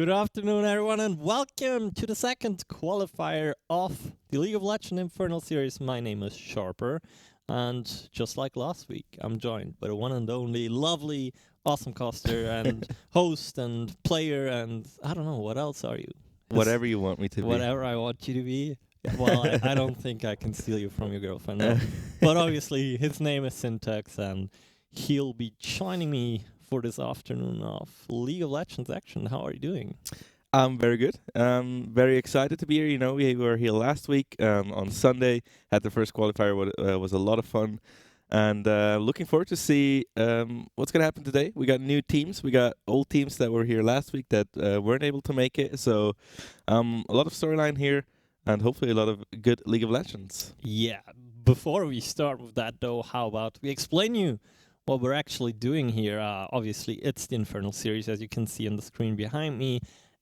Good afternoon, everyone, and welcome to the second qualifier of the League of Legends Infernal series. My name is Sharper, and just like last week, I'm joined by the one and only lovely, awesome caster and host and player, and I don't know, what else are you? Whatever you want me to be. Whatever I want you to be. Well, I don't think I can steal you from your girlfriend, no. But obviously, his name is Syntax, and he'll be joining me for this afternoon of League of Legends action. How are you doing? I'm very good. Very excited to be here. You know, we were here last week on Sunday. Had the first qualifier. Was a lot of fun, and looking forward to see what's gonna happen today. We got new teams. We got old teams that were here last week that weren't able to make it. So a lot of storyline here, and hopefully a lot of good League of Legends. Yeah. Before we start with that, though, how about we explain you what we're actually doing here? Obviously, it's the Infernal series, as you can see on the screen behind me.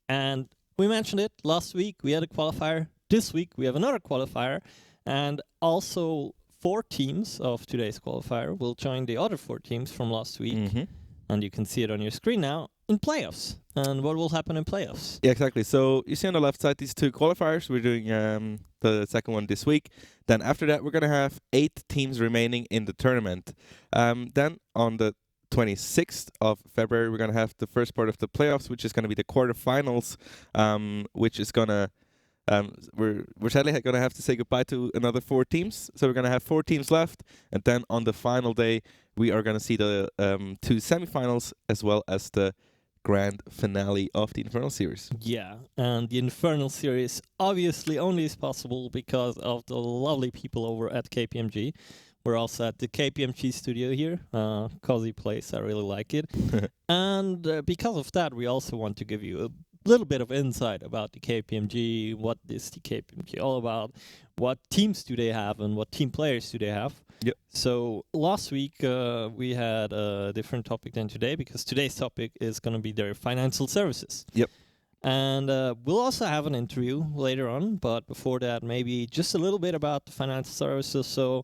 And we mentioned it last week. We had a qualifier. This week, we have another qualifier. And also, 4 teams of today's qualifier will join the other 4 teams from last week. Mm-hmm. And you can see it on your screen now in playoffs. And what will happen in playoffs? Yeah, exactly. So you see on the left side these 2 qualifiers. We're doing the second one this week. Then after that, we're going to have 8 teams remaining in the tournament. Then on the 26th of February, we're going to have the first part of the playoffs, which is going to be the quarterfinals, which is going to... we're sadly going to have to say goodbye to another 4 teams. So we're going to have 4 teams left. And then on the final day, we are going to see the 2 semifinals as well as the grand finale of the Infernal series. Yeah, and the Infernal series obviously only is possible because of the lovely people over at KPMG. We're also at the KPMG studio here, cozy place, I really like it. And because of that, we also want to give you a little bit of insight about the KPMG, what is the KPMG all about, what teams do they have, and what team players do they have. Yep. So last week we had a different topic than today because today's topic is going to be their financial services. Yep. And we'll also have an interview later on, but before that, maybe just a little bit about the financial services. So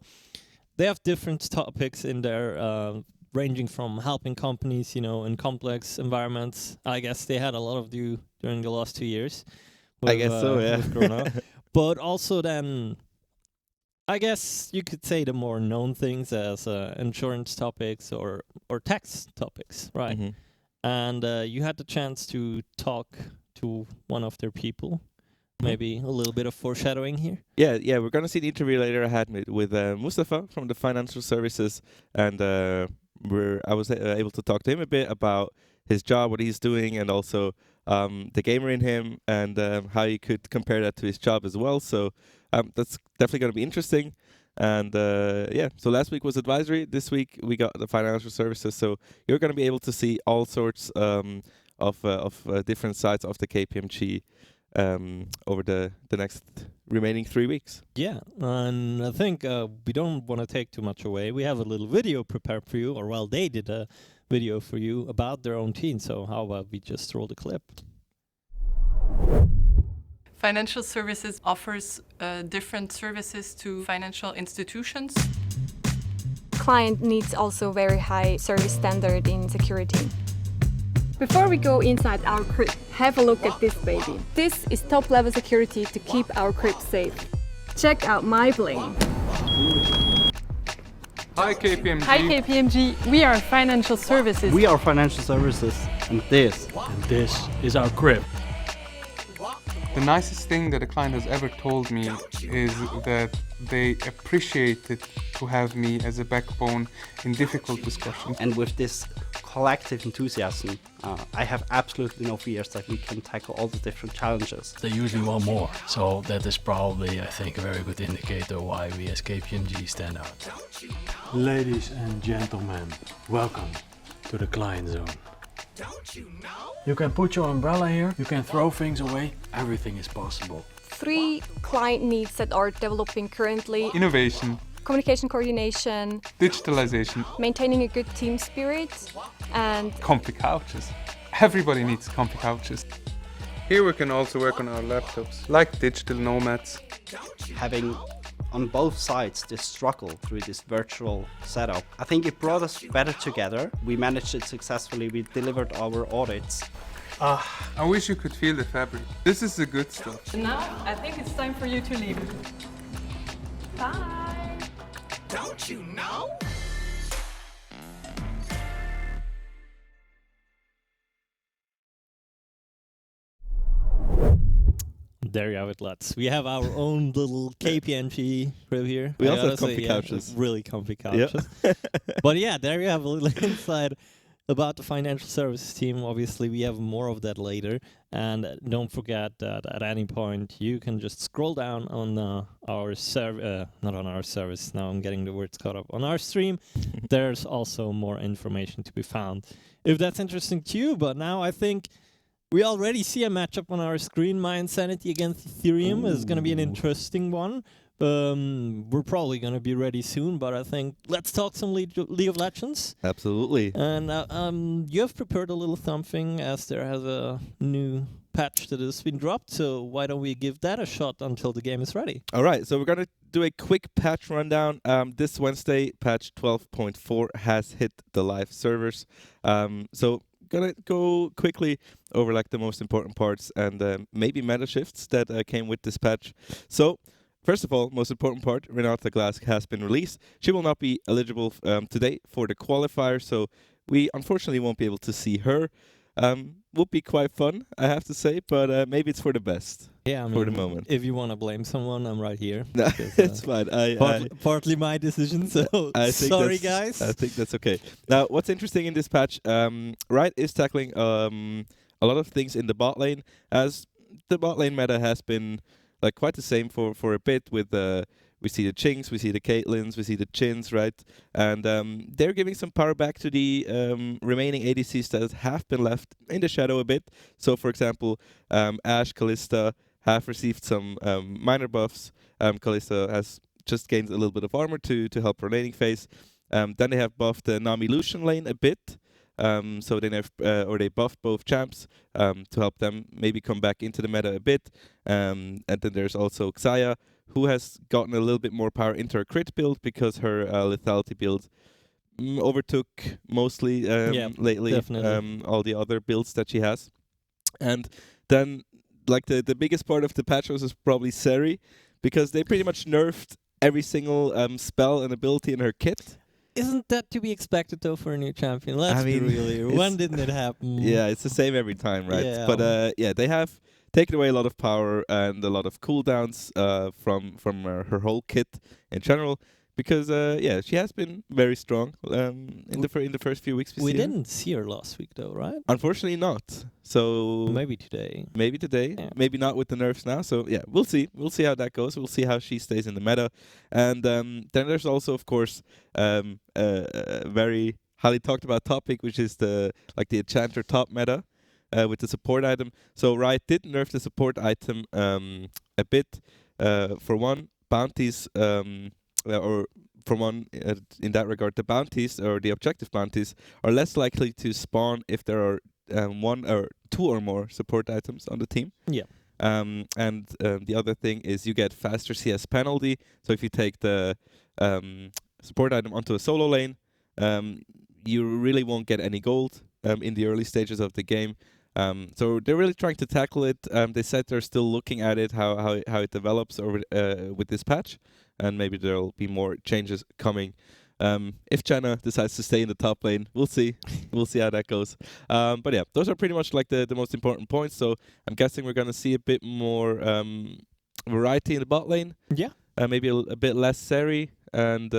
they have different topics in there, ranging from helping companies, in complex environments. I guess they had a lot of do during the last 2 years. I guess so, yeah. With Corona. But also then, I guess you could say the more known things as insurance topics or tax topics, right? Mm-hmm. And you had the chance to talk to one of their people. Maybe a little bit of foreshadowing here. Yeah, we're gonna see the interview later I had with Mustafa from the financial services, and I was able to talk to him a bit about his job, what he's doing, and also the gamer in him, and how you could compare that to his job as well. So that's definitely gonna be interesting. And so last week was advisory. This week we got the financial services. So you're gonna be able to see all sorts of different sides of the KPMG. Over the next remaining 3 weeks. Yeah, and I think we don't want to take too much away. We have a little video prepared for you, or well, they did a video for you about their own team. So how about we just roll the clip? Financial services offers different services to financial institutions. Client needs also very high service standard in security. Before we go inside our crypt, have a look at this baby. This is top-level security to keep our crypt safe. Check out my bling. Hi KPMG. Hi KPMG, we are financial services. We are financial services, and this is our crypt. The nicest thing that a client has ever told me is that they appreciated to have me as a backbone in difficult discussions. And with this collective enthusiasm, I have absolutely no fears that we can tackle all the different challenges. They usually want more, so that is probably, I think, a very good indicator why we as KPMG stand out. Ladies and gentlemen, welcome to the client zone. You can put your umbrella here, you can throw things away, everything is possible. 3 client needs that are developing currently: Innovation, communication coordination, digitalization, maintaining a good team spirit, and comfy couches. Everybody needs comfy couches. Here we can also work on our laptops, like digital nomads. Having on both sides this struggle through this virtual setup, I think it brought us better together. We managed it successfully, we delivered our audits. I wish you could feel the fabric. This is the good stuff. And now I think it's time for you to leave. Bye. Don't you know? There you have it, lads. We have our own little KPMG crib here. We I also have gotta say, comfy couches. Really comfy Yeah. couches. But yeah, there you have a little insight about the financial services team. Obviously, we have more of that later. And don't forget that at any point, you can just scroll down on our not on our service. Now I'm getting the words caught up. On our stream, there's also more information to be found. If that's interesting to you, but now I think we already see a matchup on our screen. My Insanity against Ethereum is going to be an interesting one. We're probably going to be ready soon, but I think let's talk some League of Legends. Absolutely. And you have prepared a little something as there has a new patch that has been dropped. So why don't we give that a shot until the game is ready? All right, so we're going to do a quick patch rundown. This Wednesday, patch 12.4 has hit the live servers. So gonna go quickly over like the most important parts and maybe meta shifts that came with this patch. So first of all, most important part, Renata Glass has been released. She will not be eligible today for the qualifier, so we unfortunately won't be able to see her. Would be quite fun, I have to say, but maybe it's for the best. Yeah, I mean, for the moment. If you want to blame someone, I'm right here. No, because, it's fine. Partly my decision, so I think sorry, that's- guys. I think that's okay. Now, what's interesting in this patch, Riot is tackling a lot of things in the bot lane, as the bot lane meta has been like quite the same for a bit. With we see the Chinks, we see the Caitlyn's, we see the Chins, right? And they're giving some power back to the remaining ADCs that have been left in the shadow a bit. So, for example, Ashe, Kalista have received some minor buffs. Kalista has just gained a little bit of armor to help her laning phase. Then they have buffed the Nami Lucian lane a bit. So they buffed both champs to help them maybe come back into the meta a bit. And then there's also Xayah, who has gotten a little bit more power into her crit build because her lethality build overtook mostly lately all the other builds that she has. And then like the biggest part of the patch was probably Seri, because they pretty much nerfed every single spell and ability in her kit. Isn't that to be expected, though, for a new champion? Let's be real. When didn't it happen? Yeah, it's the same every time, right? Yeah. But they have taken away a lot of power and a lot of cooldowns from her whole kit in general. Because she has been very strong in the first few weeks. We didn't see her last week, though, right? Unfortunately, not. So maybe today. Yeah. Maybe not with the nerfs now. So yeah, we'll see. We'll see how that goes. We'll see how she stays in the meta. And then there's also, of course, a very highly talked about topic, which is the Enchanter top meta with the support item. So Riot did nerf the support item a bit. For one, bounties. Or for one, in that regard, the bounties or the objective bounties are less likely to spawn if there are one or two or more support items on the team. Yeah. And the other thing is you get faster CS penalty. So if you take the support item onto a solo lane, you really won't get any gold in the early stages of the game. So they're really trying to tackle it. They said they're still looking at it, how it develops over with this patch. And maybe there'll be more changes coming. If Janna decides to stay in the top lane, we'll see. We'll see how that goes. But yeah, those are pretty much like the most important points. So I'm guessing we're going to see a bit more variety in the bot lane. Yeah. Maybe a bit less Seri and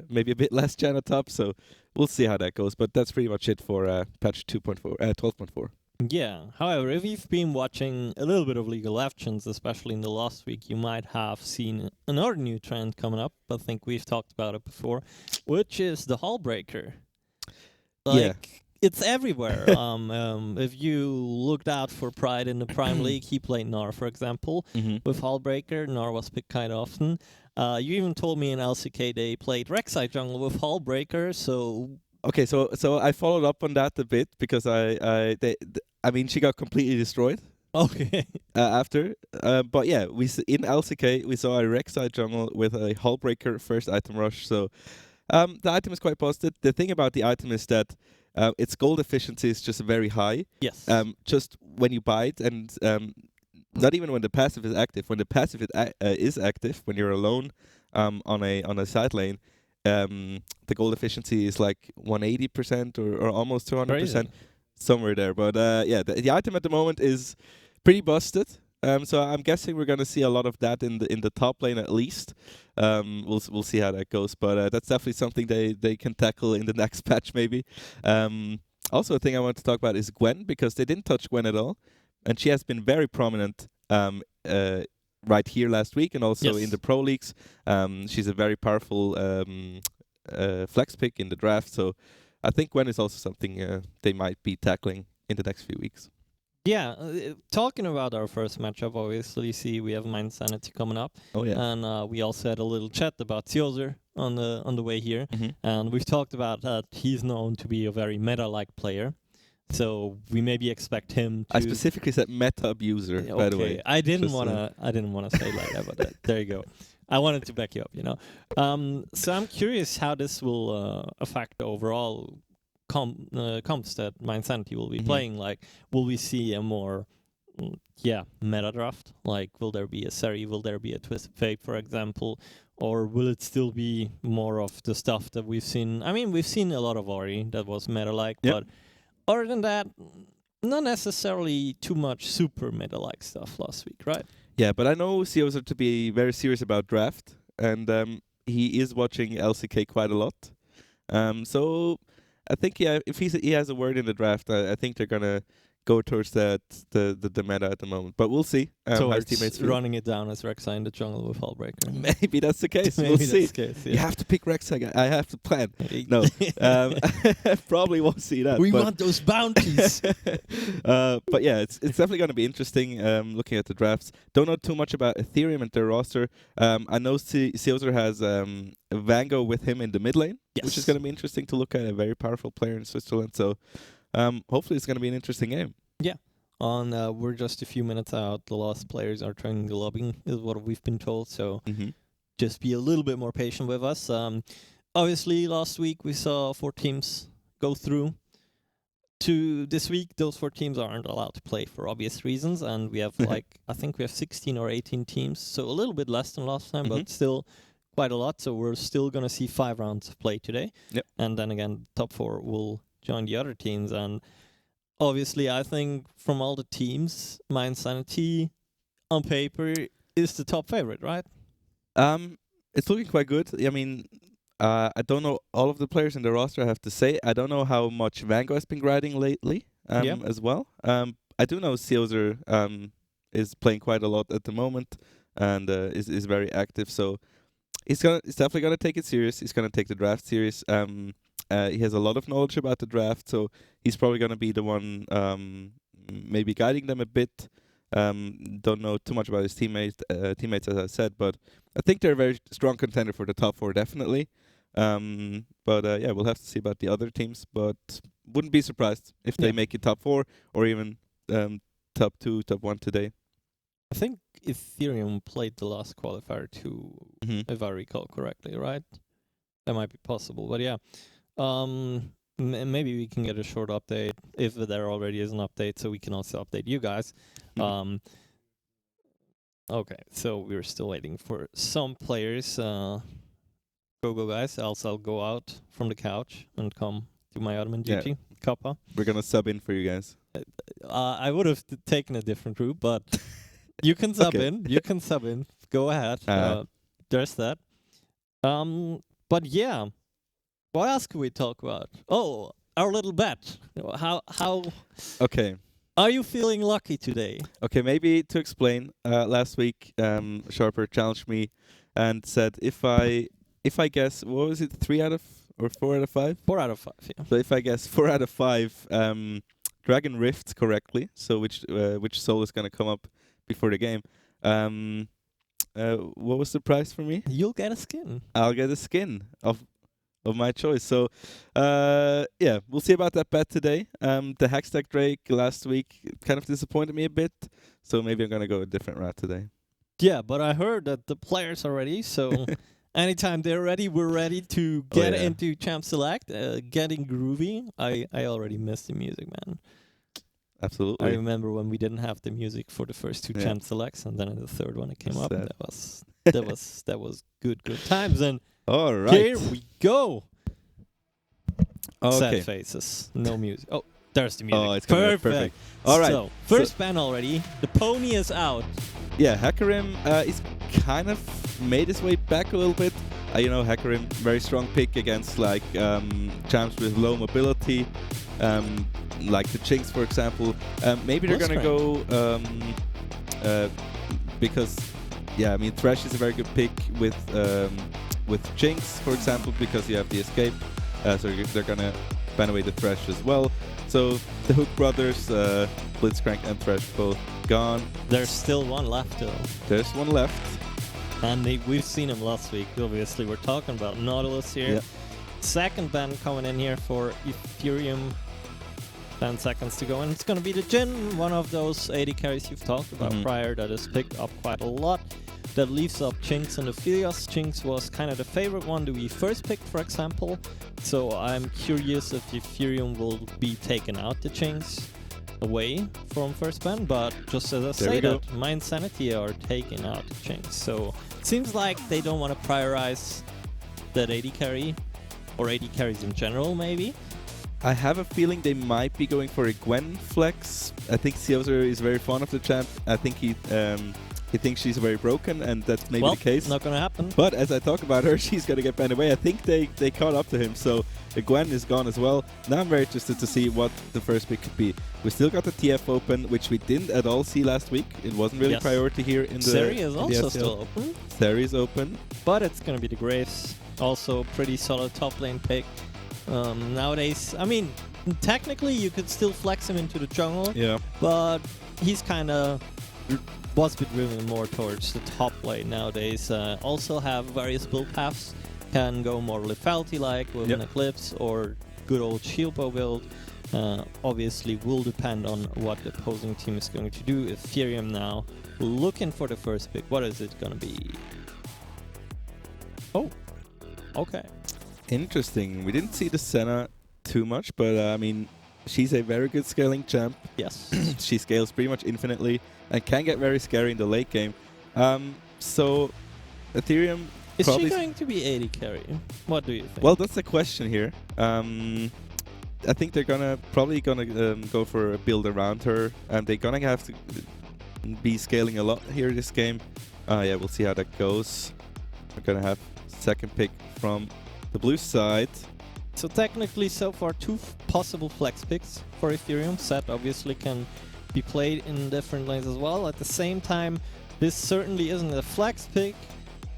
maybe a bit less Janna top. So we'll see how that goes. But that's pretty much it for patch 12.4. Yeah. However, if you've been watching a little bit of League of Legends, especially in the last week, you might have seen another new trend coming up. I think we've talked about it before, which is the Hull Breaker. It's everywhere. If you looked out for Pride in the Prime League, he played Gnar, for example, with Hull Breaker. Gnar was picked quite often. You even told me in LCK they played Rek'Sai jungle with Hull Breaker, so... Okay, so I followed up on that a bit because I mean she got completely destroyed. Okay. After, but yeah, in LCK we saw a Rek'Sai jungle with a Hullbreaker first item rush. So the item is quite positive. The thing about the item is that its gold efficiency is just very high. Yes. Just when you buy it, and not even when the passive is active. When the passive is active, when you're alone on a side lane, the gold efficiency is like 180% or almost 200%, somewhere there. But the item at the moment is pretty busted. So I'm guessing we're gonna see a lot of that in the top lane at least. We'll see how that goes, but that's definitely something they can tackle in the next patch maybe. Also, a thing I want to talk about is Gwen, because they didn't touch Gwen at all, and she has been very prominent right here last week and also in the pro leagues. She's a very powerful flex pick in the draft, so I think Gwen is also something they might be tackling in the next few weeks. Yeah, talking about our first matchup, obviously, we have Mind Sanity coming up. Oh yeah, and we also had a little chat about Theozer on the way here, and we've talked about that he's known to be a very meta-like player, so we maybe expect him to... I specifically said meta abuser, by the way. I didn't want to say like that, but there you go. I wanted to back you up, you know. So I'm curious how this will affect the overall comps that Mind Sanity will be playing. Like, will we see a more meta draft? Like, will there be a Seri? Will there be a Twisted Fate, for example? Or will it still be more of the stuff that we've seen? I mean, we've seen a lot of Ori that was meta-like, but other than that, not necessarily too much super meta-like stuff last week, right? Yeah, but I know Theozer to be very serious about draft, and he is watching LCK quite a lot. So I think if he has a word in the draft, I think they're gonna go towards the meta at the moment. But we'll see. So how his teammates feel. running it down as Rek'Sai in the jungle with Hullbreaker. Maybe that's the case. We'll see. You have to pick Rek'Sai. I have to plan. No, probably won't see that. We want those bounties. But yeah, it's definitely going to be interesting looking at the drafts. Don't know too much about Ethereum and their roster. I know Theozer has Vango with him in the mid lane, which is going to be interesting to look at. A very powerful player in Switzerland. So hopefully it's going to be an interesting game. Yeah. We're just a few minutes out. The last players are trying the lobbing, is what we've been told. So just be a little bit more patient with us. Obviously, last week we saw 4 teams go through. To this week, those 4 teams aren't allowed to play for obvious reasons. And we have I think we have 16 or 18 teams. So a little bit less than last time, but still quite a lot. So we're still going to see 5 rounds of play today. Yep. And then again, top 4 will join the other teams. And obviously, I think from all the teams, Mind Sanity on paper is the top favorite, right? It's looking quite good. I mean, I don't know all of the players in the roster, I have to say. I don't know how much Vango has been grinding lately as well. I do know Theozer is playing quite a lot at the moment and is very active. So he's definitely going to take it serious. He's going to take the draft serious. He has a lot of knowledge about the draft, so he's probably going to be the one maybe guiding them a bit. Don't know too much about his teammates, as I said, but I think they're a very strong contender for the top 4, definitely. But we'll have to see about the other teams, but wouldn't be surprised if they make it top 4 or even top 2, top 1 today. I think Ethereum played the last qualifier too, if I recall correctly, right? That might be possible, but yeah. Maybe we can get a short update if there already is an update, so we can also update you guys. Okay, so we're still waiting for some players. Go guys, else I'll go out from the couch and come do my admin duty. Kappa. We're gonna sub in for you guys. I would have taken a different route, but you can sub in. You can sub in. Go ahead. There's that. But yeah. What else could we talk about? Oh, our little bet. How? Okay. Are you feeling lucky today? Okay, maybe to explain. Last week, Sharper challenged me and said if I guess, what was it, 3 out of or 4 out of 5? 4 out of 5. Yeah. So if I guess 4 out of 5 Dragon Rifts correctly, so which soul is gonna come up before the game? What was the prize for me? You'll get a skin. I'll get a skin of my choice. So, we'll see about that bet today. The Hackstack Drake last week kind of disappointed me a bit, so maybe I'm going to go a different route today. Yeah, but I heard that the players are ready, so anytime they're ready, we're ready to get yeah. into Champ Select, getting groovy. I already missed the music, man. I Absolutely. remember when we didn't have the music for the first 2 Yeah. Champ Selects, and then in the third one it came up. Sad. That was good times. And All right. here we go. Okay. Sad faces, no music. Oh, there's the music. Oh, it's coming up. Perfect. All right. So first ban already. The pony is out. Yeah, Hakarim is kind of made his way back a little bit. You know, Hakarim, very strong pick against like champs with low mobility, like the Jinx, for example. Maybe they're gonna go because, yeah, I mean, Thresh is a very good pick with Jinx, for example, because you have the escape. So they're gonna ban away the Thresh as well. So the Hook brothers, Blitzcrank and Thresh both gone. There's still one left though. There's one left. And we've seen him last week. Obviously, we're talking about Nautilus here. Yeah. Second ban coming in here for Ethereum. 10 seconds to go, and it's going to be the Jhin, one of those 80 carries you've talked about prior that is picked up quite a lot. That leaves up Jinx and Aphelios. Jinx was kind of the favorite one that we first picked, for example. So I'm curious if Ethereum will be taken out the Jinx away from first ban, but just as I say that, My Insanity are taking out the Jinx. So it seems like they don't want to prioritize that 80 carry, or 80 carries in general, maybe. I have a feeling they might be going for a Gwen flex. I think Seozer is very fond of the champ. I think he thinks she's very broken, and that's maybe the case. Not gonna happen. But as I talk about her, she's gonna get banned away. I think they caught up to him, so the Gwen is gone as well. Now I'm very interested to see what the first pick could be. We still got the TF open, which we didn't at all see last week. It wasn't really priority here in the Seri is also SEL. still open. Seri is open. But it's gonna be the Graves. Also pretty solid top lane pick. Nowadays, I mean, technically you could still flex him into the jungle. Yeah. But he's kind of was driven more towards the top lane nowadays. Also have various build paths. Can go more lethality-like with an Eclipse or good old Shieldbow build. Obviously will depend on what the opposing team is going to do. Ethereum now looking for the first pick. What is it gonna be? Oh, okay. Interesting. We didn't see the Senna too much, but I mean, she's a very good scaling champ. Yes. She scales pretty much infinitely and can get very scary in the late game. So Ethereum is probably she going to be 80 carry? What do you think? Well, that's the question here. I think they're probably gonna go for a build around her, and they're gonna have to be scaling a lot here this game. Yeah, we'll see how that goes. We're gonna have second pick from the blue side. So technically, so far, 2 possible flex picks for Ethereum. Set obviously can be played in different lanes as well. At the same time, this certainly isn't a flex pick,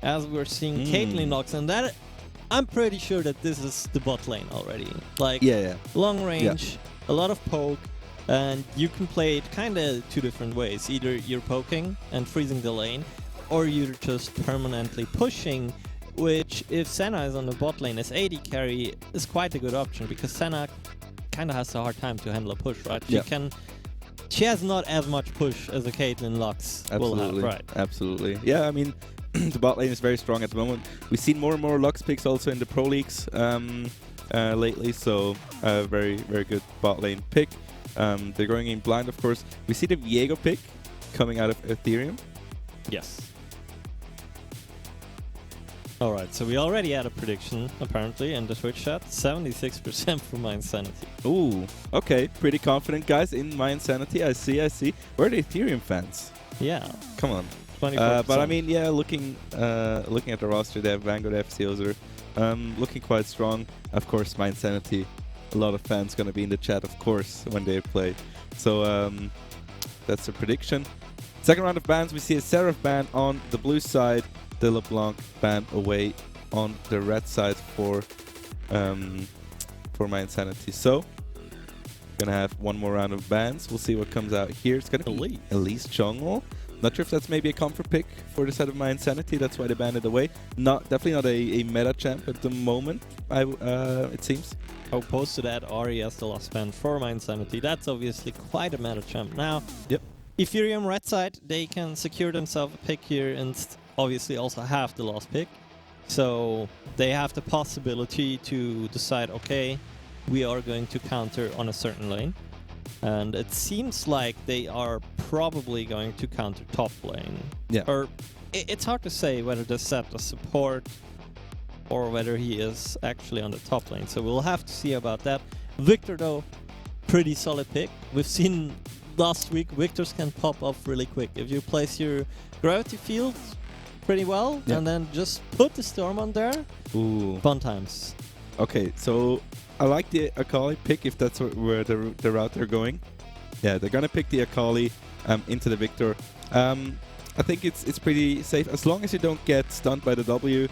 as we're seeing Caitlyn Nox, and that I'm pretty sure that this is the bot lane already. Like, long range, a lot of poke, and you can play it kind of 2 different ways. Either you're poking and freezing the lane, or you're just permanently pushing, which, if Senna is on the bot lane as 80 carry, is quite a good option, because Senna kind of has a hard time to handle a push, right? She has not as much push as a Caitlyn Lux will have, right? Absolutely. Yeah, I mean, the bot lane is very strong at the moment. We've seen more and more Lux picks also in the Pro Leagues lately, so very, very good bot lane pick. They're going in blind, of course. We see the Viego pick coming out of Ethereum. Yes. Alright, so we already had a prediction, apparently, in the Twitch chat. 76% for My Insanity. Ooh, okay. Pretty confident, guys, in My Insanity. I see. We're the Ethereum fans. Yeah. Come on. 24%. But I mean, yeah, looking at the roster, they have Vanguard, they have Seozer, looking quite strong. Of course, My Insanity. A lot of fans going to be in the chat, of course, when they play. So that's the prediction. Second round of bans, we see a Seraph ban on the blue side. The LeBlanc ban away on the red side for My Insanity. So, gonna have one more round of bans. We'll see what comes out here. It's gonna be Elise Jungle. Not sure if that's maybe a comfort pick for the side of My Insanity. That's why they banned it away. Definitely not a meta champ at the moment. It seems. Opposed to that, Ari as the last ban for My Insanity. That's obviously quite a meta champ. Now, Ethereum red side, they can secure themselves a pick here and obviously also have the last pick. So they have the possibility to decide, okay, we are going to counter on a certain lane. And it seems like they are probably going to counter top lane. Yeah. Or it's hard to say whether they set a support or whether he is actually on the top lane. So we'll have to see about that. Victor, though, pretty solid pick. We've seen last week Victors can pop off really quick. If you place your gravity field pretty well and then just put the storm on there, Ooh. fun times. Okay, so I like the Akali pick if that's where the route they're going. Yeah, they're gonna pick the Akali into the Victor. I think it's pretty safe as long as you don't get stunned by the W.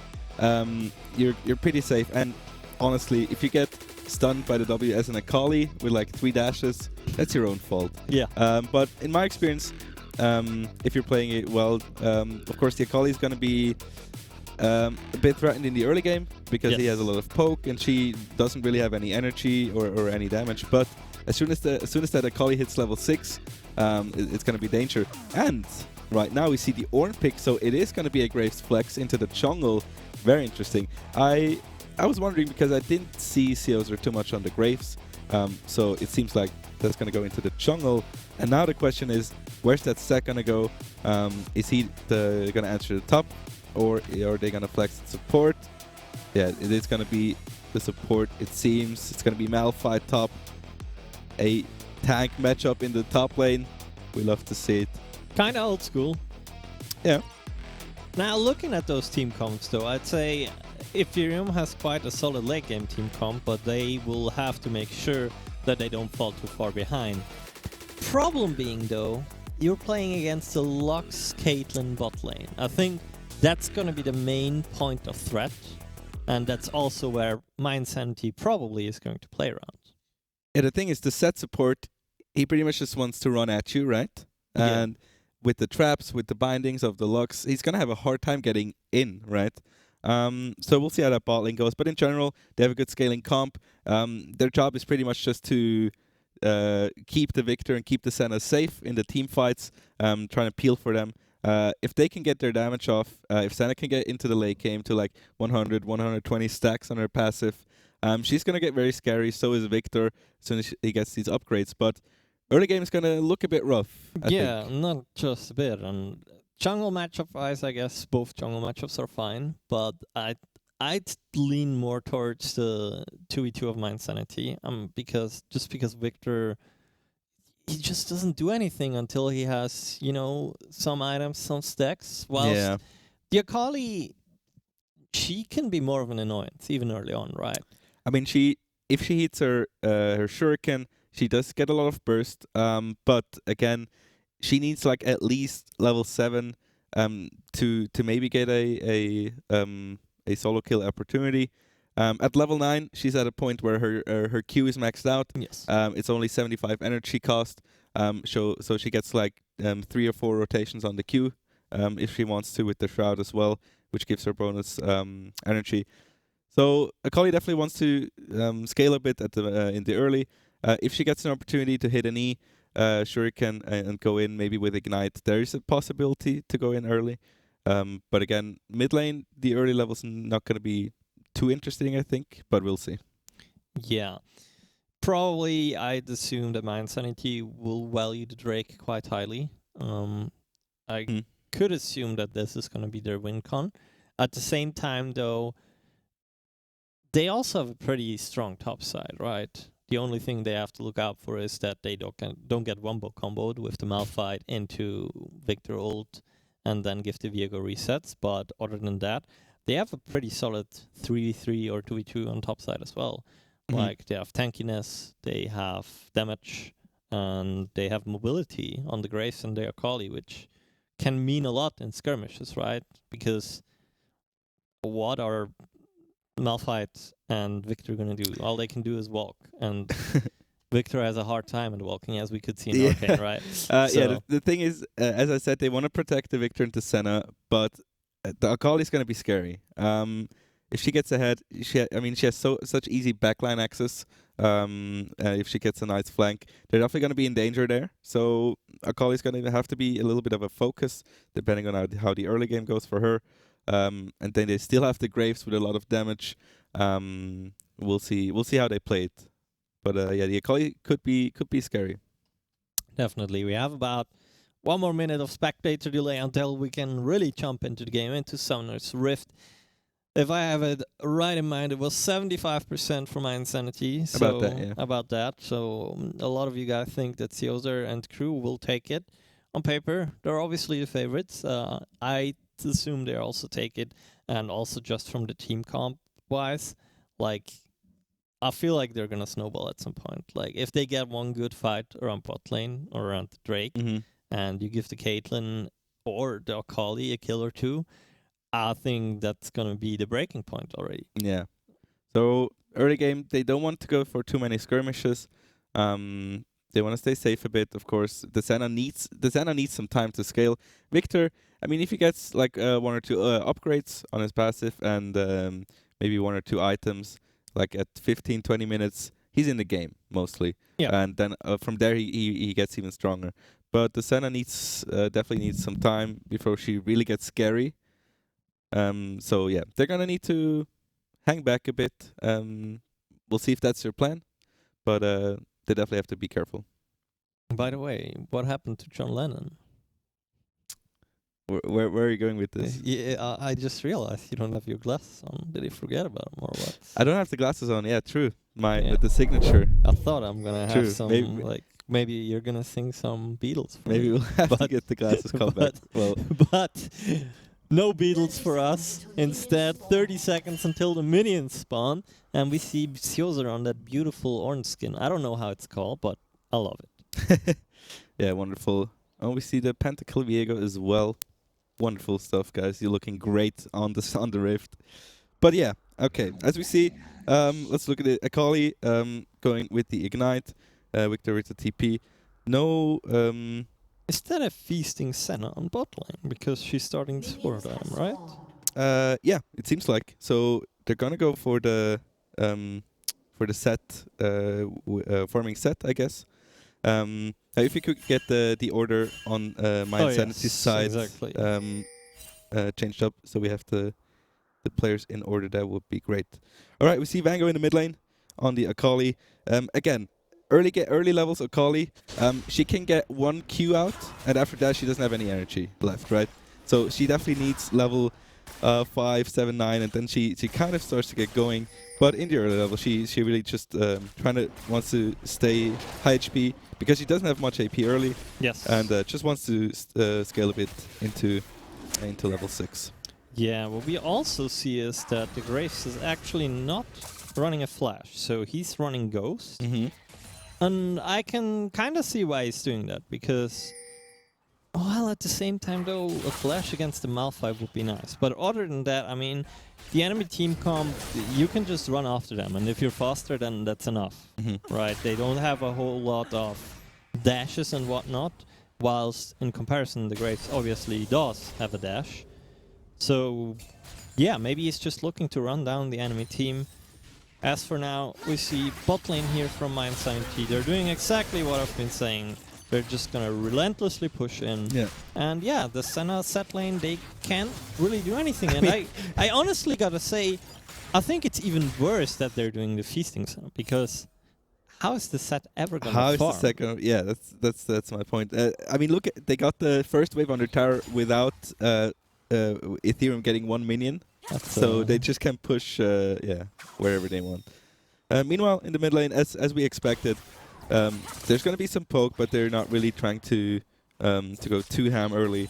You're pretty safe. And honestly, if you get stunned by the W as an Akali with like 3 dashes, that's your own fault. Yeah. But in my experience, if you're playing it well, of course the Akali is gonna be a bit threatened in the early game because he has a lot of poke and she doesn't really have any energy or any damage. But as soon as that Akali hits level 6, it's going to be danger. And right now we see the Ornn pick, so it is going to be a Graves flex into the jungle. Very interesting. I was wondering because I didn't see Seozer too much on the Graves, so it seems like that's going to go into the jungle. And now the question is, where's that stack going to go? Is he going to answer the top? Or are they gonna flex support? Yeah, it is gonna be the support. It seems it's gonna be Malphite top, a tank matchup in the top lane. We love to see it. Kind of old school. Yeah. Now looking at those team comps, though, I'd say Ethereum has quite a solid late game team comp, but they will have to make sure that they don't fall too far behind. Problem being, though, you're playing against the Lux Caitlyn bot lane. I think that's going to be the main point of threat, and that's also where Mind Sanity probably is going to play around. Yeah, the thing is, the set support, he pretty much just wants to run at you, right? And with the traps, with the bindings of the Lux, he's going to have a hard time getting in, right? So we'll see how that bot lane goes. But in general, they have a good scaling comp. Their job is pretty much just to keep the Victor and keep the Senna safe in the team fights, trying to peel for them. If they can get their damage off, if Senna can get into the late game to like 100, 120 stacks on her passive, she's going to get very scary. So is Victor as soon as he gets these upgrades. But early game is going to look a bit rough, I think. Not just a bit. And jungle matchup-wise, I guess both jungle matchups are fine. But I'd lean more towards the 2v2 of Mind Sanity, because Victor, he just doesn't do anything until he has, some items, some stacks. Whilst the Akali, she can be more of an annoyance, even early on, right? I mean, if she hits her shuriken, she does get a lot of burst. But again, she needs like at least level 7 to maybe get a solo kill opportunity. At level 9, she's at a point where her Q is maxed out. Yes. It's only 75 energy cost. So she gets like 3 or 4 rotations on the Q if she wants to with the Shroud as well, which gives her bonus energy. So Akali definitely wants to scale a bit at in the early. If she gets an opportunity to hit an E, Shuriken and go in maybe with Ignite, there is a possibility to go in early. But again, mid lane, the early level's not going to be too interesting, I think, but we'll see. Yeah. Probably, I'd assume that Mind Sanity will value the Drake quite highly. I could assume that this is going to be their win con. At the same time, though, they also have a pretty strong top side, right? The only thing they have to look out for is that they don't get wombo comboed with the Malphite into Victor ult and then give the Viego resets. But other than that, they have a pretty solid 3v3 or 2v2 on top side as well. Like, they have tankiness, they have damage, and they have mobility on the Grace and their Akali, which can mean a lot in skirmishes, right? Because what are Malphite and Victor going to do? All they can do is walk, and Victor has a hard time at walking, as we could see in Arcane, right? The thing is, as I said, they want to protect the Victor into Senna, but the Akali is going to be scary. If she gets ahead, she has such easy backline access. If she gets a nice flank, they're definitely going to be in danger there. So Akali is going to have to be a little bit of a focus, depending on how the early game goes for her. and then they still have the Graves with a lot of damage. We'll see how they play it. But yeah, the Akali could be scary. Definitely. We have about 1 more minute of spectator delay until we can really jump into the game, into Summoner's Rift. If I have it right in mind, it was 75% for my insanity. So About that, yeah. About that. So a lot of you guys think that Seozer and crew will take it. On paper, they're obviously the favorites. I assume they also take it. And also just from the team comp wise, like, I feel like they're going to snowball at some point. Like, if they get one good fight around bot lane or around the Drake, and you give the Caitlyn or the Akali a kill or two, I think that's going to be the breaking point already. Yeah. So early game, they don't want to go for too many skirmishes. They want to stay safe a bit, of course. The Senna needs some time to scale. Victor, I mean, if he gets like 1 or 2 upgrades on his passive and maybe 1 or 2 items, like at 15, 20 minutes, he's in the game mostly. Yeah. And then from there he gets even stronger. But the Senna definitely needs some time before she really gets scary. So yeah, they're gonna need to hang back a bit. We'll see if that's their plan, but they definitely have to be careful. By the way, what happened to John Lennon? Where are you going with this? Yeah, I just realized you don't have your glasses on. Did he forget about them or what? I don't have the glasses on. Yeah, true. With the signature. I thought I'm gonna have True. some maybe you're gonna sing some Beatles. For Maybe me. we'll have to get the glasses come back. Well, but no Beatles for us. Instead, 30 seconds until the minions spawn, and we see Seozer on that beautiful orange skin. I don't know how it's called, but I love it. yeah, wonderful. And we see the Pentakill Viego as well. Wonderful stuff, guys. You're looking great on the Rift. But yeah, okay. As we see, let's look at it. Akali going with the Ignite. Victor with the TP. No. Instead of feasting Senna on bot lane because she's starting to sword at him, right? Yeah, it seems like. So they're gonna go for the set, farming set, I guess. If you could get the order on my insanity side exactly. Changed up, so we have the players in order, that would be great. All right, we see Vango in the mid lane on the Akali. Again, early levels Akali. She can get 1 Q out, and after that she doesn't have any energy left, right? So she definitely needs level 5, 7, 9, and then she kind of starts to get going. But in the early level, she really just wants to stay high HP because she doesn't have much AP early. Yes. And just wants to scale a bit into level 6. Yeah, what we also see is that the Graves is actually not running a flash, so he's running Ghost. And I can kind of see why he's doing that, because, well, at the same time though, a flash against the Malphite would be nice. But other than that, I mean, the enemy team comp, you can just run after them, and if you're faster, then that's enough, right? They don't have a whole lot of dashes and whatnot, whilst in comparison, the Graves obviously does have a dash. So, yeah, maybe he's just looking to run down the enemy team. As for now, we see bot lane here from my insanity. They're doing exactly what I've been saying. They're just gonna relentlessly push in. Yeah. And yeah, the Senna set lane, they can't really do anything. And I honestly gotta say, I think it's even worse that they're doing the feasting Senna, because how is the set ever gonna farm? How is the second? Yeah, that's my point. I mean, look, they got the first wave on their tower without Ethereum getting 1 minion. So they just can push, wherever they want. Meanwhile, in the mid lane, as we expected, there's going to be some poke, but they're not really trying to go too ham early.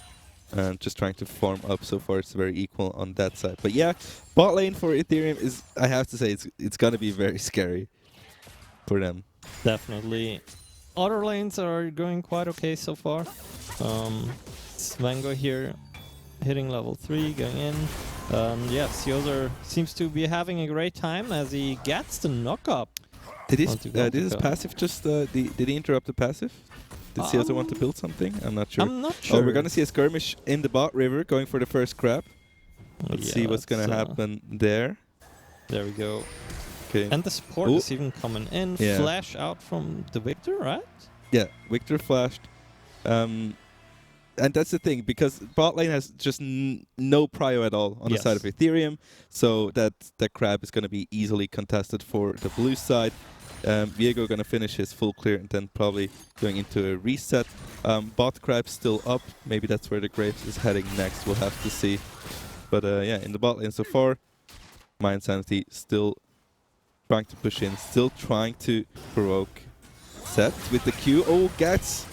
Just trying to farm up. So far, it's very equal on that side. But yeah, bot lane for Ethereum is, I have to say, it's going to be very scary for them. Definitely. Other lanes are going quite okay so far. Svango here hitting level 3, going in. Yeah, Seozer seems to be having a great time as he gets the knock-up. Did his passive just, did he interrupt the passive? Did Seozer want to build something? I'm not sure. I'm not sure. Oh, we're going to see a skirmish in the bot river going for the first crab. Let's see what's going to happen there. There we go. Okay. And the support is even coming in. Yeah. Flash out from the Victor, right? Yeah, Victor flashed. and that's the thing, because bot lane has just no prio at all on the side of Ethereum, so that crab is going to be easily contested for the blue side. Viego going to finish his full clear and then probably going into a reset. Bot crab still up. Maybe that's where the Graves is heading next. We'll have to see. But yeah, in the bot lane so far, My Insanity still trying to push in, still trying to provoke Set with the Q. Oh, gets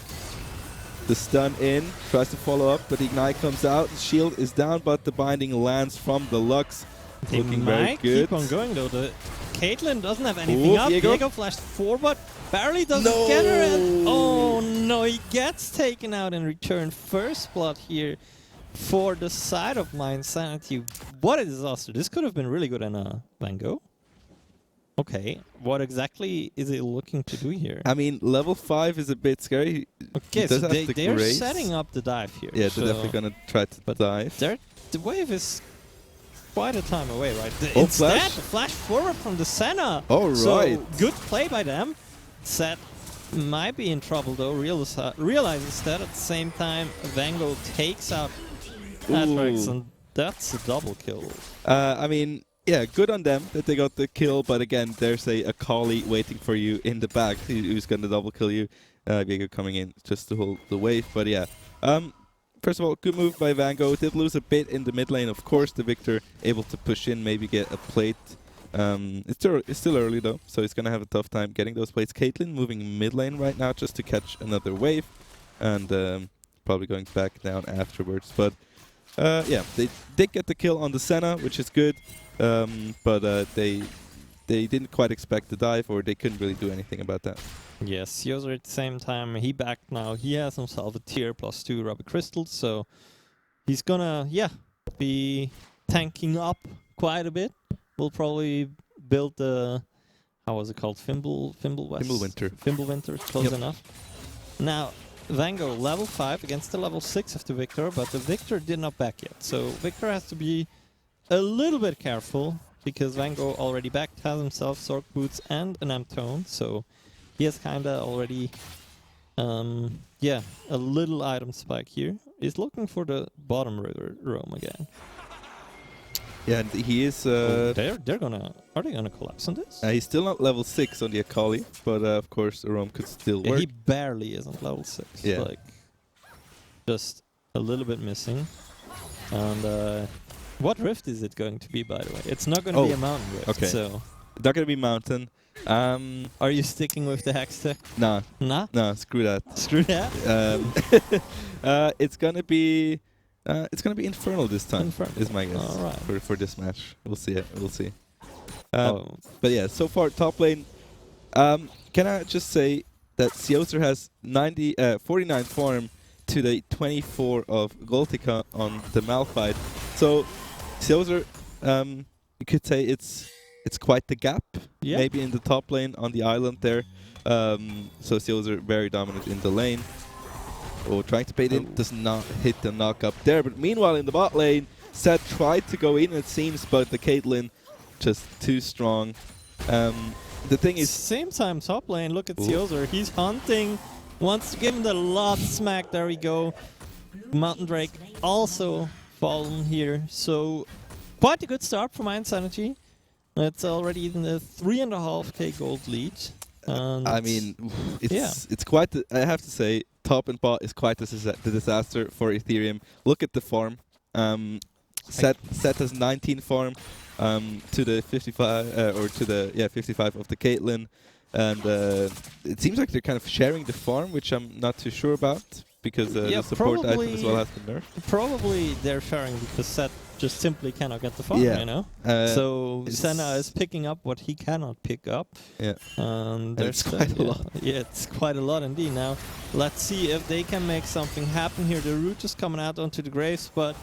the stun in, tries to follow up, but the Ignite comes out. The shield is down, but the binding lands from the Lux. Looking very good. Keep on going though. The Caitlyn doesn't have anything up. Viego flashed forward, barely doesn't get her. And oh no, he gets taken out in return. First blood here for the side of My Insanity. What a disaster. This could have been really good on Van Gogh. Okay, what exactly is it looking to do here? I mean, level 5 is a bit scary. Okay, so they're setting up the dive here. Yeah, they're definitely going to try to dive. The wave is quite a time away, right? Oh, Instead, flash forward from the Senna. Oh, right. So, good play by them. Set might be in trouble, though. Realizes that at the same time, Van Gogh takes out Atrax, and that's a double kill. I mean, yeah, good on them that they got the kill, but again, there's a Akali waiting for you in the back who's going to double kill you. Viego coming in just to hold the wave, but yeah. First of all, good move by Van Gogh. Did lose a bit in the mid lane, of course. The Victor able to push in, maybe get a plate. It's still early though, so he's going to have a tough time getting those plates. Caitlyn moving mid lane right now just to catch another wave, and probably going back down afterwards. But yeah, they did get the kill on the Senna, which is good. But they didn't quite expect the dive, or they couldn't really do anything about that. Yes, Yoser at the same time, he backed now. He has himself a tier +2 rubber crystals, so he's gonna, be tanking up quite a bit. We'll probably build the, how was it called? Fimbulwinter. Fimbulwinter, close enough. Now, Van Gogh level 5 against the level 6 of the Victor, but the Victor did not back yet. So Victor has to be a little bit careful, because Van Gogh already backed, has himself Sork Boots and an Amtone, so he has kinda already, a little item spike here. He's looking for the bottom river roam again. Yeah, and he is... are they gonna collapse on this? He's still not level 6 on the Akali, but of course the roam could still work. He barely isn't level 6. Yeah. Like, just a little bit missing. And what rift is it going to be, by the way? It's not going to be a mountain rift. Okay. So not going to be mountain. Are you sticking with the Hextech? Nah. Nah? No, screw that. Screw that? It's going to be Infernal this time. Infernal. Is my guess. All right. For this match. We'll see it. We'll see. But yeah, so far top lane. Can I just say that Sioser has 49 farm to the 24 of Goltica on the Malphite. So Sioser, you could say it's quite the gap, maybe in the top lane on the island there. So Sioser very dominant in the lane. Oh, trying to bait in, does not hit the knock up there. But meanwhile in the bot lane, Seth tried to go in, it seems, but the Caitlyn just too strong. The thing is, same time top lane. Look at Sioser. He's hunting. Wants to give him the last smack. There we go. Mountain Drake also fallen here. So quite a good start for My Insanity. It's already in the 3.5k gold lead. And I mean, it's quite. I have to say, top and bot is quite the disaster for Ethereum. Look at the farm. Set has 19 farm to the 55 or to the 55 of the Caitlyn. And it seems like they're kind of sharing the farm, which I'm not too sure about, because the support item as well has been nerfed. Probably they're sharing because Seth just simply cannot get the farm, you know? So Senna is picking up what he cannot pick up. Yeah. And there's quite a lot. Yeah, it's quite a lot indeed. Now, let's see if they can make something happen here. The root is coming out onto the Graves, but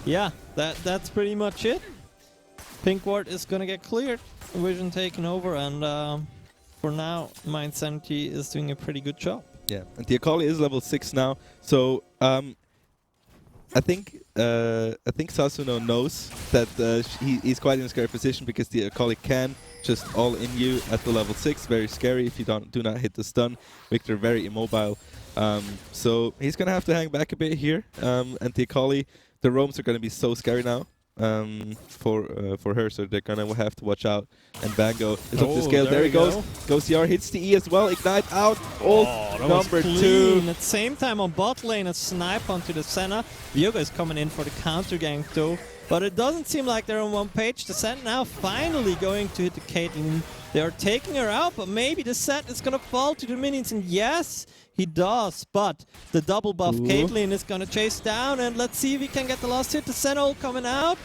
yeah, that's pretty much it. Pink ward is going to get cleared. Vision taken over, and for now, My Insanity is doing a pretty good job. Yeah, and the Akali is level 6 now, so I think Sasuno knows that he's quite in a scary position because the Akali can just all in you at the level 6. Very scary if you do not hit the stun. Victor very immobile. So he's gonna have to hang back a bit here. And the Akali, the roams are gonna be so scary now. For her, so they're gonna have to watch out. And Bango is up to scale. There he goes. Goes CR, hits the E as well. Ignite out. Ult number 2. At the same time on bot lane, a snipe onto the Senna. Viego is coming in for the counter gank though. But it doesn't seem like they're on one page. The set now finally going to hit the Caitlyn. They are taking her out, but maybe the set is gonna fall to the minions. And yes, he does. But the double buff Caitlyn is gonna chase down. And let's see if he can get the last hit. The Senna coming out.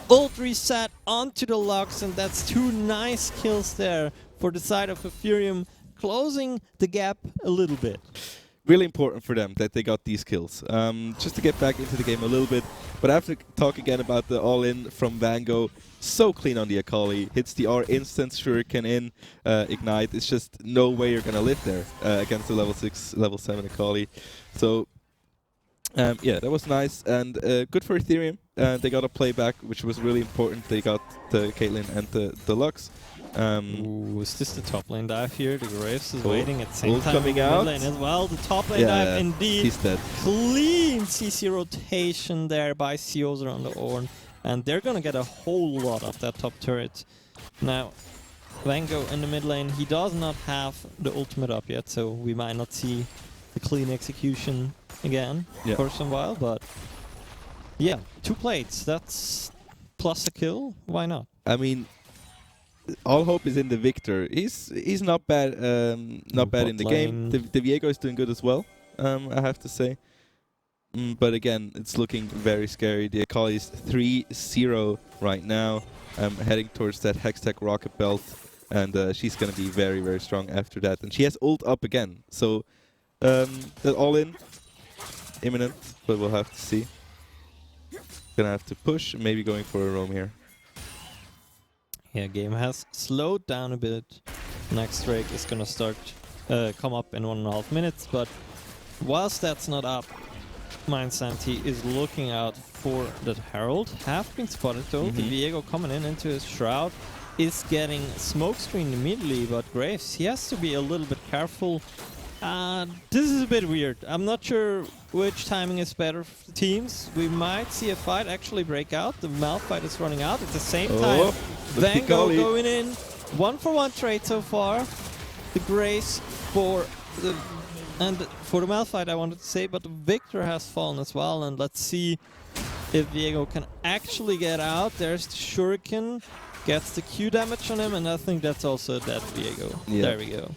Ult reset onto the Lux, and that's 2 nice kills there for the side of Ethereum, closing the gap a little bit. Really important for them that they got these kills. Just to get back into the game a little bit, but I have to talk again about the all-in from Vango. So clean on the Akali, hits the R instant, shuriken in, ignite. It's just no way you're gonna live there against the level 6, level 7 Akali. So yeah, that was nice and good for Ethereum. They got a playback, which was really important. They got the Caitlyn and the Lux. Ooh, is this the top lane dive here? The Graves is waiting at the same time. Coming in the out. mid lane as well. The top lane dive indeed. He's dead. Clean CC rotation there by Siozer on the Ornn. And they're gonna get a whole lot of that top turret. Now, Vango in the mid lane, he does not have the ultimate up yet, so we might not see the clean execution again for some while, but yeah, 2 plates, that's plus a kill, why not? I mean, all hope is in the Victor. He's not bad, not bad in the game. The Viego is doing good as well, I have to say. But again, it's looking very scary. The Akali is 3-0 right now, heading towards that Hextech rocket belt, and she's gonna be very, very strong after that. And she has ult up again, so the all-in imminent, but we'll have to see. Gonna have to push, maybe going for a roam here. Yeah, game has slowed down a bit. Next Drake is gonna start come up in 1.5 minutes, but whilst that's not up, Mind Sanity is looking out for that Herald. Have been spotted though. The Viego coming in into his shroud is getting smoke screened immediately, but Graves, he has to be a little bit careful. This is a bit weird. I'm not sure which timing is better for the teams. We might see a fight actually break out. The Malphite is running out at the same time. Vango going in. 1-for-1 trade so far. The Grace for the Malphite I wanted to say, but Victor has fallen as well. And let's see if Viego can actually get out. There's the Shuriken. Gets the Q damage on him, and I think that's also a dead Viego. Yeah. There we go.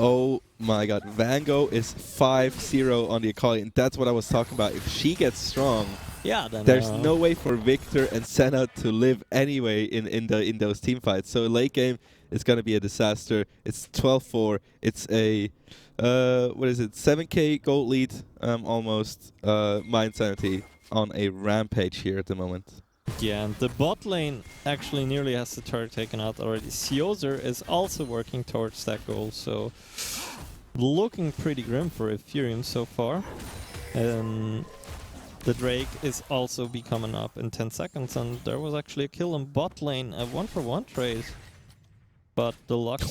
Oh my god, Vango is 5-0 on the Akali, and that's what I was talking about. If she gets strong, then there's no way for Victor and Senna to live anyway in those team fights. So late game is gonna be a disaster. It's 12-4. It's a what is it? 7k gold lead almost. Mind Sanity on a rampage here at the moment. Yeah, and the bot lane actually nearly has the turret taken out already. Siozer is also working towards that goal, so looking pretty grim for Ethereum so far. The Drake is also be coming up in 10 seconds, and there was actually a kill on bot lane, a 1-for-1 trade. But the Lux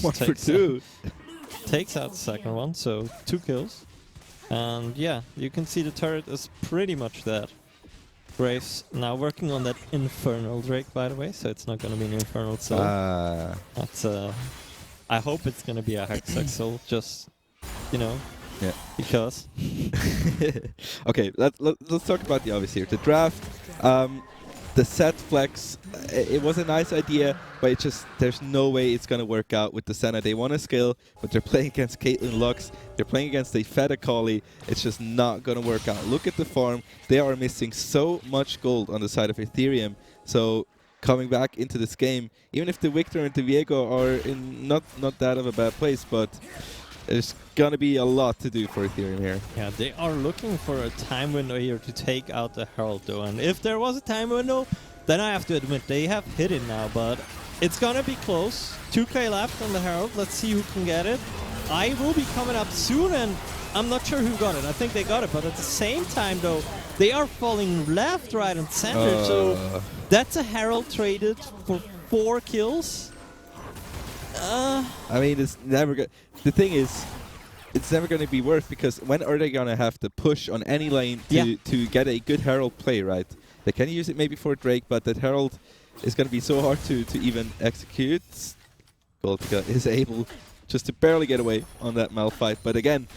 takes out the second one, so 2 kills. And yeah, you can see the turret is pretty much dead. Graves now working on that Infernal Drake, by the way, so it's not going to be an Infernal Soul. That's I hope it's going to be a Hextech Soul, just, you know, because. Okay, let's talk about the obvious here. The draft, the set flex, it was a nice idea, but it just, there's no way it's going to work out with the Senna. They want to scale, but they're playing against Caitlyn Lux. They're playing against a Fed Akali. It's just not going to work out. Look at the farm. They are missing so much gold on the side of Ethereum. So coming back into this game, even if the Victor and the Viego are in not that of a bad place, but there's going to be a lot to do for Ethereum here. Yeah, they are looking for a time window here to take out the Herald though. And if there was a time window, then I have to admit they have hit it now, but it's going to be close. 2k left on the Herald. Let's see who can get it. I will be coming up soon, and I'm not sure who got it. I think they got it, but at the same time though, They are falling left, right, and center. So that's a Herald traded for 4 kills. I mean, it's never good. The thing is, it's never going to be worth, because when are they going to have to push on any lane to get a good Herald play, right? They can use it maybe for Drake, but that Herald is going to be so hard to even execute. Goltica is able just to barely get away on that Malphite. But again,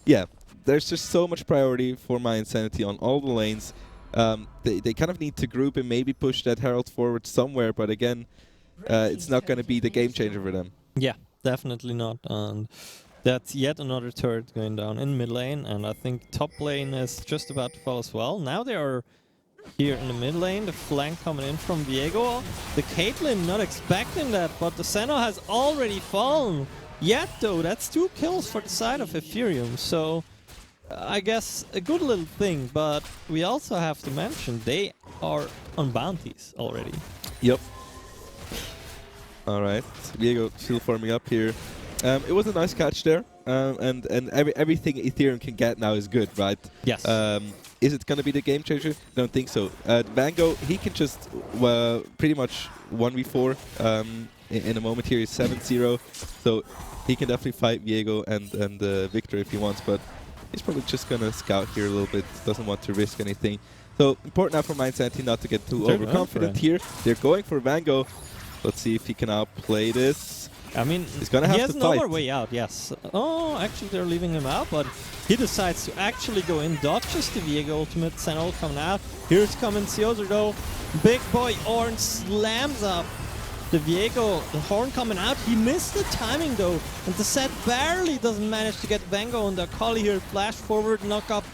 yeah, there's just so much priority for My Insanity on all the lanes. They kind of need to group and maybe push that Herald forward somewhere, but again, it's not going to be the game changer for them. Yeah, definitely not. And that's yet another turret going down in mid lane, and I think top lane is just about to fall as well. Now they are here in the mid lane, the flank coming in from Viego. The Caitlyn not expecting that, but the Senna has already fallen. Yet though, that's 2 kills for the side of Ethereum, so I guess a good little thing, but we also have to mention they are on bounties already. Yep. Alright, Viego still farming up here. It was a nice catch there, and everything Ethereum can get now is good, right? Yes. Is it going to be the game changer? I don't think so. Vango, he can just pretty much 1v4 in a moment here. He's 7-0, so he can definitely fight Viego and Victor if he wants, but he's probably just going to scout here a little bit, doesn't want to risk anything. So important now for My Insanity not to get too overconfident here. They're going for Vango. Let's see if he can outplay this. I mean, he's gonna have he has to no fight. more way out, yes. Oh, actually they're leaving him out, but he decides to actually go in, dodges the Viego ultimate, Sentinel coming out. Here's coming Siozer though. Big boy Ornn slams up the Viego, the horn coming out. He missed the timing though, and the set barely doesn't manage to get Vango on the Akali here. Flash forward, knock up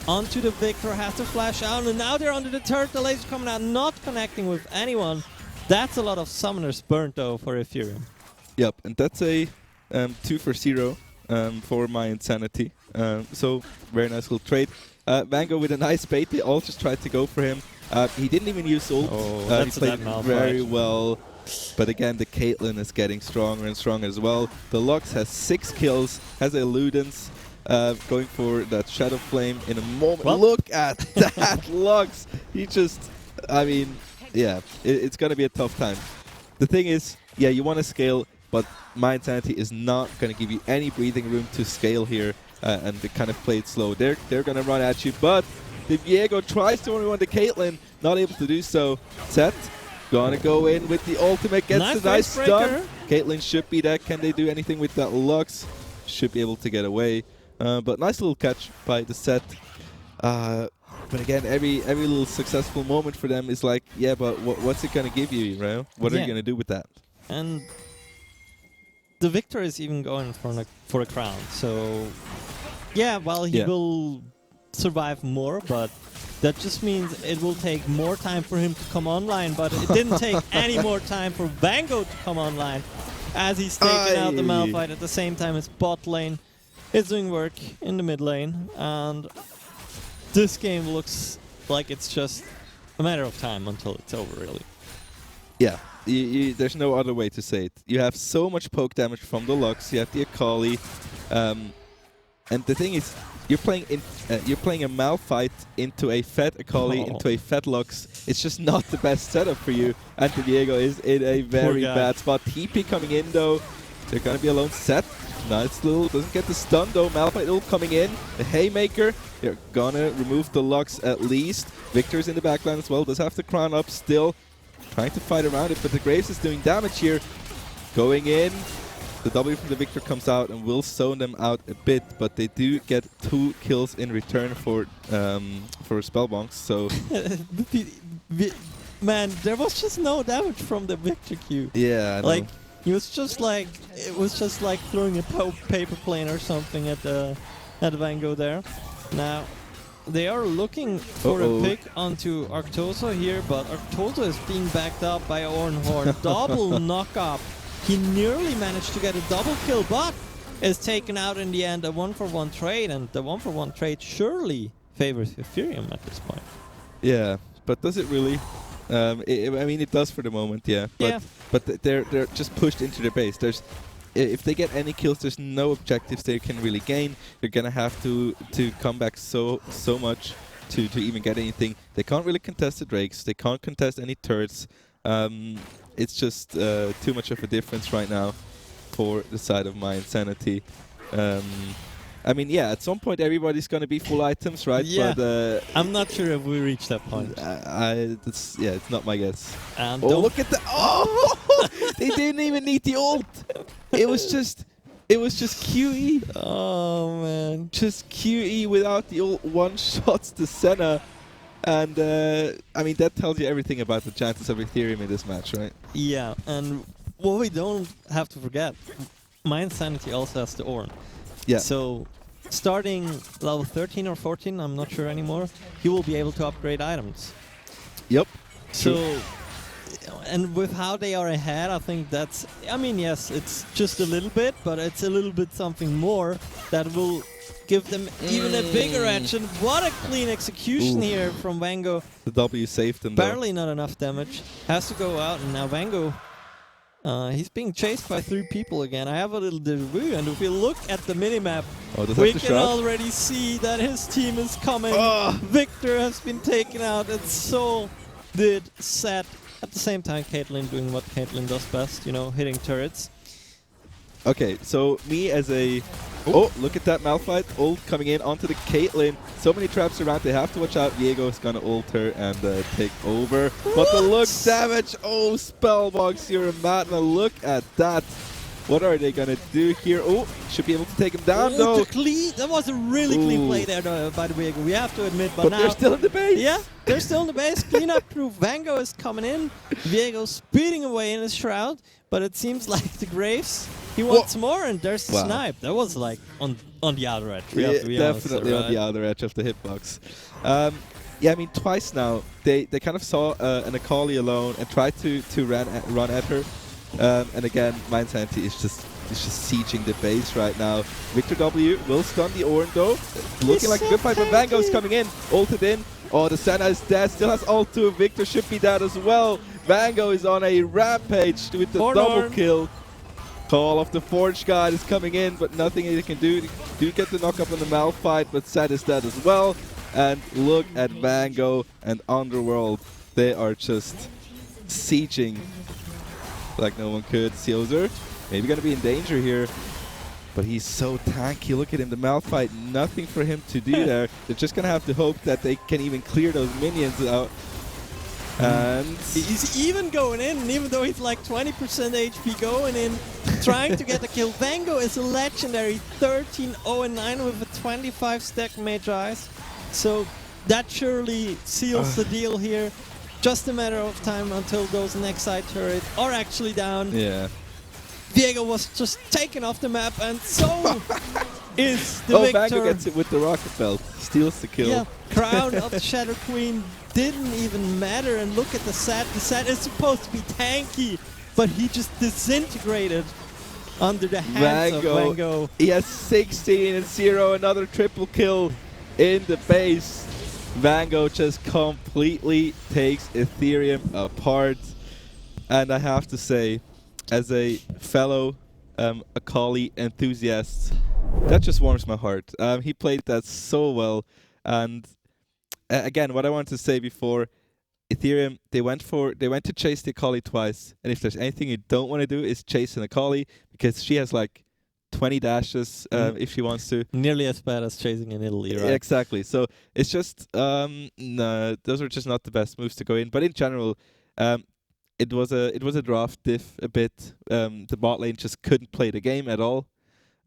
onto the Victor, has to flash out, and now they're under the turret. The laser coming out, not connecting with anyone. That's a lot of summoners burnt though for Ethereum. Yep, and that's a 2 for 0 for My Insanity. So very nice little trade. Vango with a nice bait. They all just tried to go for him. He didn't even use ult. He played very well. But again, the Caitlyn is getting stronger and stronger as well. The Lux has 6 kills, has a Ludens going for that Shadow Flame in a moment. Well, look at that Lux! He just, I mean, yeah, it's going to be a tough time. The thing is, yeah, you want to scale, but My Insanity is not going to give you any breathing room to scale here, and they kind of play it slow. They're going to run at you, but the Viego tries to run the Caitlyn, not able to do so. Set, gonna go in with the ultimate, gets the nice stun. Caitlyn should be that. Can they do anything with that Lux? Should be able to get away. But nice little catch by the Set. But again, every little successful moment for them is like, yeah, but what's it going to give you, right? What are you going to do with that? And the Victor is even going for a crown. So, yeah, well, he will survive more, but that just means it will take more time for him to come online. But it didn't take any more time for Vango to come online, as he's taking out the Malphite at the same time as bot lane is doing work in the mid lane. And this game looks like it's just a matter of time until it's over, really. Yeah, there's no other way to say it. You have so much poke damage from the Lux, you have the Akali, and the thing is, you're playing a Malphite into a fed Akali, into a fed Lux. It's just not the best setup for you, and the Viego is in a very bad spot. TP coming in though, they're gonna be alone. Set, nice little, doesn't get the stun though. Malphite little coming in, the Haymaker. They're gonna remove the Lux at least. Victor's in the backline as well, does have the crown up still. Trying to fight around it, but the Graves is doing damage here. Going in. The W from the Victor comes out and will zone them out a bit, but they do get 2 kills in return for Spellbonks, so... Man, there was just no damage from the Victor Q. Yeah, I know. Like, it was just like throwing a paper plane or something at Vango there. Now, they are looking for a pick onto Arctoso here, but Arctoso is being backed up by Ornhorn. Double knock up. He nearly managed to get a double kill, but is taken out in the end. A 1-for-1 trade, and the 1-for-1 trade surely favors Ethereum at this point. Yeah, but does it really? I mean, it does for the moment, yeah. But they're just pushed into their base. If they get any kills, there's no objectives they can really gain. They're gonna have to come back so much to even get anything. They can't really contest the Drakes. They can't contest any turrets. It's just too much of a difference right now for the side of my Insanity. I mean, yeah, at some point everybody's going to be full items, right? Yeah. But I'm not sure if we reach that point. it's not my guess. And Oh, look at the... Oh! They didn't even need the ult. It was just QE. Oh, man. Just QE without the ult, one shots to Senna. And, I mean, that tells you everything about the chances of Ethereum in this match, right? Yeah, and what we don't have to forget, my Insanity also has the Ornn. Yeah. So, starting level 13 or 14, I'm not sure anymore, he will be able to upgrade items. Yep. So, and with how they are ahead, I think that's, I mean, yes, it's just a little bit, but it's a little bit something more that will give them even a bigger edge. And what a clean execution here from Vango. The W saved them, though. Barely not enough damage. Has to go out, and now Vango, he's being chased by 3 people again. I have a little déjà vu, and if we look at the minimap, we can already see that his team is coming. Victor has been taken out, and so did Set. At the same time, Caitlyn doing what Caitlyn does best, you know, hitting turrets. Okay, so me as a... Oh, look at that Malphite ult coming in onto the Caitlyn. So many traps around, they have to watch out. Diego is going to ult her and take over. But the look damage, oh, Spellbox, you're a madman. Look at that. What are they going to do here? Oh, should be able to take him down, though. That was a really clean play there by the Diego, we have to admit. But now they're still in the base. Yeah, they're still in the base. Clean up crew. Vango is coming in. Diego speeding away in his shroud. But it seems like the Graves, he wants more, and there's the snipe. That was like on the outer edge. We have to be definitely honest, on the outer edge of the hitbox. Yeah, I mean, twice now, they kind of saw an Akali alone and tried to run at her. And again, my Insanity is just sieging the base right now. Victor W will stun the Ornn, though. Looking like a good fight, but Vango's coming in, ulted in. Oh, the Senna is dead, still has ult too. Victor should be dead as well. Vango is on a rampage with the double kill. Call of the Forge God is coming in, but nothing he can do. Do get the knock up on the Malphite, but Set is dead as well. And look at Vango and Underworld. They are just sieging like no one could. Seozer maybe going to be in danger here. But he's so tanky. Look at him, the Malphite, nothing for him to do there. They're just going to have to hope that they can even clear those minions out. And he's even going in, and even though he's like 20% HP going in, trying to get the kill. Vango is a legendary 13-0-9 with a 25 stack Magi. So that surely seals the deal here. Just a matter of time until those next side turrets are actually down. Yeah. Diego was just taken off the map, and so is the victor. Vango gets it with the rocket belt, steals the kill. Yeah, crown of the Shadow Queen didn't even matter, and look at the Set. The Set is supposed to be tanky, but he just disintegrated under the hands of Vango. He has 16 and 0, another triple kill in the base. Vango just completely takes Ethereum apart. And I have to say, as a fellow Akali enthusiast, that just warms my heart. He played that so well. And again, what I wanted to say before, Ethereum, they went to chase the Akali twice. And if there's anything you don't want to do is chase an Akali, because she has like 20 dashes if she wants to. Nearly as bad as chasing in Italy, right? Exactly. So it's just, no, those are just not the best moves to go in. But in general, it was a draft diff a bit. The bot lane just couldn't play the game at all.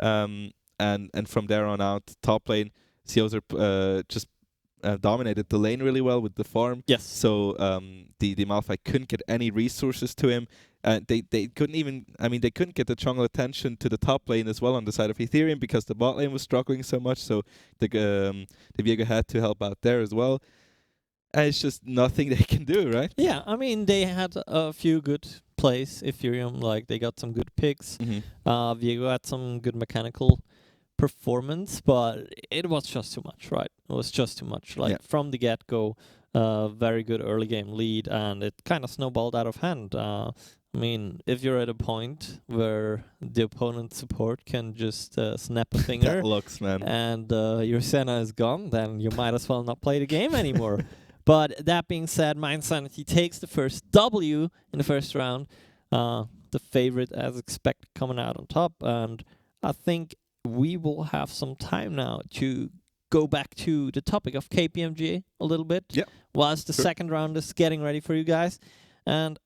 And from there on out, top lane, Seozer just dominated the lane really well with the farm. Yes. So the Malphite couldn't get any resources to him. They couldn't even, they couldn't get the jungle attention to the top lane as well on the side of Ethereum because the bot lane was struggling so much. So the Viego had to help out there as well. And it's just nothing they can do, right? Yeah, they had a few good plays. Ethereum, like they got some good picks. Viego had some good mechanical performance, but it was just too much, right? It was just too much. Like from the get-go, very good early game lead, and it kind of snowballed out of hand. I mean, if you're at a point where the opponent's support can just snap a finger That looks, man. and your Senna is gone, then you might as well not play the game anymore. But that being said, my Insanity takes the first W in the first round. The favorite, as expected, coming out on top. And I think we will have some time now to go back to the topic of KPMG a little bit. Yeah. Whilst the second round is getting ready for you guys. And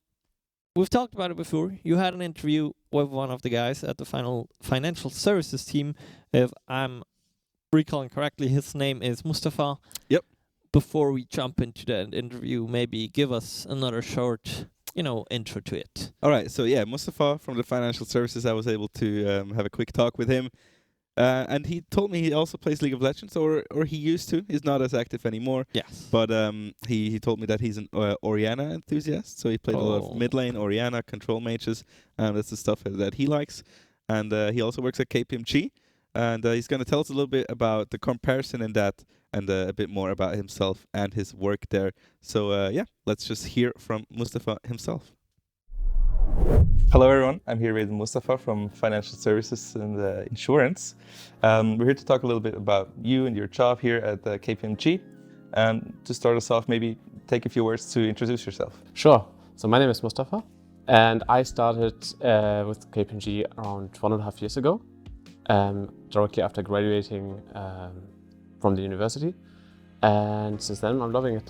we've talked about it before. You had an interview with one of the guys at the financial services team. If I'm recalling correctly, his name is Mustafa. Yep. Before we jump into that interview, maybe give us another short, intro to it. All right. So yeah, Mustafa from the financial services, I was able to have a quick talk with him. And he told me he also plays League of Legends, or he used to. He's not as active anymore. Yes. But he told me that he's an Orianna enthusiast, so he played a lot of mid lane, Orianna, control mages. That's the stuff that he likes. And he also works at KPMG. And he's going to tell us a little bit about the comparison in that, and a bit more about himself and his work there. So yeah, let's just hear from Mustafa himself. Hello everyone, I'm here with Mustafa from Financial Services and Insurance. We're here to talk a little bit about you and your job here at KPMG. And to start us off, maybe take a few words to introduce yourself. Sure. So my name is Mustafa, and I started with KPMG around 1.5 years ago, directly after graduating from the university. And since then, I'm loving it.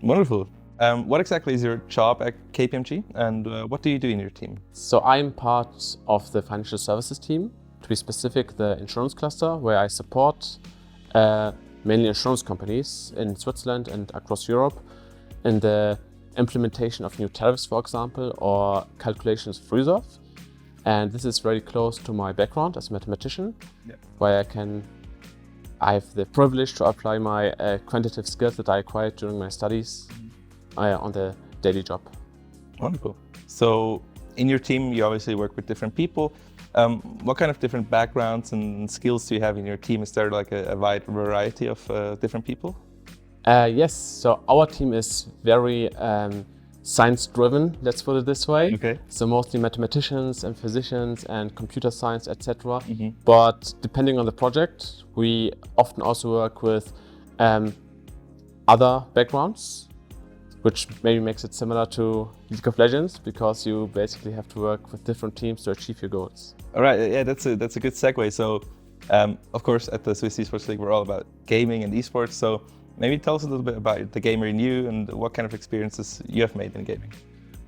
Wonderful. What exactly is your job at KPMG, and what do you do in your team? So I'm part of the financial services team, to be specific, the insurance cluster, where I support mainly insurance companies in Switzerland and across Europe in the implementation of new tariffs, for example, or calculations of reserve. And this is very close to my background as a mathematician, where I have the privilege to apply my quantitative skills that I acquired during my studies on the daily job. Wonderful. So in your team, you obviously work with different people. What kind of different backgrounds and skills do you have in your team? Is there like a wide variety of different people? Yes, so our team is very science-driven, let's put it this way. Okay. So mostly mathematicians and physicians and computer science, etc. But depending on the project, we often also work with other backgrounds, which maybe makes it similar to League of Legends, because you basically have to work with different teams to achieve your goals. All right, yeah, that's a good segue. So, of course, at the Swiss Esports League, we're all about gaming and esports. So maybe tell us a little bit about the gamer in you and what kind of experiences you have made in gaming.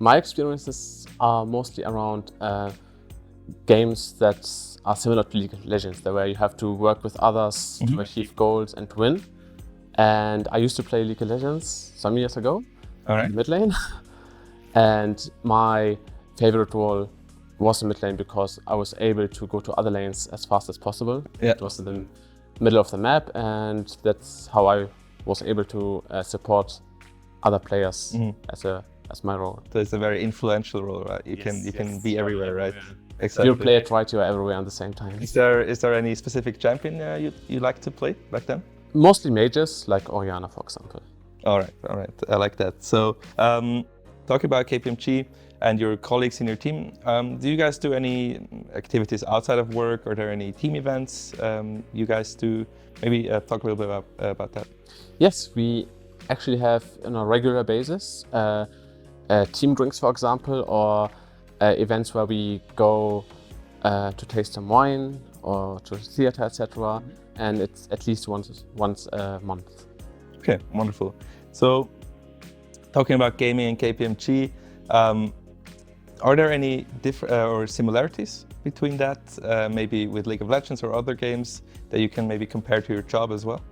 My experiences are mostly around games that are similar to League of Legends, where you have to work with others to achieve goals and to win. And I used to play League of Legends some years ago. All right. In mid lane. And my favorite role was in mid lane because I was able to go to other lanes as fast as possible. Yeah. It was in the middle of the map, and that's how I was able to support other players as my role. So it's a very influential role, right? You can be everywhere, right? If Exactly. you play it right, you are everywhere at the same time. Is there any specific champion you like to play back then? Mostly mages, like Orianna, for example. All right. I like that. So, talking about KPMG and your colleagues in your team, do you guys do any activities outside of work? Are there any team events you guys do? Maybe talk a little bit about that. Yes, we actually have on a regular basis team drinks, for example, or events where we go to taste some wine or to theater, etc. And it's at least once a month. Okay, wonderful. So, talking about gaming and KPMG, are there any or similarities between that, maybe with League of Legends or other games that you can maybe compare to your job as well?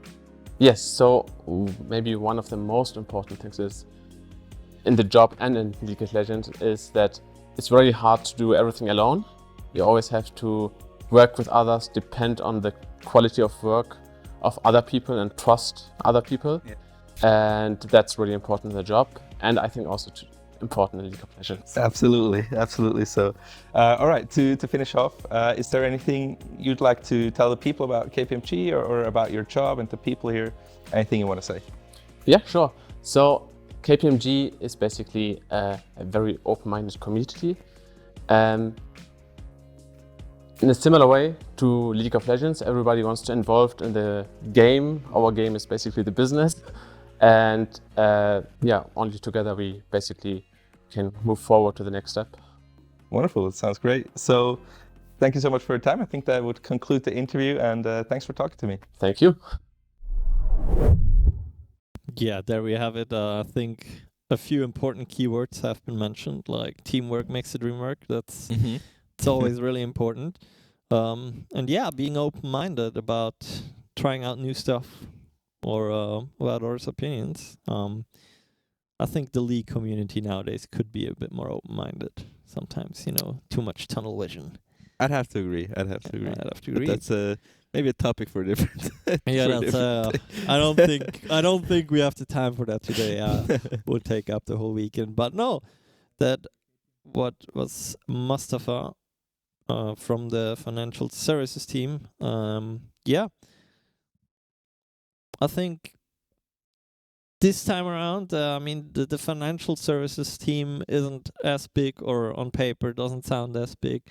Yes, so maybe one of the most important things is in the job and in League of Legends is that it's very hard to do everything alone. You always have to work with others, depend on the quality of work of other people and trust other people. Yeah. And that's really important in the job, and I think also important in League of Legends. Absolutely. So, all right, to finish off, is there anything you'd like to tell the people about KPMG or about your job and the people here? Anything you want to say? Yeah, sure. So KPMG is basically a very open-minded community In a similar way to League of Legends, everybody wants to involved in the game. Our game is basically the business. And only together we basically can move forward to the next step. Wonderful, it sounds great. So thank you so much for your time. I think that would conclude the interview, and thanks for talking to me. Thank you. Yeah, there we have it. I think a few important keywords have been mentioned, like teamwork makes the dream work. It's always really important. And yeah, being open-minded about trying out new stuff or about others' opinions. I think the League community nowadays could be a bit more open-minded. Sometimes, too much tunnel vision. I'd have to agree. I'd have to But agree. that's maybe a topic for a different. Yeah, that's. I don't think we have the time for that today. We'll take up the whole weekend. But no, that what was Mustafa from the financial services team. I think this time around, the financial services team isn't as big, or on paper doesn't sound as big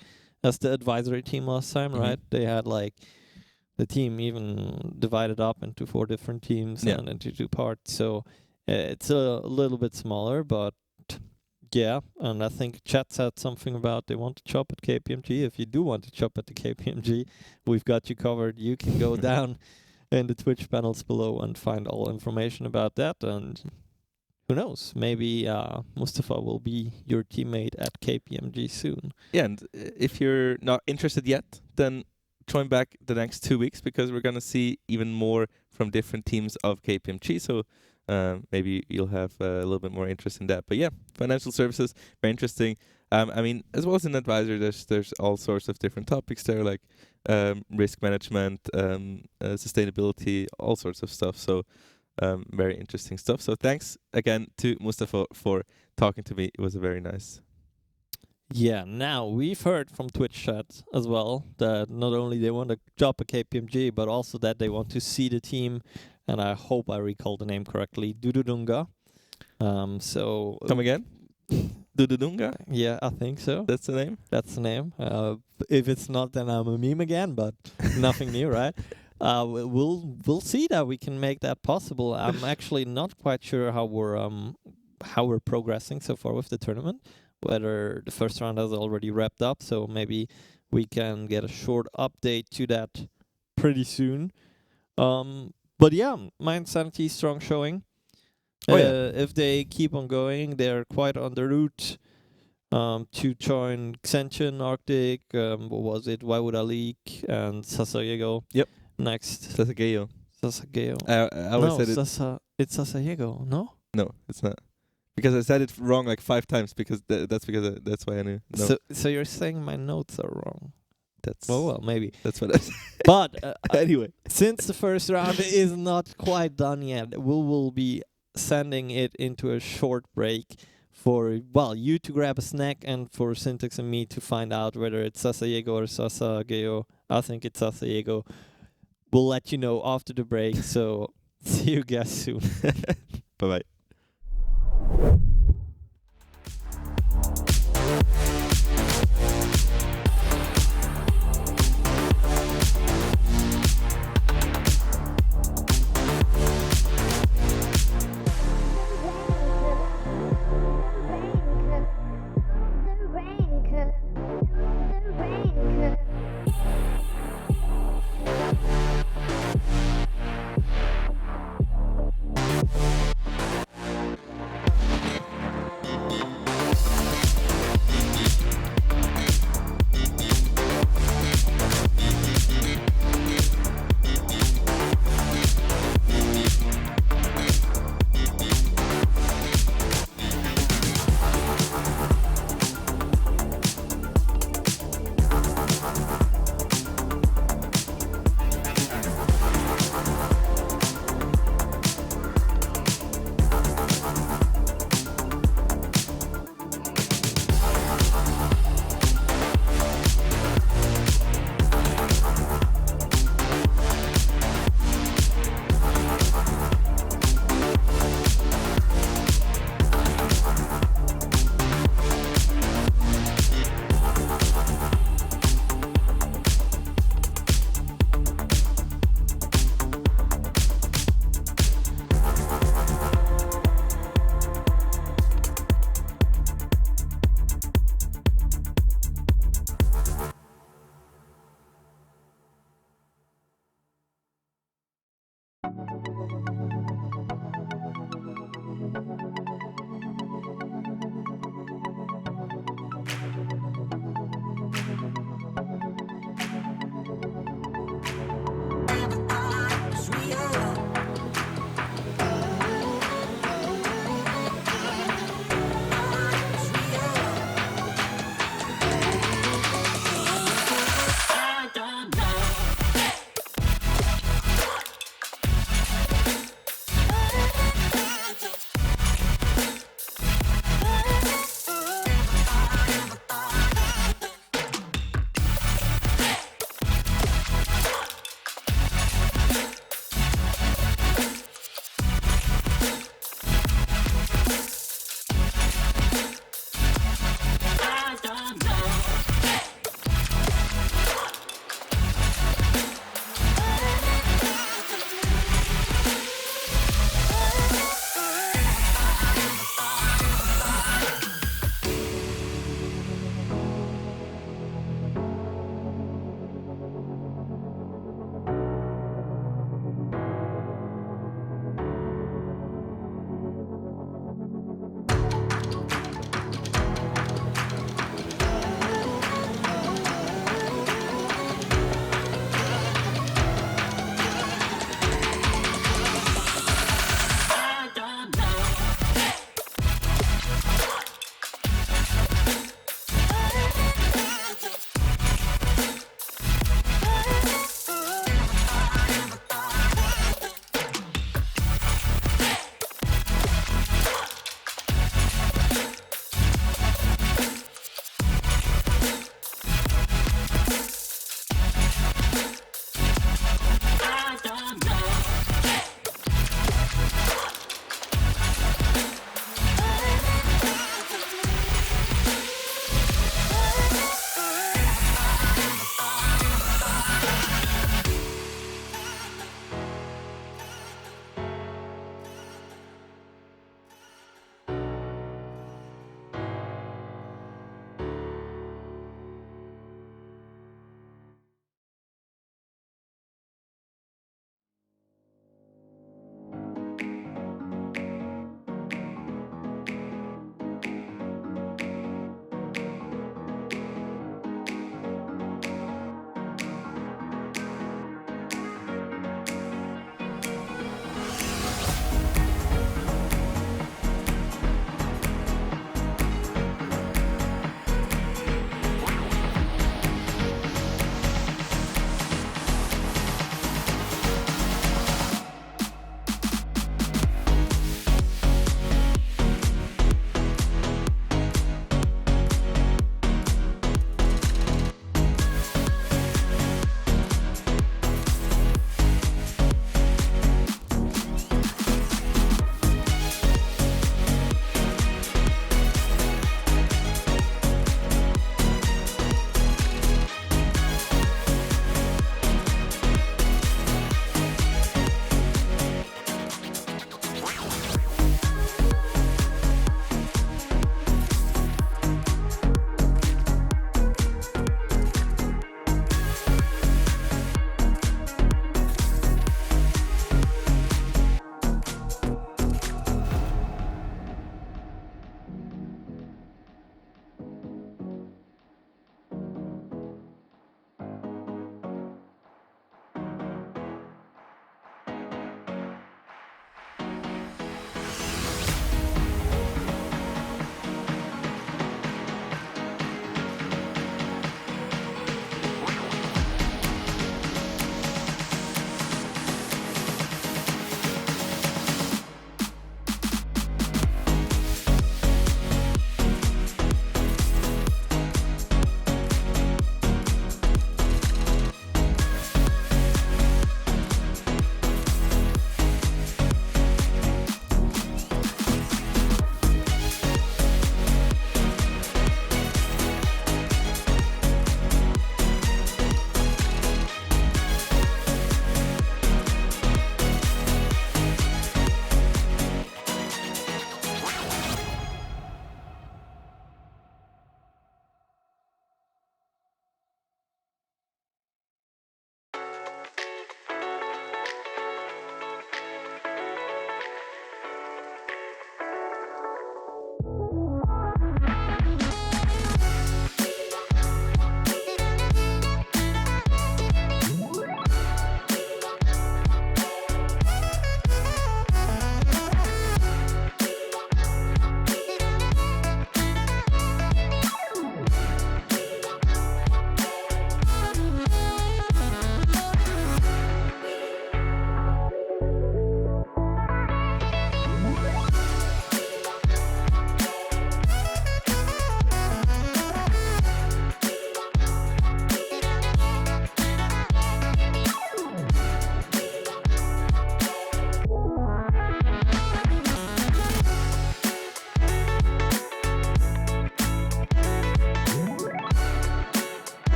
as the advisory team last time, right? They had the team even divided up into 4 different teams and into 2 parts. So it's a little bit smaller, but yeah. And I think chat said something about they want to shop at KPMG. If you do want to shop at the KPMG, we've got you covered. You can go down in the Twitch panels below and find all information about that. And who knows, maybe Mustafa will be your teammate at KPMG soon. Yeah, and if you're not interested yet, then join back the next 2 weeks, because we're going to see even more from different teams of KPMG. So maybe you'll have a little bit more interest in that. But yeah, financial services, very interesting. As well as an advisor, there's all sorts of different topics there, like risk management, sustainability, all sorts of stuff. So very interesting stuff. So thanks again to Mustafa for talking to me. It was very nice. Yeah, now we've heard from Twitch chat as well that not only they want to job at KPMG, but also that they want to see the team. And I hope I recall the name correctly, Dududunga. Come again? Dududunga? Yeah, I think so. That's the name? That's the name. If it's not, then I'm a meme again, but nothing new, right? We'll see that we can make that possible. I'm actually not quite sure how we're progressing so far with the tournament, whether the first round has already wrapped up, so maybe we can get a short update to that pretty soon. But yeah, Mind Sanity strong showing. If they keep on going, they're quite on the route to join Xention, Arctic, what was it, Why Would I Leak, and Sasageo. Yep. Next. Sasageo. I always said it. It's Sasageo, no? No, it's not. Because I said it wrong like 5 times, because that's why I knew. No. So you're saying my notes are wrong? That's well, maybe. That's what I said. But anyway, since the first round is not quite done yet, we will be sending it into a short break for, you to grab a snack and for Syntax and me to find out whether it's Sasayego or Sasageo. I think it's Sasayego. We'll let you know after the break, so see you guys soon. Bye-bye.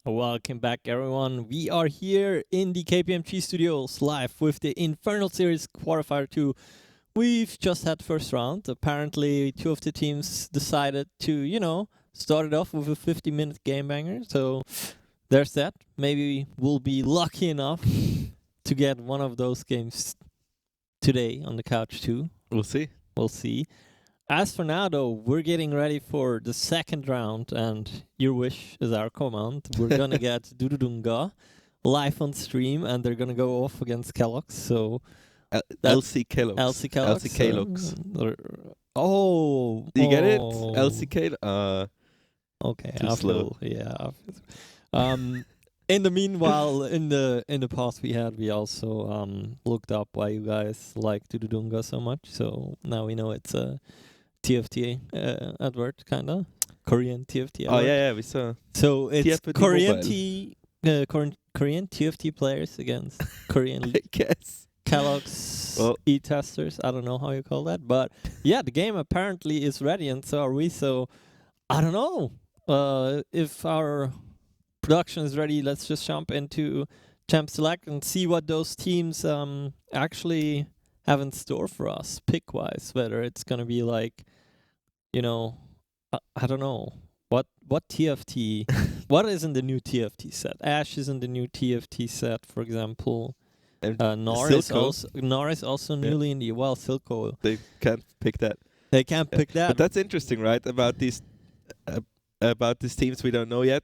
Welcome back, everyone. We are here in the KPMG studios live with the Infernal Series Qualifier 2. We've just had first round. Apparently, two of the teams decided to, start it off with a 50-minute game banger. So there's that. Maybe we'll be lucky enough to get one of those games today on the couch too. We'll see. We'll see. As for now, though, we're getting ready for the second round, and your wish is our command. We're gonna get Dududunga live on stream, and they're gonna go off against Kellogg's. So LC Kellogg's. LC Kellogg's. LC Kellogg's. Oh, Do you get it? LC Kellogg's. Okay. Too slow. Yeah. In the meanwhile, in the past we also looked up why you guys like Dududunga so much. So now we know it's a TFT advert, kinda Korean TFT. Oh advert. yeah, we saw. So it's TFT Korean Korean TFT players against Korean I guess. Kellogg's e-testers. I don't know how you call that, but yeah, the game apparently is ready, and so are we. So I don't know if our production is ready. Let's just jump into Champ Select and see what those teams actually have in store for us, pick-wise. Whether it's gonna be like, I don't know what TFT, what is in the new TFT set. Ash is in the new TFT set, for example. Nor is also newly in the Silco. They can't pick that. They can't pick that. But that's interesting, right? About these teams we don't know yet.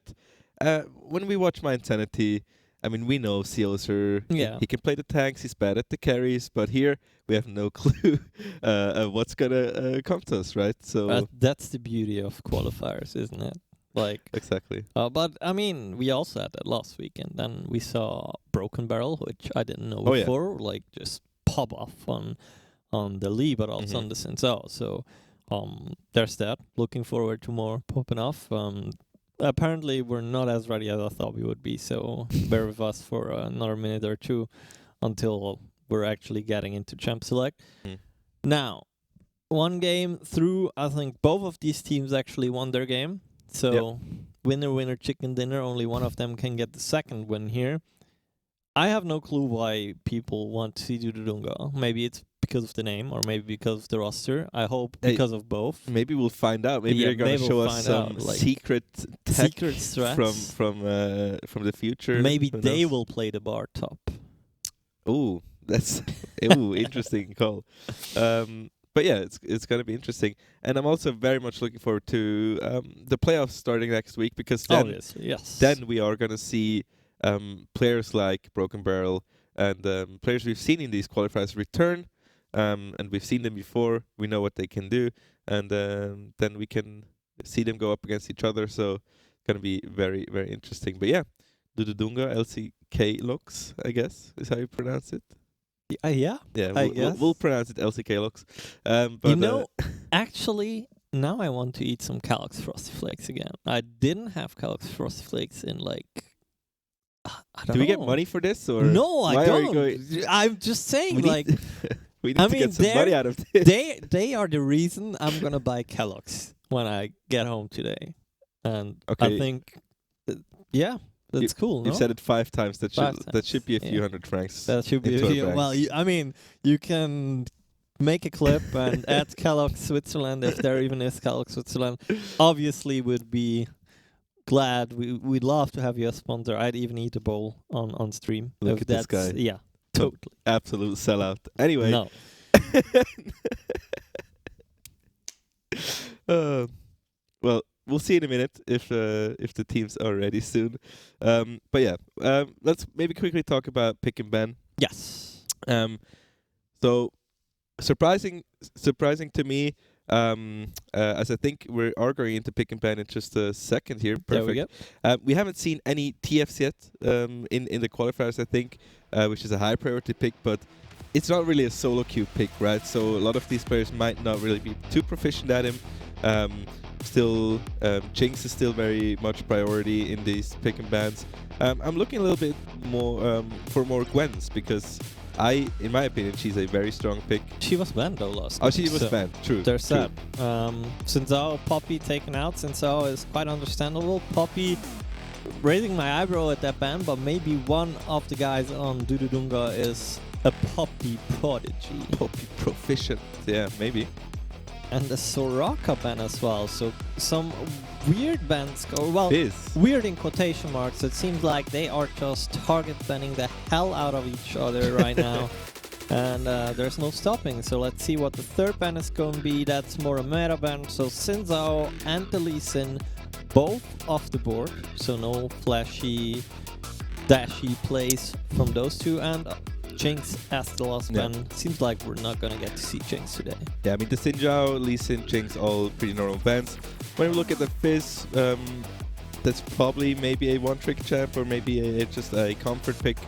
When we watch My Insanity, I mean, we know Sealser. Yeah. He can play the tanks. He's bad at the carries. But here we have no clue what's gonna come to us, right? So that's the beauty of qualifiers, isn't it? Like exactly. But I mean, we also had that last week, and then we saw Broken Barrel, which I didn't know before, like just pop off on the Lee, but also on the Sensao. So there's that. Looking forward to more popping off. Apparently, we're not as ready as I thought we would be, so bear with us for another minute or two until we're actually getting into Champ Select. Now, one game through, I think both of these teams actually won their game. So, winner, chicken dinner. Only one of them can get the second win here. I have no clue why people want to see Dududunga. Maybe it's because of the name, or maybe because of the roster. I hope because of both. Maybe we'll find out. Maybe they're gonna show us some secret strat from the future. Maybe they will play the bar top. Ooh, that's interesting call. But yeah, it's gonna be interesting, and I'm also very much looking forward to the playoffs starting next week, because then we are gonna see players like Broken Barrel and players we've seen in these qualifiers return, and we've seen them before. We know what they can do, and then we can see them go up against each other. So it's gonna be very, very interesting. But yeah, Dududunga, LCK Lux, I guess is how you pronounce it. Yeah, I guess. We'll pronounce it LCK Lux. But actually, now I want to eat some Kellogg's Frosty Flakes again. I didn't have Kellogg's Frosty Flakes in I don't know. Do we get money for this, or no? I don't. I'm just saying, we need to get some money out of this. They are the reason I'm gonna buy Kellogg's when I get home today, and I think, that's cool. You've no? said it 5 times. That should be a few hundred francs. That should be. You can make a clip and add Kellogg's Switzerland if there even is Kellogg's Switzerland. Obviously, would be glad. We'd love to have you as sponsor. I'd even eat a bowl on stream. Look at this guy. Yeah, totally. Absolute sellout. Anyway. No. Well, we'll see in a minute if the teams are ready soon. But yeah, let's maybe quickly talk about Pick and Ban. Yes. So surprising to me. As I think we are going into Pick and Ban in just a second here. Perfect. There we go. We haven't seen any TFs yet in the qualifiers, I think, which is a high priority pick, but it's not really a solo queue pick, right? So a lot of these players might not really be too proficient at him. Still, Jinx is still very much priority in these Pick and Bans. I'm looking a little bit more for more Gwens, because in my opinion, she's a very strong pick. She was banned though last Oh, week, she was so banned. True. There's true. that. Sinzao, Poppy taken out. Sinzao is quite understandable. Poppy raising my eyebrow at that ban, but maybe one of the guys on Dududunga is a Poppy prodigy. Poppy proficient. Yeah, maybe. And the Soraka ban as well. So some weird bans go. Well, Fizz. weird in quotation marks. It seems like they are just target banning the hell out of each other right now. And there's no stopping. So let's see what the third ban is going to be. That's more a meta ban. So Sinzao and the Lee Sin both off the board. So no flashy, dashy plays from those two. And Jinx as the last ban. Seems like we're not going to get to see Jinx today. Yeah, I mean, the Sinzao, Lee Sin, Jinx, all pretty normal bans. When we look at the Fizz, that's probably maybe a one-trick champ or maybe just a comfort pick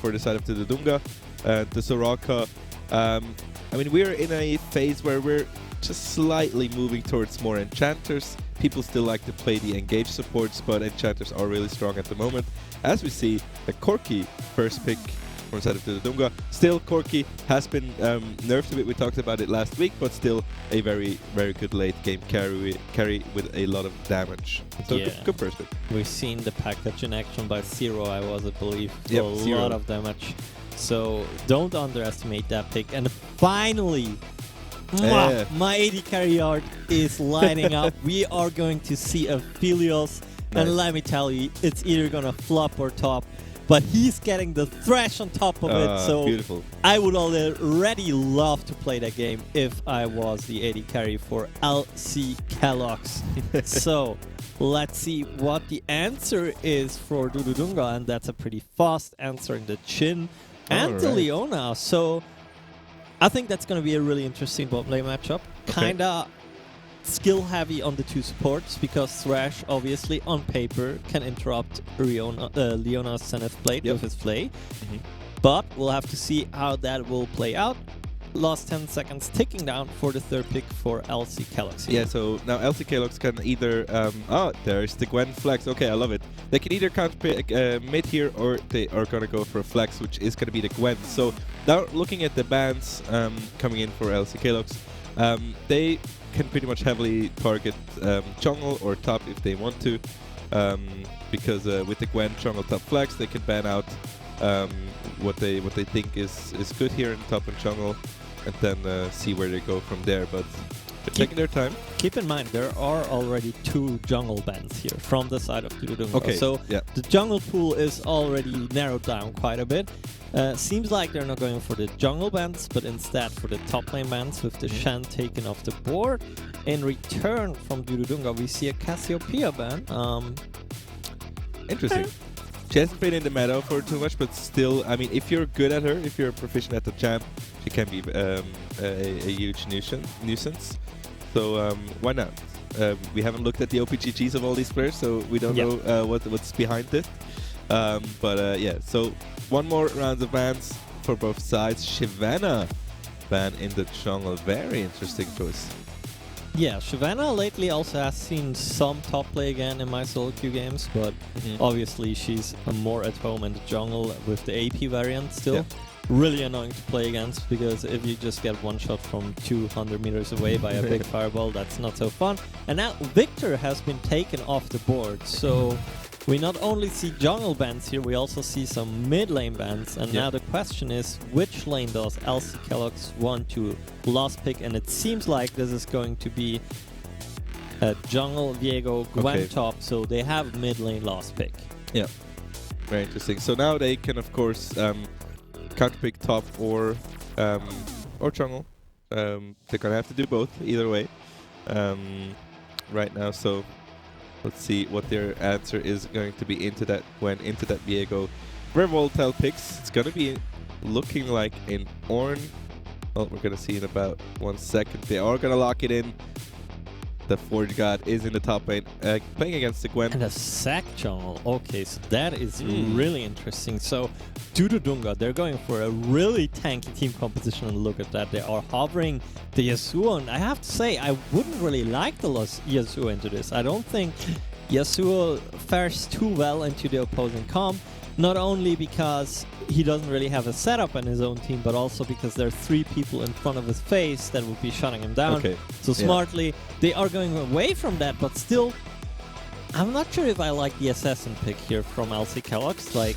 for the side of the Dudunga. The Soraka, I mean, we're in a phase where we're just slightly moving towards more enchanters. People still like to play the engage supports, but enchanters are really strong at the moment. As we see, a Corki first pick from the side of the Dudunga. Still, Corki has been nerfed a bit. We talked about it last week, but still a very, very good late game carry with a lot of damage. So Yeah. good first pick. We've seen the package in action by Zero, I believe, for Yep, a Zero. lot of damage. So don't underestimate that pick. And finally, my AD carry art is lining up. We are going to see a Philios. Nice. And let me tell you, it's either going to flop or top. But he's getting the thrash on top of it. So Beautiful. I would already love to play that game if I was the AD carry for LC Kellogg's. So let's see what the answer is for Dududunga, and that's a pretty fast answer in the Chin and the Alright. Leona. So I think that's going to be a really interesting bot lane matchup. Kinda skill heavy on the two supports because Thrash obviously on paper can interrupt Leona's Zenith Blade with his Flay. But we'll have to see how that will play out. Last 10 seconds ticking down for the third pick for LC Kellogg's. Yeah, so now LC Kellogg's can either... there's the Gwen flex. Okay, I love it. They can either counter pick mid here or they are going to go for a flex, which is going to be the Gwen. So now looking at the bans coming in for LC Kellogg's, they can pretty much heavily target jungle or top if they want to, because with the Gwen jungle top flex, they can ban out what they think is good here in top and jungle, and then see where they go from there. But they're taking their time. Keep in mind, there are already 2 jungle bans here from the side of Dudunga. Okay, So yeah. the jungle pool is already narrowed down quite a bit. Seems like they're not going for the jungle bans, but instead for the top lane bans with the Shan taken off the board. In return from Dudunga, we see a Cassiopeia ban. Interesting. She hasn't been in the meta for too much, but still, I mean, if you're good at her, if you're proficient at the champ, she can be a huge nuisance. So why not? We haven't looked at the OPGGs of all these players, so we don't know what's behind it. But yeah, so one more round of bans for both sides. Shyvana ban in the jungle. Very interesting choice. Yeah, Shyvana lately also has seen some top play again in my solo queue games, but obviously she's more at home in the jungle with the AP variant still. Yeah. Really annoying to play against because if you just get one shot from 200 meters away by a big fireball, that's not so fun. And now Victor has been taken off the board, so we not only see jungle bans here, we also see some mid lane bans. And now the question is, which lane does LC Kellogg's want to last pick? And it seems like this is going to be a jungle Viego Gwen top, so they have mid lane last pick. Yeah, very interesting. So now they can, of course, counter pick top or jungle. They're gonna have to do both either way right now. So let's see what their answer is going to be into that Gwen, into that Viego. Very volatile picks. It's gonna be looking like an Ornn. Well, we're gonna see in about 1 second. They are gonna lock it in. The Forge God is in the top lane, playing against the Gwen. And a sack jungle. Okay, so that is really interesting. So Dududunga, they're going for a really tanky team composition, and look at that. They are hovering the Yasuo, and I have to say, I wouldn't really like the Yasuo into this. I don't think Yasuo fares too well into the opposing comp. Not only because he doesn't really have a setup in his own team, but also because there are 3 people in front of his face that would be shutting him down. Okay. So smartly, they are going away from that, but still, I'm not sure if I like the assassin pick here from LC Kellogg's. Like,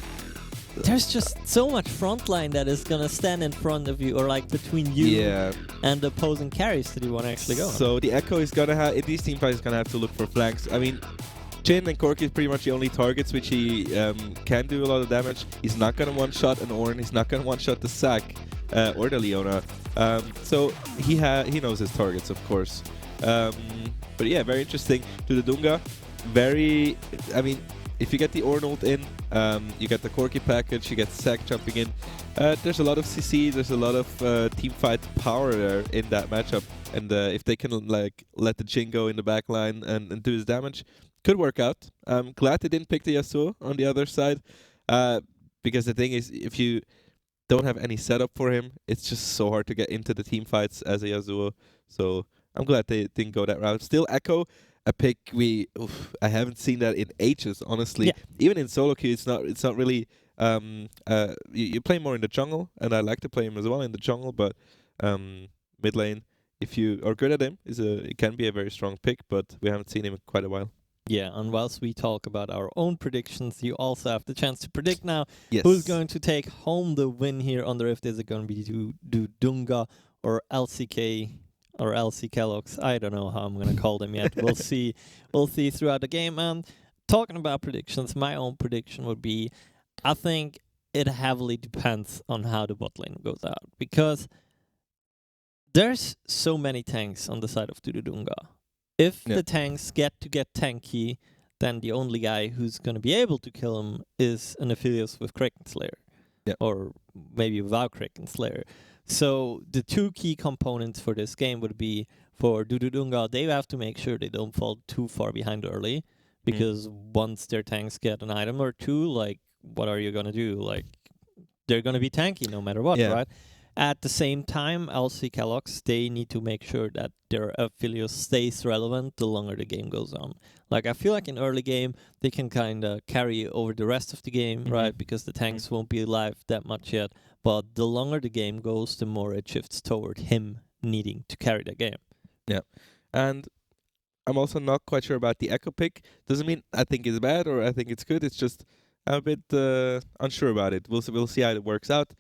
there's just so much frontline that is gonna stand in front of you, or like between you and the opposing carries that you want to actually go on. So the Echo is gonna have, in these team fights, is gonna have to look for flanks. I mean, Jin and Corki is pretty much the only targets which he can do a lot of damage. He's not gonna one-shot an Ornn. He's not gonna one-shot the Sack or the Leona. So he knows his targets, of course. But yeah, very interesting. To the Dunga, I mean, if you get the Ornn ult in, you get the Corki package, you get Sack jumping in. There's a lot of CC, there's a lot of team fight power there in that matchup. And if they can like let the Jin go in the back line and do his damage, could work out. I'm glad they didn't pick the Yasuo on the other side, because the thing is, if you don't have any setup for him, it's just so hard to get into the team fights as a Yasuo. So I'm glad they didn't go that route. Still, Echo, a pick I haven't seen that in ages, honestly. Yeah. Even in solo queue, it's not really. You play more in the jungle, and I like to play him as well in the jungle. But mid lane, if you are good at him, it can be a very strong pick. But we haven't seen him in quite a while. Yeah, and whilst we talk about our own predictions, you also have the chance to predict now Yes. who's going to take home the win here on the Rift. Is it going to be Dunga or LCK or LC Kellogg's? I don't know how I'm going to call them yet. We'll see. We'll see throughout the game. And talking about predictions, my own prediction would be, I think it heavily depends on how the bot lane goes out, because there's so many tanks on the side of Tududunga. If the tanks get tanky, then the only guy who's going to be able to kill him is an Aphelios with Kraken Slayer. Or maybe without Kraken Slayer. So the 2 key components for this game would be, for Dududunga, they have to make sure they don't fall too far behind early, because once their tanks get an item or 2, like, what are you going to do? Like, they're going to be tanky no matter what, right? At the same time, LC Kellogg's, they need to make sure that their Aphelios stays relevant the longer the game goes on. Like, I feel like in early game, they can kind of carry over the rest of the game, right? Because the tanks won't be alive that much yet. But the longer the game goes, the more it shifts toward him needing to carry the game. Yeah. And I'm also not quite sure about the Echo pick. Doesn't mean I think it's bad or I think it's good. It's just I'm a bit unsure about it. We'll see how it works out.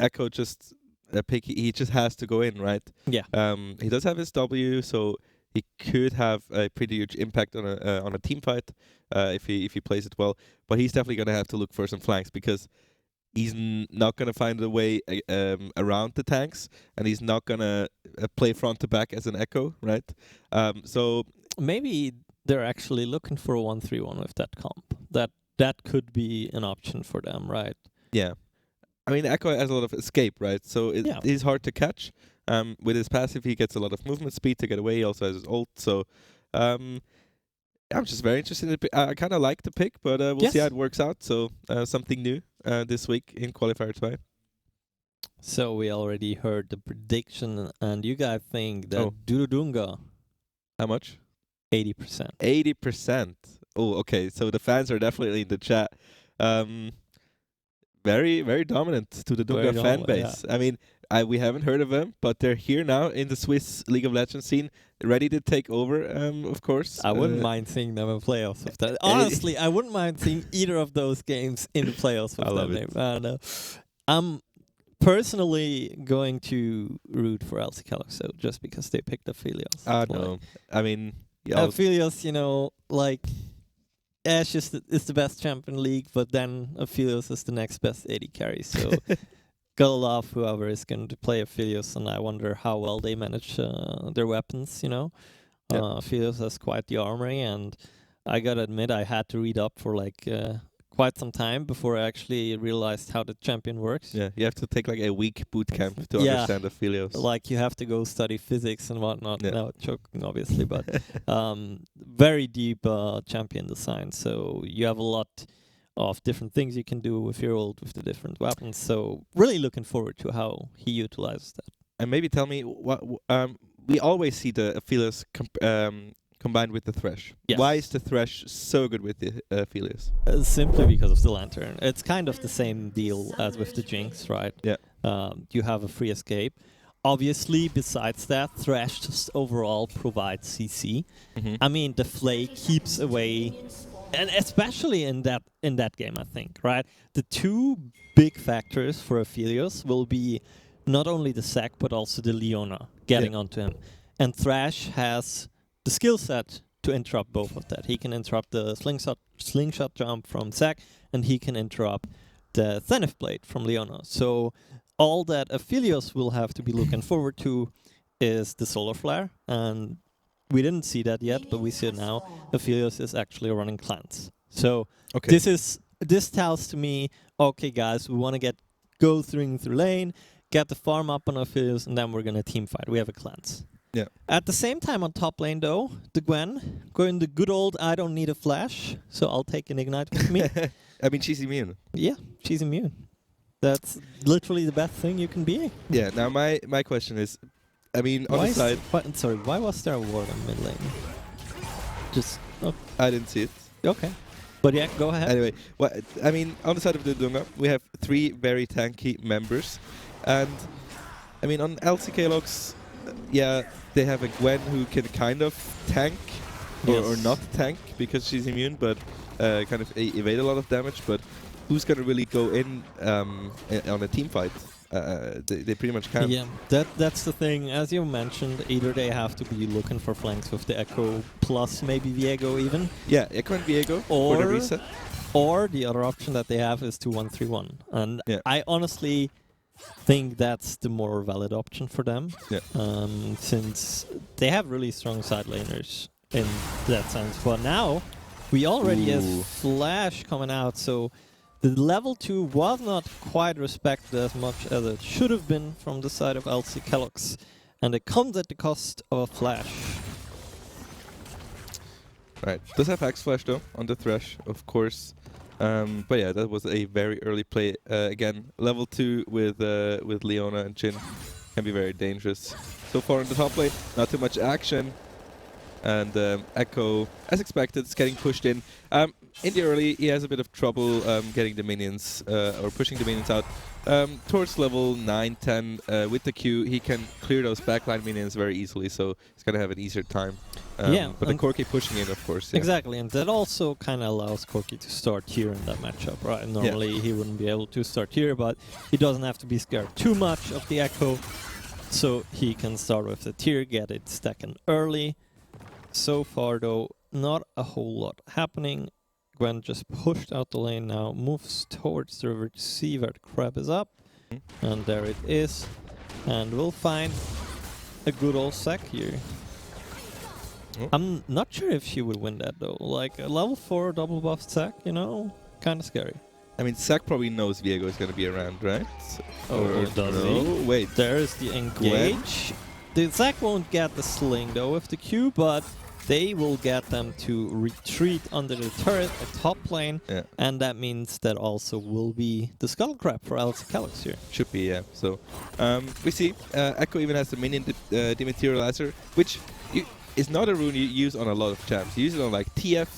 Echo just a pick. He just has to go in, right? Yeah. He does have his W, so he could have a pretty huge impact on a team fight if he plays it well. But he's definitely gonna have to look for some flanks, because he's not gonna find a way around the tanks, and he's not gonna play front to back as an Echo, right? So maybe they're actually looking for a 1-3-1 with that comp. That could be an option for them, right? Yeah. I mean, Echo has a lot of escape, right? So he's hard to catch. With his passive, he gets a lot of movement speed to get away. He also has his ult. So I'm just very interested in the pick. I kind of like the pick, but we'll see how it works out. So something new this week in Qualifier 2. So we already heard the prediction, and you guys think that Dududunga... How much? 80%. 80%. Oh, okay. So the fans are definitely in the chat. Very, very dominant to the Dunga fan base. Yeah. I mean, we haven't heard of them, but they're here now in the Swiss League of Legends scene, ready to take over, of course. I wouldn't mind seeing them in playoffs with that. Honestly, I wouldn't mind seeing either of those games in the playoffs with that name. I don't know. I'm personally going to root for LC Kellogg's, so just because they picked Aphelios. No. I mean... Yeah, Aphelios, you know, like... Ash is the best champion in league, but then Aphelios is the next best AD carry. So gotta love whoever is going to play Aphelios, and I wonder how well they manage their weapons, you know. Aphelios has quite the armory, and I gotta admit I had to read up for like quite some time before I actually realized how the champion works. Yeah, you have to take like a week boot camp to understand Aphelios. Like you have to go study physics and whatnot. Yeah. No, joking obviously, but very deep champion design. So you have a lot of different things you can do with your ult, with the different weapons. So really looking forward to how he utilizes that. And maybe tell me what we always see the Aphelios combined with the Thresh. Yes. Why is the Thresh so good with the Aphelios? Simply because of the Lantern. It's kind of the same deal as with the Jinx, right? Yeah. You have a free escape. Obviously, besides that, Thresh just overall provides CC. I mean, the Flay keeps away, and especially in that game, I think, right? The two big factors for Aphelios will be not only the Zac, but also the Leona getting onto him. And Thresh has the skill set to interrupt both of that. He can interrupt the slingshot jump from Zac, and he can interrupt the Zenith Blade from Leona. So all that Aphelios will have to be looking forward to is the Solar Flare, and we didn't see that yet, but we see it now. Aphelios is actually running clans. So this tells to me, okay guys, we want to go through lane, get the farm up on Aphelios, and then we're gonna team fight. We have a clans. Yeah. At the same time on top lane though, the Gwen going the good old I don't need a flash, so I'll take an ignite with me. I mean, she's immune. Yeah, she's immune. That's literally the best thing you can be. Yeah. Now my question is, I mean, on the side. Why was there a ward on mid lane? I didn't see it. Okay. But yeah, go ahead. Anyway, I mean, on the side of the Dunga, we have 3 very tanky members, and I mean, on LCK logs, they have a Gwen who can kind of tank or not tank because she's immune, but kind of evade a lot of damage. But who's gonna really go in on a team fight? They pretty much can't. Yeah, that's the thing. As you mentioned, either they have to be looking for flanks with the Echo plus maybe Viego even. Yeah, Echo and Viego for the reset. Or the other option that they have is 2-1-3-1. And I honestly think that's the more valid option for them. Yeah. Since they have really strong side laners in that sense. But now we already have Flash coming out, so the level 2 was not quite respected as much as it should have been from the side of LC Kellogg's, and it comes at the cost of a Flash. Right, does have Axe Flash though on the Thresh, of course. But yeah, that was a very early play. Again, level 2 with Leona and Jhin can be very dangerous. So far on the top lane, not too much action. And Echo, as expected, is getting pushed in. In the early, he has a bit of trouble getting the minions, or pushing the minions out. Towards level 9, 10, with the Q, he can clear those backline minions very easily, so he's going to have an easier time. But the Corki pushing in, of course. Yeah. Exactly, and that also kind of allows Corki to start here in that matchup, right? Normally he wouldn't be able to start here, but he doesn't have to be scared too much of the Echo, so he can start with the tier, get it stacking early. So far, though, not a whole lot happening. Gwen just pushed out the lane now, moves towards the river to see where the crab is up. And there it is. And we'll find a good old Zac here. I'm not sure if she would win that, though. Like, a level 4 double buff Zac, you know, kind of scary. I mean, Zac probably knows Viego is going to be around, right? Or does he? Wait. There's the engage. The Zac won't get the sling, though, with the Q, but they will get them to retreat under the turret at top lane, and that means that also will be the Scuttle Crab for LC Calyx here. Should be, yeah. So, we see Echo even has the minion dematerializer, which is not a rune you use on a lot of champs. You use it on like TF,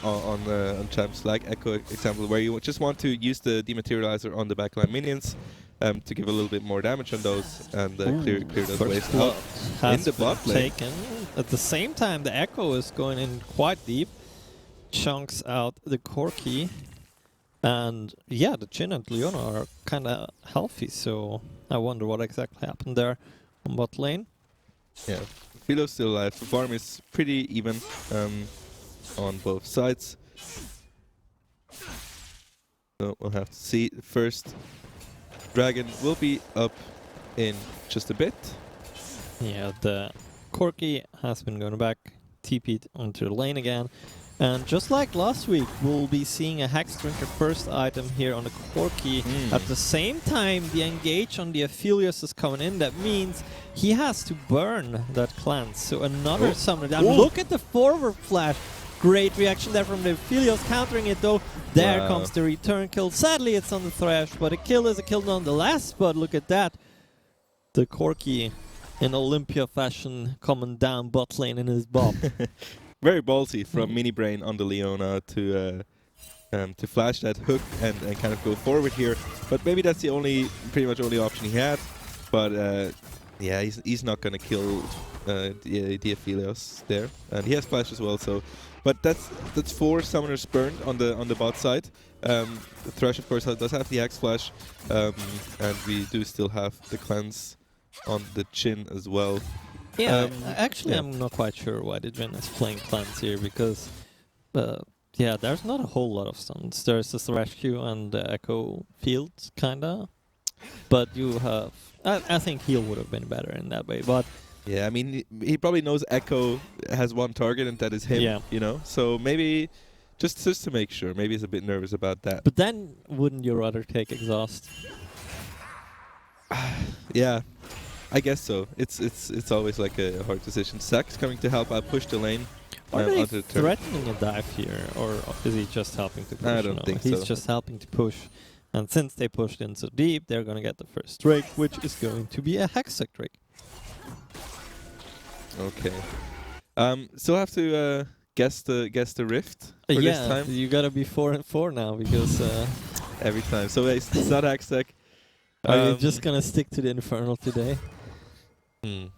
on champs like Echo example, where you just want to use the dematerializer on the backline minions to give a little bit more damage on those and clear those waves out in the bot lane. Taken. At the same time, the Echo is going in quite deep, chunks out the Corki, and yeah, the Jhin and Leona are kind of healthy, so I wonder what exactly happened there on bot lane. Yeah, Philo's still alive. The farm is pretty even on both sides. So we'll have to see. First Dragon will be up in just a bit. Yeah, the Corki has been going back, TP'd onto the lane again. And just like last week, we'll be seeing a Hex Drinker first item here on the Corki. At the same time, the engage on the Aphelios is coming in. That means he has to burn that cleanse. So another summoner down. Look at the forward flash. Great reaction there from the Aphelios, countering it though. There comes the return kill. Sadly, it's on the Thresh, but a kill is a kill nonetheless. But look at that. The Corki in Olympia fashion, coming down bot lane in his bob. Very ballsy from Mini Brain on the Leona to flash that hook and kind of go forward here. But maybe that's the pretty much only option he had. But yeah, he's not gonna kill the Aphelios there, and he has flash as well. So, but that's 4 summoners burned on the bot side. Thresh of course does have the Axe Flash, and we do still have the cleanse on the chin as well. Yeah, actually I'm not quite sure why the Jhin is playing cleanse here, because yeah, there's not a whole lot of stuns. There's this rescue and the Echo Fields, kinda. But you have... I think heal would have been better in that way, but... Yeah, I mean, he probably knows Echo has one target and that is him, you know? So maybe, just to make sure, maybe he's a bit nervous about that. But then, wouldn't you rather take Exhaust? Yeah, I guess so. It's always like a hard decision. Zack's coming to help out push the lane. Are they threatening a dive here, or is he just helping to push? I don't think so. He's just helping to push. And since they pushed in so deep, they're gonna get the first Drake, which is going to be a Hextech Drake. Okay. Still have to guess the rift for this time. You gotta be 4 and 4 now, because every time. So it's not Hextech. Are you just gonna stick to the Infernal today?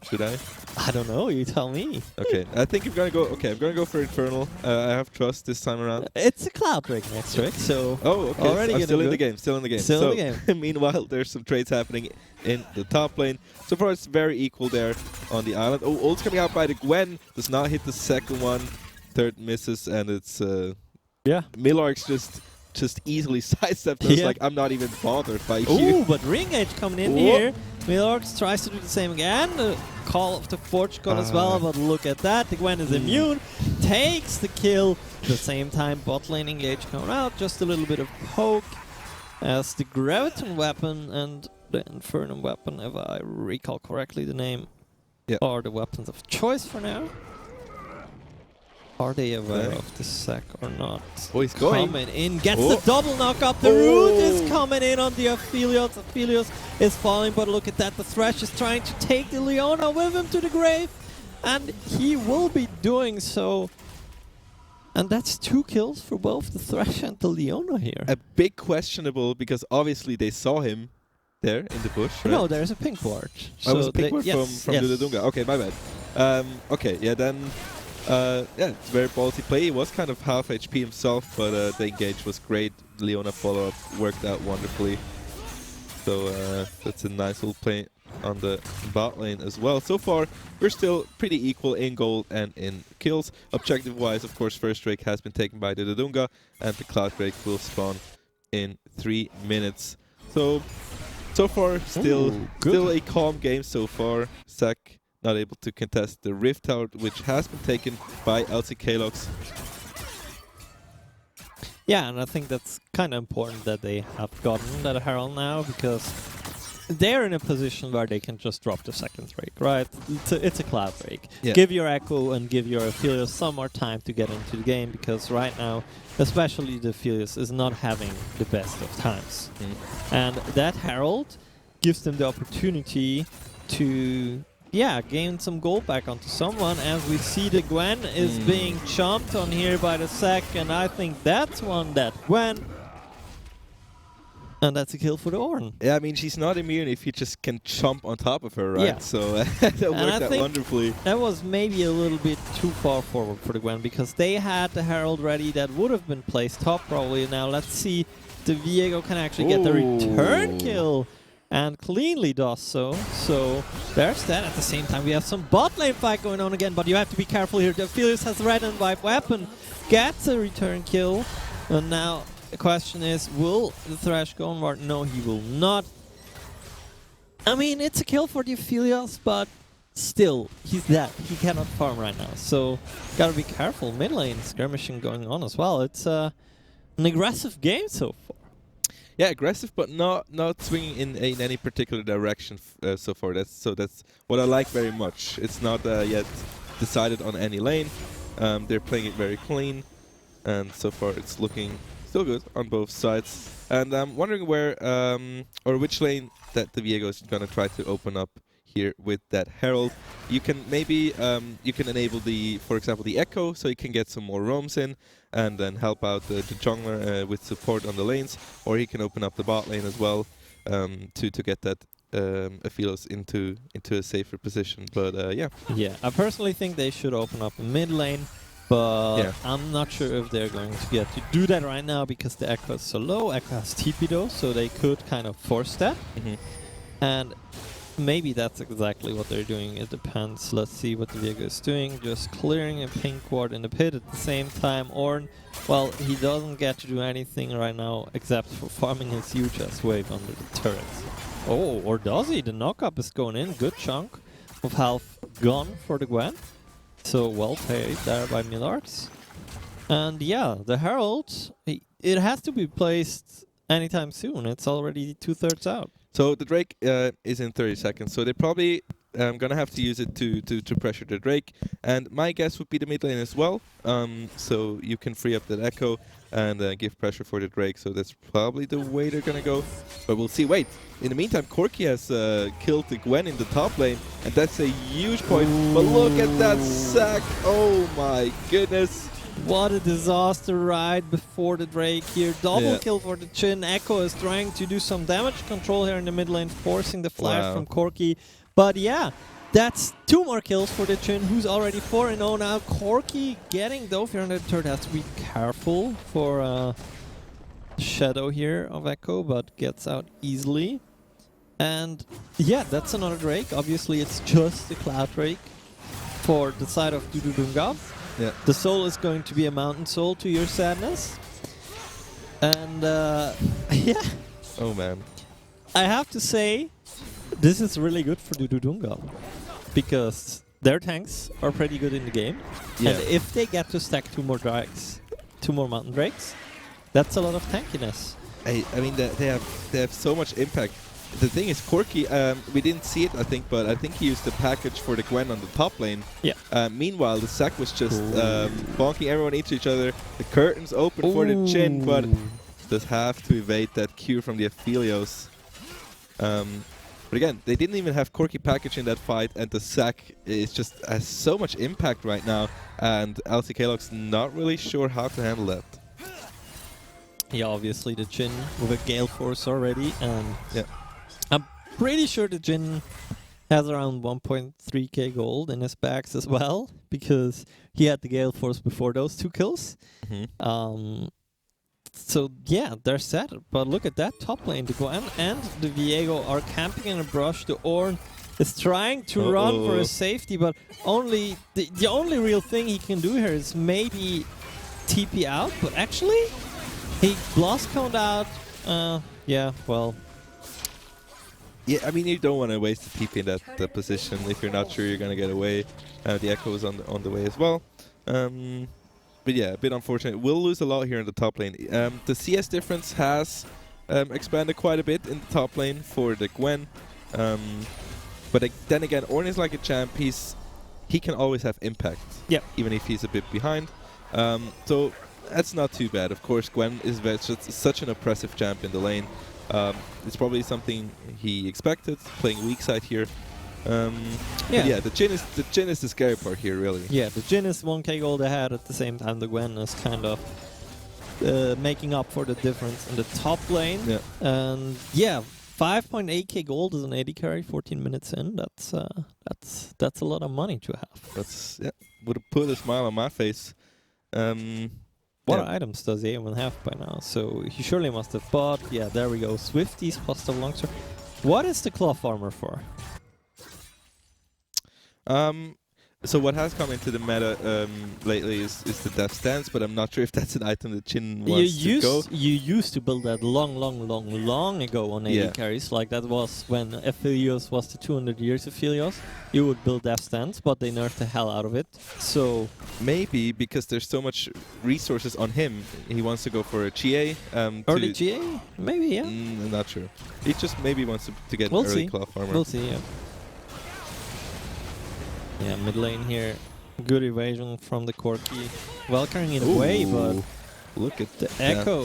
Should I? I don't know. You tell me. Okay, I think I'm gonna go. Okay, I'm gonna go for Infernal. I have trust this time around. It's a Cloud Drake next trick, so okay. Already I'm still in the game. Still in the game. Still in the game. Meanwhile, there's some trades happening in the top lane. So far, it's very equal there on the island. Oh, ult's coming out by the Gwen. Does not hit the second one. Third misses, and it's Millark's just easily sidestepped. It's like, I'm not even bothered by you. Ooh, but Ring Edge coming in here. Millark tries to do the same again. The Call of the Forge God as well, but look at that. The Gwen is immune. Takes the kill. At the same time, bot lane engage coming out. Just a little bit of poke as the Graviton weapon and the Infernal weapon, if I recall correctly the name, are the weapons of choice for now. Are they aware of the sack or not? Oh, he's going. Coming in, gets the double knock up. The root is coming in on the Aphelios. Aphelios is falling, but look at that. The Thresh is trying to take the Leona with him to the grave, and he will be doing so. And that's 2 kills for both the Thresh and the Leona here. A big questionable, because obviously they saw him there in the bush, right? No, there's a pink ward. So was a pink ward from Dudadunga. Okay, my bad. Okay, yeah, then... yeah, it's very ballsy play. He was kind of half HP himself, but the engage was great. Leona follow-up worked out wonderfully. So that's a nice little play on the bot lane as well. So far, we're still pretty equal in gold and in kills. Objective-wise, of course, first Drake has been taken by the Dudunga, and the Cloud Drake will spawn in 3 minutes. So far, still a calm game so far. Zack not able to contest the Rift Tower, which has been taken by LCK-Lox. Yeah, and I think that's kind of important that they have gotten that Herald now, because they're in a position where they can just drop the second Drake, right? It's a Cloud Drake. Yeah. Give your Echo and give your Aphelios some more time to get into the game, because right now, especially the Aphelios, is not having the best of times. And that Herald gives them the opportunity to... gain some gold back onto someone, as we see the Gwen is being chomped on here by the Zack, and I think that's one that Gwen. And that's a kill for the Ornn. Yeah, I mean, she's not immune if you just can chomp on top of her, right? Yeah. So that worked out wonderfully. That was maybe a little bit too far forward for the Gwen, because they had the Herald ready that would have been placed top probably. Now let's see, the Viego can actually get the return kill. And cleanly does so. So there's that. At the same time, we have some bot lane fight going on again, but you have to be careful here. The Aphelios has red and white weapon, gets a return kill, and now the question is, will the Thresh go onward? No, he will not. I mean, it's a kill for the Aphelios, but still, he's dead. He cannot farm right now, so gotta be careful. Mid lane skirmishing going on as well. It's an aggressive game so far. Yeah, aggressive, but not swinging in any particular direction so far. That's what I like very much. It's not yet decided on any lane. They're playing it very clean, and so far it's looking still good on both sides. And I'm wondering where or which lane that the Viego is gonna try to open up here with that Herald. You can maybe you can enable the, for example, the Echo, so you can get some more roams in and then help out the jungler with support on the lanes, or he can open up the bot lane as well to get that Aphelios into a safer position. But yeah. Yeah, I personally think they should open up a mid lane, but I'm not sure if they're going to get to do that right now because the Echo is so low. Echo has TP though, so they could kind of force that. And maybe that's exactly what they're doing. It depends. Let's see what the Viego is doing. Just clearing a pink ward in the pit at the same time. Ornn, well, he doesn't get to do anything right now except for farming his huge ass wave under the turrets. Oh, or does he? The knock-up is going in. Good chunk of health gone for the Gwen. So well played there by Millards. And yeah, the Herald, it has to be placed anytime soon. It's already 2/3 out. So the Drake is in 30 seconds, so they're probably gonna have to use it to pressure the Drake. And my guess would be the mid lane as well. So you can free up that Echo and give pressure for the Drake. So that's probably the way they're gonna go. But we'll see. Wait, in the meantime, Corki has killed the Gwen in the top lane, and that's a huge point. But look at that sack! Oh my goodness! What a disaster right before the Drake here. Double kill for the Chin. Echo is trying to do some damage control here in the mid lane, forcing the flash from Corki. But yeah, that's 2 more kills for the Chin, who's already 4-0 now. Corki getting though 303rd, has to be careful for Shadow here of Echo, but gets out easily. And yeah, that's another Drake. Obviously it's just the Cloud Drake for the side of Dududungav. Yeah. The soul is going to be a mountain soul to your sadness. And yeah. Oh man. I have to say, this is really good for Dududungav. Because their tanks are pretty good in the game. Yeah. And if they get to stack 2 more drakes, 2 more mountain drakes, that's a lot of tankiness. I mean, they have so much impact. The thing is, Corki, we didn't see it, I think, but I think he used the package for the Gwen on the top lane. Yeah. Meanwhile, the sack was just bonking everyone into each other. The curtains open for the Chin, but does have to evade that Q from the Aphelios. But again, they didn't even have Corki package in that fight, and the sack is just has so much impact right now, and LCK-Log's not really sure how to handle that. Yeah, obviously the Jhin with a Gale Force already, and yeah. I'm pretty sure the Jhin has around 1.3k gold in his bags as well, because he had the Gale Force before those 2 kills. So yeah, they're set. But look at that top lane. The Gwen and the Viego are camping in a brush. The Ornn is trying to run for his safety, but only the only real thing he can do here is maybe TP out. But actually, he blast coned out. Yeah, well. Yeah, I mean, you don't want to waste the TP in that position if you're not sure you're going to get away. The Echo is on the way as well. But yeah, a bit unfortunate. We'll lose a lot here in the top lane. The CS difference has expanded quite a bit in the top lane for the Gwen. But then again, Ornn is like a champ. He can always have impact, even if he's a bit behind. So that's not too bad. Of course, Gwen is such an oppressive champ in the lane. It's probably something he expected, playing weak side here. Yeah, the Jhin is the scary part here, really. Yeah, the Jhin is 1k gold ahead. At the same time, the Gwen is kind of making up for the difference in the top lane. Yeah. And yeah, 5.8k gold is an AD carry. 14 minutes in. That's a lot of money to have. Would have put a smile on my face. What items does he even have by now? So he surely must have bought. Yeah, there we go. Swifties plus the longsword. What is the cloth armor for? So what has come into the meta lately is the Death Stance, but I'm not sure if that's an item that Jhin wants to go. You used to build that long ago on AD carries. Like that was when Aphelios was the 200 years Aphelios. You would build Death Stance, but they nerfed the hell out of it. So maybe because there's so much resources on him, he wants to go for a GA. Early GA? Maybe, yeah. I'm not sure. He just maybe wants to get we'll early see. cloth armor. We'll see, yeah. Yeah, mid lane here. Good evasion from the Corki. Valkyrie in a way, but look at the Echo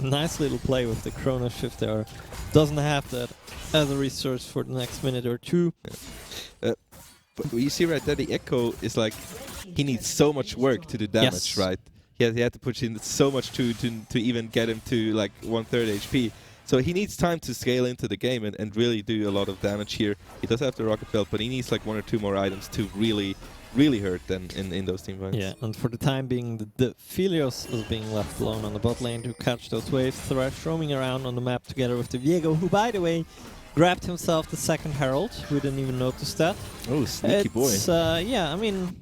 Nice little play with the chrono shift there. Doesn't have that as a resource for the next minute or two. But you see right there, the Echo is like, he needs so much work to do damage, Yes. right? He had to push in so much to even get him to like 1/3 HP. So he needs time to scale into the game and really do a lot of damage here. He does have the rocket belt, but he needs like 1 or 2 more items to really hurt them in those team fights. Yeah, and for the time being, the Philios is being left alone on the bot lane to catch those waves. Thresh roaming around on the map together with the Viego, who, by the way, grabbed himself the second Herald. We didn't even notice that. Oh, sneaky boy. Yeah, I mean,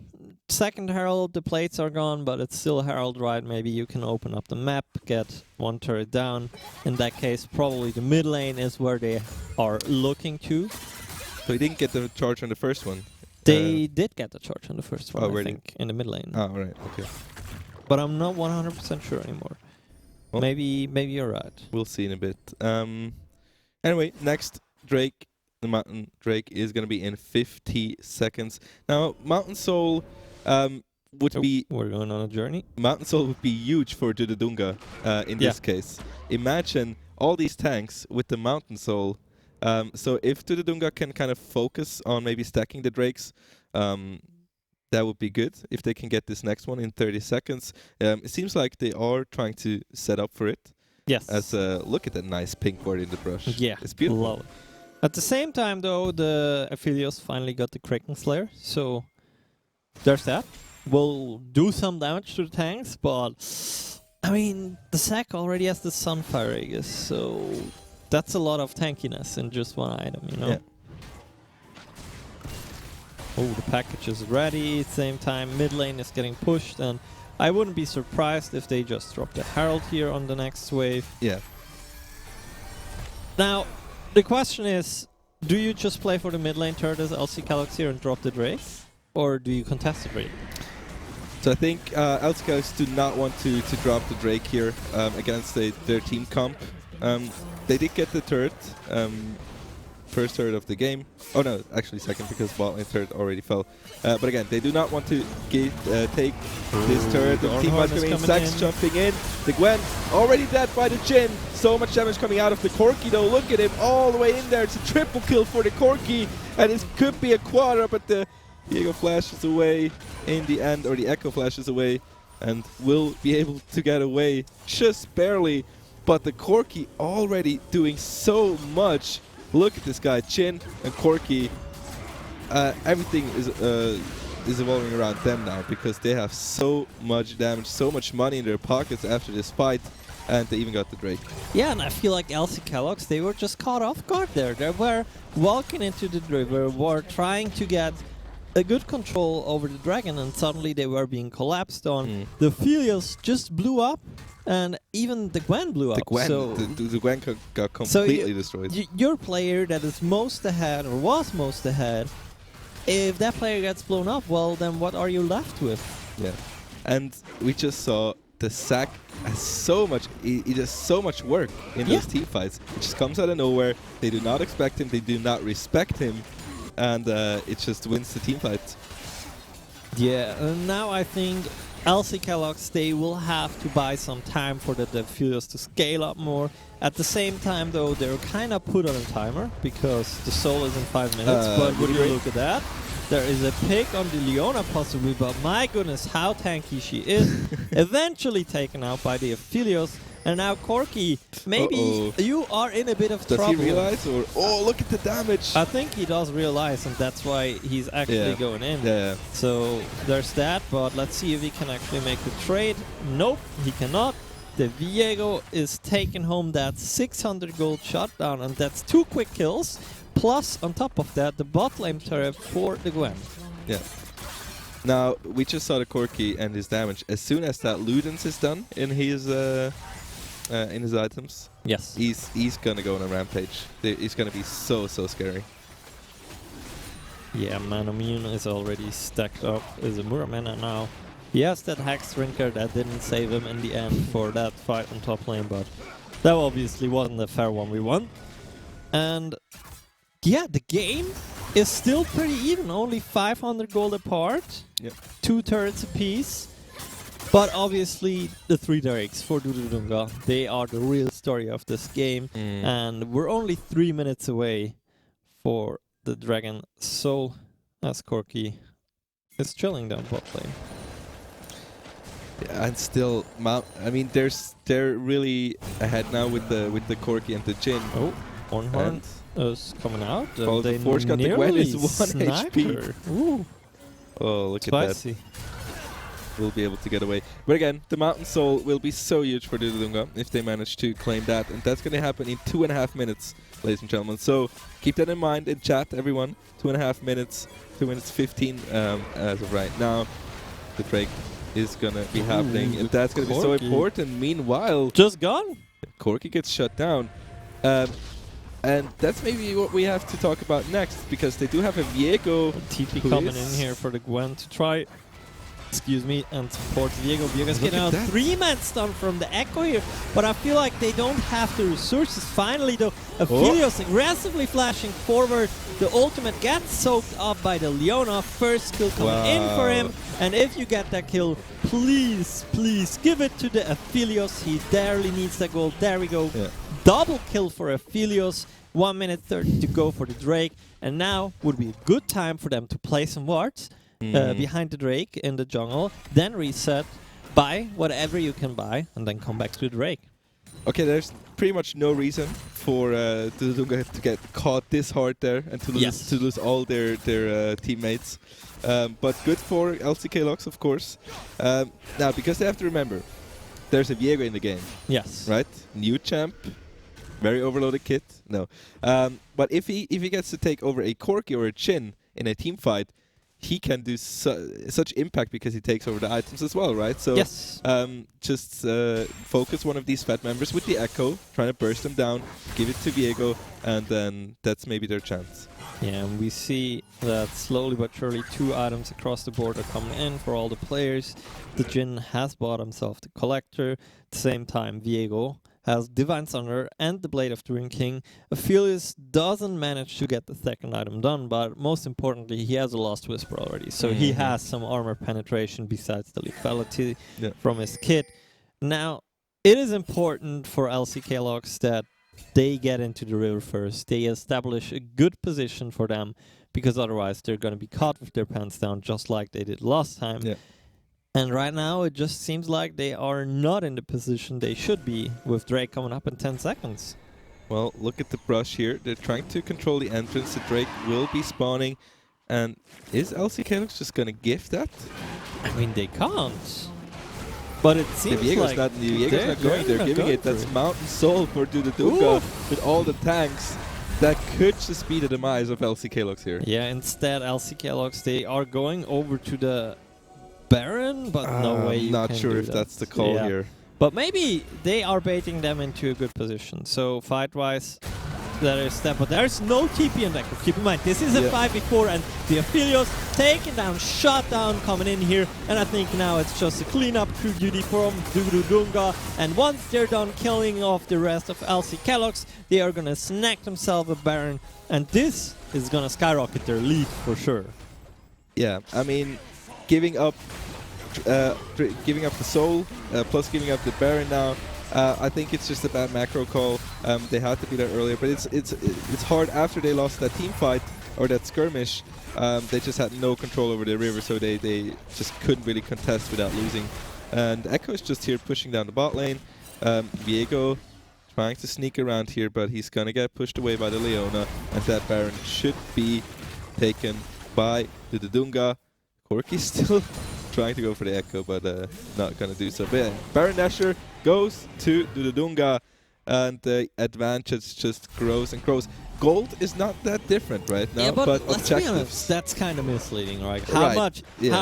second Herald, the plates are gone, but it's still Herald, right? Maybe you can open up the map, get one turret down. In that case, probably the mid lane is where they are looking to. So he didn't get the charge on the first one. They did get the charge on the first one, Oh, I really? think, in the mid lane. Oh, right, okay. But I'm not 100% sure anymore. Well, maybe you're right. We'll see in a bit. Anyway, next Drake, the Mountain Drake, is going to be in 50 seconds. Now, Mountain Soul would be... We're going on a journey. Mountain Soul would be huge for Dudadunga in this case. Imagine all these tanks with the Mountain Soul. So if Dudadunga can kind of focus on maybe stacking the Drakes, that would be good if they can get this next one in 30 seconds. It seems like they are trying to set up for it. Yes. As look at that nice pink board in the brush. Yeah, it's beautiful. love it. At the same time, though, the Aphelios finally got the Kraken Slayer, so there's that. Will do some damage to the tanks, but I mean, the Zac already has the Sunfire Aegis, so that's a lot of tankiness in just one item, you know? Yeah. Oh, the package is ready. Same time, mid lane is getting pushed, and I wouldn't be surprised if they just drop the Herald here on the next wave. Yeah. Now, the question is, do you just play for the mid lane turret as LC Calyx here and drop the Drake? Or do you contest it really? So I think LC Calyx do not want to drop the Drake here against their team comp. They did get the turret, first turret of the game. Oh no, actually second, because bot lane turret already fell. But again, they do not want to take this turret. The team fight coming in, Zax jumping in. The Gwen already dead by the Jhin. So much damage coming out of the Corki though. Look at him all the way in there. It's a triple kill for the Corki, and it could be a quadra, but the Viego flashes away in the end, or the Echo flashes away, and will be able to get away just barely. But the Corki already doing so much. Look at this guy, Jhin and Corki. Everything is evolving around them now, because they have so much damage, so much money in their pockets after this fight, and they even got the Drake. Yeah, and I feel like LC Calyx, they were just caught off guard there. They were walking into the river, were trying to get a good control over the dragon, and suddenly they were being collapsed on. The Philios just blew up, and even the Gwen blew up. The Gwen got completely destroyed. Your player that is most ahead, or was most ahead, if that player gets blown up, well, then what are you left with? Yeah, and we just saw the Zac has so much, he does so much work in those team fights. It just comes out of nowhere. They do not expect him, they do not respect him, and it just wins the team fight. Yeah, and now I think LC Calyx, they will have to buy some time for the Philios to scale up more. At the same time, though, they're kind of put on a timer, because the soul is in 5 minutes, but would you look at that? There is a pick on the Leona possibly, but my goodness, how tanky she is. Eventually taken out by the Aphelios. And now Corki, maybe you are in a bit of trouble. Does he realize? Or look at the damage. I think he does realize, and that's why he's actually going in. Yeah. So there's that, but let's see if he can actually make the trade. Nope, he cannot. The Viego is taking home that 600 gold shutdown, and that's 2 quick kills. Plus, on top of that, the bot lane turret for the Gwen. Yeah. Now, we just saw the Corki and his damage. As soon as that Ludens is done in his items, yes, he's gonna go on a rampage. He's gonna be so scary. Yeah, Manamune is already stacked up as a Muramana now. He has that Hex Drinker that didn't save him in the end for that fight on top lane, but that obviously wasn't a fair 1v1. And yeah, the game is still pretty even, only 500 gold apart. Yep. 2 turrets apiece. But obviously, the 3 Drakes for Dududunga, they are the real story of this game. And we're only 3 minutes away for the Dragon Soul as Corki is chilling down bot lane. Yeah, and still, I mean, they're really ahead now with the Corki and the Jhin. Oh, Ornhorn is coming out. Oh, the Force got the Gwen is 1 HP. Ooh. Oh, look Spicy. at that. Will be able to get away. But again, the Mountain Soul will be so huge for Dududunga if they manage to claim that. And that's going to happen in 2.5 minutes, ladies and gentlemen. So keep that in mind in chat, everyone. 2.5 minutes, 2 minutes 15 as of right now. The Drake is going to be happening. And that's going to be so important. Meanwhile, just gone. Corki gets shut down. And that's maybe what we have to talk about next, because they do have a Viego. TP coming in here for the Gwen to try. Excuse me, and support Viego. Viego's getting out 3-man stun from the Echo here, but I feel like they don't have the resources. Finally, though, Aphelios aggressively flashing forward. The ultimate gets soaked up by the Leona. First kill coming in for him, and if you get that kill, please, please give it to the Aphelios. He barely needs that goal. There we go. Yeah. Double kill for Aphelios. 1 minute 30 to go for the Drake, and now would be a good time for them to play some wards. Behind the Drake in the jungle, then reset, buy whatever you can buy, and then come back to the Drake. Okay, there's pretty much no reason for Dududunga to get caught this hard there and to lose all their teammates. But good for LCK Lux, of course. Now, because they have to remember, there's a Viego in the game. Yes. Right? New champ. Very overloaded kit. No. But if he gets to take over a Corki or a Jhin in a team fight, he can do such impact because he takes over the items as well, right? So just focus one of these fat members with the Echo, trying to burst them down, give it to Viego, and then that's maybe their chance. Yeah, and we see that slowly but surely 2 items across the board are coming in for all the players. The Jhin has bought himself the Collector. At the same time, Viego has Divine Sunder and the Blade of Drinking. Aphelios doesn't manage to get the second item done, but most importantly, he has a Lost Whisper already. So he has some armor penetration besides the lethality from his kit. Now, it is important for LCK Lux that they get into the river first. They establish a good position for them, because otherwise they're going to be caught with their pants down just like they did last time. Yeah. And right now, it just seems like they are not in the position they should be, with Drake coming up in 10 seconds. Well, look at the brush here. They're trying to control the entrance. The Drake will be spawning. And is LCK Lux just going to give that? I mean, they can't. But it seems like the Viego's not going. They're giving it. That's Mountain Soul for Dududunga with all the tanks. That could just be the demise of LCK Lux here. Yeah, instead, LCK Lux, they are going over to the Baron, but no way you not can sure do if that. that's the call here. But maybe they are baiting them into a good position. So fight-wise, there is that. But there's no TP in Echo. Keep in mind, this is a 5v4, and the Aphelios taken down, shot down, coming in here. And I think now it's just a cleanup crew duty from Dududunga. And once they're done killing off the rest of LCK Lux, they are going to snack themselves a Baron. And this is going to skyrocket their lead for sure. Yeah, I mean, giving up the soul, plus giving up the Baron now. I think it's just a bad macro call. They had to do that earlier, but it's hard after they lost that team fight or that skirmish. They just had no control over the river, so they just couldn't really contest without losing. And Echo is just here pushing down the bot lane. Viego trying to sneak around here, but he's gonna get pushed away by the Leona, and that Baron should be taken by the Dududunga. Corki still trying to go for the Echo, but not gonna do so. But yeah, Baron Dasher goes to Dududunga, and the advantage just grows and grows. Gold is not that different right now, but let's be honest, that's kind of misleading, right? How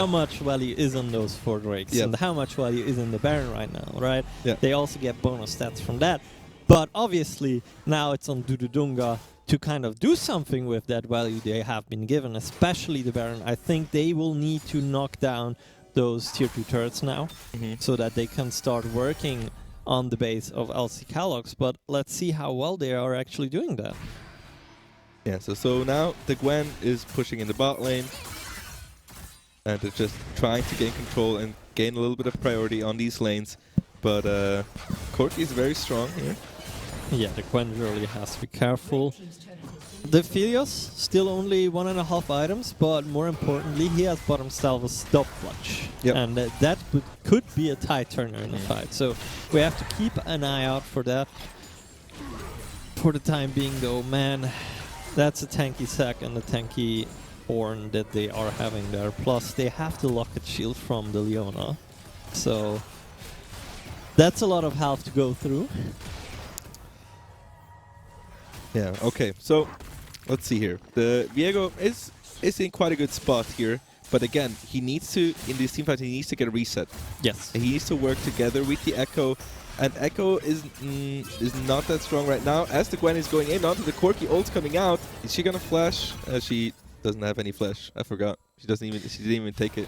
much value is on those 4 Drakes, and how much value is in the Baron right now, right? They also get bonus stats from that. But obviously, now it's on Dududunga to kind of do something with that value they have been given, especially the Baron. I think they will need to knock down those tier 2 turrets now, so that they can start working on the base of LCK Lux. But let's see how well they are actually doing that. Yeah, so now the Gwen is pushing in the bot lane. and they're just trying to gain control and gain a little bit of priority on these lanes. But Corki is very strong here. Yeah, the Gwen really has to be careful. The Philios, still only 1.5 items, but more importantly, he has bottom Salva's stop clutch. Yep. And that could be a tie turner in the fight. So we have to keep an eye out for that. For the time being, though, man, that's a tanky sack and a tanky Ornn that they are having there. Plus, they have the Locket Shield from the Leona. So that's a lot of health to go through. Yeah, okay, so let's see here. The Viego is in quite a good spot here, but again, he needs to, in this team fight, he needs to get a reset. Yes. He needs to work together with the Echo, and Echo is not that strong right now. As the Gwen is going in onto the Corki ult's coming out, is she gonna flash? She doesn't have any flash. I forgot. She didn't even take it.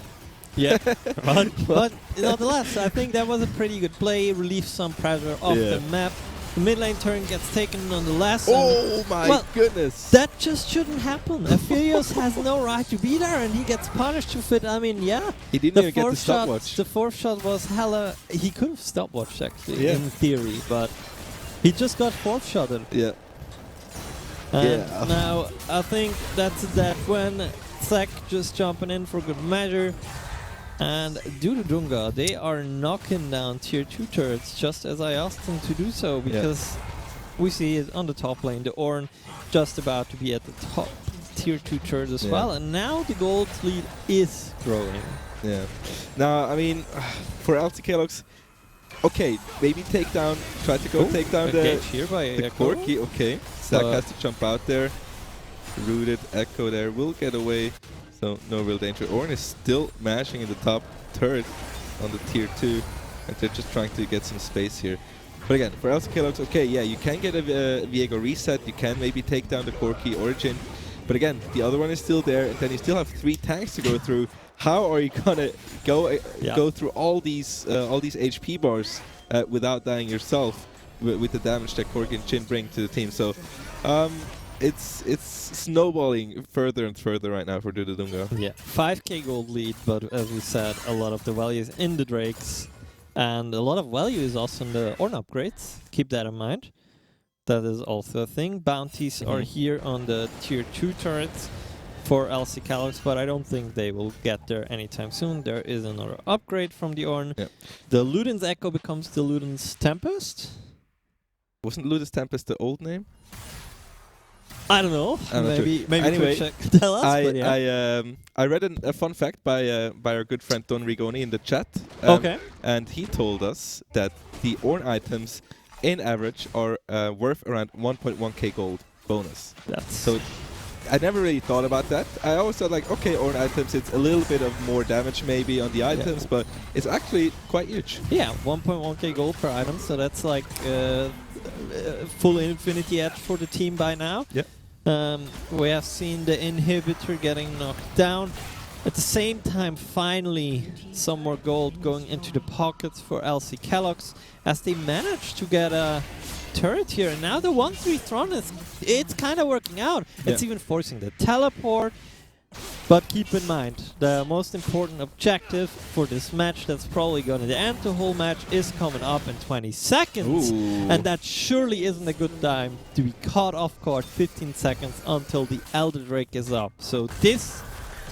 Yeah, but nonetheless, I think that was a pretty good play. Relieve some pressure off the map. The mid lane turn gets taken on the last. Oh my goodness! That just shouldn't happen. Aphelios has no right to be there, and he gets punished with it. I mean, yeah. He didn't even get the stopwatch. The fourth shot was hella. He could have stopwatched actually, in theory, but he just got fourth shotted. Yeah. And now I think that's that when Zek just jumping in for good measure. And due to Dunga, they are knocking down tier 2 turrets just as I asked them to do so, because we see it on the top lane, the Ornn just about to be at the top tier 2 turret as well, and now the gold lead is growing. Yeah. Now, I mean, for LTKlux, okay, maybe take down, try to go take down the here by Corki, okay. Zach has to jump out there. Rooted Echo there will get away. So no real danger. Ornn is still mashing in the top turret on the tier 2, and they're just trying to get some space here. But again, for LCKlux, okay, yeah, you can get a Viego reset, you can maybe take down the Corki Origin, but again, the other one is still there, and then you still have 3 tanks to go through. How are you gonna go through all these HP bars without dying yourself with the damage that Corki and Jhin bring to the team? So. It's snowballing further and further right now for Dudadunga. Yeah, 5k gold lead, but as we said, a lot of the value is in the Drakes, and a lot of value is also in the Ornn upgrades. Keep that in mind. That is also a thing. Bounties are here on the tier 2 turrets for LCKlux, but I don't think they will get there anytime soon. There is another upgrade from the Ornn. Yep. The Luden's Echo becomes the Luden's Tempest. Wasn't Luden's Tempest the old name? I don't know. Maybe anyway, tell us. I read a fun fact by our good friend Don Rigoni in the chat. Okay. And he told us that the Ornn items, in average, are worth around 1.1k gold bonus. So I never really thought about that. I always thought like, okay, Ornn items, it's a little bit of more damage maybe on the items, but it's actually quite huge. Yeah, 1.1k gold per item, so that's like full infinity edge for the team by now. Yeah. We have seen the inhibitor getting knocked down. At the same time, finally, some more gold going into the pockets for LCKlux as they managed to get a turret here. And now the 1-3 Thron it's kind of working out. It's even forcing the teleport. But keep in mind, the most important objective for this match that's probably going to end the whole match is coming up in 20 seconds. Ooh. And that surely isn't a good time to be caught off guard 15 seconds until the Elder Drake is up. So this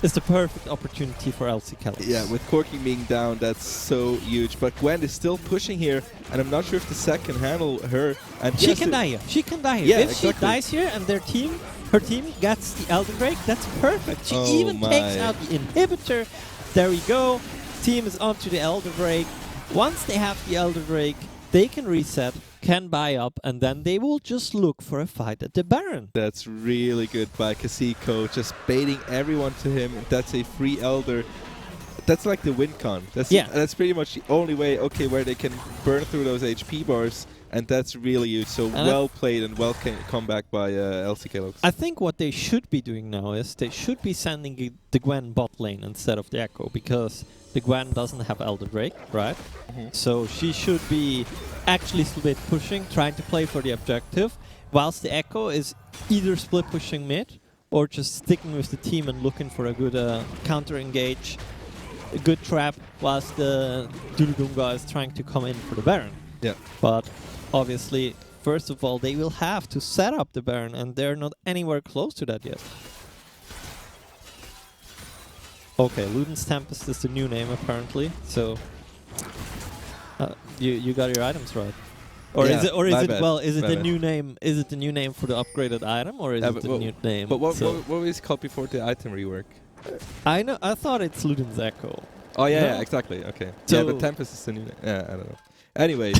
is the perfect opportunity for LCKlux. Yeah, with Corki being down, that's so huge. But Gwen is still pushing here, and I'm not sure if the Zek can handle her. And she can die here. She can die here. Yeah, if she dies here and her team gets the Elder Drake, that's perfect. She even takes out the inhibitor. There we go. Team is onto the Elder Drake. Once they have the Elder Drake, they can reset, can buy up, and then they will just look for a fight at the Baron. That's really good by Kasiko, just baiting everyone to him. That's a free Elder. That's like the win con. That's pretty much the only way, where they can burn through those HP bars, and that's really huge. So well played and well come back by LCKlux. I think what they should be doing now is they should be sending the Gwen bot lane instead of the Echo, because the Gwen doesn't have Elder Drake, right? So she should be actually split pushing, trying to play for the objective, whilst the Echo is either split pushing mid or just sticking with the team and looking for a good counter engage, a good trap, whilst the Dududunga is trying to come in for the Baron. Yeah. But obviously, first of all, they will have to set up the Baron, and they're not anywhere close to that yet. Okay, Luden's Tempest is the new name apparently, so you got your items right. Or Yeah, is it? Or is my it? bad, Well, is it my the bad. new name? Is it the new name for the upgraded item, or is it the new name? But what, So what was called before the item rework? I know. I thought it's Luden's Echo. Oh yeah, No? yeah, exactly. Okay. So- Yeah, but Tempest is the new. Yeah, I don't know. Anyway,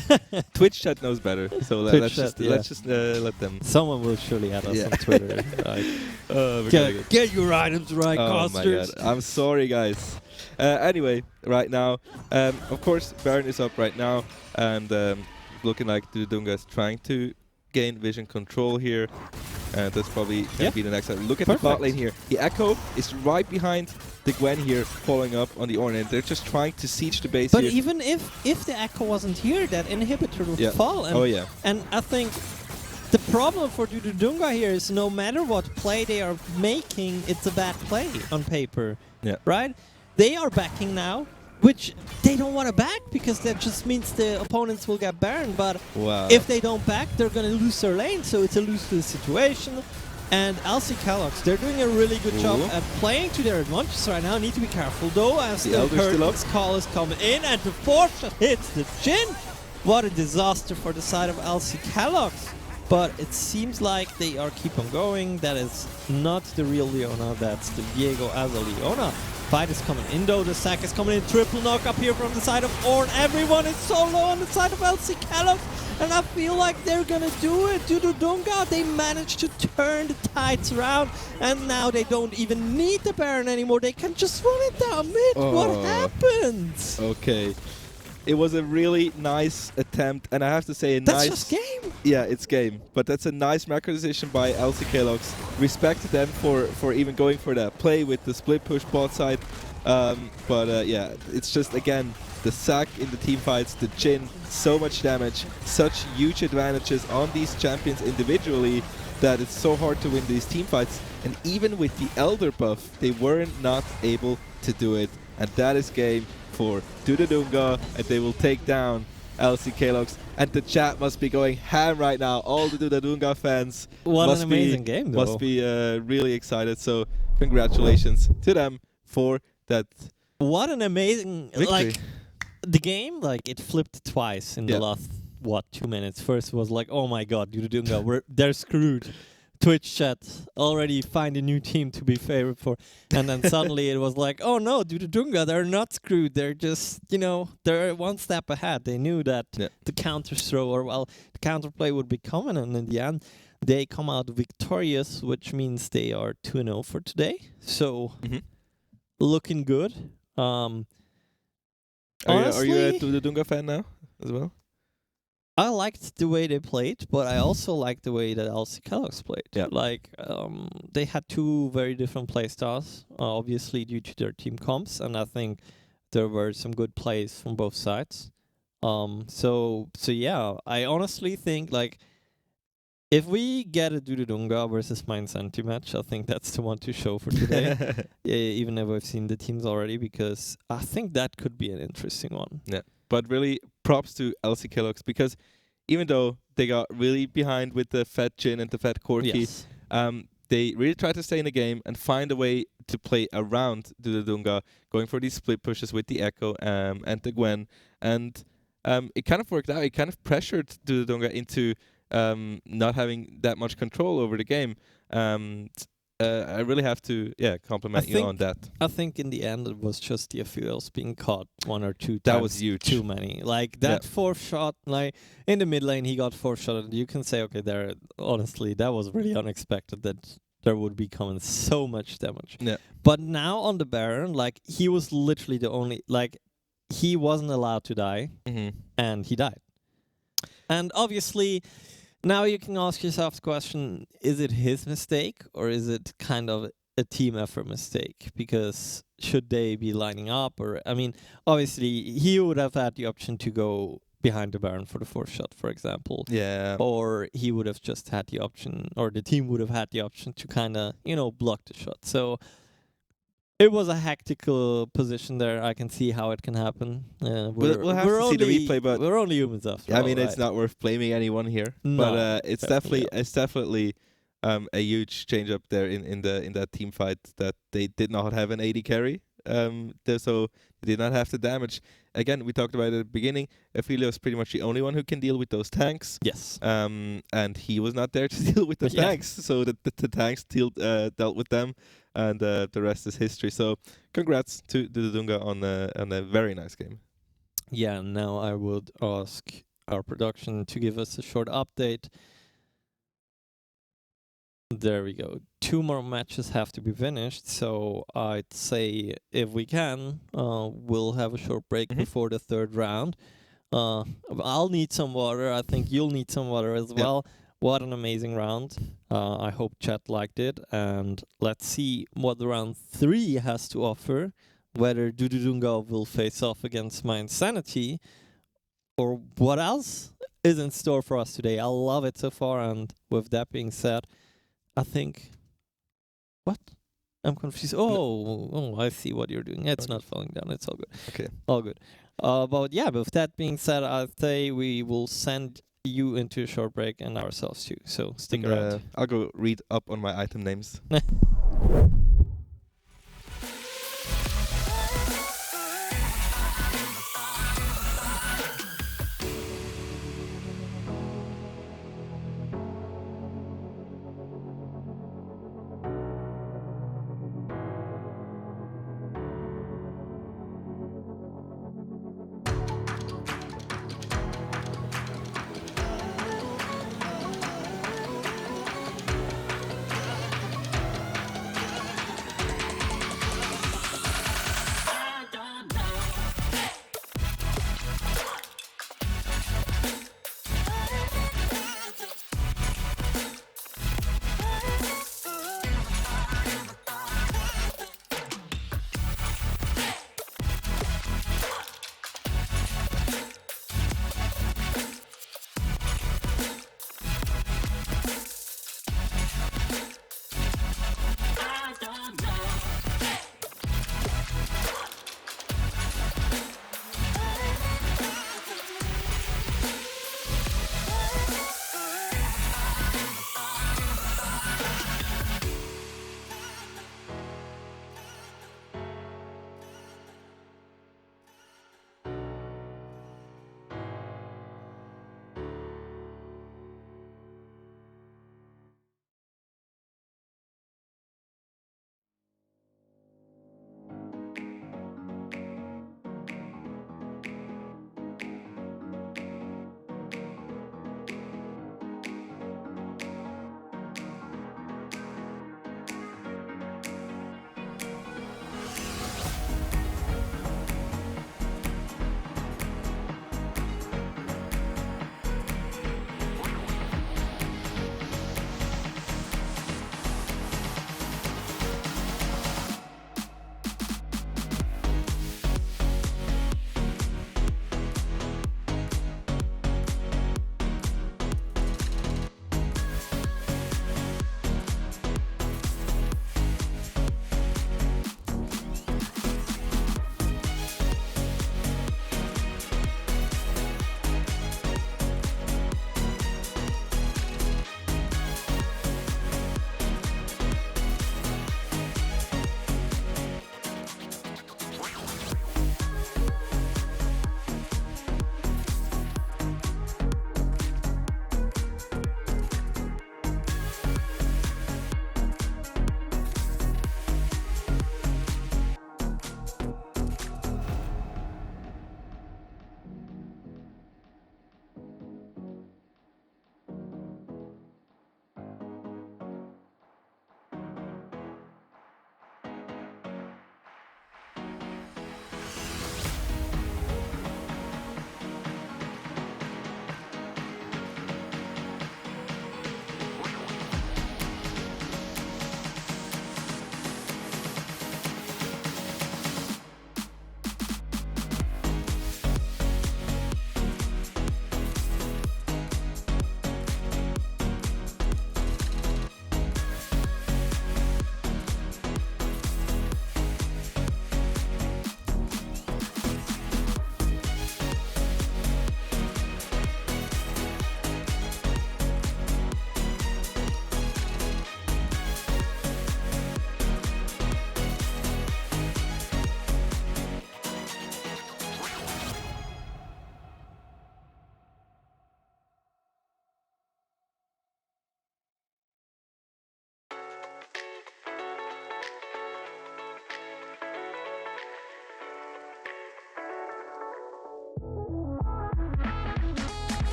Twitch chat knows better, so Twitch let's chat, just let them. Someone will surely add us Yeah. on Twitter. Like, We're gonna get your items right, Oh my costers. god, I'm sorry guys. Anyway, right now, of course, Baron is up right now, and looking like Dudunga is trying to gain vision control here. That's probably going to be the next item. Look at the bot lane here. The Echo is right behind the Gwen here, following up on the Ornn. They're just trying to siege the base But here. even if the Echo wasn't here, that inhibitor would Yeah. fall. And, Oh, yeah. And I think the problem for Dududunga here is no matter what play they are making, it's a bad play on paper. Yeah. Right? They are backing now, which they don't want to back because that just means the opponents will get Baron. But Wow. if they don't back, they're going to lose their lane. So it's a lose-lose situation. And LC Kellogg's, they're doing a really good job Ooh. at playing to their advantages right now. Need to be careful though, as The the Elder's still up. Curtains call is coming in, and the fourth shot hits the Jhin. What a disaster for the side of LC Kellogg's. But it seems like they are keep on going. That is not the real Leona, that's the Diego as a Leona. Fight is coming in though, the sack is coming in, triple knock up here from the side of Ornn. Everyone is so low on the side of LC Kellogg's, and I feel like they're gonna do it. Dududunga, they managed to turn the tides around, and now they don't even need the Baron anymore. They can just run it down mid. What Oh. happens? Okay. It was a really nice attempt, and I have to say, That's just game. Yeah, it's game. But that's a nice macro decision by LC Kellogg's. Respect to them for even going for that play with the split push bot side. Yeah, it's just, again, the sack in the team fights, the Jhin, so much damage, such huge advantages on these champions individually that it's so hard to win these team fights. And even with the Elder buff, they were not able to do it. And that is game for Dududunga, and they will take down LC Kellogg's. And the chat must be going ham right now. All the Dududunga fans What must an amazing game, though. Must be really excited. So congratulations to them for that. What an amazing Victory. like the game, like it flipped twice in the last 2 minutes. First was like, oh my god, Dududunga, they're screwed. Twitch chat already find a new team to be favored for, and then suddenly it was like, oh no, Dududunga, they're not screwed. They're just, they're one step ahead. They knew that the counter throw, or well, the counterplay would be coming, and in the end, they come out victorious, which means they are 2-0 for today. So looking good. Are you a Dududunga fan now as well? I liked the way they played, but I also liked the way that LC Kellogg's played. Yeah. Like, they had two very different play styles, obviously due to their team comps, and I think there were some good plays from both sides. So yeah, I honestly think, like, if we get a Dududunga versus Mindsanti match, I think that's the one to show for today. Yeah, even if I've seen the teams already, because I think that could be an interesting one. Yeah, but really props to LC Kellogg's, because even though they got really behind with the Fat Jhin and the Fat Corki, Yes. they really tried to stay in the game and find a way to play around Dududunga, going for these split pushes with the Echo and the Gwen, and it kind of worked out. It kind of pressured Dududunga into not having that much control over the game. I really have to compliment you on that. I think in the end it was just the Aphelios being caught one or two times. That was huge. Too many. Like that fourth shot, like in the mid lane he got fourth shot, and you can say, okay, there honestly that was really unexpected that there would be coming so much damage. Yeah. But now on the Baron, like he was literally the only, like he wasn't allowed to die, and he died. And obviously now you can ask yourself the question, is it his mistake or is it kind of a team effort mistake? Because should they be lining up? Or, I mean, obviously he would have had the option to go behind the Baron for the fourth shot, for example. Yeah. Or he would have just had the option, or the team would have had the option to kind of, block the shot. So it was a hectical position there. I can see how it can happen. We'll have to see the replay, but we're only humans after all, it's not worth blaming anyone here. No, but it's definitely definitely a huge change up there in that team fight, that they did not have an AD carry. So they did not have the damage. Again, we talked about it at the beginning. Ophelia was pretty much the only one who can deal with those tanks. Yes. And he was not there to deal with the tanks, so the tanks dealt with them, and the rest is history. So congrats to Dudunga on a very nice game. Yeah, now I would ask our production to give us a short update. There we go. 2 more matches have to be finished, so I'd say if we can, we'll have a short break before the 3rd round. I'll need some water. I think you'll need some water as well. What an amazing round. I hope chat liked it, and let's see what the round 3 has to offer, whether Dududunga will face off against my insanity, or what else is in store for us today. I love it so far, and with that being said, I think... What? I'm confused. Oh, I see what you're doing. It's not falling down. It's all good. Okay. All good. But yeah, with that being said, I say we will send you into a short break and ourselves too. So stick around. I'll go read up on my item names.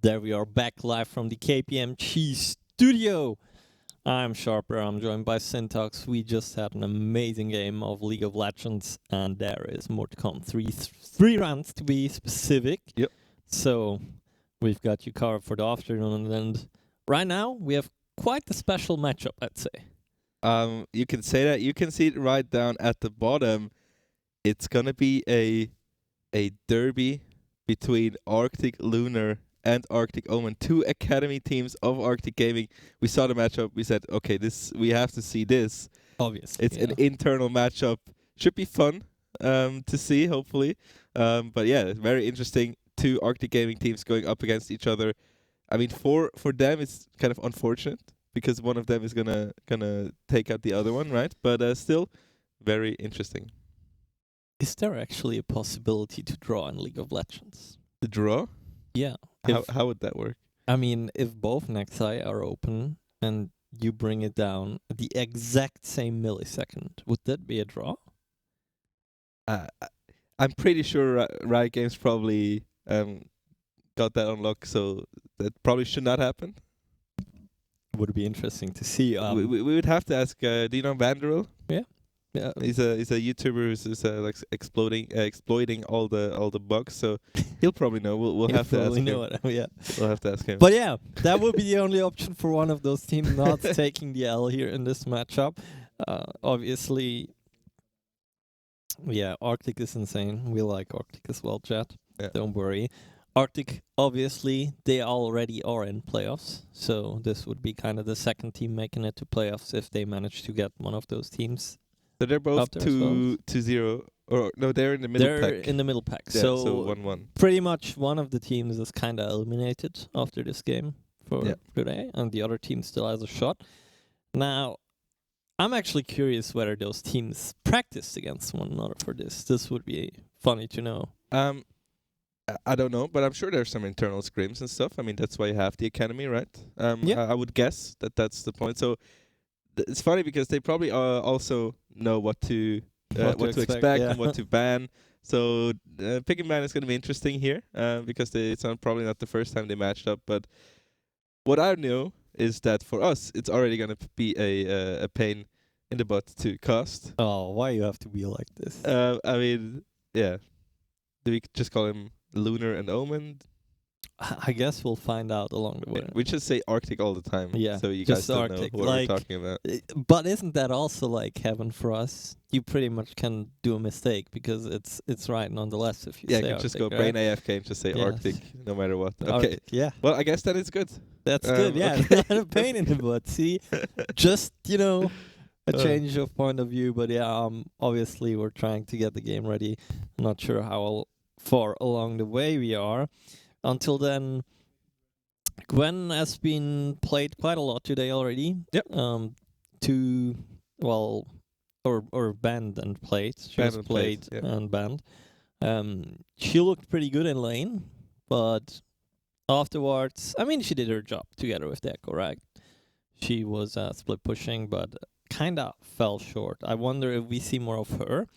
There we are back live from the KPMG studio. I'm Sharper, I'm joined by Syntax. We just had an amazing game of League of Legends and there is more to come. Three rounds to be specific. Yep. So we've got you covered for the afternoon and right now we have quite a special matchup, I'd say. You can say that. You can see it right down at the bottom. It's gonna be a derby between Arctic Lunar and Arctic Omen, two academy teams of Arctic Gaming. We saw the matchup. We said, okay, we have to see this. Obviously, it's an internal matchup. Should be fun to see, hopefully. But yeah, very interesting. Two Arctic Gaming teams going up against each other. I mean, for them, it's kind of unfortunate because one of them is gonna take out the other one, right? But still, very interesting. Is there actually a possibility to draw in League of Legends? The draw? Yeah. How would that work? I mean, if both Nexi are open and you bring it down at the exact same millisecond, would that be a draw? I'm pretty sure Riot Games probably got that unlocked, so that probably should not happen. Would be interesting to see. We would have to ask. Do you know Vanderil? Yeah. He's a YouTuber who's like exploiting all the bugs. So he'll probably know. We'll have to ask him. Yeah. We'll have to ask him. But yeah, that would be the only option for one of those teams not taking the L here in this matchup. Obviously, yeah, Arctic is insane. We like Arctic as well, chat. Yeah. Don't worry. Arctic, obviously, they already are in playoffs. So this would be kind of the second team making it to playoffs if they manage to get one of those teams. So they're both 2-0, or no, they're in the middle pack. They're in the middle pack. Yeah, so 1-1. Pretty much one of the teams is kind of eliminated after this game for today, and the other team still has a shot. Now, I'm actually curious whether those teams practiced against one another for this. This would be funny to know. I don't know, but I'm sure there's some internal scrims and stuff. I mean, that's why you have the academy, right? I would guess that's the point. So it's funny because they probably also know what to expect and what to ban. So pick and ban is going to be interesting here because it's probably not the first time they matched up. But what I know is that for us, it's already going to be a pain in the butt to cast. Oh, why you have to be like this? I mean, yeah. Do we just call him Lunar and Omen? I guess we'll find out along the way. We just say Arctic all the time. Yeah, so you just guys don't Arctic. know what we're talking about. But isn't that also like heaven for us? You pretty much can do a mistake because it's right nonetheless if you say you can Arctic, just go right? brain AFK and just say Arctic no matter what. Okay. Arctic, yeah. Well, I guess that is good. That's good, yeah. Okay. Not a pain in the butt. See? Just, a change of point of view. But yeah, obviously we're trying to get the game ready. I'm not sure how far along the way we are. Until then, Gwen has been played quite a lot today already. Yep. Or banned and played. She Banned was and played played, yeah. and banned. She looked pretty good in lane, but afterwards, I mean, she did her job together with Deco, right? She was split pushing, but kind of fell short. I wonder if we see more of her,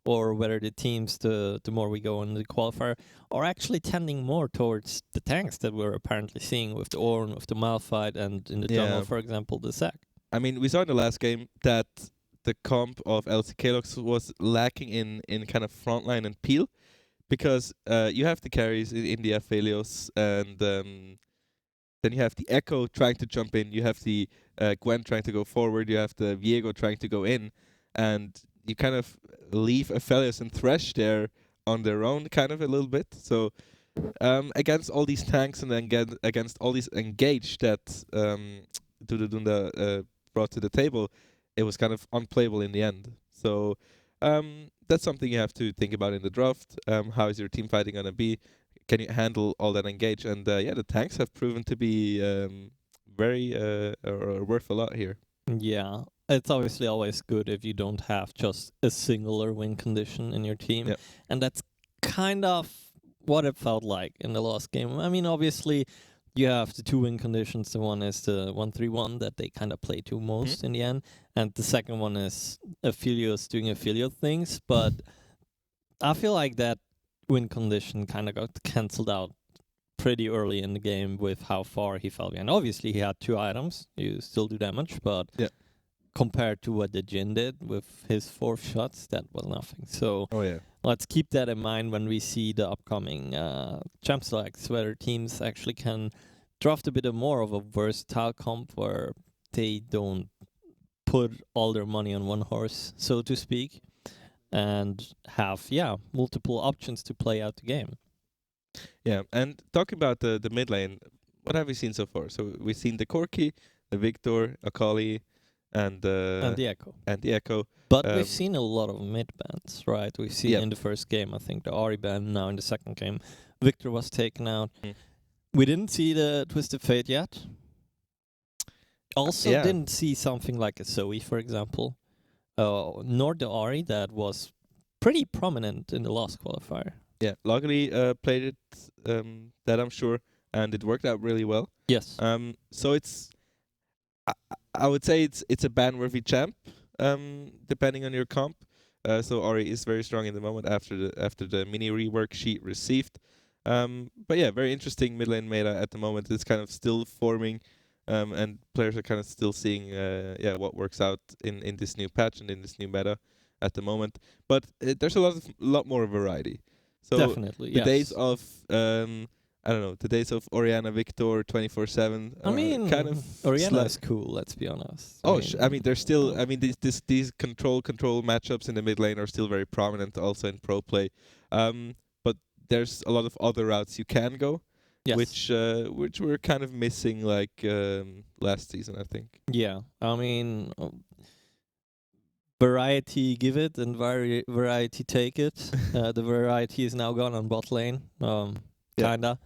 or whether the teams, the more we go in the qualifier, are actually tending more towards the tanks that we're apparently seeing with the Ornn, with the Malphite, and in the jungle, for example, the Zac. I mean, we saw in the last game that the comp of LCKLox was lacking in kind of frontline and peel, because you have the carries in the Aphelios, and then you have the Echo trying to jump in, you have the Gwen trying to go forward, you have the Viego trying to go in, and you kind of leave Aphelios and Thresh there on their own kind of a little bit. So against all these tanks and then against all these engage that Dunda brought to the table, it was kind of unplayable in the end. So that's something you have to think about in the draft. How is your team fighting gonna be? Can you handle all that engage? And yeah, the tanks have proven to be very or worth a lot here. Yeah, it's obviously always good if you don't have just a singular win condition in your team. Yep. And that's kind of what it felt like in the last game. I mean, obviously, you have the 2 win conditions. The one is the 1-3-1 that they kind of play to most in the end. And the second one is Aphelios doing Aphelios things. But I feel like that win condition kind of got cancelled out pretty early in the game with how far he fell behind. Obviously, he had 2 items. You still do damage, but compared to what the Jin did with his 4 shots, that was nothing. So let's keep that in mind when we see the upcoming champ selects, whether teams actually can draft a bit more of a versatile comp where they don't put all their money on one horse, so to speak, and have multiple options to play out the game. Yeah, and talking about the mid lane, what have we seen so far? So we've seen the Corki, the Victor, Akali, and the Echo. And the Echo. But we've seen a lot of mid bans, right? We've seen Yep. in the first game, I think, the Ahri ban. Now in the second game, Victor was taken out. We didn't see the Twisted Fate yet. Also didn't see something like a Zoe, for example. Nor the Ahri that was pretty prominent in the last qualifier. Yeah, luckily played it, that I'm sure, and it worked out really well. Yes. So it's, I would say it's a ban-worthy champ, depending on your comp. So Ahri is very strong in the moment after the mini rework she received. But yeah, very interesting mid lane meta at the moment. It's kind of still forming, and players are kind of still seeing what works out in this new patch and in this new meta at the moment. But there's a lot more variety. So definitely, the days of I don't know, the days of Orianna Victor 24/7. I mean, kind of Orianna is cool. Let's be honest. I mean, there's still. I mean, these control matchups in the mid lane are still very prominent, also in pro play. But there's a lot of other routes you can go, which we're kind of missing, like last season, I think. Yeah, I mean, variety give it and variety take it. The variety is now gone on bot lane, kinda.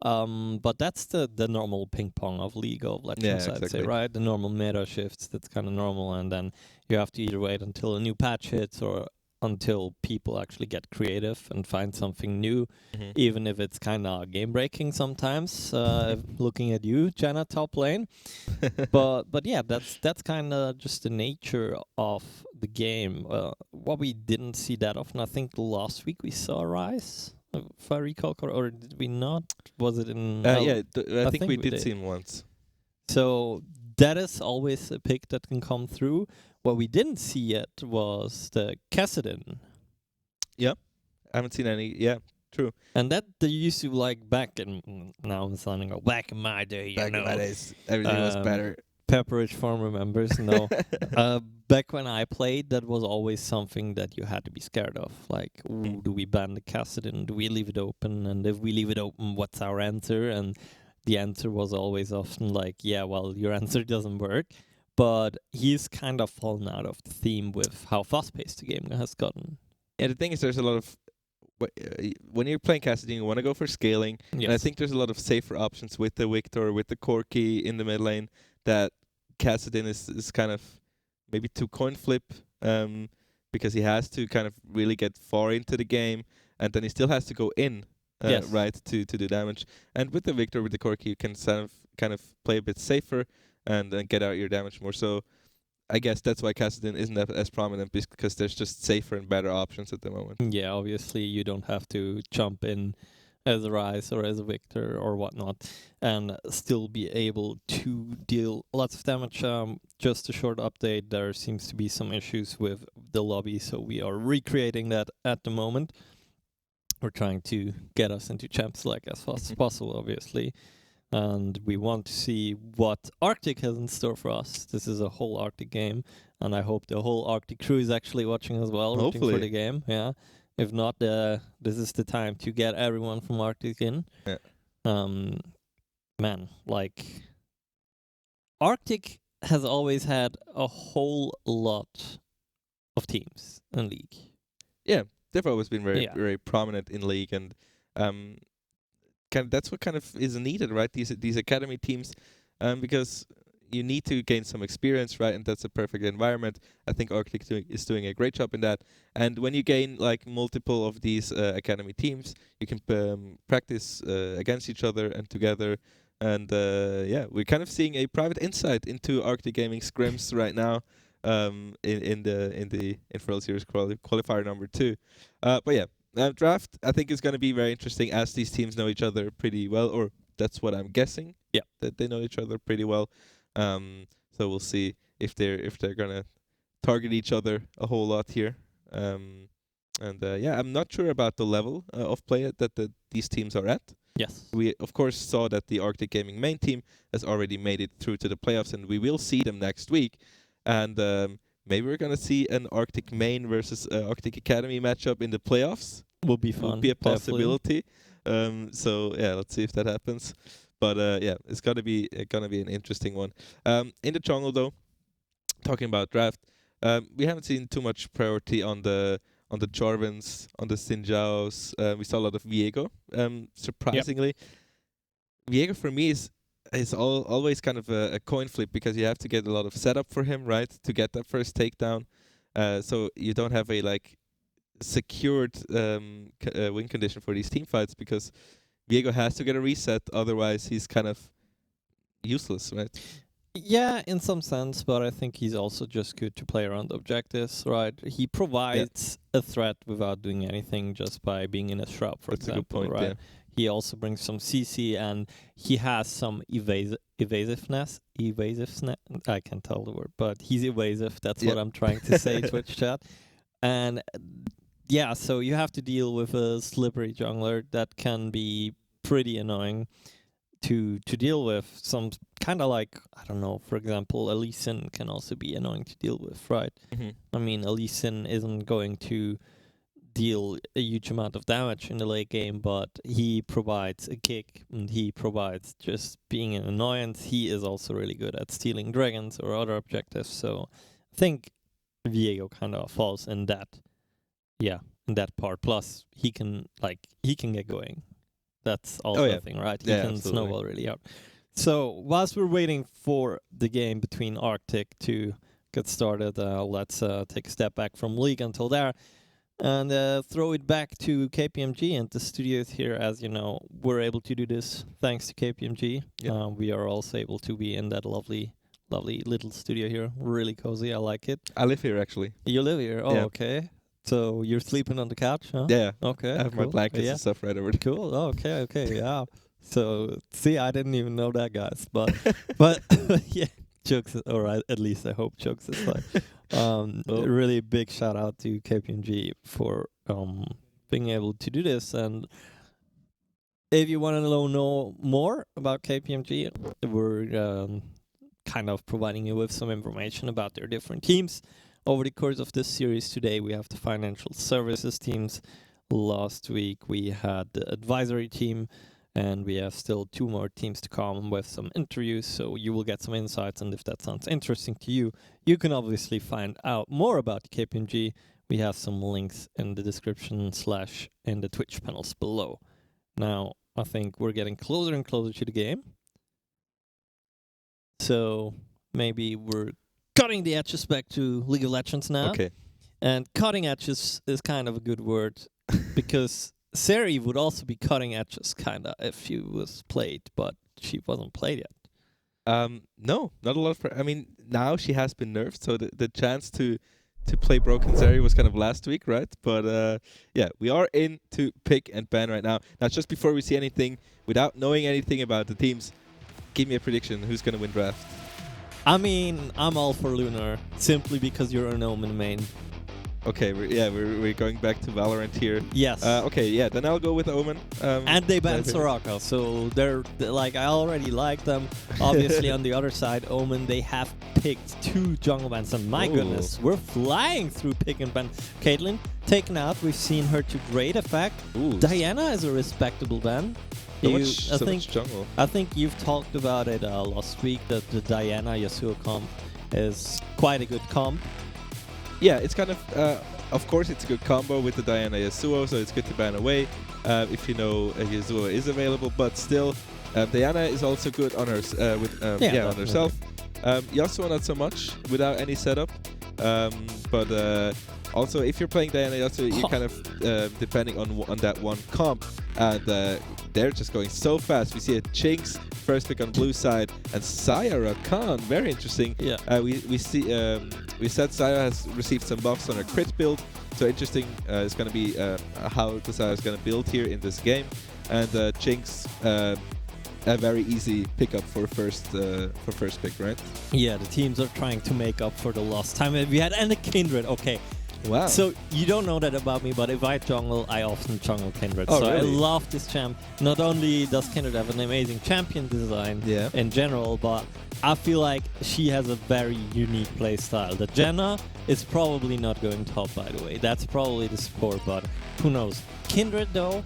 But that's the normal ping pong of League of Legends, I'd say, right? The normal meta shifts, that's kind of normal, and then you have to either wait until a new patch hits or until people actually get creative and find something new, even if it's kind of game-breaking sometimes, looking at you, Jenna, top lane. But yeah, that's kind of just the nature of the game. What we didn't see that often, I think last week we saw Rise, if I recall, or did we not? Was it in... I think we did see him once. So that is always a pick that can come through. What we didn't see yet was the Kassadin. Yeah, I haven't seen any. Yeah, true. And that they used to like back in... Now I'm sounding like back in my day, back in my days, everything was better. Pepperidge Farm remembers, no. Back when I played, that was always something that you had to be scared of. Like, ooh, do we ban the Kassadin? Do we leave it open? And if we leave it open, what's our answer? And the answer was always often like, yeah, well, your answer doesn't work. But he's kind of fallen out of the theme with how fast-paced the game has gotten. Yeah, the thing is, there's a lot of... when you're playing Kassadin, you want to go for scaling. Yes. And I think there's a lot of safer options with the Victor, with the Corki in the mid lane, that Kassadin is kind of maybe too coin flip, because he has to kind of really get far into the game, and then he still has to go in, right, to do damage. And with the Victor, with the Corki, you can kind of play a bit safer and get out your damage more. So I guess that's why Kassadin isn't as prominent, because there's just safer and better options at the moment. Yeah, obviously you don't have to jump in as a Rise or as a Victor or whatnot and still be able to deal lots of damage. Just a short update, there seems to be some issues with the lobby, so we are recreating that at the moment. We're trying to get us into Champ Select as fast as possible, obviously. And we want to see what Arctic has in store for us. This is a whole Arctic game, and I hope the whole Arctic crew is actually watching as well, rooting for the game. Yeah. If not, this is the time to get everyone from Arctic in. Yeah. Man, like, Arctic has always had a whole lot of teams in League. Yeah, they've always been very Yeah. very prominent in League, and that's what kind of is needed, right? These academy teams, because you need to gain some experience, right? And that's a perfect environment. I think Arctic is doing a great job in that. And when you gain like multiple of these academy teams, you can practice against each other and together. And yeah, we're kind of seeing a private insight into Arctic Gaming scrims right now. In the Infernal Series qualifier number 2, but yeah, draft I think is going to be very interesting as these teams know each other pretty well, or that's what I'm guessing. Yeah, that they know each other pretty well. So we'll see if they're gonna target each other a whole lot here. And yeah, I'm not sure about the level of play that these teams are at. Yes. We of course saw that the Arctic Gaming main team has already made it through to the playoffs, and we will see them next week. And maybe we're gonna see an Arctic main versus Arctic Academy matchup in the playoffs. Will be fun. Would be a possibility. So yeah, let's see if that happens. But yeah, it's gonna be an interesting one. In the jungle though, talking about draft, we haven't seen too much priority on the Jarvins, on the Sinjaos. We saw a lot of Viego. Surprisingly, Viego for me is always kind of a coin flip, because you have to get a lot of setup for him, right, to get that first takedown. So you don't have a like secured win condition for these team fights, because Viego has to get a reset, otherwise he's kind of useless, right? Yeah, in some sense, but I think he's also just good to play around objectives, right? He provides a threat without doing anything, just by being in a shroud, for That's example, a good point, right? yeah. He also brings some CC, and he has some evasiveness. I can't tell the word, but he's evasive. That's what I'm trying to say, Twitch chat. And yeah, so you have to deal with a slippery jungler that can be pretty annoying to deal with. Some kind of like, I don't know, for example, a Lee Sin can also be annoying to deal with, right? I mean, a Lee Sin isn't going to deal a huge amount of damage in the late game, but he provides a kick, and he provides just being an annoyance. He is also really good at stealing dragons or other objectives, so I think Viego kind of falls in that, in that part. Plus, he can get going. That's also a thing, right? He can snowball really out. So, whilst we're waiting for the game between Arctic to get started, let's take a step back from League until there, and throw it back to KPMG and the studios here. As you know, we're able to do this thanks to KPMG. We are also able to be in that lovely little studio here. Really cozy. I like it. I live here, actually. You live here? Oh, okay. So you're sleeping on the couch, huh? Yeah. Okay. I have my blankets and stuff right over there. Cool. Oh, okay. Yeah. So see, I didn't even know that, guys. But yeah, jokes. All right. At least I hope jokes aside. Really big shout out to KPMG for being able to do this. And if you want to know more about KPMG, we're kind of providing you with some information about their different teams. Over the course of this series today, we have the financial services teams. Last week, we had the advisory team, and we have still 2 more teams to come with some interviews, so you will get some insights. And if that sounds interesting to you, you can obviously find out more about KPMG. We have some links in the description / in the Twitch panels below. Now, I think we're getting closer and closer to the game. So maybe we're cutting the edges back to League of Legends now. Okay. And cutting edges is kind of a good word, because Seri would also be cutting edges, kind of, if she was played, but she wasn't played yet. No, not a lot of... I mean, now she has been nerfed, so the chance to play Broken Seri was kind of last week, right? But yeah, we are into pick and ban right now. Now, just before we see anything, without knowing anything about the teams, give me a prediction. Who's going to win draft? I mean, I'm all for Lunar, simply because you're an Omen main. Okay, we're going back to Valorant here. Yes. Okay, yeah, then I'll go with Omen. And they banned Soraka, so they're like, I already like them. Obviously, on the other side, Omen, they have picked 2 jungle bans, and my goodness, we're flying through pick and ban. Caitlyn, taken out, we've seen her to great effect. Diana is a respectable ban. So much jungle. I think you've talked about it last week that the Diana Yasuo comp is quite a good comp. Yeah, it's kind of course, it's a good combo with the Diana Yasuo, so it's good to ban away if you know Yasuo is available. But still, Diana is also good on her on herself. Yasuo not so much without any setup. But also, if you're playing Diana Yasuo, you're kind of depending on that one comp, and they're just going so fast. We see a Jinx first pick on blue side, and Saya Rakan, very interesting. Yeah. We said Saya has received some buffs on her crit build, so interesting. It's going to be how the Saya is going to build here in this game, and Jinx. A very easy pickup for first pick, right? Yeah, the teams are trying to make up for the lost time we had, and the Kindred. Okay. Wow. So you don't know that about me, but if I jungle, I often jungle Kindred. Oh, so really? I love this champ. Not only does Kindred have an amazing champion design in general, but I feel like she has a very unique playstyle. The Jenna is probably not going top, by the way. That's probably the support, but who knows? Kindred, though,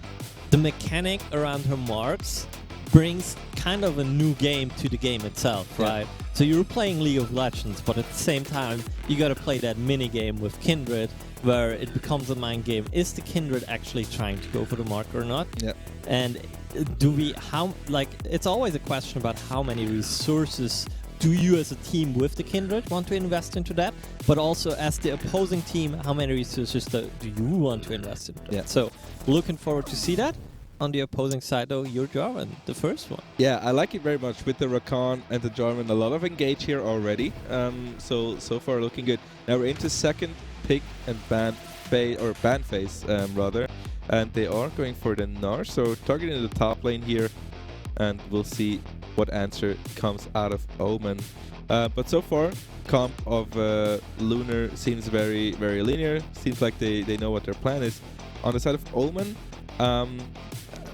the mechanic around her marks brings kind of a new game to the game itself, right? So you're playing League of Legends, but at the same time, you gotta play that mini game with Kindred, where it becomes a mind game. Is the Kindred actually trying to go for the mark or not? Yeah. And it's always a question about how many resources do you as a team with the Kindred want to invest into that, but also as the opposing team, how many resources do you want to invest into that? Yeah. So looking forward to see that. On the opposing side, though, you're Jarvan, the first one. Yeah, I like it very much with the Rakan and the Jarvan. A lot of engage here already. So far looking good. Now we're into second pick and ban phase, rather. And they are going for the Gnar, so targeting the top lane here. And we'll see what answer comes out of Omen. But so far, comp of Lunar seems very, very linear. Seems like they know what their plan is. On the side of Omen,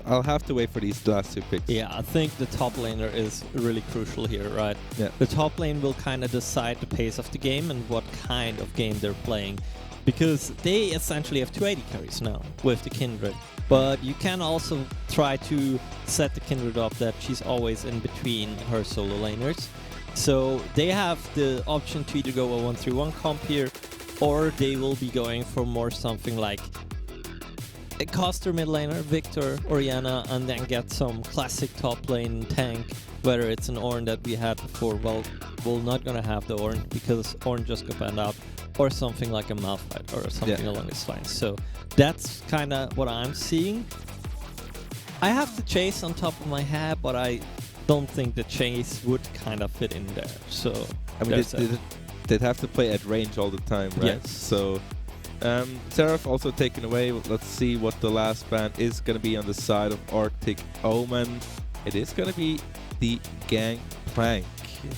I'll have to wait for these last two picks. Yeah, I think the top laner is really crucial here, right? Yeah. The top lane will kind of decide the pace of the game and what kind of game they're playing. Because they essentially have 280 carries now with the Kindred. But you can also try to set the Kindred up that she's always in between her solo laners. So they have the option to either go a 1-3-1 comp here, or they will be going for more something like a Coster mid laner, Victor, Orianna, and then get some classic top lane tank, whether it's an Ornn that we had before. Well, we're not gonna have the Ornn because Ornn just got banned out, or something like a Malphite or something along these lines. So that's kind of what I'm seeing. I have the Chase on top of my head, but I don't think the Chase would kind of fit in there. So I mean, they'd have to play at range all the time, right? Yes. So Seraph also taken away. Let's see what the last ban is going to be on the side of Arctic Omen. It is going to be the Gangplank.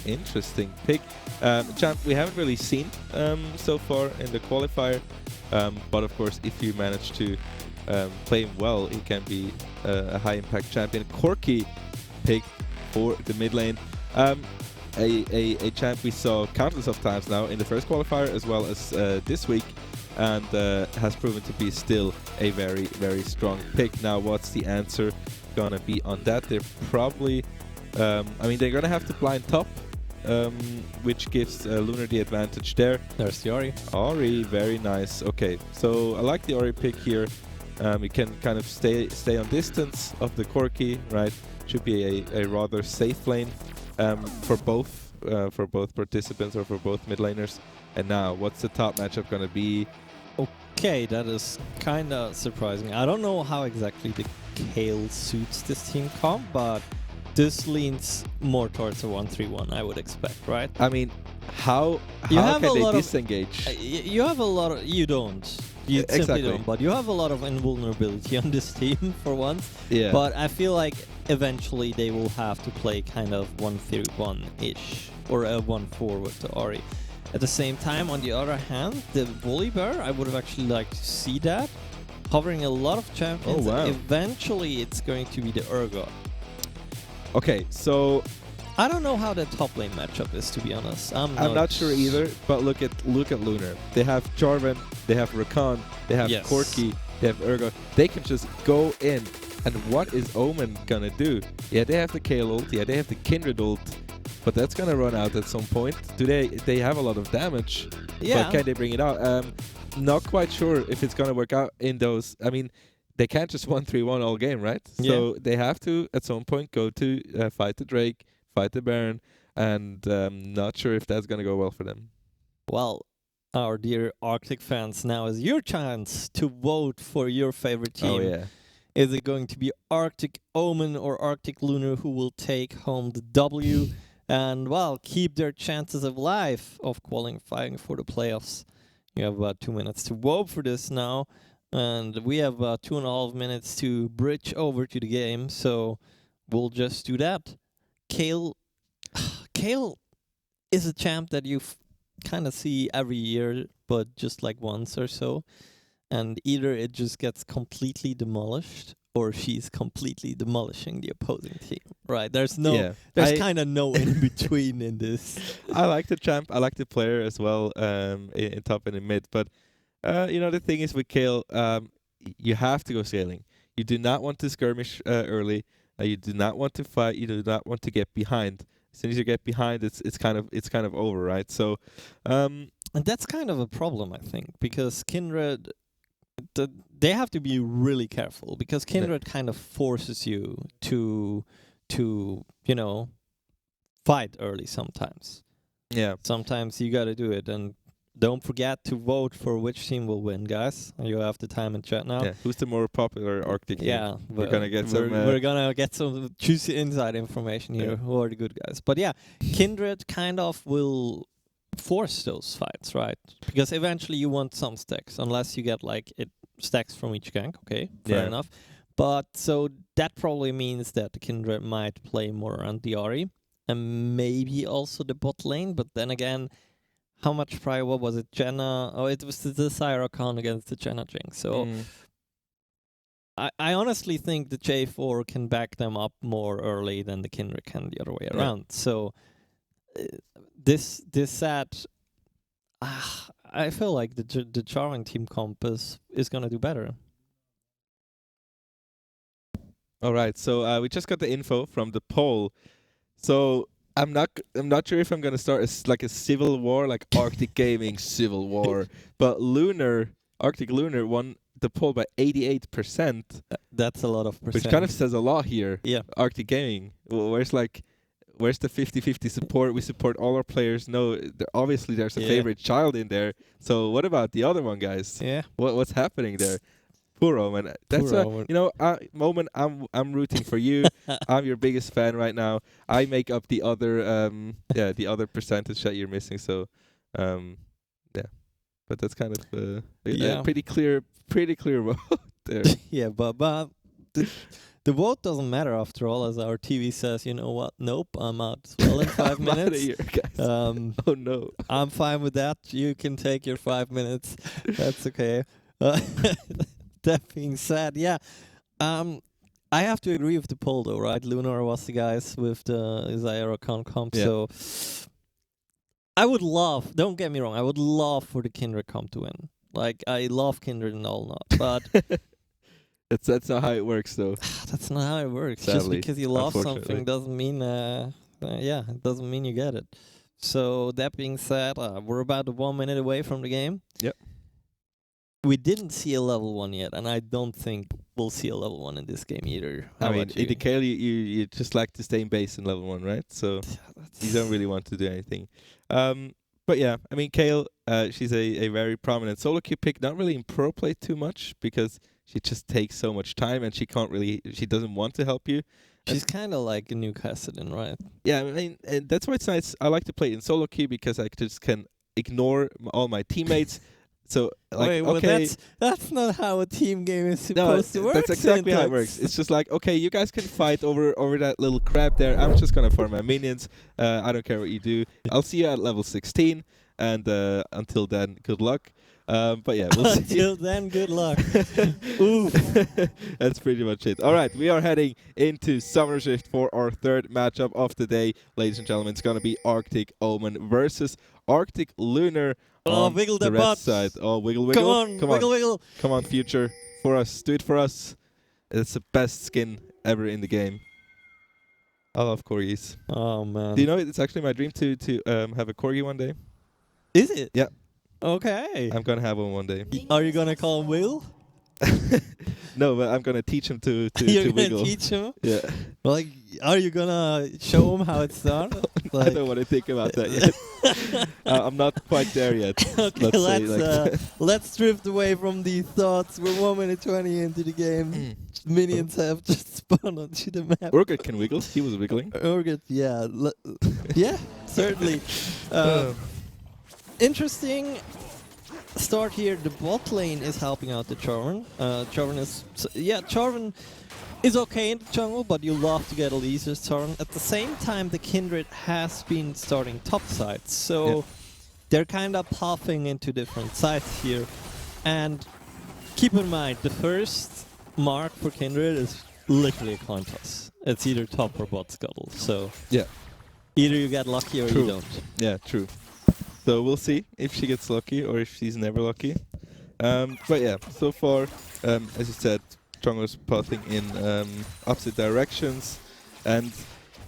Interesting pick. Champ we haven't really seen so far in the qualifier, but of course if you manage to play him well, he can be a high impact champion. Corki pick for the mid lane. A champ we saw countless of times now in the first qualifier as well as this week, and has proven to be still a very, very strong pick. Now, what's the answer gonna be on that? They're probably, I mean, they're gonna have to blind top, which gives Lunar the advantage there. There's the Ori. Ori, very nice. Okay, so I like the Ori pick here. You can kind of stay on distance of the Corki, right? Should be a rather safe lane for both participants or for both mid laners. And now, what's the top matchup gonna be? Okay, that is kind of surprising. I don't know how exactly the Kale suits this team comp, but this leans more towards a 1-3-1, I would expect, right? I mean, how can they disengage? You have a lot of... You don't. You simply don't, but you have a lot of invulnerability on this team for once. Yeah. But I feel like eventually they will have to play kind of 1-3-1-ish, or a 1-4 with the Ori. At the same time, on the other hand, the Volibear, I would have actually liked to see that. Hovering a lot of champions. Oh, wow. Eventually, it's going to be the Urgot. Okay, so... I don't know how the top lane matchup is, to be honest. I'm not sure either, but look at Lunar. They have Jarvan, they have Rakan, they have Corki, they have Urgot. They can just go in And what is Omen gonna do? Yeah, they have the Kayle ult, yeah, they have the Kindred ult, but that's gonna run out at some point. They have a lot of damage, but can they bring it out? Not quite sure if it's gonna work out in those. I mean, they can't just 1-3-1 all game, right? So they have to at some point go to fight the Drake, fight the Baron, and not sure if that's gonna go well for them. Well, our dear Arctic fans, now is your chance to vote for your favorite team. Oh yeah. Is it going to be Arctic Omen or Arctic Lunar who will take home the W and, well, keep their chances of life of qualifying for the playoffs? You have about 2 minutes to vote for this now, and we have about 2.5 minutes to bridge over to the game, so we'll just do that. Kayle is a champ that you kind of see every year, but just like once or so. And either it just gets completely demolished, or she's completely demolishing the opposing team. Right? There's kind of no in between in this. I like the champ. I like the player as well. In top and in mid, but the thing is with Kayle, you have to go scaling. You do not want to skirmish early. You do not want to fight. You do not want to get behind. As soon as you get behind, it's kind of over, right? So, and that's kind of a problem, I think, because Kindred. They have to be really careful because Kindred kind of forces you to fight early sometimes. Yeah. Sometimes you got to do it, and don't forget to vote for which team will win, guys. You have the time in chat now. Yeah. Who's the more popular Arctic team? Yeah, we're gonna get we're gonna get some juicy inside information here. Yeah. Who are the good guys? But yeah, Kindred kind of will force those fights, right? Because eventually you want some stacks, unless you get like stacks from each gank. Okay, fair enough. But so that probably means that the Kindred might play more around the Ahri and maybe also the bot lane. But then again, how much prior? What was it? Jenna? Oh, it was the Zyra Khan against the Jenna Jinx. So I honestly think the J4 can back them up more early than the Kindred can the other way around. So this set, I feel like the Charming team comp is gonna do better. All right, so we just got the info from the poll. So I'm not sure if I'm gonna start a civil war, like Arctic Gaming civil war, but Arctic Lunar won the poll by 88%. That's a lot of percent. Which kind of says a lot here. Yeah. Arctic Gaming. Where's the 50-50 support? We support all our players. No, obviously there's a favorite child in there. So what about the other one, guys? Yeah. What's happening there? Poor Omen. That's Omen. I'm rooting for you. I'm your biggest fan right now. I make up the other the other percentage that you're missing. So but that's kind of a pretty clear vote there. Yeah, but the vote doesn't matter after all, as our TV says. You know what? Nope, I'm out as well in 5 minutes. Out of here, guys. Oh no, I'm fine with that. You can take your 5 minutes. That's okay. That being said, I have to agree with the poll though, right? Lunar was the guys with the Zyra Khan comp, so I would love, don't get me wrong, I would love for the Kindred comp to win. Like, I love Kindred and all not, but that's not how it works though. That's not how it works. Sadly, just because you love something doesn't mean it doesn't mean you get it. So that being said, we're about 1 minute away from the game. Yep. We didn't see a level 1 yet, and I don't think we'll see a level 1 in this game either. I mean, in the Kayle, you just like to stay in base in level 1, right? So you don't really want to do anything. But yeah, I mean, Kayle, she's a very prominent solo queue pick. Not really in pro play too much because she just takes so much time and she doesn't want to help you. She's kind of like a new Cassidy, right? Yeah, I mean, and that's why it's nice. I like to play in solo queue because I just can ignore all my teammates. So, like, okay, that's not how a team game is supposed to work. That's exactly how it works. It's just like, okay, you guys can fight over that little crab there. I'm just gonna farm my minions. I don't care what you do. I'll see you at level 16, and until then, good luck. But yeah, we'll see. Until then, good luck. Ooh. That's pretty much it. All right, we are heading into Summer Shift for our third matchup of the day, ladies and gentlemen. It's gonna be Arctic Omen versus Arctic Lunar. Oh, wiggle the the red butt. Side. Oh, wiggle. Come on, wiggle. Come on, future. For us. Do it for us. It's the best skin ever in the game. I love corgis. Oh man. Do you know it's actually my dream to have a corgi one day? Is it? Yeah. Okay. I'm gonna have one day. Are you gonna call him Will? No, but I'm gonna teach him to You're to gonna wiggle. teach him? Yeah. Like, are you gonna show him how it's done? I don't want to think about that yet. I'm not quite there yet. Okay, let's say like that. let's drift away from these thoughts. We're 1 minute 20 into the game. Minions have just spawned onto the map. Urgot can wiggle. He was wiggling. Urgot, yeah. Yeah, certainly. Interesting start here. The bot lane is helping out the Charvan. Charvan is okay in the jungle, but you love to get Elisa's Charvan. At the same time, the Kindred has been starting top sides, so they're kind of puffing into different sides here. And keep in mind, the first mark for Kindred is literally a coin toss. It's either top or bot scuttle, so either you get lucky or you don't. Yeah, true. So we'll see if she gets lucky or if she's never lucky. But yeah, so far, as you said, junglers pathing in opposite directions, and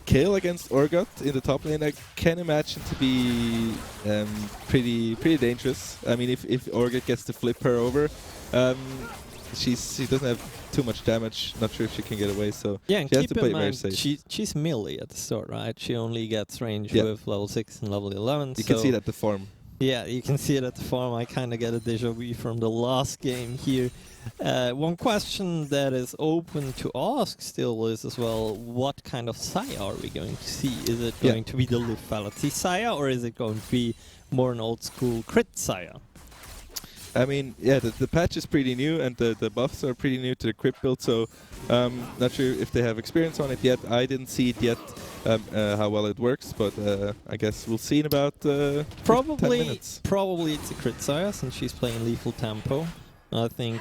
Kayle against Urgot in the top lane I can imagine to be pretty dangerous. I mean, if Urgot gets to flip her over, she doesn't have too much damage. Not sure if she can get away, so yeah, and she has keep to play in very mind, safe. she's melee at the start, right? She only gets range with level 6 and level 11. You can see it at the farm. Yeah, you can see it at the farm. I kind of get a deja vu from the last game here. One question that is open to ask still is as well, what kind of Saya are we going to see? Is it going to be the lethality Saya, or is it going to be more an old school crit Saya? I mean, yeah, the patch is pretty new, and the buffs are pretty new to the crit build, so not sure if they have experience on it yet. I didn't see it yet, how well it works, but I guess we'll see in about 10 minutes. Probably it's a crit Saya, since she's playing lethal tempo. I think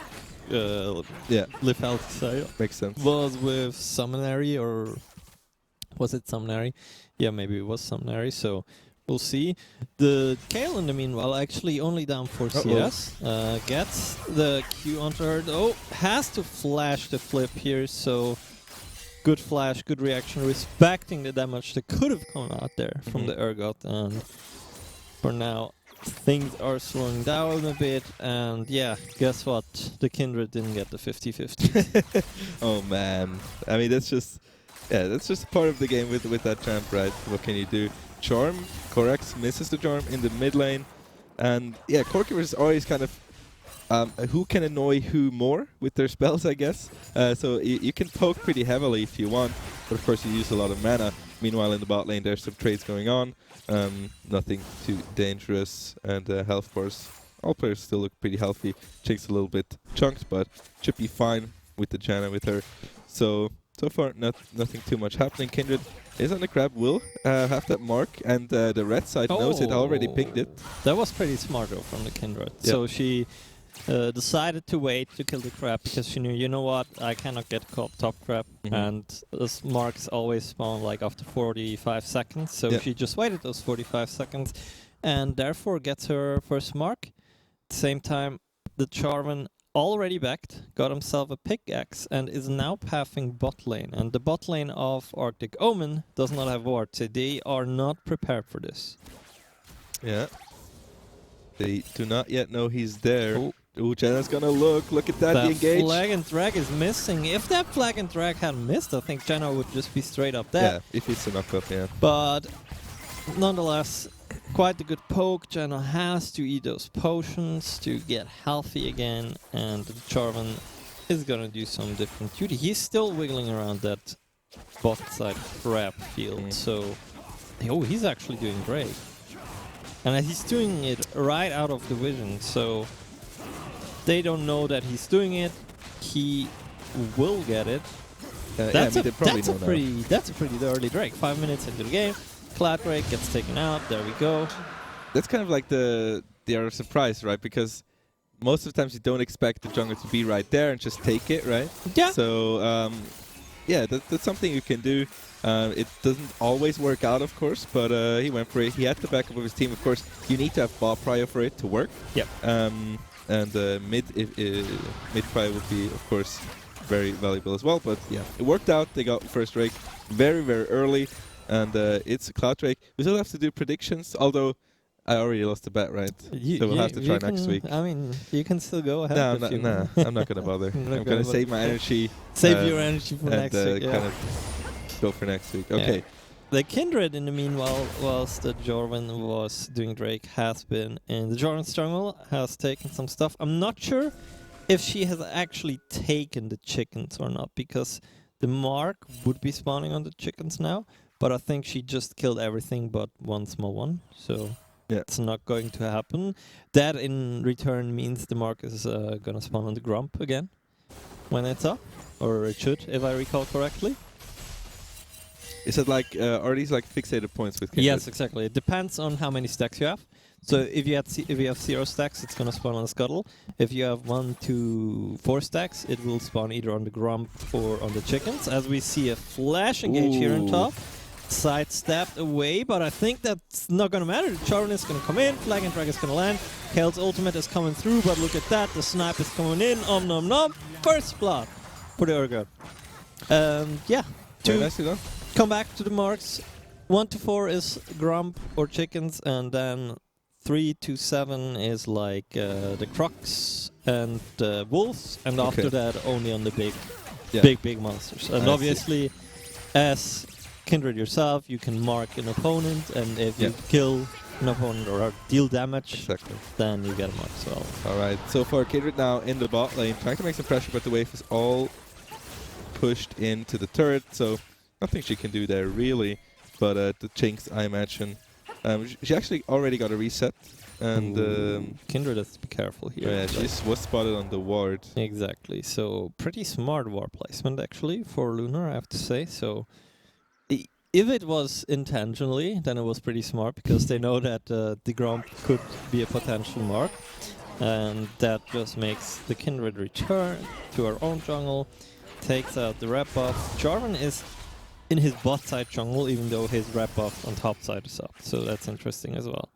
lethality Saya makes sense. Was with Summonary, or was it Summonary? Yeah, maybe it was Summonary, so we'll see. The Kayle, in the meanwhile, actually only down 4 CS. Gets the Q onto her, though. Has to flash the flip here, so good flash, good reaction, respecting the damage that could have come out there from the Urgot. And for now, things are slowing down a bit. And yeah, guess what? The Kindred didn't get the 50-50. Oh man. I mean, that's just part of the game with that champ, right? What can you do? Charm, Corax misses the charm in the mid lane, and yeah, core keepers is always kind of who can annoy who more with their spells, I guess. So you can poke pretty heavily if you want, but of course you use a lot of mana. Meanwhile, in the bot lane, there's some trades going on. Nothing too dangerous, and health bars. All players still look pretty healthy. Jinx a little bit chunked, but should be fine with the Janna with her. So far, nothing too much happening. Kindred is on the grab, will have that mark, and the red side knows it, already pinged it. That was pretty smart though from the Kindred. Yep. So she decided to wait to kill the crab because she knew, you know what, I cannot get top crab, and this marks always spawn like after 45 seconds, so she just waited those 45 seconds and therefore gets her first mark. At the same time, the Charvan already backed, got himself a pickaxe, and is now pathing bot lane. And the bot lane of Arctic Omen does not have ward, so they are not prepared for this. Yeah. They do not yet know he's there. Ooh, Janna's gonna look at that, the engage. Flag and drag is missing. If that flag and drag had missed, I think Janna would just be straight up dead. Yeah, if it's a knockup, yeah. But nonetheless, quite a good poke. Janna has to eat those potions to get healthy again, and the Charvan is gonna do some different duty. He's still wiggling around that bot side crab field, so he's actually doing great. And he's doing it right out of the vision, so they don't know that he's doing it. He will get it. That's a pretty early Drake. 5 minutes into the game. Cloud Drake gets taken out. There we go. That's kind of like the other surprise, right? Because most of the times you don't expect the jungler to be right there and just take it, right? Yeah. So yeah, that's something you can do. It doesn't always work out, of course, but he went for it. He had the backup of his team. Of course, you need to have bot prior for it to work. Yep. And mid prior would be, of course, very valuable as well. But yeah, it worked out. They got first Drake very, very early, and it's a Cloud Drake. We still have to do predictions, although I already lost the bet, right? So we'll have to try next week. I mean, you can still go ahead. No, I'm not going to bother. I'm going to save my energy. Save your energy for next week. Kind of go for next week. Okay. The Kindred, in the meanwhile, whilst the Jorvin was doing Drake, has been in the Jorvin jungle, has taken some stuff. I'm not sure if she has actually taken the chickens or not, because the mark would be spawning on the chickens now, but I think she just killed everything but one small one, so it's not going to happen. That in return means the mark is going to spawn on the Grump again when it's up, or it should, if I recall correctly. Is it like, are these like fixated points with Kindred? Yes, exactly. It depends on how many stacks you have. So if you have 0 stacks, it's gonna spawn on the Scuttle. If you have 1 to 4 stacks, it will spawn either on the Grump or on the chickens. As we see a flash engage here on top, sidestepped away, but I think that's not gonna matter. The Charvin is gonna come in, Flag and Drag is gonna land. Kale's ultimate is coming through, but look at that, the snipe is coming in. Nom nom. First blood for the Urgot. Yeah. Very nicely done. Come back to the marks. 1 to 4 is Grump or chickens, and then 3 to 7 is like the Crocs and Wolves, and after that only on the big monsters. And obviously, as Kindred yourself, you can mark an opponent, and if you kill an opponent or deal damage, then you get a mark as well. Alright, so for Kindred now in the bot lane, trying to make some pressure, but the wave is all pushed into the turret, so nothing she can do there really, but the Jinx, I imagine. She actually already got a reset, and Kindred has to be careful here. Yeah, she was spotted on the ward. Exactly, so pretty smart ward placement actually for Lunar, I have to say. So if it was intentionally, then it was pretty smart, because they know that the Grump could be a potential mark, and that just makes the Kindred return to our own jungle, takes out the red buff. Jarvan is in his bot side jungle, even though his red buff on top side is up. So that's interesting as well.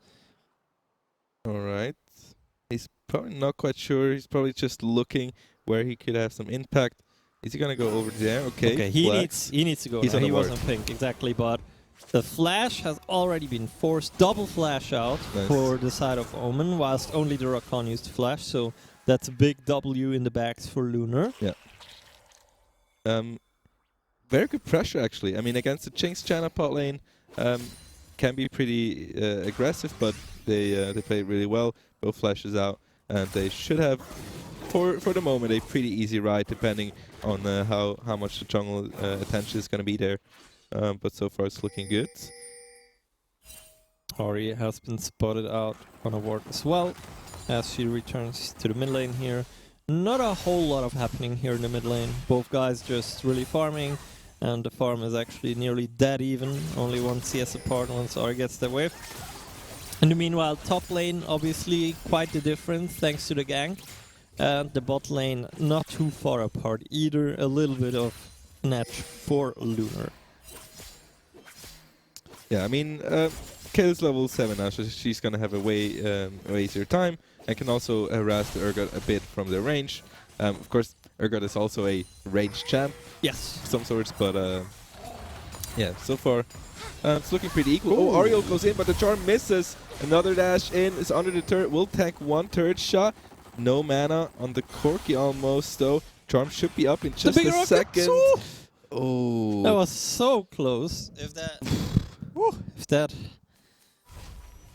Alright. He's probably not quite sure. He's probably just looking where he could have some impact. Is he gonna go over there? Okay. He needs to go. He's there. on He the was ward. on pink, exactly, but the flash has already been forced. Double flash out for the side of Omen, whilst only the Rakan used to flash, so that's a big W in the backs for Lunar. Yeah. Very good pressure, actually. I mean, against the Jinx China pot lane, can be pretty aggressive, but they play really well. Both flashes out, and they should have, for the moment, a pretty easy ride, depending on how much the jungle attention is going to be there. But so far, it's looking good. Ari has been spotted out on a ward as well, as she returns to the mid lane here. Not a whole lot of happening here in the mid lane. Both guys just really farming, and the farm is actually nearly dead even. Only one CS apart once Ari gets the wave. In the meanwhile, top lane, obviously quite the difference thanks to the gank. And the bot lane not too far apart either. A little bit of net for Lunar. Yeah, I mean, Kale's level 7 now, so she's going to have a way easier time, and can also harass the Urgot a bit from the range. Of course, Urgot is also a range champ. Yes. Of some sorts, but yeah, so far it's looking pretty equal. Oh, Ariel goes in, but the charm misses. Another dash in, is under the turret, will tank one turret shot. No mana on the Corki almost, though. Charm should be up in just a second. Oh. That was so close.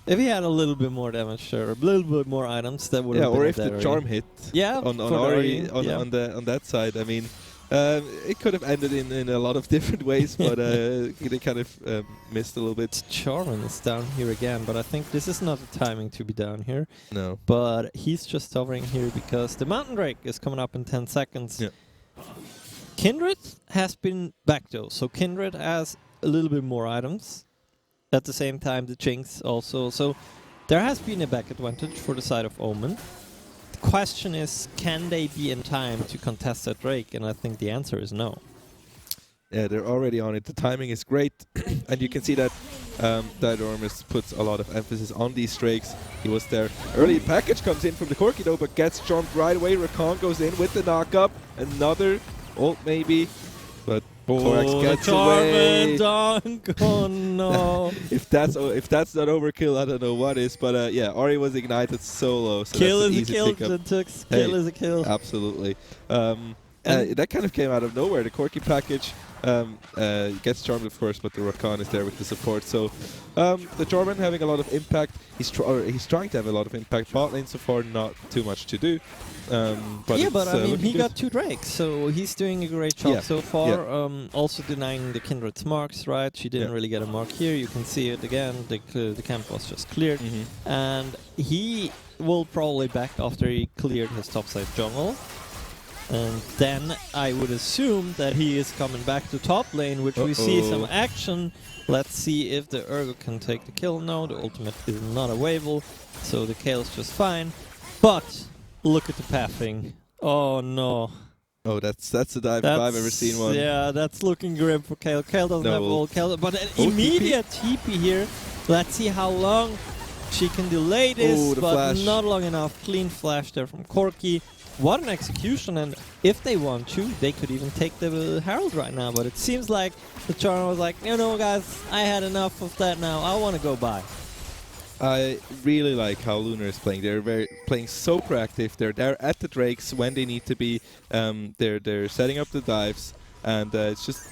If he had a little bit more damage or a little bit more items, that would have been or if the charm hit on Ari on that side. I mean, it could have ended in a lot of different ways, but they kind of missed a little bit. Charmin is down here again, but I think this is not the timing to be down here. No. But he's just hovering here because the Mountain Drake is coming up in 10 seconds. Yeah. Kindred has been back though, so Kindred has a little bit more items. At the same time, the Jinx also. So there has been a back advantage for the side of Omen. The question is, can they be in time to contest that Drake? And I think the answer is no. Yeah, they're already on it. The timing is great. And you can see that Didormus puts a lot of emphasis on these Drakes. He was there early. Package comes in from the Corki though, but gets jumped right away. Rakan goes in with the knock-up. Another ult maybe, but Oh, Korax the gets Charmin away. dunk! Oh no! If that's not overkill, I don't know what is. But yeah, Ori was ignited solo, so Kill that's an is a easy kill, pickup. Tux. Hey, Kill is a kill. Absolutely. And That kind of came out of nowhere. The Corki package gets charmed, of course, but the Rakan is there with the support. So the Jarvan having a lot of impact. He's trying to have a lot of impact. Bot lane so far, not too much to do. But yeah, but I mean, he good. got 2 Drakes, so he's doing a great job Yeah, so far. yeah. Also denying the Kindred's marks, right? She didn't really get a mark here. You can see it again. The camp was just cleared. And he will probably back after he cleared his topside jungle. And then I would assume that he is coming back to top lane, which we see some action. Let's see if the Urgo can take the kill. No, the ultimate is not available, so the kill is just fine. But look at the pathing. Oh no. Oh, that's the dive if I've ever seen one. Yeah, that's looking grim for Kale. Kale doesn't have ult. Kale, but an immediate TP here. Let's see how long she can delay this, but flash. not long enough. Clean flash there from Corki. What an execution, and if they want to, they could even take the Herald right now, but it seems like the Charm was like, you know guys, I had enough of that now, I want to go by. I really like how Lunar is playing. They're playing so proactive. They're there at the Drakes when they need to be. They're setting up the dives, and it's just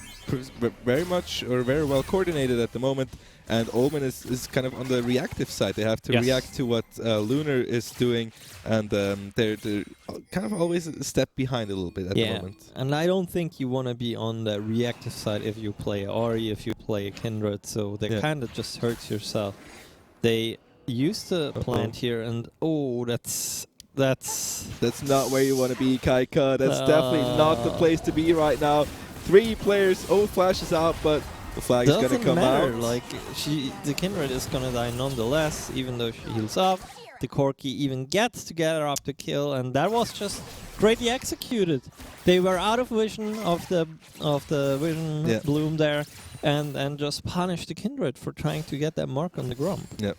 very much or very well coordinated at the moment. And Omen is kind of on the reactive side. They have to react to what Lunar is doing, and they're kind of always a step behind a little bit at the moment. And I don't think you want to be on the reactive side if you play Ahri, if you play a Kindred, so that kind of just hurts yourself. They used to plant here, and that's not where you want to be, Kaika. That's definitely not the place to be right now. 3 players, Flash is out, but the flag is gonna come out. Like the Kindred is gonna die nonetheless, even though she heals up. The Corki even gets to get her up to kill, and that was just greatly executed. They were out of vision of the vision bloom there, and just punished the Kindred for trying to get that mark on the Grump. Yeah.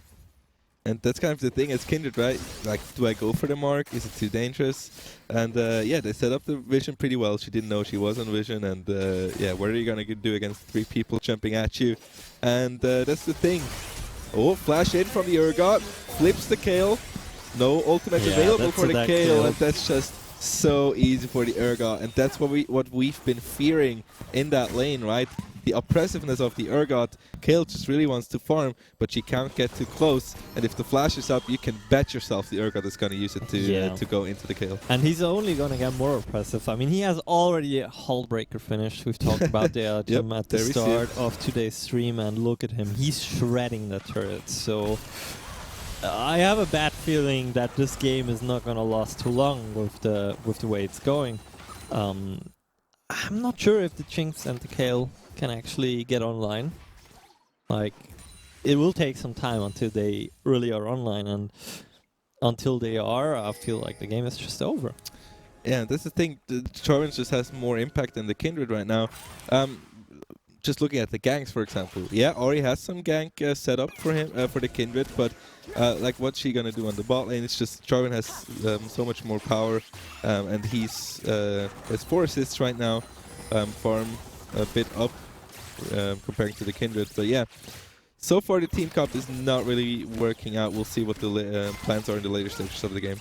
And that's kind of the thing as Kindred, right? Like, do I go for the mark? Is it too dangerous? And yeah, they set up the vision pretty well. She didn't know she was on vision, and yeah, what are you gonna do against 3 people jumping at you? And that's the thing. Flash in from the Urgot, flips the Kale. No ultimate available for the Kale, and that's just so easy for the Urgot. And that's what we've been fearing in that lane, right? The oppressiveness of the Urgot. Kale just really wants to farm, but she can't get too close. And if the flash is up, you can bet yourself the Urgot is going to use it to go into the Kale. And he's only going to get more oppressive. I mean, he has already a Hullbreaker finish. We've talked about the at the start of today's stream, and look at him. He's shredding the turret. So I have a bad feeling that this game is not going to last too long with the way it's going. I'm not sure if the Jinx and the Kale can actually get online. Like, it will take some time until they really are online, and until they are, I feel like the game is just over. Yeah, that's the thing. The Charmin just has more impact than the Kindred right now. Just looking at the ganks, for example. Yeah, Ori has some gank set up for him for the Kindred, but like, what's she gonna do on the bot lane? It's just Charmin has so much more power, and he's has 4 assists right now, farm a bit up comparing to the Kindred. But yeah, so far the team comp is not really working out. We'll see what the plans are in the later stages of the game.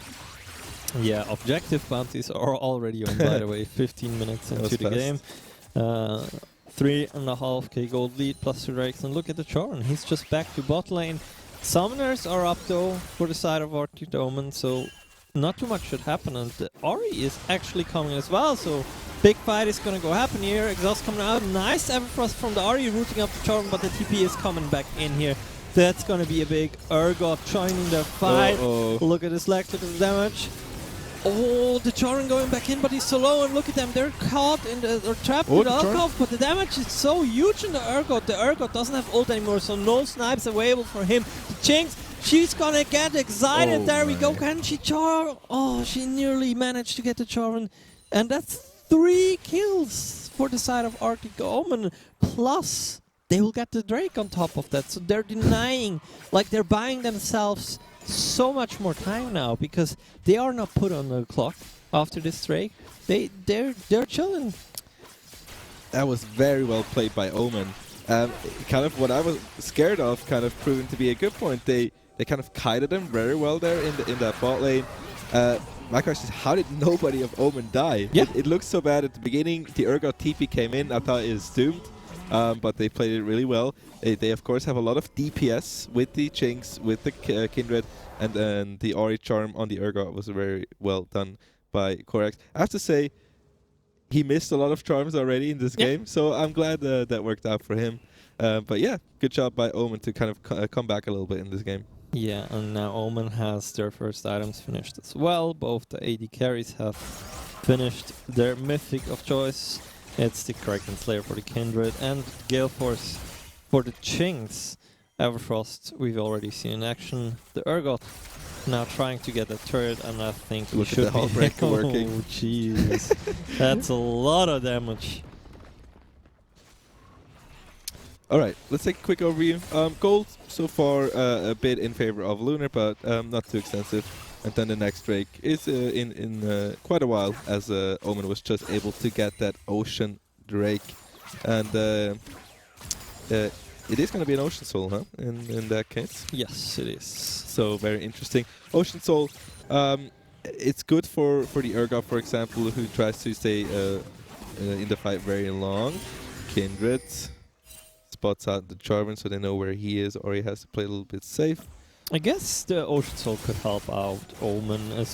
Yeah, objective bounties are already on, by the way, 15 minutes into the game. 3.5k gold lead plus 2 Drakes, and look at the Charn. He's just back to bot lane. Summoners are up though for the side of Arctic Omen, so not too much should happen, and Ori is actually coming as well, so big fight is gonna go happen here. Exhaust coming out, nice Everfrost from the Ori rooting up the Charm, but the TP is coming back in here. That's gonna be a big Urgot joining the fight. Look at this lag, look at the damage. Oh, the Charm going back in, but he's so low, and look at them, they're caught in they're trapped with Alkov, but the damage is so huge in the Urgot. The Urgot doesn't have ult anymore, so no snipes available for him. The Jinx, she's gonna get excited. There we go. Can she charm? Oh, she nearly managed to get the Charm, and that's 3 kills for the side of Arctic Omen. Plus, they will get the Drake on top of that. So they're denying, like, they're buying themselves so much more time now, because they are not put on the clock after this Drake. They're chilling. That was very well played by Omen. Kind of what I was scared of, kind of proving to be a good point. They kind of kited him very well there in that bot lane. My question is, how did nobody of Omen die? Yeah. It looked so bad at the beginning. The Urgot TP came in. I thought it was doomed, but they played it really well. They of course have a lot of DPS with the Jinx, with the Kindred, and then the Ori charm on the Urgot was very well done by Korax. I have to say, he missed a lot of charms already in this game, so I'm glad that worked out for him. But yeah, good job by Omen to kind of come back a little bit in this game. Yeah, and now Omen has their first items finished as well. Both the AD carries have finished their mythic of choice. It's the Kraken Slayer for the Kindred and Gale Force for the Jinx. Everfrost we've already seen in action. The Urgot now trying to get a turret, and I think we Look at should the Hullbreaker working. Oh jeez, that's a lot of damage. All right, let's take a quick overview. Gold so far a bit in favor of Lunar, but not too extensive. And then the next Drake is in quite a while, as Omen was just able to get that Ocean Drake. And it is going to be an Ocean Soul, huh? In that case. Yes, it is. So very interesting. Ocean Soul, it's good for the Urgot, for example, who tries to stay in the fight very long. Kindred spots out the Jarvan so they know where he is, or he has to play a little bit safe. I guess the Ocean Soul could help out Omen a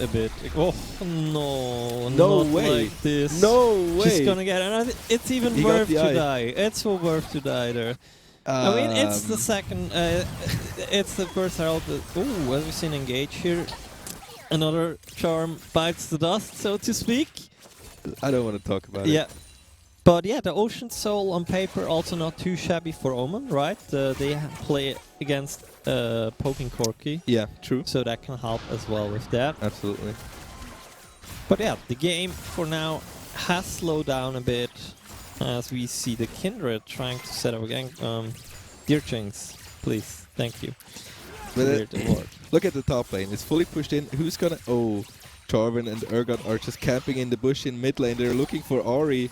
bit. Oh no, No not way. like this. No way. She's gonna get it. It's even He got worth the to eye. die. It's so worth to die there. I mean, it's the second. It's the first herald. Ooh, as we've seen engage here. Another charm bites the dust, so to speak. I don't want to talk about Yeah. it. But yeah, the Ocean Soul on paper also not too shabby for Omen, right? They play against poking Corki. Yeah, true. So that can help as well with that. Absolutely. But yeah, the game for now has slowed down a bit as we see the Kindred trying to set up again. Dear Jinx, please, thank you. But look at the top lane. It's fully pushed in. Who's gonna... Oh, Jarvan and Urgot are just camping in the bush in mid lane. They're looking for Ori.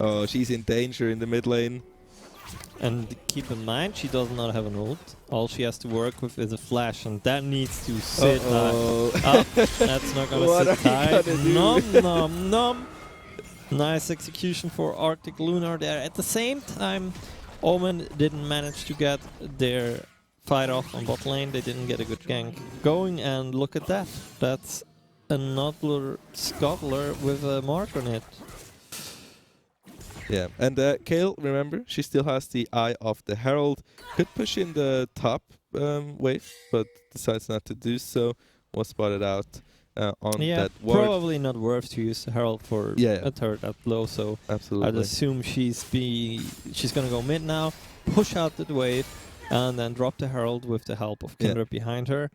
Oh, she's in danger in the mid lane. And keep in mind, she does not have an ult. All she has to work with is a flash, and that needs to sit tight. That's not gonna What sit are you tight. gonna do? Nom, nom, nom. Nice execution for Arctic Lunar there. At the same time, Omen didn't manage to get their fight off on bot lane. They didn't get a good gank going, and look at that. That's another Scuttler with a mark on it. Yeah, and Kayle, remember, she still has the Eye of the Herald. Could push in the top wave, but decides not to do so. Was spotted out on that ward. Probably not worth to use the Herald for a turret that low, so absolutely. I'd assume she's gonna go mid now, push out the wave, and then drop the Herald with the help of Kindred behind her.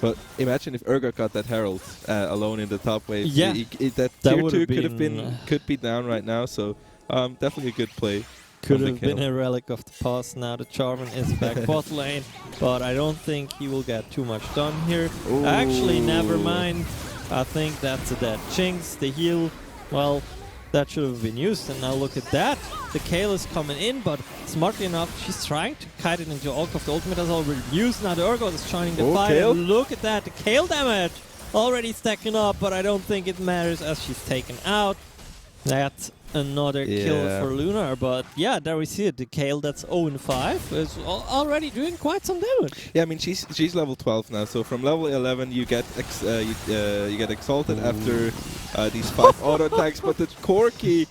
But imagine if Urgot got that Herald alone in the top wave. Yeah, that tier 2 could be down right now, so definitely a good play. Could have been a relic of the past. Now the Jarvan is back bot lane, but I don't think he will get too much done here. Ooh. Actually, never mind. I think that's a dead Jinx. The heal, well, that should have been used, and now look at that. The Kayle is coming in, but smartly enough, she's trying to kite it into Ultimate. The ultimate has already been used. Now the Urgot is joining the fight. Kayle. And look at that, the Kayle damage already stacking up, but I don't think it matters as she's taken out. That's another kill for Lunar, but yeah, there we see it. The Kayle that's 0-5 is already doing quite some damage. Yeah, I mean she's level 12 now, so from level 11 you get you get exalted after these 5 auto attacks, but the Corki,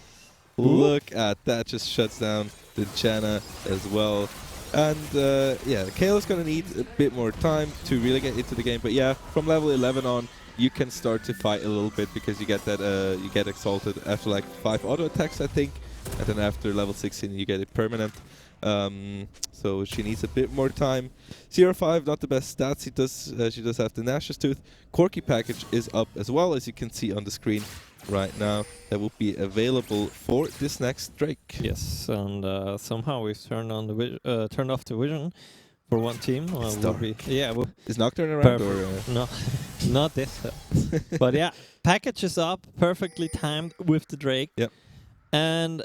look at that, just shuts down the Janna as well. And yeah, Kayle is gonna need a bit more time to really get into the game, but yeah, from level 11 on, you can start to fight a little bit because you get that you get exalted after like 5 auto attacks, I think, and then after level 16 you get it permanent. So she needs a bit more time. 0-5, not the best stats. She does have the Nash's Tooth. Corki package is up as well, as you can see on the screen right now. That will be available for this next Drake. Yes, and somehow we've turned off the vision for one team. It's dark. Is Nocturne around? Or, no, not this. But yeah, package is up, perfectly timed with the Drake. Yep. And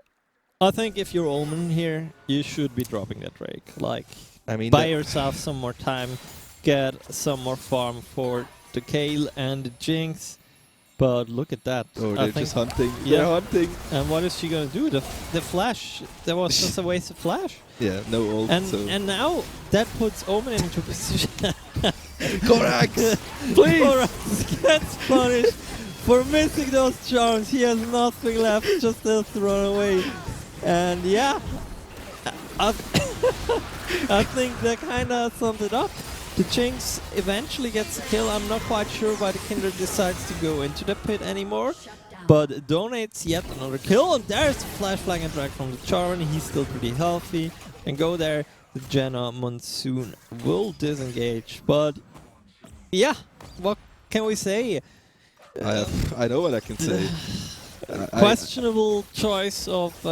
I think if you're Omen here, you should be dropping that Drake. Like, I mean, buy yourself some more time, get some more farm for the Kale and the Jinx. But look at that. Oh, I they're think just hunting. Yeah. They're hunting. And what is she gonna do? The flash. That was just a waste of flash. Yeah, no ult. And now that puts Omen into position. Korax, please. Korax gets punished for missing those charms. He has nothing left, just to throw away. And yeah, I think that kind of sums it up. The Jinx eventually gets a kill. I'm not quite sure why the Kindred decides to go into the pit anymore, but donates yet another kill. And there's the flash flag and drag from the Charmin. He's still pretty healthy. And go there. The Jenna Monsoon will disengage. But yeah, what can we say? I know what I can say. Questionable choice of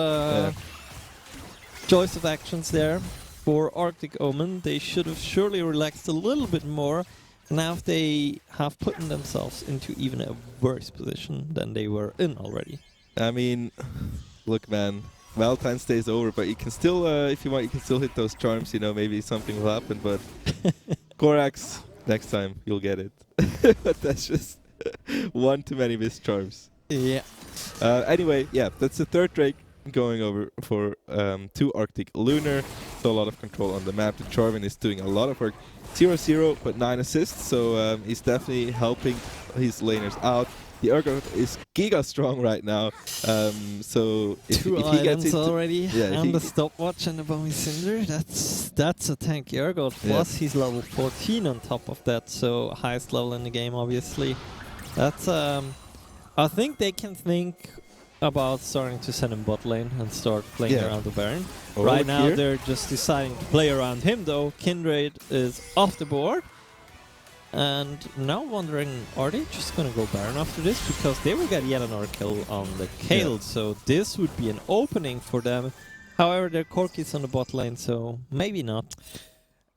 actions there for Arctic Omen. They should have surely relaxed a little bit more. Now they have put themselves into even a worse position than they were in already. I mean, look, man, Valentine's Day is over, but you can still, if you want, you can still hit those charms. You know, maybe something will happen. But Korax, next time you'll get it. But that's just one too many missed charms. Yeah. Anyway, yeah, that's the third Drake going over for 2 Arctic Lunar. So a lot of control on the map. The Charvin is doing a lot of work. 0-0, but 9 assists, so he's definitely helping his laners out. The Urgot is giga strong right now, so if he gets it already, and the stopwatch and the Bony Cinder, that's a tanky Urgot. Plus he's level 14 on top of that, so highest level in the game, obviously. That's I think they can think about starting to send him bot lane and start playing around the Baron. Right now they're just deciding to play around him though. Kindred is off the board. And now wondering, are they just gonna go Baron after this? Because they will get yet another kill on the Kale, so this would be an opening for them. However, their Corki's on the bot lane, so maybe not.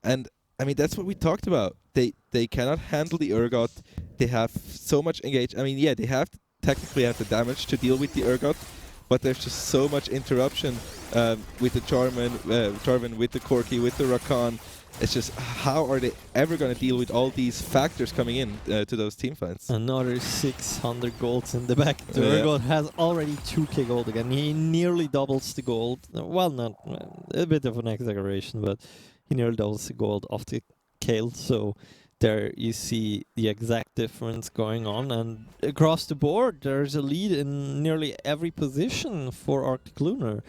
And I mean, that's what we talked about. They cannot handle the Urgot. They have so much engage. I mean, yeah, they have technically have the damage to deal with the Urgot, but there's just so much interruption with the Charmin, with the Corki, with the Rakan. It's just, how are they ever going to deal with all these factors coming in to those team fights? Another 600 golds in the back. The Urgot has already 2k gold again. He nearly doubles the gold. Well, not a bit of an exaggeration, but he nearly doubles the gold of the Kale. So there you see the exact difference going on. And across the board, there's a lead in nearly every position for Arctic Lunar.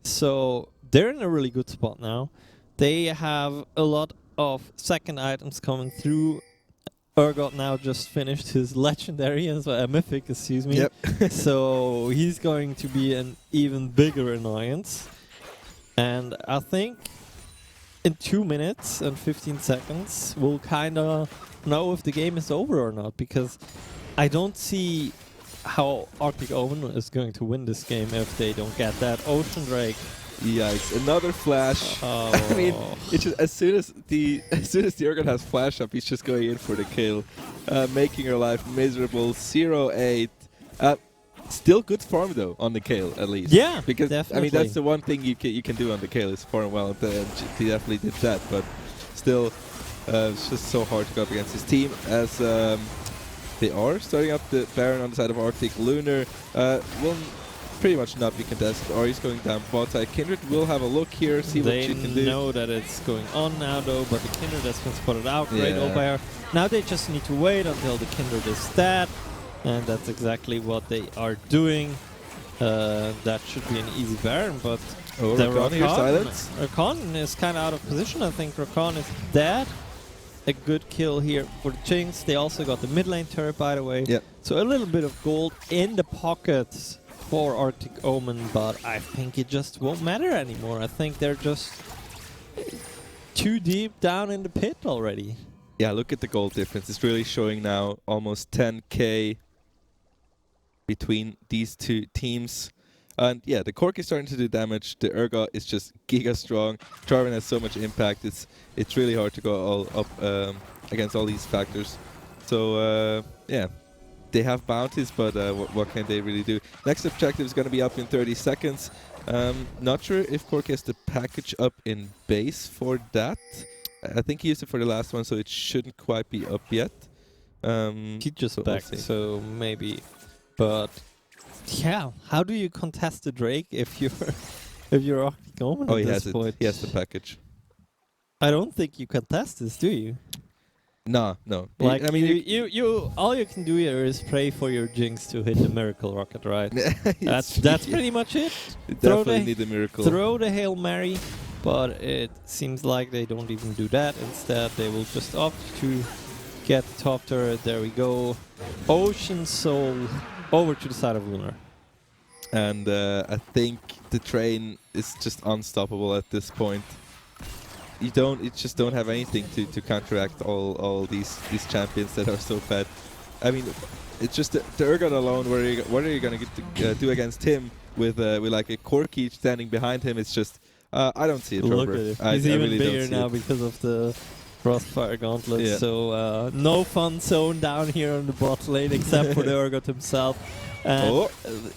So they're in a really good spot now. They have a lot of second items coming through. Urgot now just finished his legendary, mythic, excuse me. So he's going to be an even bigger annoyance. And I think in 2 minutes and 15 seconds, we'll kind of know if the game is over or not. Because I don't see how Arctic Omen is going to win this game if they don't get that Ocean Drake. Yikes! Another flash. I mean, it's just, as soon as the Urgot has flash up, he's just going in for the kill, making her life miserable. 0-8. Still good farm though on the Kale at least. Yeah, because definitely. I mean that's the one thing you can do on the Kale is farm well, and he definitely did that. But still, it's just so hard to go up against his team as they are starting up the Baron on the side of Arctic Lunar. Will pretty much not be contested, or he's going down bot side. Kindred will have a look here, see what she can do. They know that it's going on now though, but the Kindred has been spotted out. Great ult by her. Now they just need to wait until the Kindred is dead, and that's exactly what they are doing. That should be an easy Baron, but the Rakan is kind of out of position. I think Rakan is dead. A good kill here for the Jinx. They also got the mid lane turret, by the way. So a little bit of gold in the pockets for Arctic Omen, but I think it just won't matter anymore. I think they're just too deep down in the pit already. Yeah, look at the gold difference. It's really showing now, almost 10k between these two teams. And yeah, the Cork is starting to do damage. The Urgot is just giga strong. Jarvan has so much impact. It's really hard to go all up against all these factors. So yeah, they have bounties, but what can they really do? Next objective is going to be up in 30 seconds. Not sure if Cork has the package up in base for that. I think he used it for the last one, so it shouldn't quite be up yet. He just but backed, so maybe. But yeah, how do you contest the Drake if you're Arctic Omen Oh, at he this has point? it. He has the package. I don't think you contest this, do you? No. Like, I mean, you all you can do here is pray for your Jinx to hit the miracle rocket, right? That's pretty much it. You definitely need a miracle. Throw the Hail Mary, but it seems like they don't even do that. Instead, they will just opt to get the top turret. There we go. Ocean Soul over to the side of Lunar. And I think the train is just unstoppable at this point. You just don't have anything to counteract all these champions that are so bad. I mean, it's just the Urgot alone. What are you gonna do against him with like a Corki standing behind him? It's just I don't see it. Look Robert. at it. He's even really bigger now because of the Crossfire Gauntlet. Yeah. So no fun zone down here on the bot lane except for the Urgot himself. And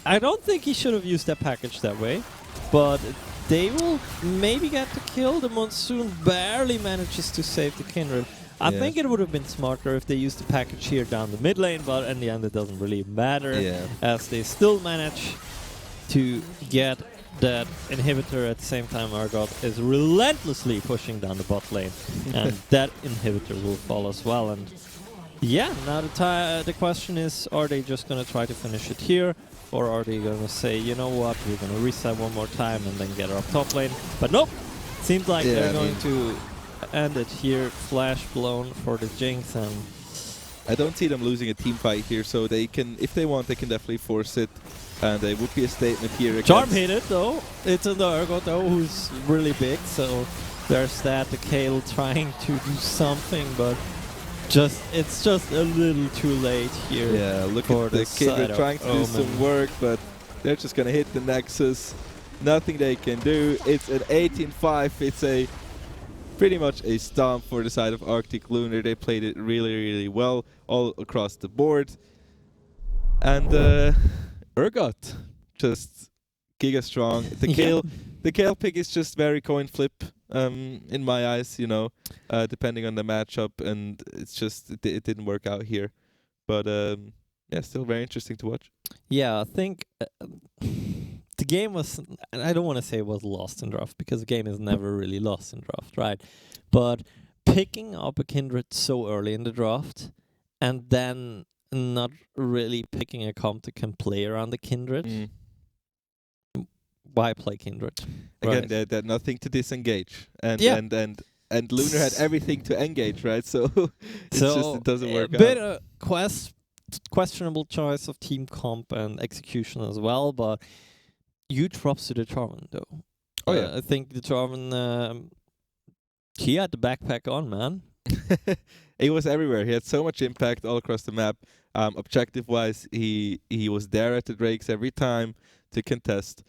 I don't think he should have used that package that way, but they will maybe get the kill. The Monsoon barely manages to save the Kindred. I think it would have been smarter if they used the package here down the mid lane, but in the end it doesn't really matter, as they still manage to get that inhibitor at the same time. Urgot is relentlessly pushing down the bot lane, and that inhibitor will fall as well. And yeah, now the question is, are they just going to try to finish it here? Or are they going to say, you know what, we're going to reset one more time and then get her up top lane? But nope, seems like they're going to end it here. Flash blown for the Jinx, and I don't see them losing a team fight here, so they can, if they want, they can definitely force it. And it would be a statement here. Charm hit it though. It's in the Urgot though, who's really big, so there's that. The Kale trying to do something, but it's just a little too late here. Yeah, look at the Kindred trying to do some work, but they're just gonna hit the Nexus. Nothing they can do. It's an 18-5. It's a pretty much a stomp for the side of Arctic Lunar. They played it really, really well all across the board. And Urgot just giga strong. The Kale pick is just very coin flip. In my eyes, you know, depending on the matchup, and it's just it didn't work out here, but yeah, still very interesting to watch. Yeah, I think the game was, and I don't want to say it was lost in draft, because the game is never really lost in draft, right? But picking up a Kindred so early in the draft, and then not really picking a comp that can play around the Kindred. Why play Kindred? Again, Right. they're nothing to disengage, and Lunar had everything to engage, right? So it's just it doesn't work a bit out. Questionable choice of team comp and execution as well, but huge props to the Charmin though. Oh yeah, I think the Charmin, he had the backpack on, man. He was everywhere. He had so much impact all across the map. Objective-wise, he was there at the Drakes every time to contest.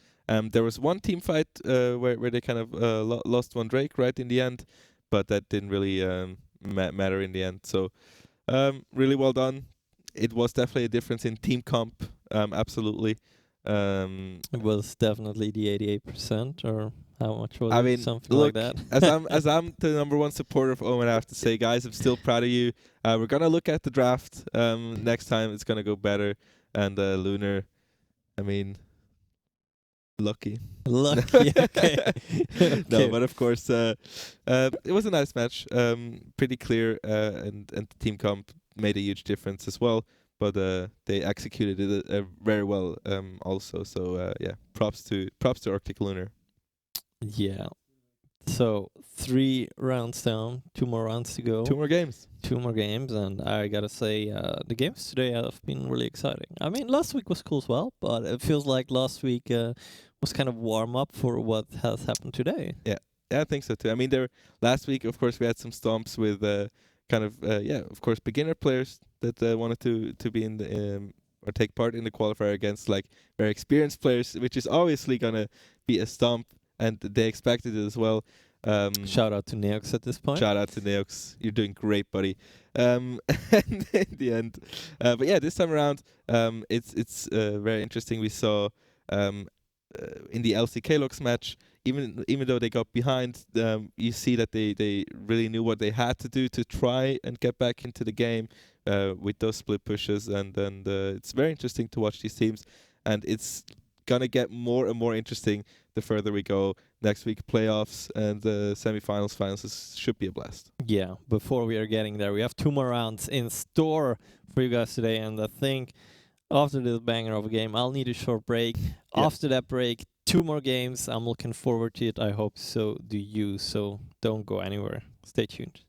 There was one team fight where they kind of lost one Drake right in the end, but that didn't really matter in the end. So really well done. It was definitely a difference in team comp, absolutely. It was definitely the 88%, or how much was I it? mean, Something look, like that. as I'm the #1 supporter of Omen, I have to say, guys, I'm still proud of you. We're gonna look at the draft next time. It's gonna go better. And Lunar, I mean, lucky. Okay. No, but of course, it was a nice match. Pretty clear, and the team comp made a huge difference as well. But they executed it very well, also. So yeah, props to Arctic Lunar. Yeah. So 3 rounds down, 2 more rounds to go. 2 more games. 2 more games, and I gotta say, the games today have been really exciting. I mean, last week was cool as well, but it feels like last week was kind of warm up for what has happened today. Yeah, I think so too. I mean, last week, of course, we had some stomps with kind of of course, beginner players that wanted to be in the or take part in the qualifier against like very experienced players, which is obviously gonna be a stomp, and they expected it as well. Shout out to Neox at this point. Shout out to Neox. You're doing great, buddy. And in the end, but yeah, this time around, it's very interesting. We saw in the LCK Lux match, even though they got behind, you see that they really knew what they had to do to try and get back into the game with those split pushes, and it's very interesting to watch these teams, and it's gonna get more and more interesting the further we go. Next week, playoffs and semifinals, finals should be a blast. Yeah, before we are getting there, we have 2 more rounds in store for you guys today, and I think after this banger of a game, I'll need a short break. Yeah. After that break, 2 more games. I'm looking forward to it. I hope so do you. So don't go anywhere. Stay tuned.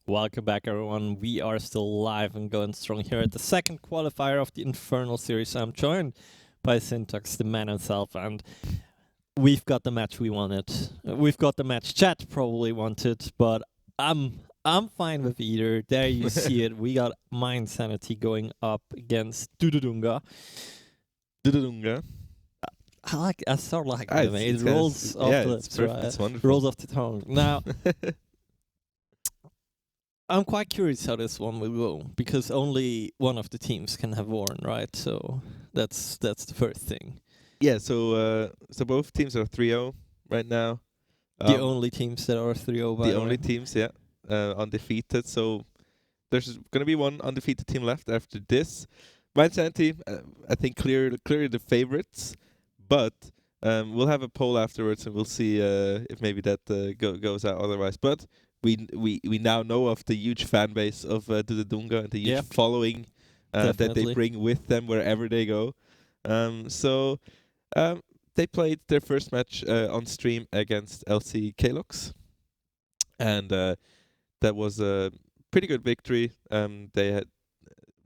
Welcome back, everyone. We are still live and going strong here at the second qualifier of the Infernal series. I'm joined by Syntax, the man himself, and we've got the match we wanted. We've got the match chat probably wanted, but I'm fine with either. There you see it. We got Mind Sanity going up against Dududunga. Dududunga. I sort of like it. It rolls off the lips, right? It's wonderful. Rolls off the tongue. Now, I'm quite curious how this one will go, because only one of the teams can have Warren, right? So that's the first thing. Yeah, so both teams are 3-0 right now. The only teams that are 3-0, by the only teams, yeah, undefeated. So there's going to be one undefeated team left after this. Mind Sanity, I think clearly the favorites, but we'll have a poll afterwards and we'll see if maybe that goes out otherwise. But we now know of the huge fan base of Dududunga and the huge following that they bring with them wherever they go. So they played their first match on stream against LC Kalox, and that was a pretty good victory. They had,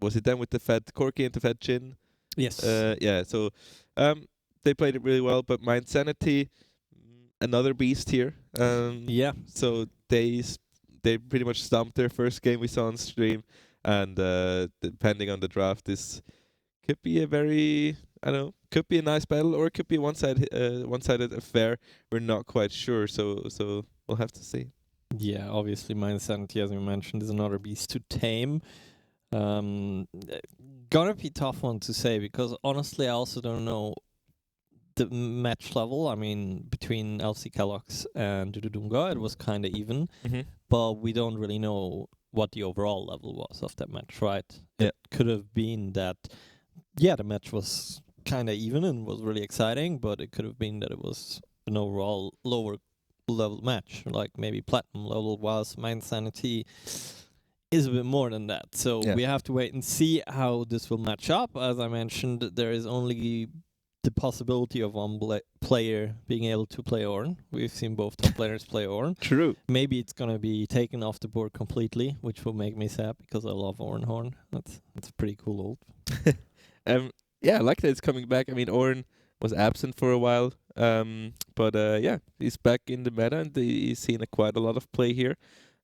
was it then with the Fed Corky and the Fed Chin? Yes. Yeah. So they played it really well, but Mind Sanity, another beast here. Yeah. So they pretty much stomped their first game we saw on stream, and depending on the draft, this could be a very, I don't know, could be a nice battle, or it could be one-sided affair. We're not quite sure, so we'll have to see. Yeah, obviously Mind Sanity, as you mentioned, is another beast to tame. Gonna be tough one to say, because honestly I also don't know the match level. I mean, between LC Kalox and Dududunga, it was kind of even, but we don't really know what the overall level was of that match, right? Yeah. It could have been that, yeah, the match was kind of even and was really exciting, but it could have been that it was an overall lower level match, like maybe platinum level, whilst Mind Sanity is a bit more than that. So we have to wait and see how this will match up. As I mentioned, there is only the possibility of one player being able to play Ornn. We've seen both top players play Ornn. True. Maybe it's going to be taken off the board completely, which will make me sad, because I love Ornn Horn. That's pretty cool old. Yeah, I like that it's coming back. I mean, Ornn was absent for a while, but yeah, he's back in the meta, and he's seen quite a lot of play here.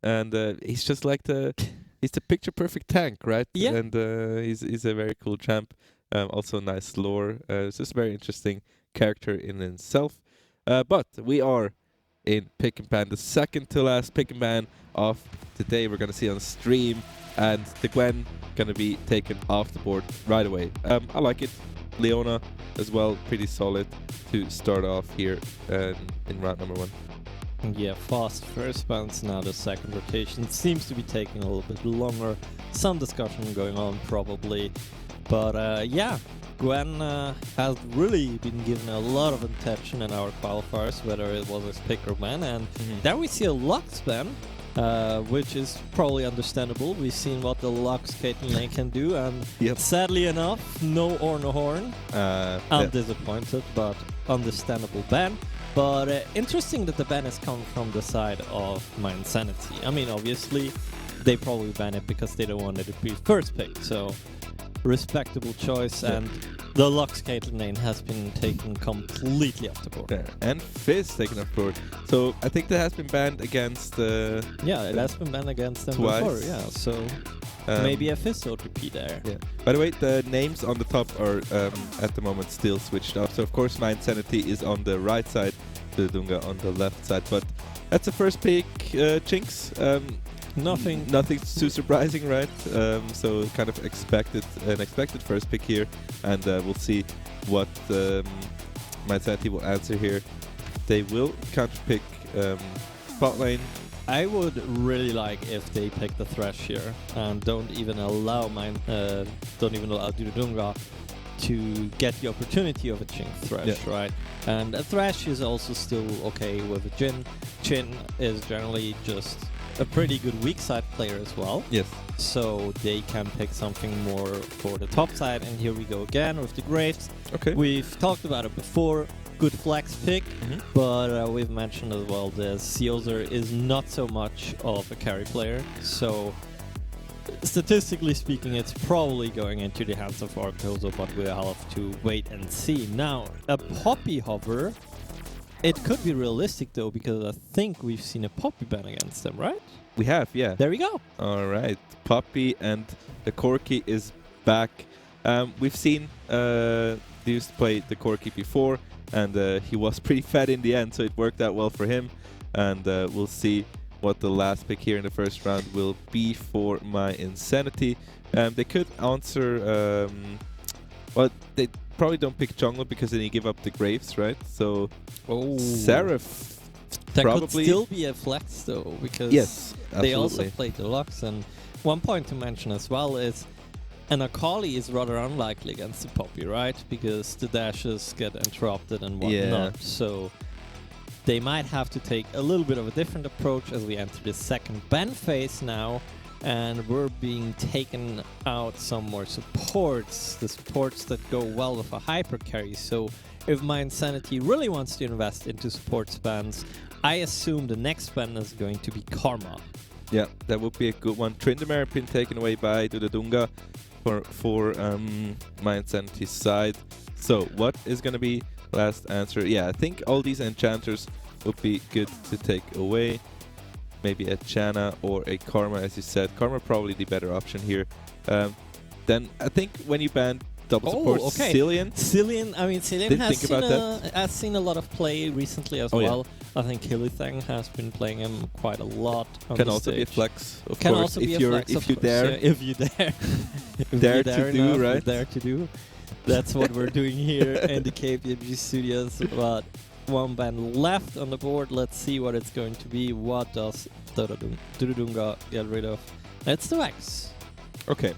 And he's just like he's the picture perfect tank, right? Yeah. And he's a very cool champ. Also nice lore. It's just a very interesting character in himself. But we are in Pick and Pan, the second to last Pick and Pan of today. We're gonna see on stream, and the Gwen gonna be taken off the board right away. I like it. Leona as well, pretty solid to start off here in round number 1. Yeah, fast first bounce. Now the second rotation seems to be taking a little bit longer. Some discussion going on probably. But yeah, Gwen has really been given a lot of attention in our qualifiers, whether it was as pick or ban. And there we see a Lux ban, which is probably understandable. We've seen what the Lux Caitlyn lane can do, and sadly enough, no Ornn Horn. I'm disappointed, but understandable ban. But interesting that the ban has come from the side of Mind Sanity. I mean, obviously, they probably ban it because they don't want it to be first pick, so respectable choice. And the Lux Caitlyn lane has been taken completely off the board. Yeah, and Fizz taken off the board. So I think that has been banned against... yeah, it has been banned against them twice. before, yeah, so maybe a Fizz OTP there. Yeah. By the way, the names on the top are at the moment still switched up. So of course Mind Sanity is on the right side, Dududunga on the left side. But that's the first pick, Chinks. Nothing too surprising, right? So kind of an expected first pick here, and we'll see what Mind Sanity will answer here. They will counter pick bot lane. I would really like if they pick the Thresh here and don't even allow Dududunga to get the opportunity of a Jhin Thresh, right? And a Thresh is also still okay with a Jhin. Jhin is generally just a pretty good weak side player as well. Yes. So they can pick something more for the top side. And here we go again with the Graves. Okay. We've talked about it before. good flex pick, but we've mentioned as well that Seozer is not so much of a carry player, so statistically speaking, it's probably going into the hands of Arcozo, but we'll have to wait and see. Now, a Poppy hover, it could be realistic though, because I think we've seen a Poppy ban against them, right? We have, yeah. There we go. All right, Poppy and the Corki is back. We've seen Deuce play the Corki before, and he was pretty fat in the end, so it worked out well for him. And we'll see what the last pick here in the first round will be for my Insanity. They could answer... well, they probably don't pick jungle because then you give up the Graves, right? So Seraph that probably... could still be a flex though, because yes, they also absolutely. play Deluxe. And one point to mention as well is an Akali is rather unlikely against the Poppy, right? Because the dashes get interrupted and whatnot. Yeah. So they might have to take a little bit of a different approach as we enter the second ban phase now. And we're being taken out some more supports, the supports that go well with a hyper carry. So if my Insanity really wants to invest into support spans, I assume the next ban is going to be Karma. Yeah, that would be a good one. Tryndamere been taken away by Dudadunga for my Insanity side. So what is going to be last answer? Yeah, I think all these enchanters would be good to take away. Maybe a Chana or a Karma, as you said. Karma probably the better option here. Then I think when you ban double support, Cillian. Cillian, I mean, Cillian Didn't has seen a lot of play recently as well. I think Hilithang has been playing him quite a lot on Can the also stage. be a flex, of Can course, also be if a you're flex, if you dare. Yeah, if you dare. If dare you to do, enough, right? Dare to do. That's what we're doing here in the KPMG studios. But one ban left on the board. Let's see what it's going to be. What does Dudadunga get rid of? It's the Vex. Okay.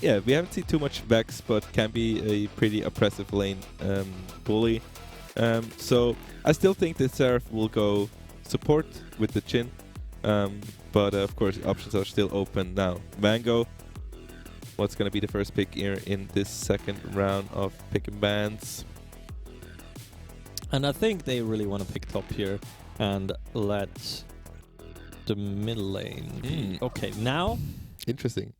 Yeah, we haven't seen too much Vex, but can be a pretty oppressive lane bully. So I still think that Seraph will go support with the Chin. But of course, options are still open now. Mango, what's going to be the first pick here in this second round of pick and bans? And I think they really want to pick top here and let the middle lane be. Okay, now... Interesting.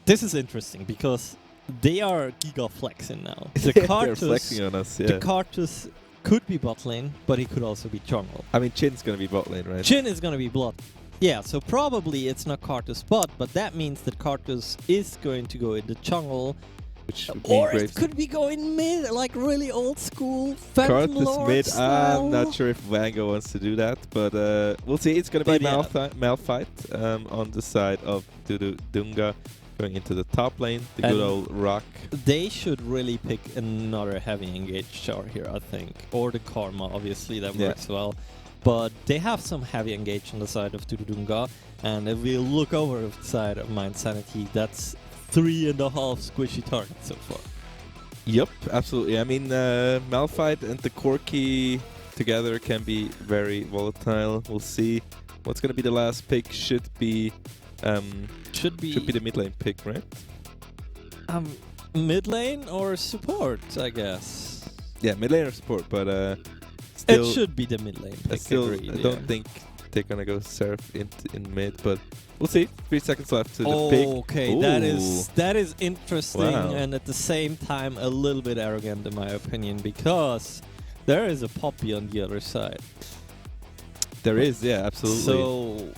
This is interesting because they are giga flexing now. The They're Cartus, flexing on us, yeah. The Cartus could be bot lane, but he could also be jungle. I mean, Chin's going to be bot lane, right? Chin is going to be bot. Yeah, so probably it's not Cartus bot, but that means that Cartus is going to go in the jungle. Which would or be it could be going mid, like really old school Phantom Cartus Lord mid. style. I'm not sure if Vango wants to do that, but we'll see. It's going to be Malphite on the side of Dudadunga going into the top lane, the good old rock. They should really pick another heavy engaged char here, I think. Or the Karma, obviously, that works well. But they have some heavy engage on the side of Dudadunga. And if we look over the side of my Insanity, that's 3.5 squishy targets so far. Yep, absolutely. I mean, Malphite and the Corki together can be very volatile. We'll see. What's going to be the last pick? Should be the mid lane pick, right? Mid lane or support, I guess. Yeah, mid lane or support, but still... It should be the mid lane pick. I don't think they're going to go Seraph in mid, but we'll see. 3 seconds left to the pick. Okay, Ooh. that is interesting and at the same time a little bit arrogant in my opinion, because there is a Poppy on the other side. There is, yeah, absolutely. So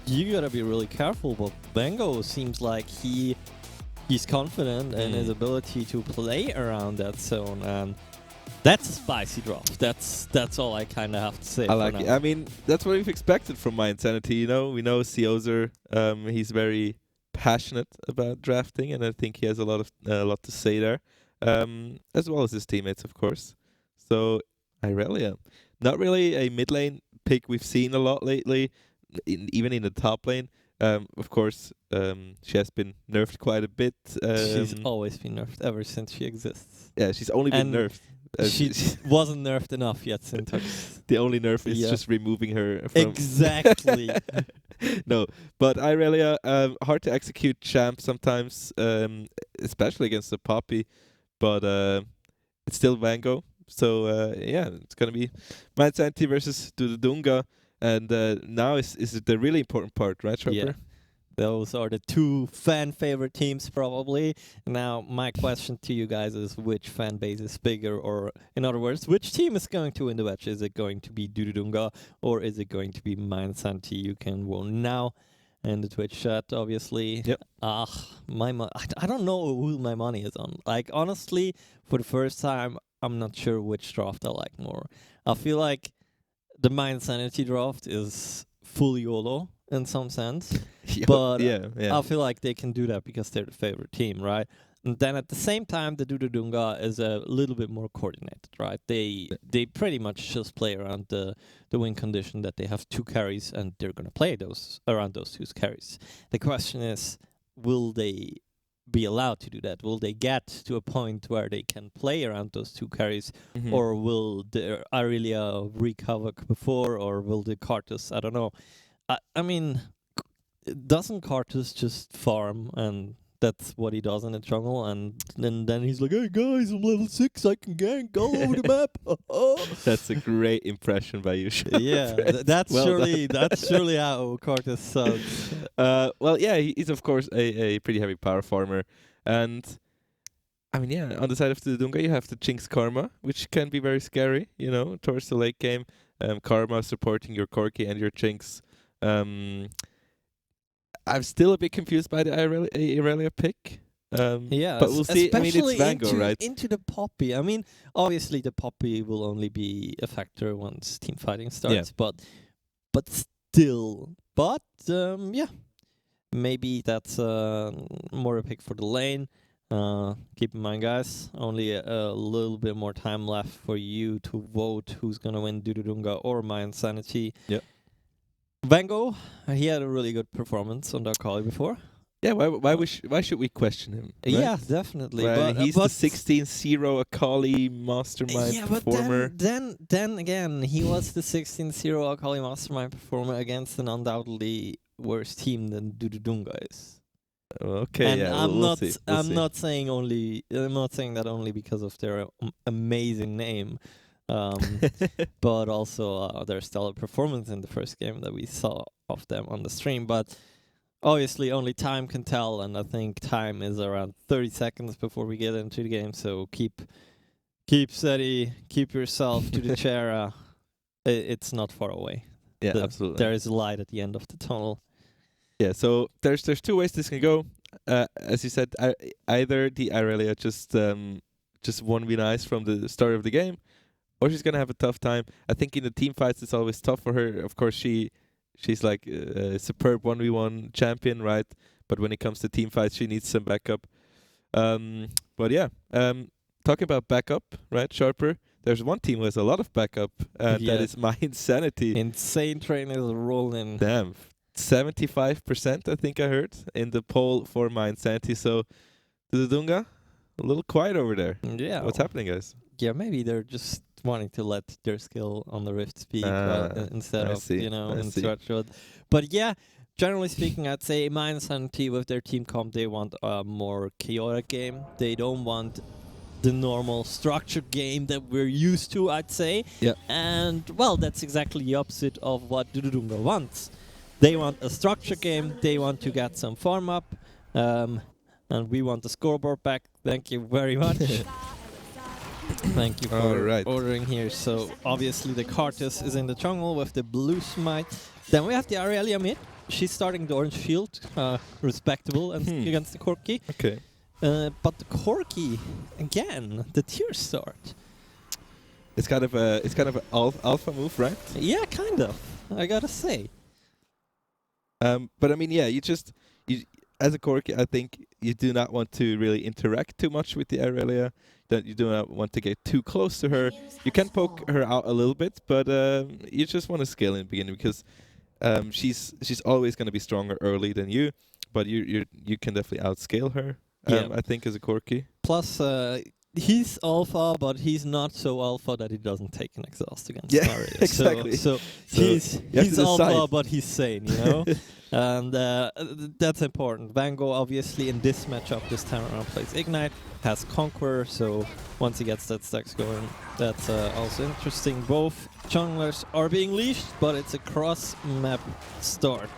you gotta be really careful, but Bango seems like he's confident in his ability to play around that zone, and that's a spicy drop. That's all I kind of have to say. I like it. I mean, that's what we've expected from my Insanity. You know, we know Seozer. He's very passionate about drafting, and I think he has a lot to say there, as well as his teammates, of course. So Irelia, not really a mid lane pick we've seen a lot lately, even in the top lane. Of course, she has been nerfed quite a bit. She's always been nerfed ever since she exists. Yeah, she's only been nerfed. She wasn't nerfed enough yet, Syntax. The only nerf is just removing her from... Exactly. No, but Irelia, hard to execute champ sometimes, especially against the Poppy, but it's still Vango, So yeah, it's gonna be Mind Sanity versus Dududunga, and now is the really important part, right, Sharper? Yeah. Those are the two fan favorite teams, probably. Now, my question to you guys is which fan base is bigger, or in other words, which team is going to win the match? Is it going to be Dududunga, or is it going to be Mind Sanity? You can vote now in the Twitch chat, obviously. Yep. I don't know who my money is on. Like, honestly, for the first time, I'm not sure which draft I like more. I feel like the Mind Sanity draft is full YOLO in some sense. But yeah. I feel like they can do that because they're the favorite team, right? And then at the same time, the Dududunga is a little bit more coordinated, right? They pretty much just play around the win condition that they have 2 carries, and they're going to play those around those 2 carries. The question is, will they be allowed to do that? Will they get to a point where they can play around those 2 carries, or will the Aurelia wreak havoc before, or will the Cartus? I don't know. I mean, doesn't Cartus just farm, and that's what he does in the jungle, and then he's like, hey guys, I'm level 6, I can gank all over the map. That's a great impression by you, Sharper. Yeah, that's surely how Cartus sounds. Well, yeah, he's of course a pretty heavy power farmer, and I mean, yeah, on the side of the Dunga, you have the Jinx Karma, which can be very scary, you know, towards the late game. Karma supporting your Corki and your Jinx. I'm still a bit confused by the Irelia pick. Yeah, but we'll see. I mean, it's Vango, right? Into the Poppy. I mean, obviously the Poppy will only be a factor once team fighting starts. Yeah. But still, yeah, maybe that's more a pick for the lane. Keep in mind, guys, only a little bit more time left for you to vote who's gonna win Dududunga or Mind Sanity. Yeah. Vango, he had a really good performance on the Akali before. Yeah, why should we question him? Right? Yeah, definitely. Well, but he's the 16-0 Akali mastermind performer. Then again, he was the 16-0 Akali mastermind performer against an undoubtedly worse team than Dududunga is. Okay, and yeah, I'm we'll see. I'm not saying that only because of their amazing name. But also their stellar performance in the first game that we saw of them on the stream. But obviously only time can tell, and I think time is around 30 seconds before we get into the game, so keep steady, keep yourself to the chair. It's not far away. Yeah, absolutely. There is a light at the end of the tunnel. Yeah, so there's 2 ways this can go. As you said, either the Irelia just 1v-nice from the start of the game, or she's gonna have a tough time. I think in the team fights it's always tough for her. Of course, she's like a superb 1v1 champion, right? But when it comes to team fights, she needs some backup. But yeah, talking about backup, right, Sharper? There's one team who has a lot of backup, and that is Mind Sanity. Insane Train is rolling. Damn, 75% I think I heard in the poll for Mind Sanity. So, Dududunga, a little quiet over there. Yeah. What's happening, guys? Yeah, maybe they're just wanting to let their skill on the Rift speak instead of, in Threshold. But yeah, generally speaking, I'd say Mind Sanity with their team comp, they want a more chaotic game. They don't want the normal structured game that we're used to, I'd say. Yeah. And, well, that's exactly the opposite of what Dududunga wants. They want a structured game. They want to get some farm up. And we want the scoreboard back. Thank you very much. Thank you for ordering here. So obviously the Cartus is in the jungle with the blue smite. Then we have the Aurelia mid. She's starting the orange shield, respectable against the Corki. Okay. But the Corki, again, the tier start. It's kind of an alpha move, right? Yeah, kind of. I gotta say. But I mean, yeah, you as a Corki, I think you do not want to really interact too much with the Aurelia. That you do not want to get too close to her. You can poke her out a little bit, but you just want to scale in the beginning because she's always going to be stronger early than you. But you can definitely outscale her. I think as a Corki. Plus, he's alpha, but he's not so alpha that he doesn't take an exhaust against Aurelia. Exactly. So he's alpha, but he's sane, you know. And that's important. Van Gogh, obviously, in this matchup this time around plays Ignite, has Conqueror, so once he gets that stacks going, that's also interesting. Both junglers are being leashed, but it's a cross-map start.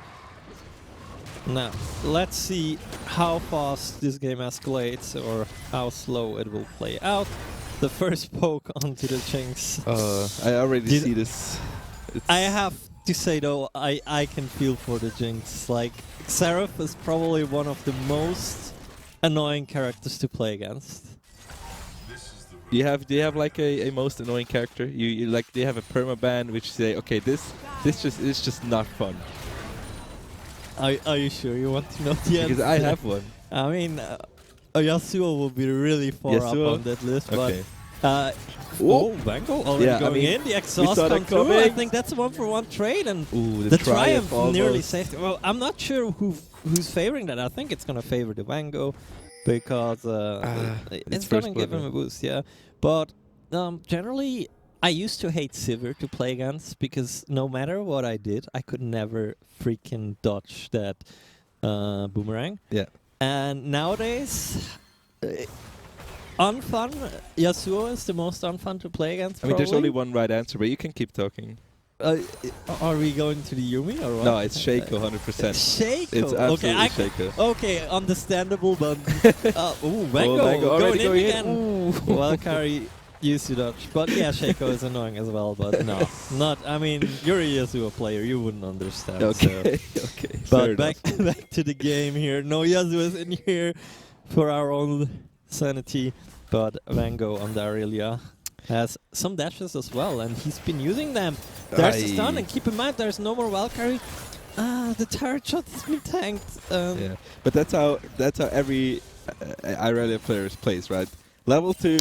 Now, let's see how fast this game escalates or how slow it will play out. The first poke onto the Jinx. I already see this. I have to say though, I can feel for the Jinx. Like, Seraph is probably one of the most annoying characters to play against. Do you have like a most annoying character? You like, do you have a permaban which say, okay, this is just not fun? Are you sure you want to know the answer? Because I have one. I mean, Yasuo will be really far up on that list, okay. but oh, Van Gogh already going in. The exhaust come through. I think that's a 1-for-1 trade, and the Triumph nearly saved it. Well, I'm not sure who's favoring that. I think it's gonna favor the Van Gogh because it's gonna give him a boost. Yeah, but generally, I used to hate Sivir to play against because no matter what I did, I could never freaking dodge that boomerang. Yeah. And nowadays, unfun, Yasuo is the most unfun to play against. I mean, there's only one right answer, but you can keep talking. Are we going to the Yumi or what? No, it's Shaco, 100%. Shaco? It's absolutely Shaco. Okay, understandable, but... Van Gogh going in again. Well, Kari used to dodge. But yeah, Shaco is annoying as well, but no. Not, I mean, you're a Yasuo player, you wouldn't understand. Okay, so. okay. But back to the game here. No Yasuo is in here for our own sanity, but Van Gogh on the Aurelia has some dashes as well, and he's been using them. There's the stun, and keep in mind there's no more Valkyrie. The turret shot has been tanked. Yeah, but that's how every Aurelia player plays, right? Level 2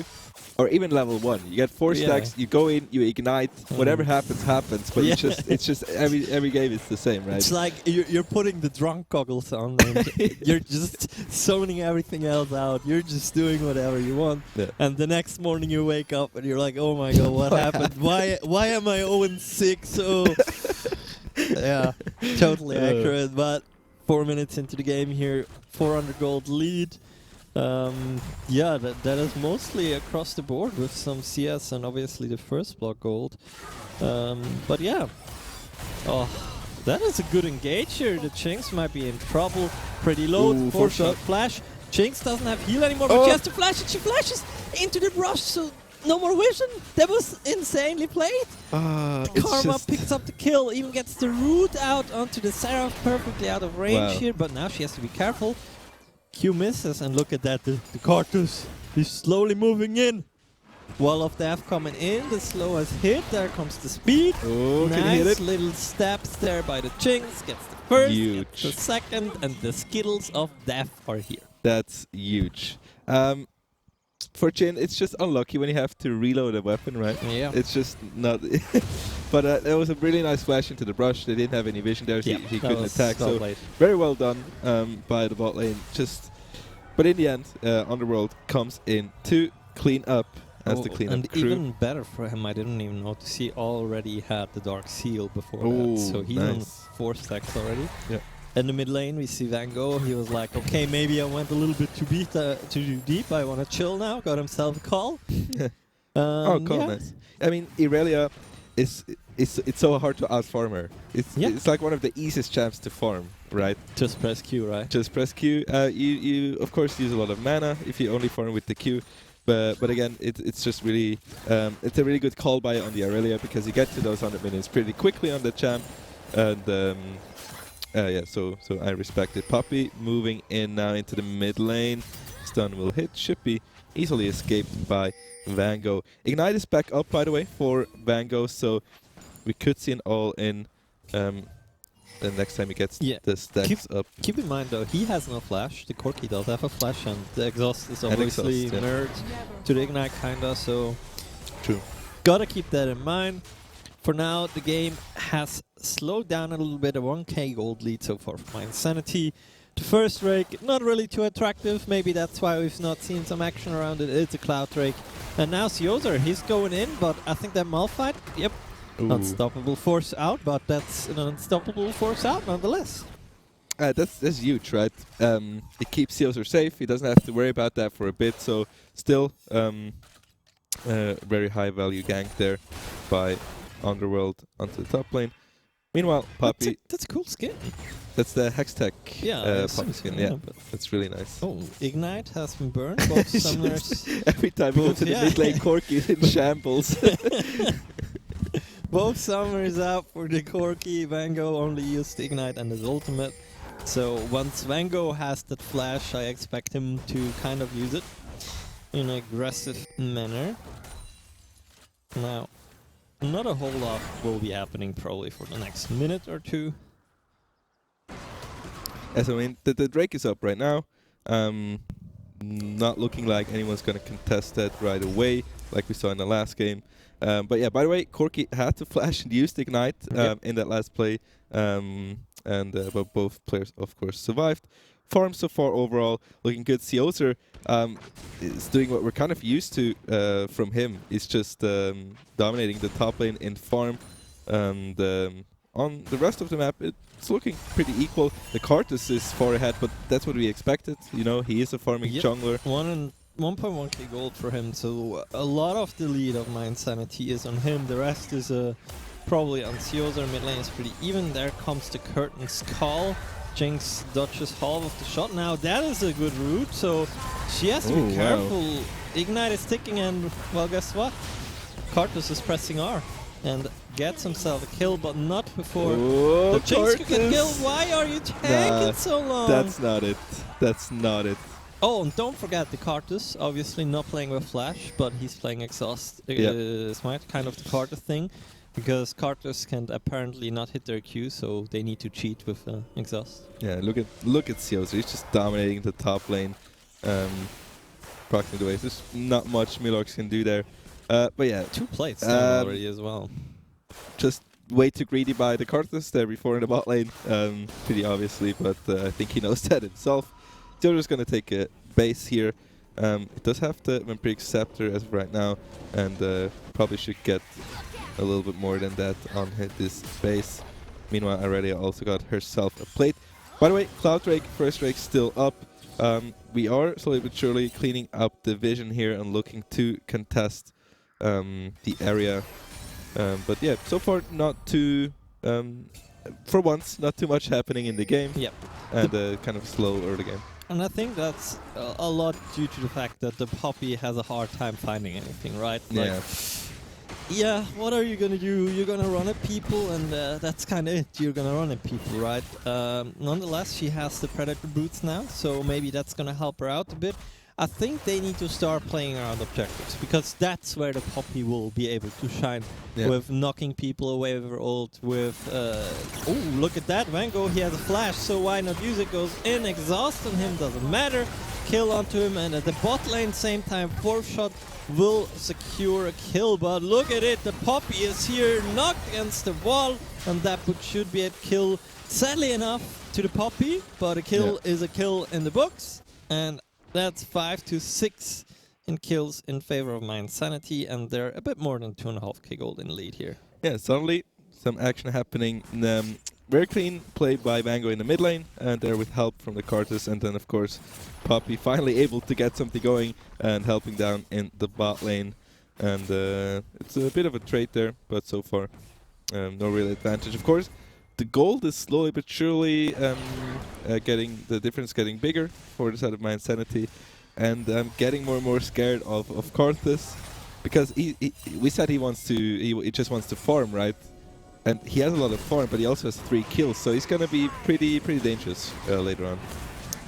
or even level 1, you get 4 stacks, you go in, you ignite, whatever happens, but it's just every game is the same, right? It's like you're putting the drunk goggles on and you're just zoning everything else out. You're just doing whatever you want. Yeah. And the next morning you wake up and you're like, oh my god, what happened? Why am I 0-6? Oh. Yeah, totally accurate. But 4 minutes into the game here, 400 gold lead. Yeah, that is mostly across the board with some CS and obviously the first block gold. But yeah, that is a good engage here. The Jinx might be in trouble. Pretty low, 4-shot flash. Jinx doesn't have heal anymore, but she has to flash, and she flashes into the brush, so no more vision. That was insanely played. Karma picks up the kill, even gets the root out onto the Seraph, perfectly out of range here, but now she has to be careful. Q misses, and look at that, the Cartus, he's slowly moving in. Wall of Death coming in, the slowest hit, there comes the speed. Nice little steps there by the Jinx, gets the first, gets the second, and the Skittles of Death are here. That's huge. For Jhin, it's just unlucky when you have to reload a weapon, right? Yeah. It's just not... But there was a really nice flash into the brush. They didn't have any vision there, so he couldn't attack. So very well done by the bot lane. But in the end, Underworld comes in to clean up as the cleanup crew. And even better for him, I didn't even notice, he already had the Dark Seal before that. So he's on 4 stacks already. Yeah. In the mid lane, we see Van Gogh. He was like, okay, maybe I went a little bit too deep. I want to chill now. Got himself a call. Nice. I mean, Irelia it's so hard to outfarm her. It's like one of the easiest champs to farm, right? Just press Q, right? Just press Q. You of course use a lot of mana if you only farm with the Q. But again, it's just really it's a really good call by on the Aurelia because you get to those 100 minutes pretty quickly on the champ, and so I respect it. Poppy moving in now into the mid lane. Stun will hit. Should be easily escaped by Van Gogh. Ignite is back up, by the way, for Van Gogh, so we could see an all-in the next time he gets the stacks up. Keep in mind, though, he has no flash. The Corki does have a flash, and the exhaust is obviously merged to the Ignite, kinda, so... True. Gotta keep that in mind. For now, the game has slowed down a little bit, a 1k gold lead so far for my Insanity. The first rake, not really too attractive, maybe that's why we've not seen some action around it. It's a Cloud Rake. And now Siozer, he's going in, but I think that Malphite, yep, unstoppable force out, but that's an unstoppable force out nonetheless. That's huge, right? It keeps Seoser safe. He doesn't have to worry about that for a bit. So still, very high value gank there by Underworld onto the top lane. Meanwhile, Poppy. That's a cool skin. That's the Hextech Poppy skin. Yeah, that's really nice. Oh, Ignite has been burned. Both summoners. Every time we go to the mid lane, Corki is in shambles. Both summoners out for the Corki. Vango only used Ignite and his ultimate. So once Vango has that flash, I expect him to kind of use it in an aggressive manner. Now, not a whole lot will be happening probably for the next minute or two. As I mean, the Drake is up right now. Not looking like anyone's going to contest that right away, like we saw in the last game. But yeah, by the way, Corki had to flash and used Ignite in that last play. But both players, of course, survived. Farm so far overall looking good. Seoser is doing what we're kind of used to from him. He's just dominating the top lane in farm. And on the rest of the map, it's looking pretty equal. The Karthus is far ahead, but that's what we expected. You know, he is a farming jungler. 1.1k gold for him, so a lot of the lead of my Insanity is on him. The rest is probably on Seoser. Mid lane is pretty even. There comes the Curtain's Call. Jinx dodges half of the shot. Now that is a good route, so she has to be careful. Wow. Ignite is ticking, and well, guess what? Karthus is pressing R and gets himself a kill, but not before the Jinx could get killed. Why are you tanking so long? That's not it. That's not it. Oh, and don't forget the Karthus, obviously not playing with Flash, but he's playing Exhaust Smite, kind of the Karthus thing. Because Karthus can apparently not hit their Q, so they need to cheat with Exhaust. Yeah, look at Seoser. He's just dominating the top lane, proccing the waves. There's not much Milorx can do there. But yeah, 2 plates already as well. Just way too greedy by the Karthus there before in the bot lane, pretty obviously. But I think he knows that himself. Seoser's gonna take a base here. It does have the Vampiric Scepter as of right now, and probably should get a little bit more than that on this base. Meanwhile, Aurelia also got herself a plate. By the way, Cloud Drake, first Drake still up. We are slowly but surely cleaning up the vision here and looking to contest the area. But yeah, so far not too, for once, not too much happening in the game. Yep. And kind of slow early game. And I think that's a lot due to the fact that the Poppy has a hard time finding anything, right? Like, yeah, what are you gonna do? You're gonna run at people, and that's kind of it. You're gonna run at people, right? Nonetheless, she has the Predator boots now, so maybe that's gonna help her out a bit. I think they need to start playing around objectives, because that's where the Poppy will be able to shine, with knocking people away with her ult, with... oh, look at that, Vango, he has a flash, so why not use it? Goes in, exhaust on him, doesn't matter. Kill onto him, and at the bot lane, same time, 4th shot will secure a kill, but look at it, the Poppy is here, knocked against the wall, and that should be a kill, sadly enough, to the Poppy, but a kill is a kill in the books, and that's 5 to 6 in kills in favor of my Insanity, and they're a bit more than 2.5k gold in lead here. Yeah, suddenly some action happening. Very clean play by Vango in the mid lane, and there with help from the Karthus, and then of course Poppy finally able to get something going and helping down in the bot lane. And it's a bit of a trade there, but so far no real advantage. Of course, the gold is slowly but surely getting the difference getting bigger for the side of my Insanity, and I'm getting more and more scared of Karthus, because we said he just wants to farm, right? And he has a lot of farm, but he also has 3 kills, so he's gonna be pretty dangerous later on.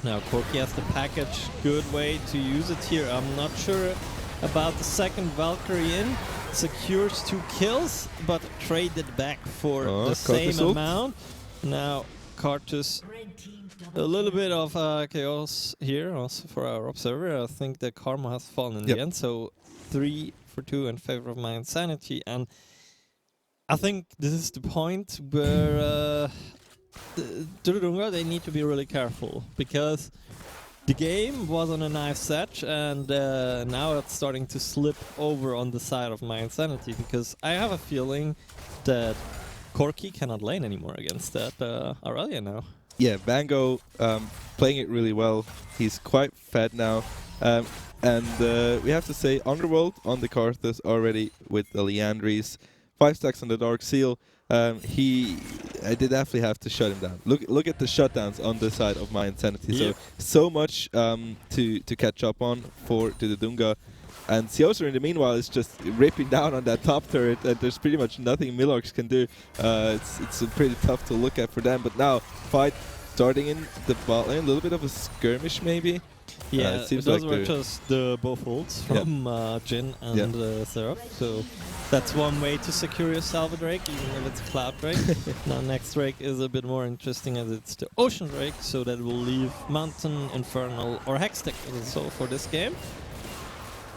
Now Corki has the package, good way to use it here. I'm not sure about the second Valkyrie in. Secures 2 kills, but traded back for the same amount. Now Karthus, a little bit of chaos here also for our observer. I think the karma has fallen in the end, so 3 for 2 in favor of my Insanity. And I think this is the point where Durudunga, they need to be really careful, because the game was on a nice edge, and now it's starting to slip over on the side of my Insanity, because I have a feeling that Corki cannot lane anymore against that Aurelia now. yeah, Vango playing it really well. He's quite fed now. And we have to say, Underworld on the Karthus already with the Leandries. 5 stacks on the Dark Seal. I did definitely have to shut him down. Look at the shutdowns on the side of my Insanity. Yeah. So much to catch up on for Dunga. And Sioser in the meanwhile is just ripping down on that top turret, and there's pretty much nothing Milorx can do. It's pretty tough to look at for them. But now, fight starting in the bot lane, a little bit of a skirmish maybe. Yeah, it seems those like were just the both ults from Jin and Seraph. So that's one way to secure your Salva Drake, even if it's Cloud Drake. Now next Drake is a bit more interesting as it's the Ocean Drake, so that will leave Mountain, Infernal or Hextech also for this game.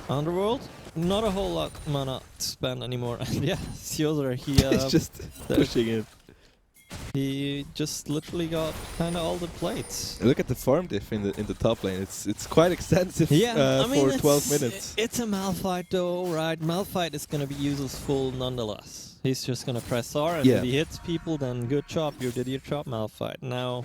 Underworld, not a whole lot mana to spend anymore. And yeah, Sioser, he's just pushing it. He just literally got kind of all the plates. Look at the farm diff in the top lane. It's quite extensive. Yeah, I mean, for 12 minutes. It's a Malphite though, right? Malphite is gonna be useful nonetheless. He's just gonna press R, and if he hits people, then good job, you did your job, Malphite. Now,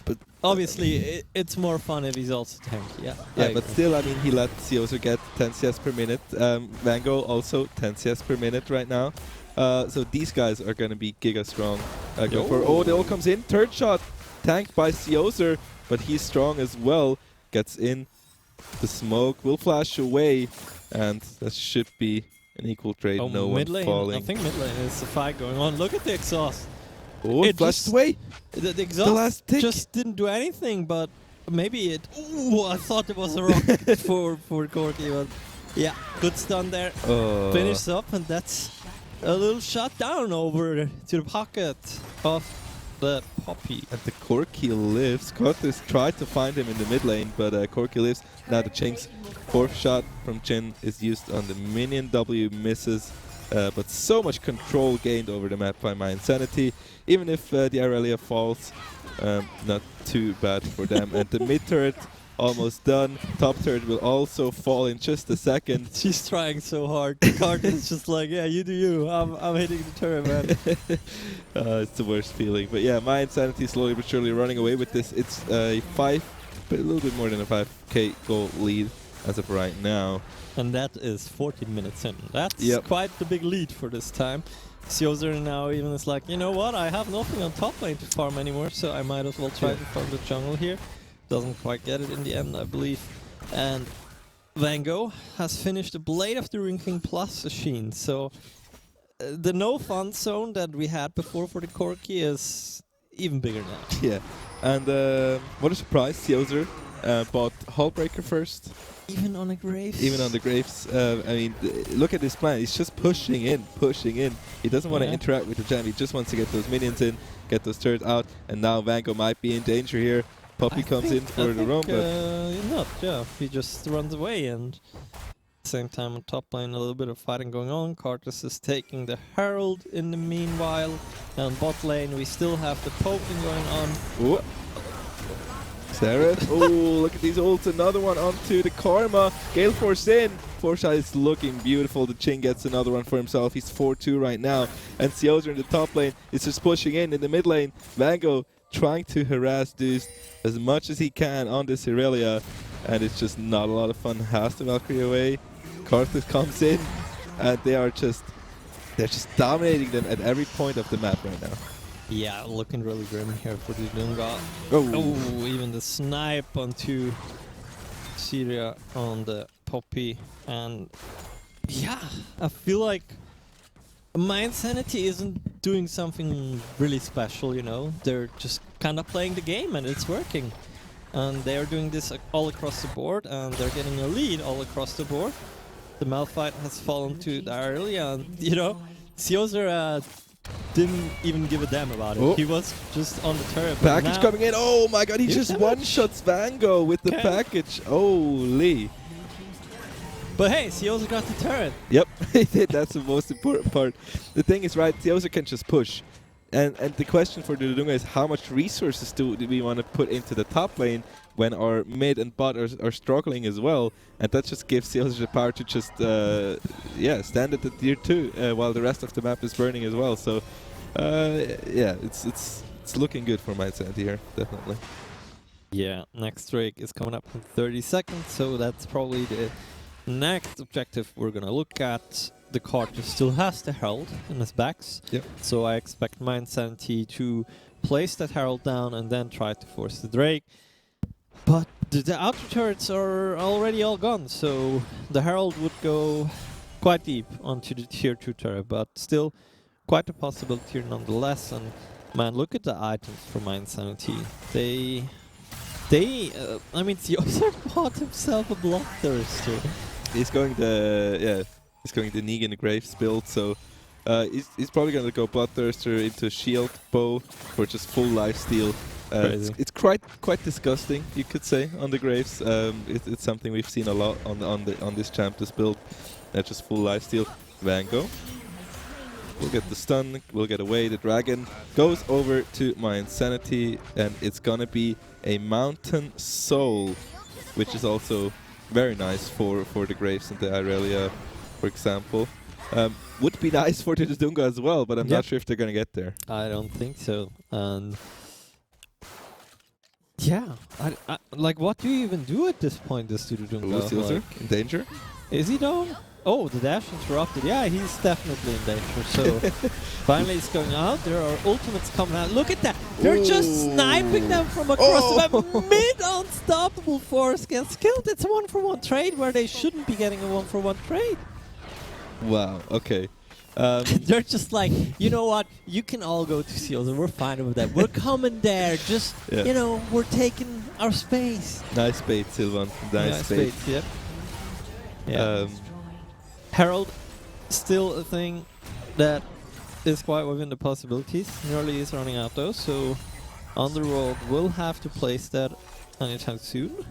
but obviously, it's more fun if he's also tanky. Yeah. Yeah, but still, I mean, he let Sioser get 10 CS per minute. Vango also 10 CS per minute right now. So these guys are going to be giga strong. The ult comes in. Third shot tanked by Sioser, but he's strong as well. Gets in. The smoke will flash away, and that should be an equal trade. No one falling. I think mid lane is a fight going on. Look at the exhaust. Oh, it flashed away. The exhaust last tick just didn't do anything, but maybe it... Ooh, I thought it was a rocket for Corky, but yeah, good stun there. Finished up, and that's a little shot down over to the pocket of the Poppy. And the Corky lives. Karthus tried to find him in the mid lane, but Corky lives. Now the Jinx. Fourth shot from Jin is used on the minion. W misses. But so much control gained over the map by my Insanity. Even if the Aurelia falls, not too bad for them. And the mid turret almost done. Top turret will also fall in just a second. She's trying so hard. The card is just like, yeah, you do you. I'm hitting the turret, man. It's the worst feeling. But yeah, my Insanity slowly but surely running away with this. It's a a little bit more than a 5k goal lead as of right now. And that is 14 minutes in. That's quite the big lead for this time. Sioser now even is like, you know what, I have nothing on top lane to farm anymore, so I might as well try to farm the jungle here. Doesn't quite get it in the end, I believe. And Vango has finished the Blade of the Ruin King plus a Sheen. So the no fun zone that we had before for the Corky is even bigger now. Yeah, and what a surprise, Sioser bought Hullbreaker first. Even on the Graves? Even on the Graves. I mean, look at this plan. He's just pushing in. He doesn't want to interact with the gem. He just wants to get those minions in, get those turrets out, and now Vango might be in danger here. Poppy comes in for the roam, but... he just runs away, and at the same time on top lane a little bit of fighting going on. Karthus is taking the Herald in the meanwhile, and bot lane we still have the poking going on. Ooh. Sarah, look at these ults, another one onto the Karma. Gale Force in. Foresight is looking beautiful. The Chin gets another one for himself. He's 4-2 right now. And Sioser in the top lane is just pushing in the mid lane. Vango trying to harass Deuce as much as he can on this Aurelia. And it's just not a lot of fun. Has the Valkyrie away. Karthus comes in. And they're just dominating them at every point of the map right now. Yeah, looking really grim here for the Dunga. Oh, even the snipe onto Syria on the Poppy. And yeah, I feel like my Insanity isn't doing something really special, you know. They're just kind of playing the game and it's working. And they're doing this all across the board and they're getting a lead all across the board. The Malphite has fallen to the Aurelia and, you know, Sioser didn't even give a damn about it. He was just on the turret. Package coming in. Oh my god, he just one-shots Vango with the package. Holy. But hey, Sioser got the turret. Yep, he did. That's the most important part. The thing is, right, Sioser can just push. And the question for the Dunga is how much resources do we want to put into the top lane when our mid and bot are struggling as well. And that just gives Sioser the power to just stand at the tier 2 while the rest of the map is burning as well. So yeah, it's it's looking good for Mindsanity here, definitely. Yeah, next Drake is coming up in 30 seconds, so that's probably the next objective we're gonna look at. The Carter still has the Herald in his backs, so I expect Mindsanity to place that Herald down and then try to force the Drake. But the outer turrets are already all gone, so the Herald would go quite deep onto the tier 2 turret, but still quite a possibility here nonetheless. And man, look at the items for Mindsanity. I mean, Theozer bought himself a Bloodthirster. He's going the Negan Graves build, so he's probably going to go Bloodthirster into Shield Bow for just full lifesteal. It's quite disgusting, you could say, on the Graves. It's something we've seen a lot on this champ, this build. Just full lifesteal. Vango will get the stun, will get away. The dragon goes over to Mindsanity, and it's gonna be a Mountain Soul, which is also very nice for the Graves and the Irelia, for example. Would be nice for the Dudunga as well, but I'm not sure if they're gonna get there. I don't think so. And yeah, I like, what do you even do at this point, this Dudunga? Like, in danger? Is he though? Oh, the dash interrupted. Yeah, he's definitely in danger. So finally it's going out. There are ultimates coming out. Look at that. They're just sniping them from across the map. Mid-unstoppable force gets killed. It's a 1-for-1 trade where they shouldn't be getting a 1-for-1 trade. Wow, okay. They're just like, you know what? You can all go to SEALs and we're fine with that. We're coming there. Just, you know, we're taking our space. Nice bait, Sylvan. Nice bait. Yep. Yeah. Herald, still a thing that is quite within the possibilities. Nearly is running out though, so Underworld will have to place that anytime soon.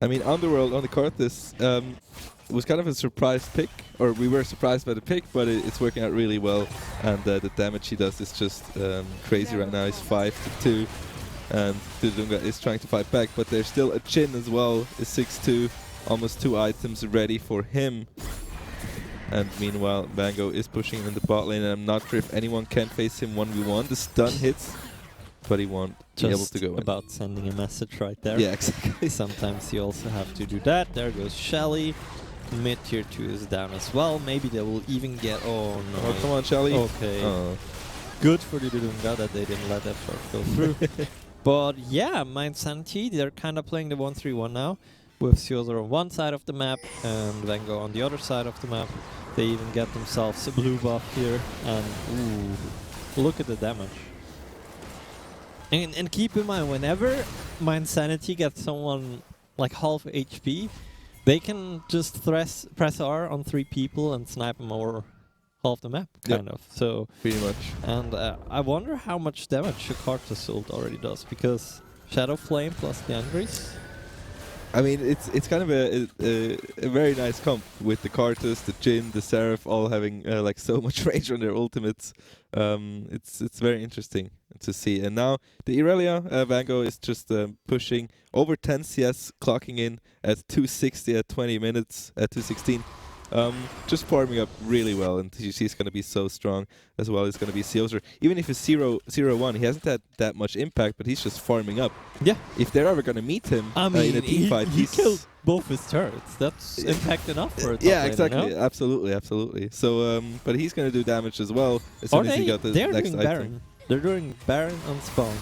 I mean, Underworld on the Karthus was kind of a surprise pick, or we were surprised by the pick, but it's working out really well, and the damage he does is just crazy right now. He's 5-2, and Dudunga is trying to fight back, but there's still a Chin as well, is 6-2. Almost 2 items ready for him. And meanwhile, Vango is pushing in the bot lane, and I'm not sure if anyone can face him 1v1. The stun hits, but he won't be able to go in. About sending a message right there. Yeah, exactly. Sometimes you also have to do that. There goes Shelly. Mid tier 2 is down as well. Maybe they will even get... Oh no. Oh, come on, Shelly. Okay. Good for the Dudunga that they didn't let that shot go through. But yeah, Mindsanity, they're kind of playing the 1-3-1 now, with Theozer on one side of the map and Vango on the other side of the map. They even get themselves a blue buff here, and ooh, look at the damage. And keep in mind, whenever Mindsanity gets someone like half HP, they can just press R on 3 people and snipe them over half the map, kind of. So pretty much. And I wonder how much damage a Karthus ult already does, because Shadow Flame plus the Angries. I mean, it's kind of a very nice comp with the Karthus, the Jhin, the Seraph all having like so much range on their ultimates. It's very interesting to see. And now the Irelia Vango is just pushing over 10 CS, clocking in at 260 at 20 minutes at 216. Just farming up really well, and she's going to be so strong as well. It's going to be Theozer. Even if it's 0-1, he hasn't had that much impact, but he's just farming up. Yeah. If they're ever going to meet him in a team fight, he killed both his turrets. That's impact enough for a top yeah, laner, exactly. no? Absolutely. So, but he's going to do damage as well as soon as he got the next doing item. Baron. They're doing Baron on spawn.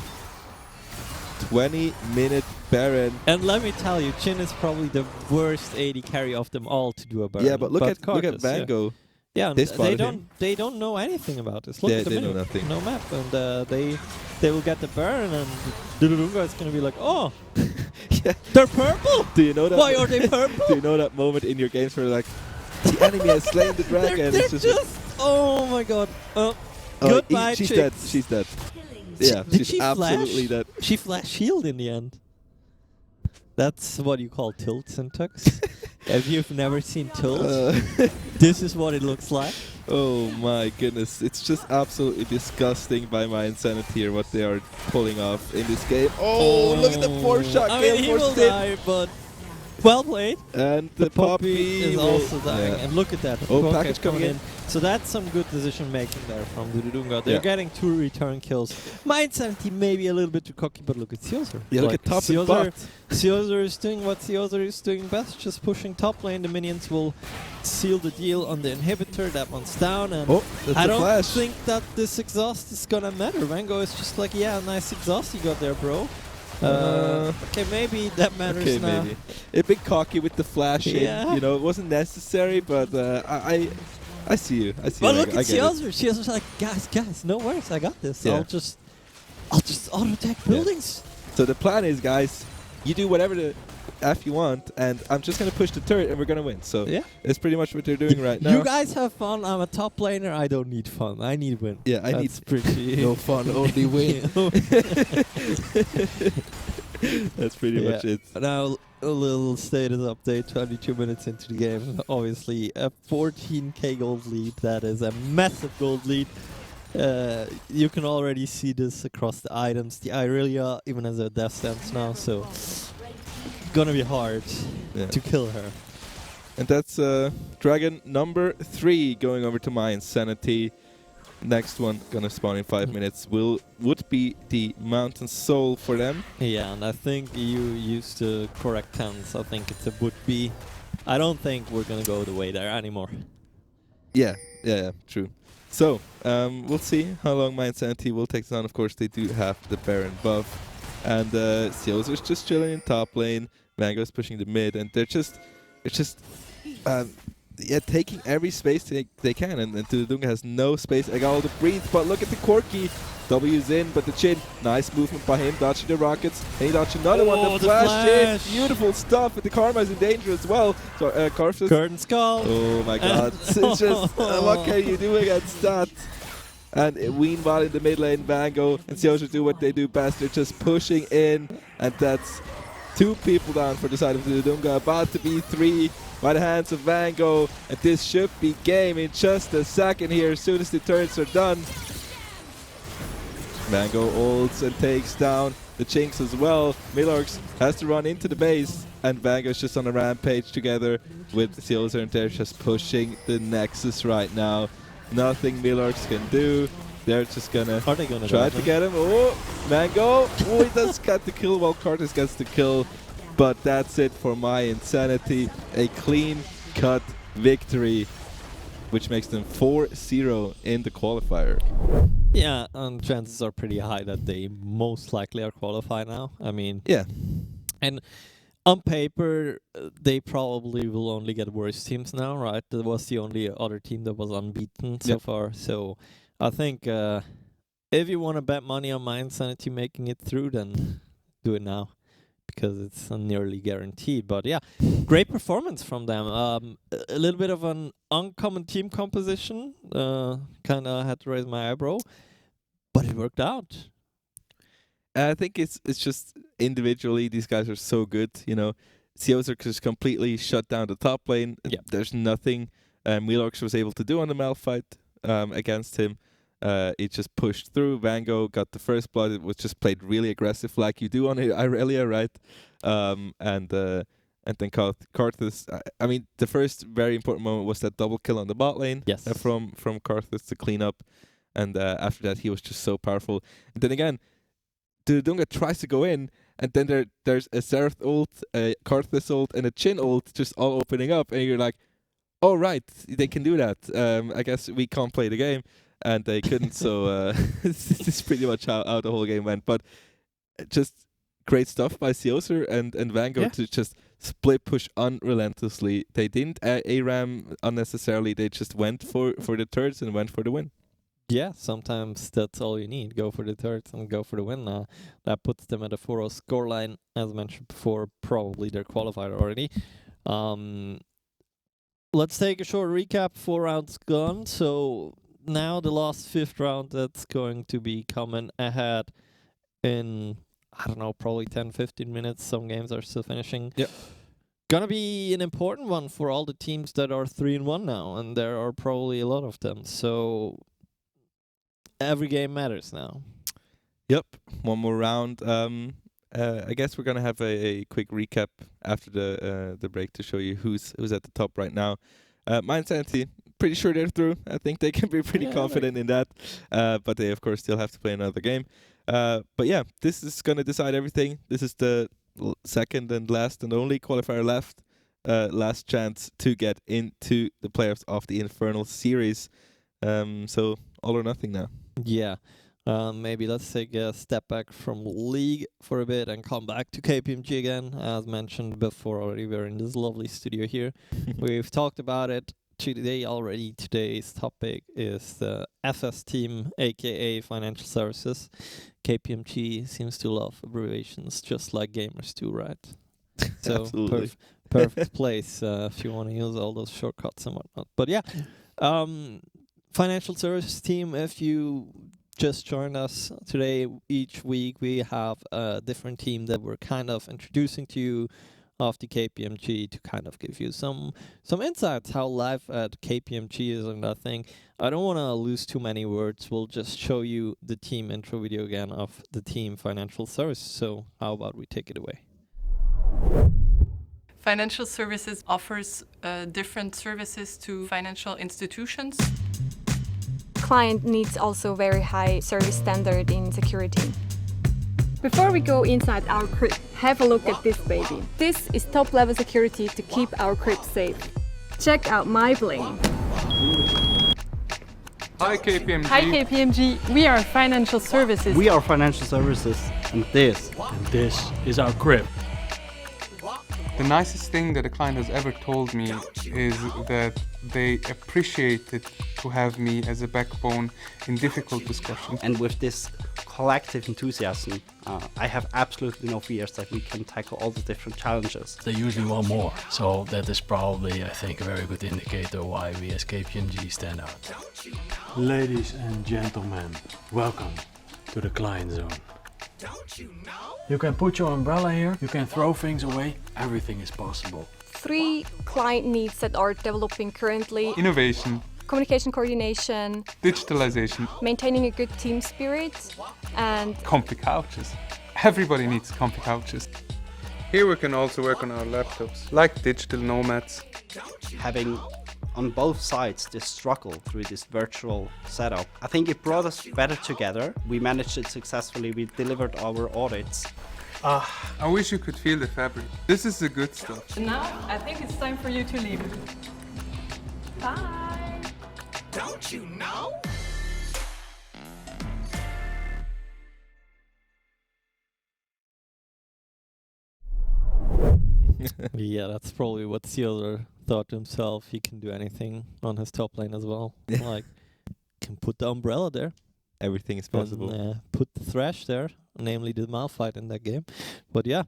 20-minute Baron. And let me tell you, Chin is probably the worst AD carry of them all to do a Baron. Yeah, but look at Karthus, Vango. Yeah, they don't know anything about this. Look at the they menu, know nothing. no map, and they will get the Baron, and Dudunga is gonna be like, oh, yeah. They're purple. Do you know that? Why are they purple? Do you know that moment in your games where like the enemy has slain the dragon? They're just oh my god. Goodbye, she's chicks. dead. She's dead. Yeah, Did she's she absolutely flash? dead. She flashed shield in the end. That's what you call tilt syntax. If you've never seen tilt, this is what it looks like. Oh my goodness, it's just absolutely disgusting by Mindsanity here what they are pulling off in this game. Oh, look at the 4-shot kill he for will Stin. die, but well played. And The the puppy is will- also dying, yeah. and look at that. Oh, Pocket package coming in. So that's some good decision making there from Dudunga. They're Yeah. getting 2 return kills. My Insanity may be a little bit too cocky, but look at Seozer. Yeah, look at top and bot. Seozer is doing what Seozer is doing best, just pushing top lane. The minions will seal the deal on the inhibitor. That one's down, and That's I a don't flash. think that this exhaust is gonna matter. Vango is just like, yeah, nice exhaust you got there, bro. Okay, maybe that matters Okay, now. maybe. A bit cocky with the flash Yeah. in. You know, it wasn't necessary, but I see you. I see But you. look I at get it. Seozer. Seozer's like, guys, no worries, I got this. Yeah. I'll just auto attack buildings. So the plan is, guys, you do whatever the F you want, and I'm just gonna push the turret, and we're gonna win. So Yeah. it's pretty much what they're doing right now. You guys have fun. I'm a top laner. I don't need fun. I need win. Yeah, I That's need pretty no fun, only win. That's pretty much it. Now a little status update. 22 minutes into the game. Obviously a 14k gold lead. That is a massive gold lead. You can already see this across the items. The Irelia even has a death stance now, so gonna be hard to kill her. And that's dragon number 3 going over to my Insanity. Next one gonna spawn in 5 minutes would be the Mountain Soul for them. Yeah, and I think you used the correct tense. I think it's a would be. I don't think we're gonna go the way there anymore. Yeah, true. So, we'll see how long my Insanity will take this on. Of course, they do have the Baron buff. And Seozer's just chilling in top lane. Mango's pushing the mid, and they're just taking every space they can. And Tudunga has no space at all to breathe. But look at the Corki. W's in, but the chin. Nice movement by him, dodging the rockets. And he dodged another one. The flash in. Beautiful stuff. And the Karma is in danger as well. So, Karthus. Curtain skull. Oh my god. It's just, what can you do against that? And Weenbot in the mid lane, Vango and Seozer do what they do best. They're just pushing in. And that's 2 people down for the side of Tudunga. About to be 3 by the hands of Vango. And this should be game in just a second here as soon as the turrets are done. Vango ults and takes down the Chinks as well. Milorx has to run into the base, and Vango's just on a rampage together with Seozer, and they're just pushing the Nexus right now. Nothing Milorx can do. They're just gonna Are they gonna try to get him. Oh, Vango! Oh, he does get the kill while Karthus gets the kill. But that's it for my Insanity. A clean-cut victory, which makes them 4-0 in the qualifier. Yeah, and chances are pretty high that they most likely are qualified now. I mean, yeah. And on paper, they probably will only get worse teams now, right? That was the only other team that was unbeaten so far. So I think if you want to bet money on my Insanity making it through, then do it now, because it's nearly guaranteed. But yeah, great performance from them. A little bit of an uncommon team composition. Kind of had to raise my eyebrow, but it worked out. I think it's just individually these guys are so good. You know, Seozer just completely shut down the top lane. Yeah. There's nothing Milorx was able to do on the Malphite against him. It just pushed through. Vango got the first blood. It was just played really aggressive like you do on Irelia, right? And then Karthus. I mean, the first very important moment was that double kill on the bot lane. Yes. From Karthus to clean up. And after that, he was just so powerful. And then again, Tudunga tries to go in, and then there's a Seraph ult, a Karthus ult, and a Chin ult just all opening up, and you're like, oh right, they can do that. I guess we can't play the game, and they couldn't. So this is pretty much how the whole game went. But just great stuff by Seozer and Vango to just split push unrelentlessly. They didn't ARAM unnecessarily. They just went for the turrets and went for the win. Yeah, sometimes that's all you need. Go for the turrets and go for the win. That puts them at a 4-0 scoreline, as mentioned before. Probably they're qualified already. Let's take a short recap. 4 rounds gone. So now the last 5th round that's going to be coming ahead in, I don't know, probably 10-15 minutes. Some games are still finishing. Yep. Gonna be an important one for all the teams that are 3-1 now, and there are probably a lot of them. So every game matters now. Yep, one more round. I guess we're gonna have a quick recap after the break to show you who's at the top right now. My Insanity pretty sure they're through. I think they can be pretty confident in that. But they, of course, still have to play another game. But yeah, this is going to decide everything. This is the second and last and only qualifier left. Last chance to get into the playoffs of the Infernal series. So all or nothing now. Yeah. Maybe let's take a step back from League for a bit and come back to KPMG again. As mentioned before already, we're in this lovely studio here. We've talked about it today already. Today's topic is the FS team, aka Financial Services. KPMG seems to love abbreviations just like gamers do, right? So perfect place if you want to use all those shortcuts and whatnot. But yeah, Financial Services team, if you just joined us today, each week we have a different team that we're kind of introducing to you of the KPMG to kind of give you some insights how life at KPMG is. And I think I don't want to lose too many words. We'll just show you the team intro video again of the team Financial Services. So how about we take it away? Financial Services offers different services to financial institutions. Client needs also very high service standard in security. Before we go inside our crib, have a look at this baby. This is top level security to keep our crib safe. Check out my bling. Hi KPMG. Hi KPMG, we are Financial Services. We are Financial Services, and this is our crib. The nicest thing that a client has ever told me is that they appreciated to have me as a backbone in difficult discussions. And with this collective enthusiasm, I have absolutely no fears that we can tackle all the different challenges. They usually want more, so that is probably, I think, a very good indicator why we as KPMG stand out. Ladies and gentlemen, welcome to the client zone. You can put your umbrella here, you can throw things away, everything is possible. 3 client needs that are developing currently: Innovation, communication coordination, digitalization, maintaining a good team spirit, and comfy couches. Everybody needs comfy couches. Here we can also work on our laptops, like digital nomads. Having on both sides this struggle through this virtual setup, I think it brought us better together. We managed it successfully, we delivered our audits. I wish you could feel the fabric. This is the good stuff. Now I think it's time for you to leave. Bye. Don't you know? Yeah, that's probably what Theodore thought to himself. He can do anything on his top lane as well. Like, can put the umbrella there. Everything is possible. And, put the Thresh there, namely the Malphite in that game. But yeah,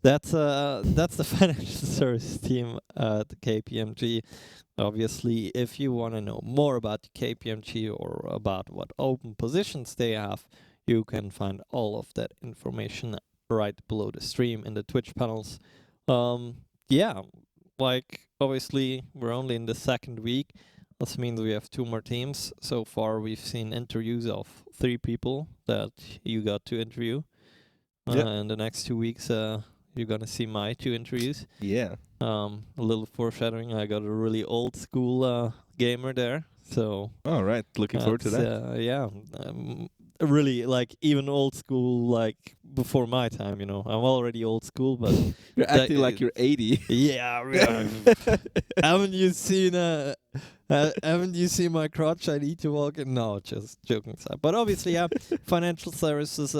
that's the Financial Service team at the KPMG. Obviously, if you want to know more about the KPMG or about what open positions they have, you can find all of that information right below the stream in the Twitch panels. Yeah, like obviously we're only in the second week. This means we have 2 more teams. So far we've seen interviews of 3 people that you got to interview. In the next 2 weeks you're gonna see my 2 interviews. Yeah. A little foreshadowing, I got a really old school gamer there. So all right, looking forward to that. Yeah, really like even old school, like before my time. You know, I'm already old school, but you're acting like you're 80. Yeah, haven't you seen my crotch? I need to walk in. No, just joking aside. But obviously, yeah, Financial Services.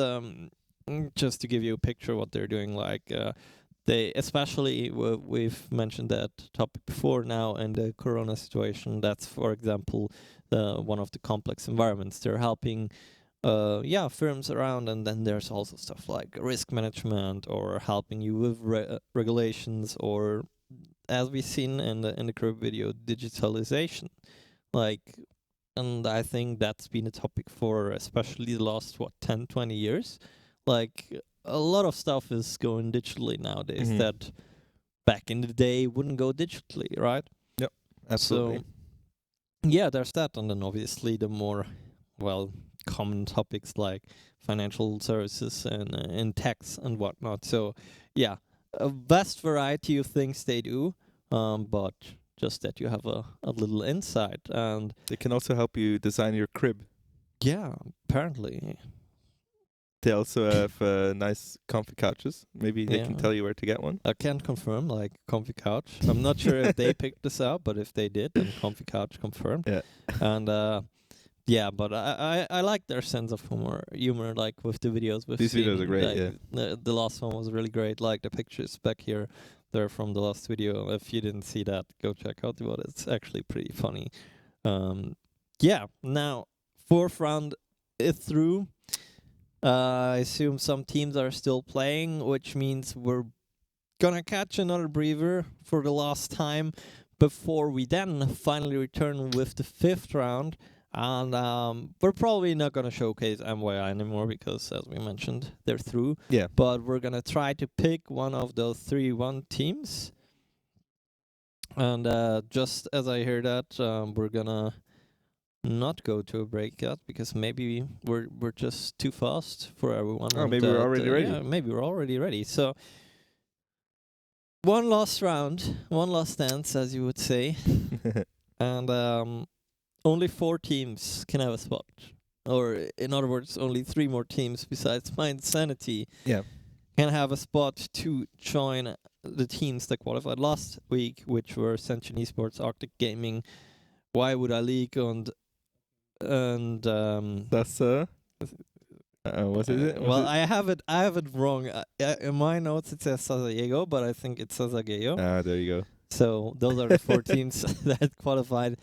Just to give you a picture of what they're doing, like they, especially we've mentioned that topic before now in the Corona situation. That's, for example, one of the complex environments. They're helping firms around, and then there's also stuff like risk management or helping you with regulations, or as we've seen in the current video, digitalization. Like, and I think that's been a topic for especially the last 10, 20 years. Like, a lot of stuff is going digitally nowadays that back in the day wouldn't go digitally, right? Yep, absolutely. So, yeah, there's that. And then obviously the more, common topics like financial services and tax and whatnot. So, yeah, a vast variety of things they do. But just that you have a little insight. And They can also help you design your crib. yeah, apparently. They also have nice comfy couches. Maybe they can Yeah. tell you where to get one. I can't confirm, like, Comfy Couch. I'm not sure if they picked this out, but if they did, then Comfy Couch confirmed. Yeah. And yeah, but I like their sense of humor, like with the videos. These videos are great, like, the last one was really great. Like the pictures back here, they're from the last video. If you didn't see that, go check out what it's actually pretty funny. Yeah, now, 4th round is through. I assume some teams are still playing, which means we're gonna catch another breather for the last time before we then finally return with the 5th round. And we're probably not gonna showcase MYI anymore because, as we mentioned, they're through. Yeah. But we're gonna try to pick one of those 3-1 teams. And just as I hear that, we're gonna not go to a break yet because maybe we're just too fast for everyone. Oh, and, maybe we're already ready. Yeah, maybe we're already ready. So one last round, one last dance, as you would say, and only 4 teams can have a spot. Or in other words, only 3 more teams besides my Insanity can have a spot to join the teams that qualified last week, which were Ascension Esports, Arctic Gaming, Why Would I League, and That's what is it? well, I have it wrong. In my notes it says Sarajevo, but I think it's Sarajevo. There you go. So those are the 4 teams that qualified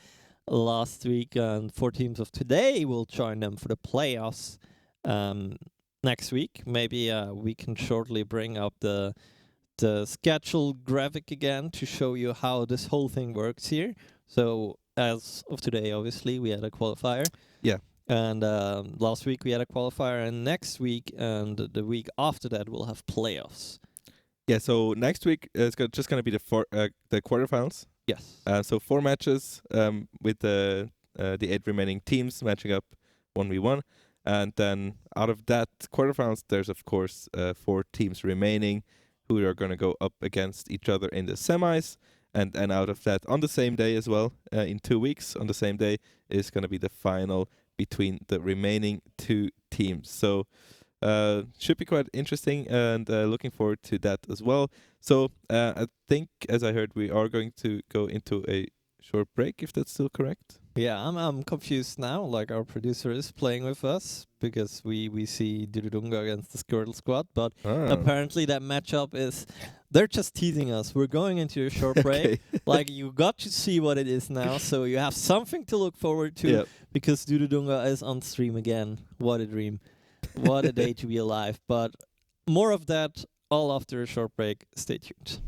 last week, and 4 teams of today will join them for the playoffs next week. Maybe we can shortly bring up the schedule graphic again to show you how this whole thing works here. So as of today, obviously, we had a qualifier. Yeah. And last week we had a qualifier, and next week and the week after that we'll have playoffs. Yeah, so next week it's just going to be the quarterfinals. Yes. So 4 matches with the 8 remaining teams matching up 1v1. And then out of that quarterfinals, there's, of course, 4 teams remaining who are going to go up against each other in the semis. And out of that, on the same day as well, in 2 weeks, on the same day, is going to be the final between the remaining 2 teams. So should be quite interesting, and looking forward to that as well. So I think, as I heard, we are going to go into a short break, if that's still correct. Yeah, I'm confused now. Like, our producer is playing with us because we see Durudunga against the Squirtle Squad, but apparently that matchup is... They're just teasing us. We're going into a short break. Like, you got to see what it is now, so you have something to look forward to because Durudunga is on stream again. What a dream. What a day to be alive. But more of that all after a short break. Stay tuned.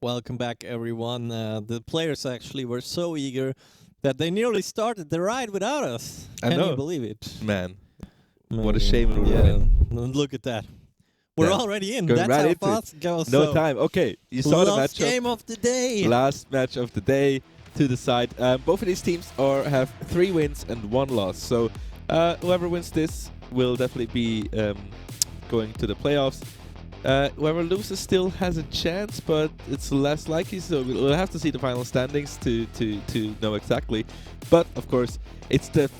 Welcome back, everyone. The players actually were so eager that they nearly started the ride without us. Can you believe it? Man, what a shame. Look at that. We're already in. Going That's right how into fast it goes. No so time. Okay, you saw the last matchup. game of the day. Last match of the day to decide. Both of these teams have 3 wins and 1 loss. So whoever wins this will definitely be going to the playoffs. Whoever loses still has a chance, but it's less likely, so we'll have to see the final standings to know exactly. But, of course, it's the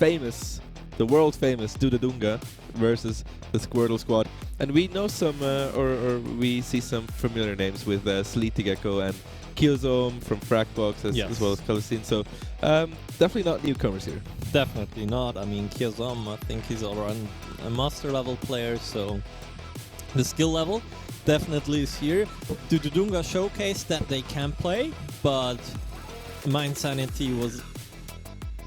world famous Dudadunga versus the Squirtle Squad. And we know some, or we see some familiar names with Sleety Gecko and Kyozome from Fragbox as well as Calistine. So, definitely not newcomers here. Definitely not. I mean, Kyozome, I think he's already a master level player, so the skill level definitely is here. Dudadunga showcased that they can play, but Mind Sanity was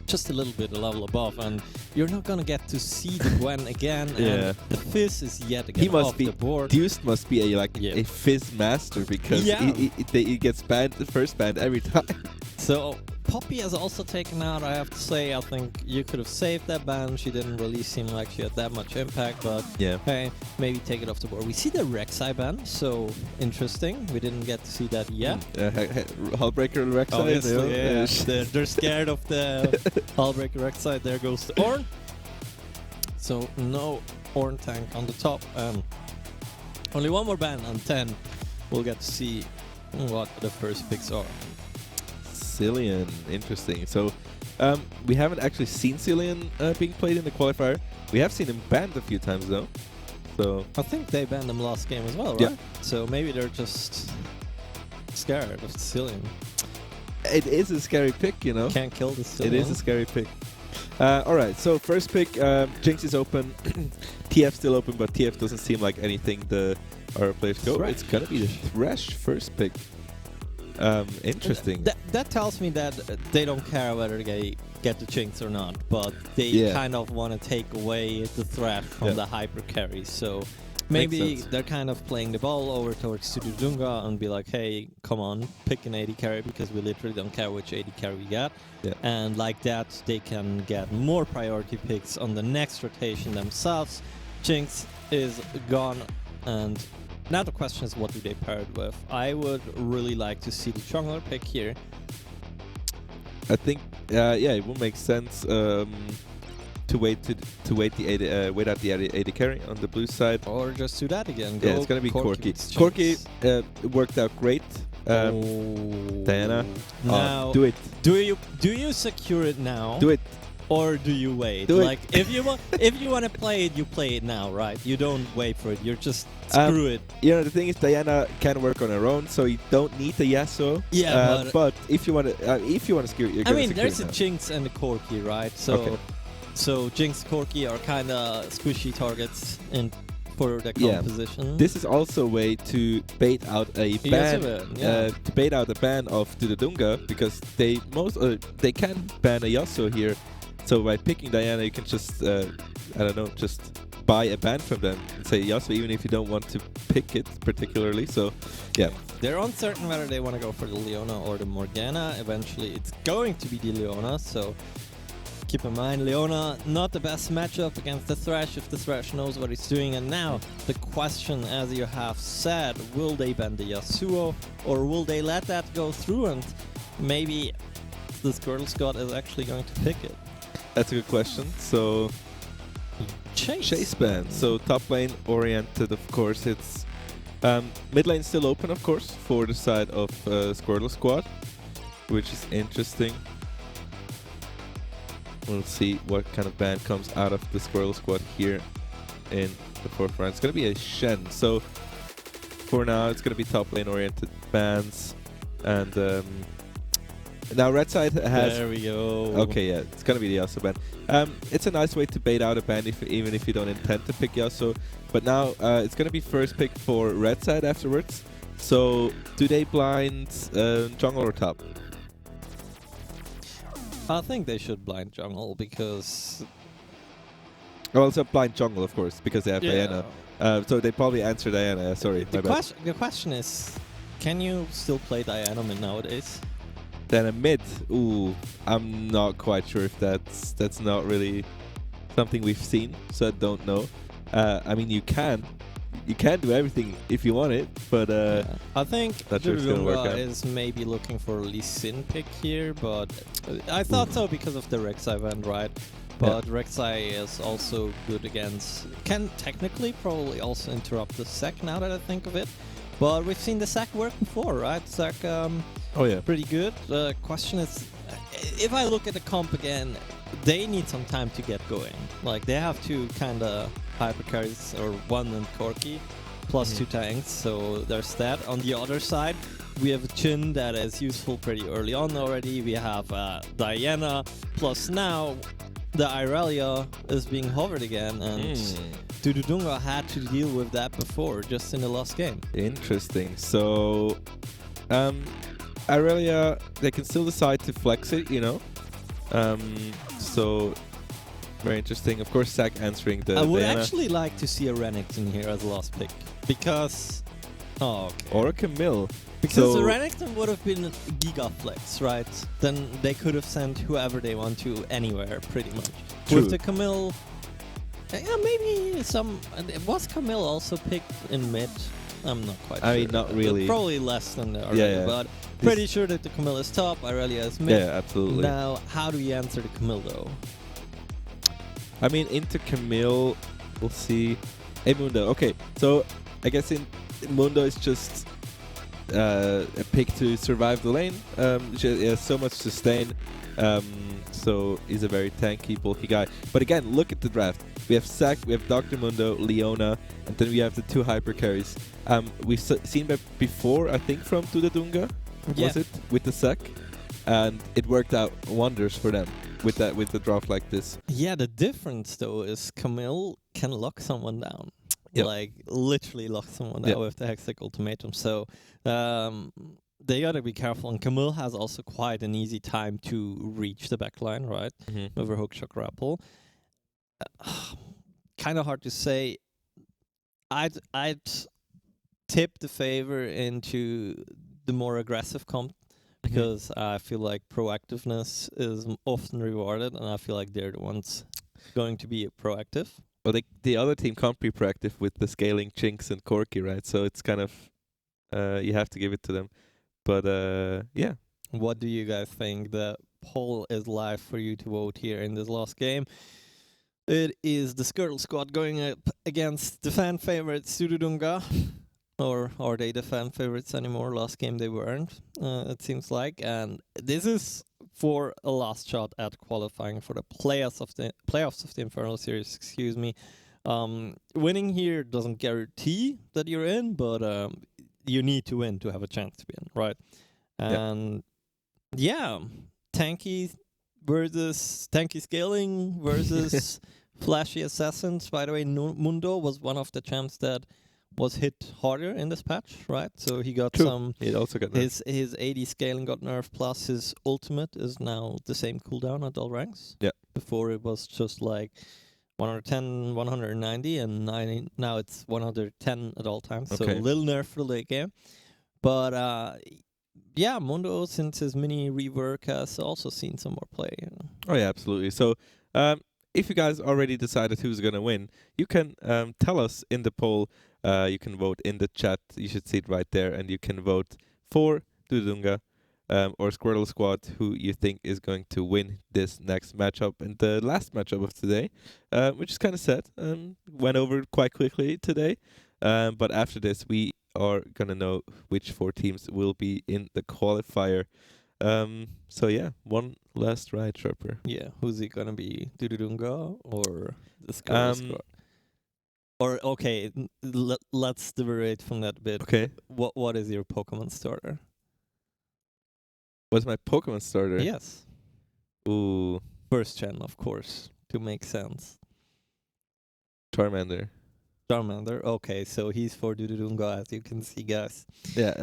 just a little bit a level above, and you're not gonna get to see the Gwen again. And the Fizz is yet again off the board. Deuce must be a Fizz master, because he gets banned, the first banned every time. So Poppy has also taken out, I have to say. I think you could have saved that ban. She didn't really seem like she had that much impact, but hey, maybe take it off the board. We see the Rek'Sai ban, so interesting. We didn't get to see that yet. Hullbreaker Rek'Sai. Obviously, they're scared of the Hullbreaker Rek'Sai. There goes the Ornn. So no Ornn tank on the top. Only one more ban on 10. We'll get to see what the first picks are. Cillian, interesting. So we haven't actually seen Cillian being played in the qualifier. We have seen him banned a few times though. So I think they banned him last game as well, right? Yeah. So maybe they're just scared of Cillian. It is a scary pick, you know. Can't kill the Cillian. It is a scary pick. Alright, so first pick, Jinx is open. TF still open, but TF doesn't seem like anything our players go. Thresh. It's gonna be the Thresh first pick. Interesting. That tells me that they don't care whether they get the Jinx or not, but they kind of want to take away the threat from the hyper carry. So maybe they're kind of playing the ball over towards Tududunga and be like, hey, come on, pick an AD carry because we literally don't care which AD carry we get. And like that, they can get more priority picks on the next rotation themselves. Jinx is gone, and now the question is, what do they pair it with? I would really like to see the jungler pick here. I think, it would make sense to wait wait out the AD carry on the blue side, or just do that again. Yeah, it's gonna be Corki. Corki worked out great. Diana, now do it. Do you secure it now? Do it. Or do you wait? Do like if you want to play it, you play it now, right? You don't wait for it. You're just screw it. You know, the thing is, Diana can work on her own, so you don't need the Yasuo. Yeah, but if you want to secure it, you're gonna secure it. There's a Jinx and a Corki, right? So so Jinx, Corki are kind of squishy targets for the composition. This is also a way to bait out a ban, to bait out a ban of Tududunga, because they can ban a Yasuo here. So by picking Diana, you can just, just buy a ban from them and say Yasuo, even if you don't want to pick it particularly. So, yeah. They're uncertain whether they want to go for the Leona or the Morgana. Eventually, it's going to be the Leona, so keep in mind, Leona, not the best matchup against the Thresh if the Thresh knows what he's doing. And now, the question, as you have said, will they ban the Yasuo, or will they let that go through and maybe the Squirtle God is actually going to pick it? That's a good question. So, Chase ban. So top lane oriented, of course. It's mid lane still open, of course, for the side of Squirtle Squad, which is interesting. We'll see what kind of ban comes out of the Squirtle Squad here in the fourth round. It's going to be a Shen. So for now, it's going to be top lane oriented bans, and now red side has. There we go. Okay, yeah, it's gonna be the Yasuo ban. It's a nice way to bait out a ban even if you don't intend to pick Yasuo. But now it's gonna be first pick for red side afterwards. So do they blind jungle or top? I think they should blind jungle because. Well, it's a blind jungle, of course, because they have Diana. So they probably answer Diana. Sorry, the question is, can you still play Diana mid nowadays? Then a mid, I'm not quite sure if that's not really something we've seen, so I don't know. I mean, you can do everything if you want it, but I think Durunga is maybe looking for a Lee Sin pick here, but I thought so because of the Rek'Sai event, right? But Rek'Sai is also good against, can technically probably also interrupt the Sec now that I think of it. But we've seen the Sec work before, right? Sec, pretty good. The question is, if I look at the comp again, they need some time to get going. Like, they have two kind of hypercarries, or one and Corki, plus two tanks, so there's that. On the other side, we have a Jhin that is useful pretty early on already. We have Diana, plus now the Irelia is being hovered again, and Tududunga had to deal with that before, just in the last game. Interesting. So, Irelia, they can still decide to flex it, you know. So, very interesting. Of course, Zac answering the I would Diana. actually like to see a Renekton here as a last pick, because... Or a Camille. Because the Renekton would have been Giga Flex, right? Then they could have sent whoever they want to anywhere, pretty much. True. With the Camille... maybe some... Was Camille also picked in mid? I'm not quite sure. I mean, not really. Probably less than the Irelia, but pretty sure that the Camille is top, Irelia is mid. Yeah, absolutely. Now, how do we answer the Camille, though? I mean, into Camille, we'll see. Hey, Mundo. Okay, so I guess in Mundo is just a pick to survive the lane. He has so much sustain, so he's a very tanky, bulky guy. But again, look at the draft. We have Zac, we have Dr. Mundo, Leona, and then we have the two hyper carries. We've seen that before, I think, from Tududunga, was it? With the Zac, and it worked out wonders for them with the draft like this. Yeah, the difference though is Camille can lock someone down. Like literally lock someone down with the Hextech ultimatum. So they gotta be careful. And Camille has also quite an easy time to reach the backline, right? Mm-hmm. With her hookshot grapple. Kind of hard to say. I'd tip the favor into the more aggressive comp because I feel like proactiveness is often rewarded, and I feel like they're the ones going to be proactive. Well, the other team can't be proactive with the scaling Jinx and Corki, right? So it's kind of you have to give it to them. But yeah. What do you guys think? The poll is live for you to vote here in this last game. It is the Skirtle squad going up against the fan favorite Sududunga. Or are they the fan favorites anymore? Last game they weren't, it seems like. And this is for a last shot at qualifying for the playoffs of the Infernal series, excuse me. Winning here doesn't guarantee that you're in, but you need to win to have a chance to be in, right? And yeah, tanky scaling versus flashy assassins. By the way, Mundo was one of the champs that was hit harder in this patch, right? So he got He also got his 80 scaling got nerfed, plus his ultimate is now the same cooldown at all ranks. Yeah. Before it was just like 110, 190, and 90, now it's 110 at all times. So a little nerf for the late game. But yeah, Mundo, since his mini rework, has also seen some more play. Oh yeah, absolutely. So if you guys already decided who's gonna win, you can tell us in the poll. You can vote in the chat. You should see it right there, and you can vote for Dudunga or Squirtle Squad, who you think is going to win this next matchup and the last matchup of today, which is kind of sad. Went over quite quickly today, but after this we are gonna know which 4 teams will be in the qualifier. So yeah, one last ride, Sharper. Yeah, who's it gonna be? Dudunga or the Squirtle Squad? Or okay, let's deliberate from that a bit. Okay. What is your Pokemon starter? What's my Pokemon starter? Yes. Ooh. First gen, of course, to make sense. Charmander. Okay, so he's for Dudunga, as you can see, guys. Yeah,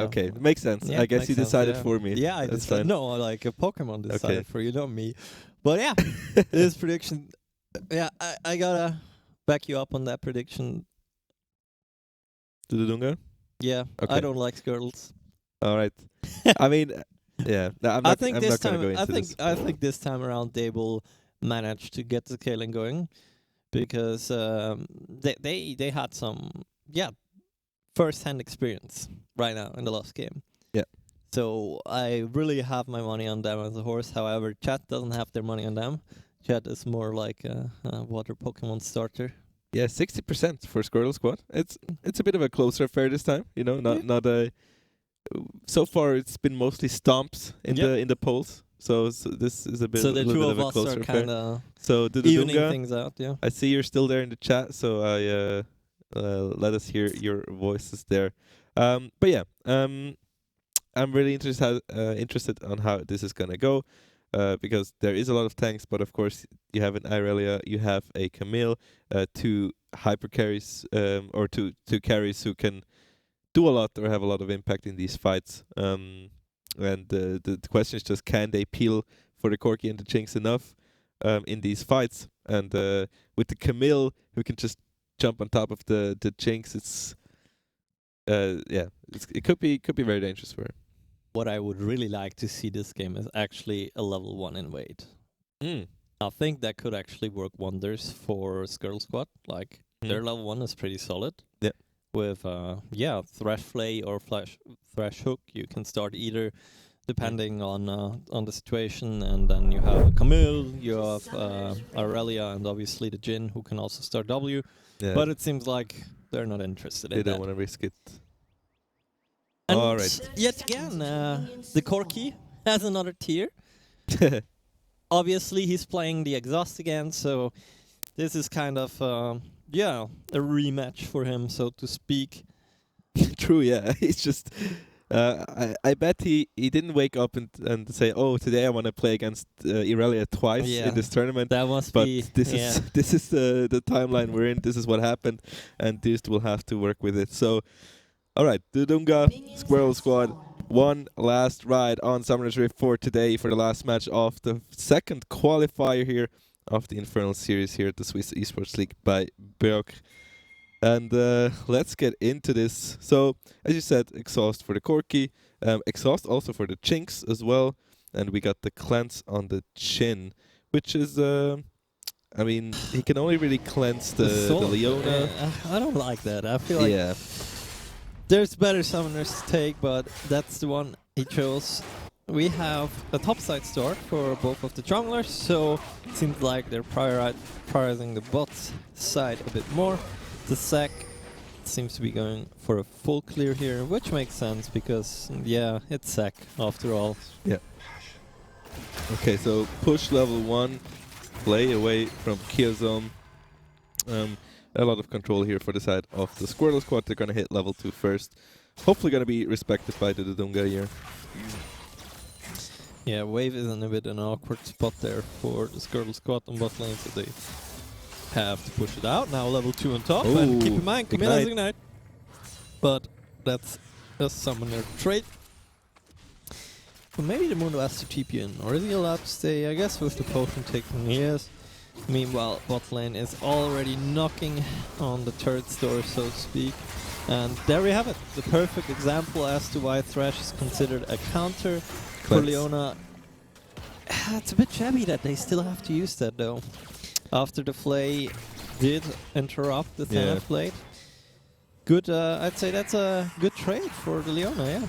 okay, makes sense. Yeah, I guess you decided for me. Yeah, I That's decided. fine. No, like a Pokemon decided for you, not me. But yeah, this prediction. Yeah, I gotta back you up on that prediction. Dudunga? Yeah, okay. I don't like Skirtles. All right. I mean, yeah. I think this time around they will manage to get the scaling going, because they had some first-hand experience right now in the last game. Yeah. So I really have my money on them as a horse. However, chat doesn't have their money on them. Chat is more like a water Pokemon starter. Yeah, 60% for Squirtle Squad. It's a bit of a closer affair this time. You know, not a. So far, it's been mostly stomps in the polls. So this is a bit. So the two of of a us closer are affair. kind of evening things out. Yeah. I see you're still there in the chat, so I let us hear your voices there. But yeah, I'm really interested on how this is gonna go. Because there is a lot of tanks, but of course you have an Irelia, you have a Camille, 2 hyper carries, or two carries who can do a lot or have a lot of impact in these fights. And the question is just, can they peel for the Corki and the Jinx enough in these fights? And with the Camille, who can just jump on top of the Jinx, it could be very dangerous for her. What I would really like to see this game is actually a level 1 invade. I think that could actually work wonders for Skirtle Squad. Like, their level 1 is pretty solid. Yeah. With, Thresh Flay or Thresh Hook, you can start either depending on the situation. And then you have Camille, you have Aurelia, and obviously the Jin, who can also start W. Yeah. But it seems like they're not interested in that. They don't want to risk it. And all right. Yet again, the Corki has another tier. Obviously, he's playing the exhaust again, so this is kind of a rematch for him, so to speak. True, yeah. It's just I bet he didn't wake up and say, "Oh, today I want to play against Irelia twice in this tournament." That must but be. This is the timeline we're in. This is what happened, and Dist will have to work with it. So. All right, Dudunga, Squirtle Squad one last ride on Summoner's Rift for today for the last match of the second qualifier here of the Infernal series here at the Swiss Esports League by Björk. And let's get into this. So, as you said, exhaust for the Corki, exhaust also for the Chinks as well, and we got the cleanse on the Chin, which is, I mean, he can only really cleanse the Leona. I don't like that. I feel like there's better summoners to take, but that's the one he chose. We have a topside start for both of the junglers, so it seems like they're prioritizing the bot side a bit more. The Sec seems to be going for a full clear here, which makes sense because, yeah, it's Sec after all. Yeah. Okay, so push level 1, play away from Kyozom. A lot of control here for the side of the Squirtle squad. They're going to hit level 2 first. Hopefully going to be respected by the Dudunga here. Yeah, Wave is in a bit an awkward spot there for the Squirtle squad on bot lane, so they have to push it out. Now level 2 on top, and keep in mind, Camilla's Ignite. But that's a summoner trait. But maybe the Mundo has to TP in, or is he allowed to stay? I guess with the potion taken, he is. Meanwhile, bot lane is already knocking on the turret's door, so to speak. And there we have it, the perfect example as to why Thresh is considered a counter for Leona. It's a bit shabby that they still have to use that though. After the Flay did interrupt the Thanet blade. Good, I'd say that's a good trade for the Leona, yeah.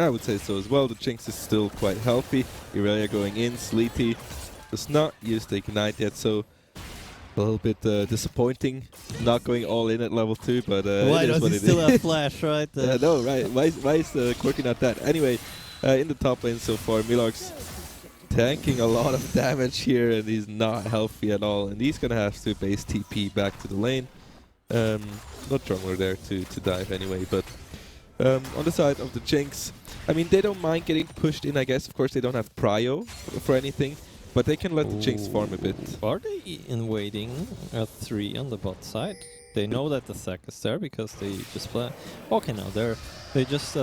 I would say so as well. The Jinx is still quite healthy. Irelia going in, Sleety does not use the Ignite yet, so a little bit disappointing not going all in at level 2, but why does he still have Flash, right? No, right. Why is Corki not that? Anyway, in the top lane so far, Milorg's tanking a lot of damage here, and he's not healthy at all, and he's gonna have to base TP back to the lane. Not jungler there to dive anyway, but on the side of the Jinx, I mean, they don't mind getting pushed in, I guess. Of course, they don't have prio for anything, but they can let the Jinx farm a bit. Are they invading at 3 on the bot side? They know that the Sec is there because they just play. Okay, now they just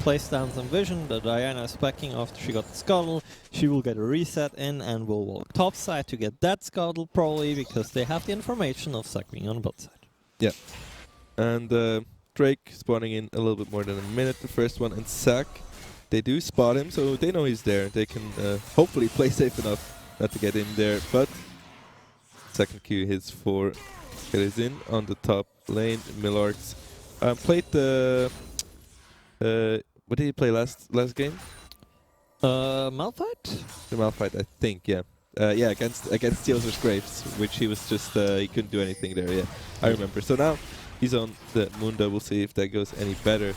placed down some vision. The Diana is backing after she got the Scuttle. She will get a reset in and will walk top side to get that Scuttle probably because they have the information of Sec being on the bot side. Yeah. And Drake spawning in a little bit more than a minute, the first one, and Zac, they do spot him, so they know he's there. They can hopefully play safe enough not to get in there, but second Q hits for is in on the top lane. Milorg's played the what did he play last game? Malphite? The Malphite, I think, yeah. Yeah, against Teoser's Graves, which he was just he couldn't do anything there. Yeah, I remember. So now he's on the Mundo. We'll see if that goes any better.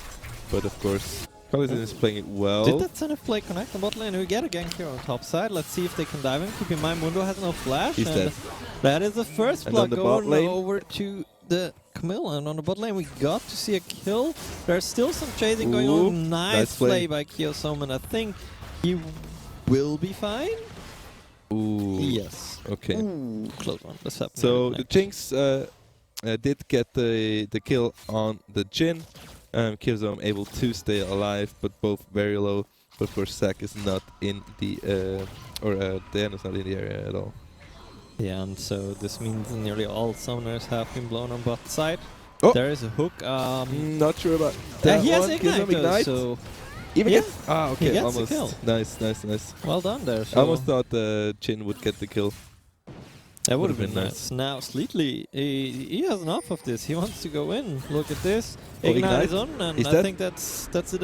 But of course, Collison is playing it well. Did that Zenith play connect on bot lane? We get a gank here on top side. Let's see if they can dive in. Keep in mind, Mundo has no flash. He's dead. That is the first block going over to the Camille. And on the bot lane, we got to see a kill. There's still some chasing going on. Nice play by Kyozom, and I think he will be fine. Ooh. Yes. Okay. Ooh. Close one. That's happening. So the Jinx did get the kill on the Jhin. Kyozom able to stay alive, but both very low. But for Zac is not in the Diana's not in the area at all. Yeah, and so this means nearly all summoners have been blown on bot side. Oh. There is a hook. Not sure about that. He has one. Ignite, though, so even yeah, okay, he gets almost. the kill. Nice. Well done there. So I almost thought Jhin would get the kill. That would have been nice. Now Sleetly, he has enough of this. He wants to go in. Look at this. Ignite is on, and I think that's it.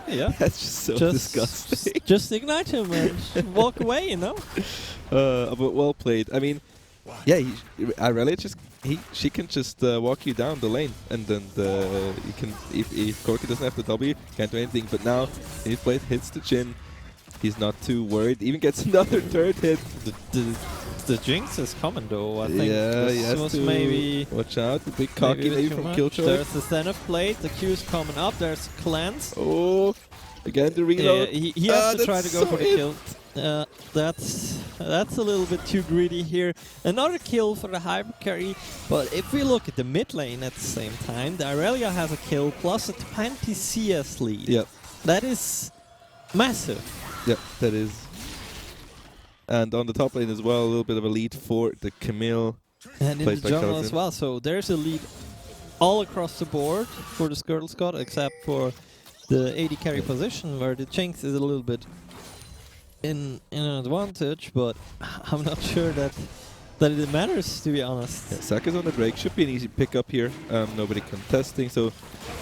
Yeah. That's just so disgusting. Just ignite him and walk away, you know. But well played. I mean, yeah, she can just walk you down the lane, and then you can if Corki doesn't have the W, can't do anything. But now he played hits the Jhin. He's not too worried. Even gets another third hit. The Jinx is coming though. I think this was maybe watch out. The big cocky maybe from Killjoy. There's the Zenith plate. The Q is coming up. There's Cleanse. Oh, again the reload. He has to try to go for the kill. That's a little bit too greedy here. Another kill for the hyper carry. But if we look at the mid lane at the same time, the Irelia has a kill plus a 20 CS lead. Yep. That is massive. Yeah, that is. And on the top lane as well, a little bit of a lead for the Camille. And in played the by jungle Kelvin. as well. So there's a lead all across the board for the Skirtle Squad, except for the AD carry position, where the Jinx is a little bit in an advantage, but I'm not sure that it matters, to be honest. Yeah, Sack is on the Drake. Should be an easy pickup here. Nobody contesting, so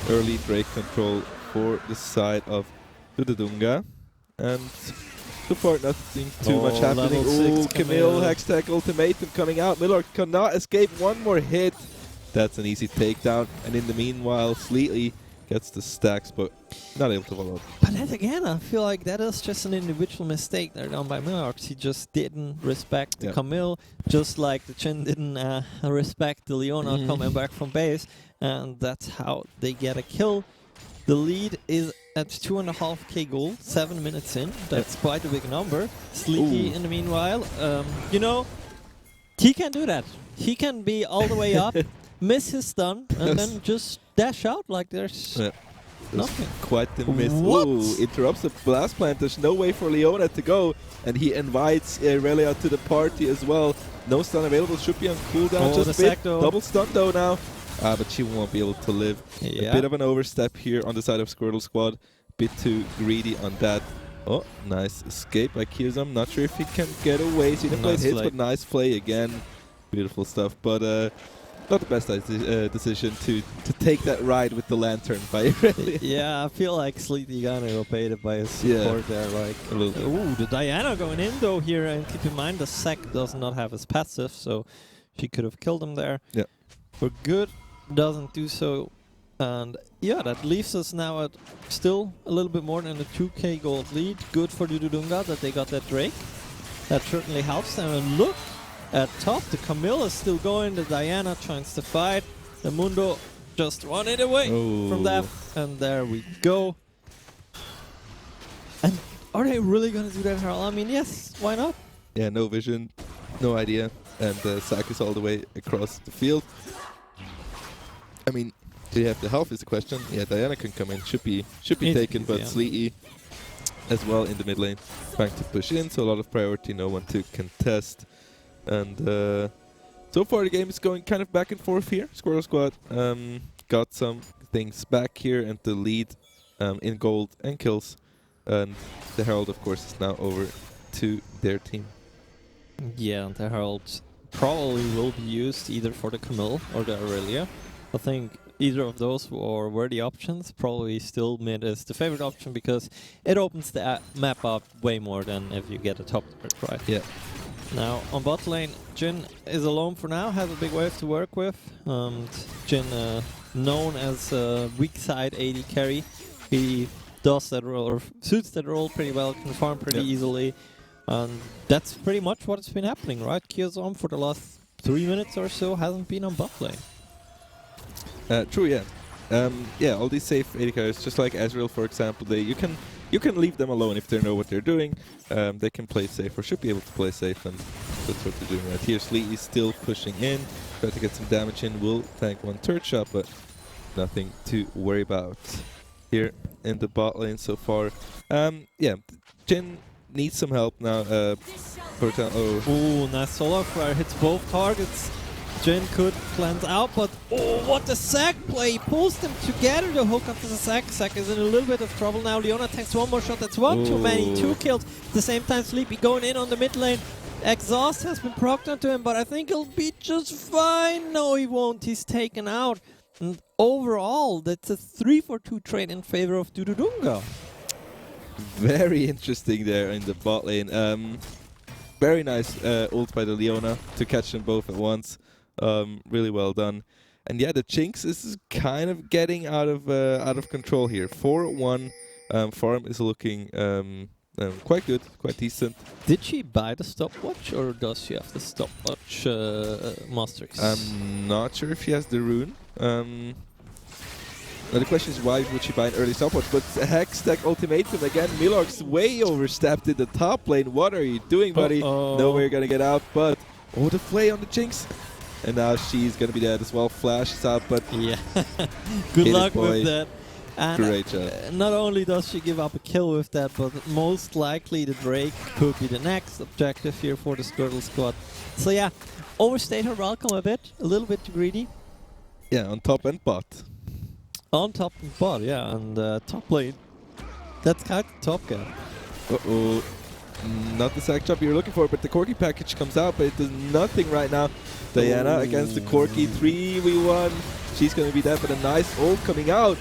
early Drake control for the side of Dudadunga. And so far, nothing too much happening. level 6 Ooh, Camille, Hextech Ultimatum coming out. Miller cannot escape one more hit. That's an easy takedown. And in the meanwhile, Sleatley gets the stacks, but not able to follow up. But then again, I feel like that is just an individual mistake there done by Millarks. He just didn't respect the Camille, just like the Chin didn't respect the Leona coming back from base. And that's how they get a kill. The lead is at 2.5k gold, 7 minutes in. That's quite a big number. Sleeky, in the meanwhile, you know, he can do that. He can be all the way up, miss his stun, and then just dash out like there's nothing. Quite the miss. What? Ooh, interrupts the blast plant. There's no way for Leona to go, and he invites Irelia to the party as well. No stun available. Should be on cooldown. Just a bit. Double stun though now. But she won't be able to live. A bit of an overstep here on the side of Squirtle Squad. Bit too greedy on that. Oh, nice escape by Kyuzam. Not sure if he can get away. See the plate hits, but nice play again. Beautiful stuff. But not the best decision to take that ride with the lantern by Irelia. Yeah, I feel like Sleety got overpaid by his support there. Like a little bit. Ooh, the Diana going in though here, and keep in mind the Sec does not have his passive, so she could have killed him there. Yeah. For good, doesn't do so. And yeah, that leaves us now at still a little bit more than a 2k gold lead. Good for Dudadunga that they got that Drake. That certainly helps them. And look at top, the Camille is still going, the Diana tries to fight. The Mundo just run it away from that. And there we go. And are they really going to do that, Harald? I mean, yes, why not? Yeah, no vision, no idea. And Sack is all the way across the field. I mean, do you have the health is the question. Yeah, Diana can come in. Should be taken, but Sleety as well in the mid lane. Trying to push in, so a lot of priority, no one to contest. And so far the game is going kind of back and forth here. Squirrel Squad got some things back here and the lead in gold and kills. And the Herald, of course, is now over to their team. Yeah, the Herald probably will be used either for the Camille or the Aurelia. I think either of those were the options. Probably still mid is the favorite option because it opens the map up way more than if you get a top threat, right? Yeah. Now on bot lane, Jin is alone for now, has a big wave to work with. Jin, known as a weak side AD carry, he does that role or suits that role pretty well, can farm pretty easily. And that's pretty much what's been happening, right? Kyuzam for the last 3 minutes or so hasn't been on bot lane. True, yeah. Yeah, all these safe AD carries, just like Ezreal, for example, you can leave them alone if they know what they're doing. They can play safe or should be able to play safe, and that's what they're doing right here. Sleet is still pushing in, try to get some damage in. Will tank one turret shot, but nothing to worry about here in the bot lane so far. Yeah, Jin needs some help now. Ooh, nice solo fire, hits both targets. Jin could cleanse out, but oh, what a Sack play! He pulls them together, the hook onto the Sack. Sack is in a little bit of trouble now. Leona takes one more shot, that's one too many. 2 kills. At the same time, Sleepy going in on the mid lane. Exhaust has been procced onto him, but I think he'll be just fine. No, he won't. He's taken out. And overall, that's a 3-for-2 trade in favor of Dudadunga. Very interesting there in the bot lane. Very nice ult by the Leona to catch them both at once. Really well done. And yeah, the Jinx is kind of getting out of control here. 4-1. Farm is looking quite good, quite decent. Did she buy the stopwatch, or does she have the stopwatch masteries? I'm not sure if she has the rune. Now the question is, why would she buy an early stopwatch? But Hextech Ultimatum again. Milorg's way overstepped in the top lane. What are you doing, buddy? No way you're gonna get out. But oh, the play on the Jinx. And now she's gonna be dead as well. Flashes out, but yeah. Good luck with that. And Great job. not only does she give up a kill with that, but most likely the Drake could be the next objective here for the Skirtle squad. So yeah, overstayed her welcome a bit, a little bit too greedy. Yeah, on top and bot. On top and bot, yeah, and top lane. That's kind of top gap. Uh-oh. Not the sack job you're looking for, but the Corki package comes out, but it does nothing right now. Diana against the Corki, 3v1. She's going to be dead, but a nice ult coming out.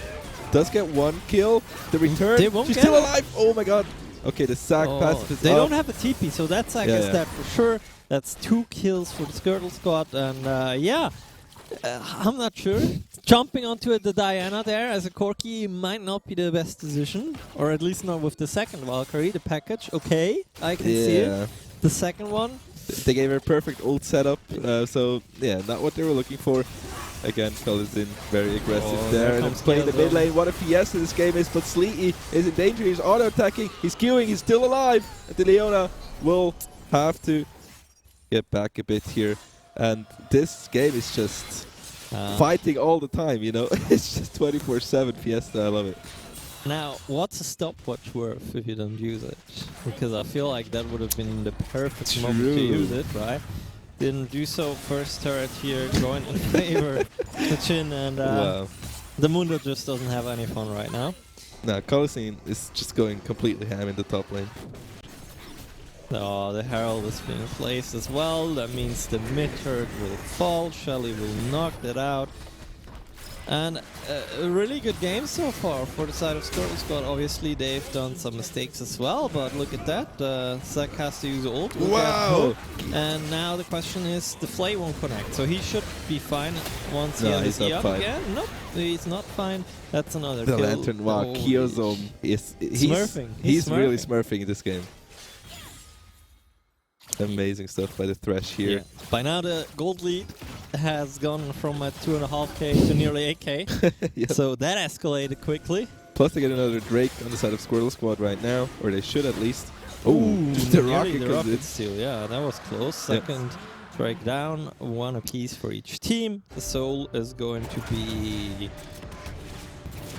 Does get one kill. The return. She's still alive. Oh my god. Okay, the sack passive is They up. don't have a TP, so that sack is dead for sure. That's 2 kills for the Skirtle squad, and yeah. I'm not sure. Jumping onto the Diana there as a Corki might not be the best decision, or at least not with the second Valkyrie, the package. Okay, I can see it. The second one. They gave her a perfect ult setup, so yeah, not what they were looking for. Again, Colizin very aggressive there, and playing the mid lane. What a fiesta this game is, but Sleety is in danger. He's auto-attacking, he's queuing, he's still alive. And the Leona will have to get back a bit here. And this game is just fighting all the time, you know? It's just 24/7 fiesta, I love it. Now, what's a stopwatch worth if you don't use it? Because I feel like that would have been the perfect moment to use it, right? Didn't do so. First turret here going in favor the Chin, and the Mundo just doesn't have any fun right now. No, Colosine is just going completely ham in the top lane. Oh, the Herald is being placed as well. That means the mid turret will fall. Shelly will knock that out. And a really good game so far for the side of Skirtle squad. Obviously, they've done some mistakes as well, but look at that. Zac has to use ult. Wow! And now the question is, the Flay won't connect, so he should be fine once he has his E up again. Nope, he's not fine. That's another the kill. Lantern, wow, Kyozom is smurfing. He's really smurfing in this game. Amazing stuff by the Thresh here. Yeah. By now the gold lead has gone from 2.5k to nearly 8k. Yep. So that escalated quickly. Plus they get another Drake on the side of Squirtle squad right now, or they should at least. Oh, the rocket steal. Yeah, that was close. Second Drake down, 1 apiece for each team. The soul is going to be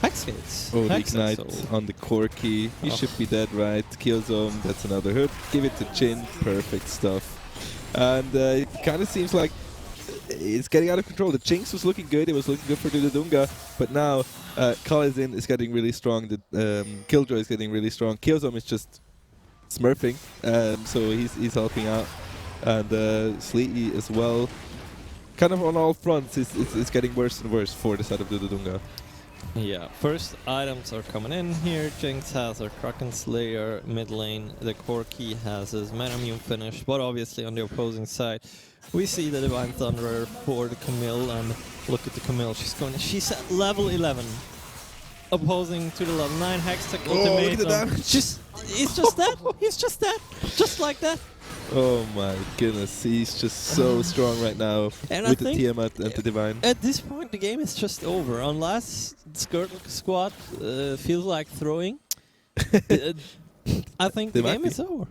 Hex Gates. Oh, the Ignite on the Corki. He should be dead, right? Killzone, that's another hood. Give it to Chin. Perfect stuff. And it kind of seems like it's getting out of control. The Jinx was looking good. It was looking good for Dudadunga. But now Colizin is getting really strong. The Killjoy is getting really strong. Killzone is just smurfing. So he's helping out. And Sleety as well. Kind of on all fronts, it's getting worse and worse for the side of Dudadunga. Yeah, first items are coming in here. Jinx has her Kraken Slayer mid lane. The Corki has his Manamune finish, but obviously on the opposing side, we see the Divine Thunderer for the Camille, and look at the Camille. She's at level 11, opposing to the level 9 Hextech ultimate. Look at the damage. He's just dead. He's just dead, just like that. Oh my goodness, he's just so strong right now and with the Tiamat and the Divine. At this point, the game is just over. Unless Skirtle squad feels like throwing, I think the game is over.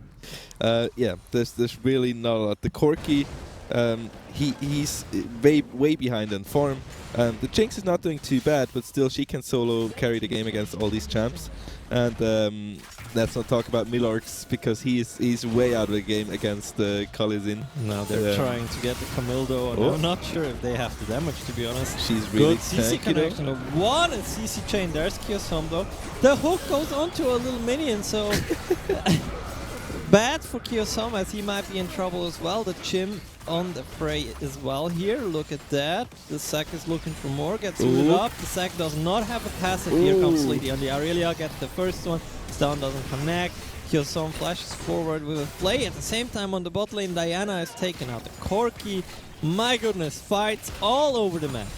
Yeah, there's really not a lot. The Corki, he's way behind in form. The Jinx is not doing too bad, but still she can solo carry the game against all these champs. And let's not talk about Milorx, because he's way out of the game against Colizin. Now they're trying to get the Camildo, and I'm not sure if they have the damage, to be honest. She's really good CC connection of 1 and CC chain. There's Kyosum though. The hook goes onto a little minion, so bad for Kyosum, as he might be in trouble as well. The Chim on the fray as well here. Look at that. The Zac is looking for more. Gets looted up. The Zac does not have a passive. Here comes Sleety on the Aurelia. Gets the first one. Stun doesn't connect. Kyosum flashes forward with a play. At the same time on the bot lane, Diana is taking out the Corki. My goodness, fights all over the map.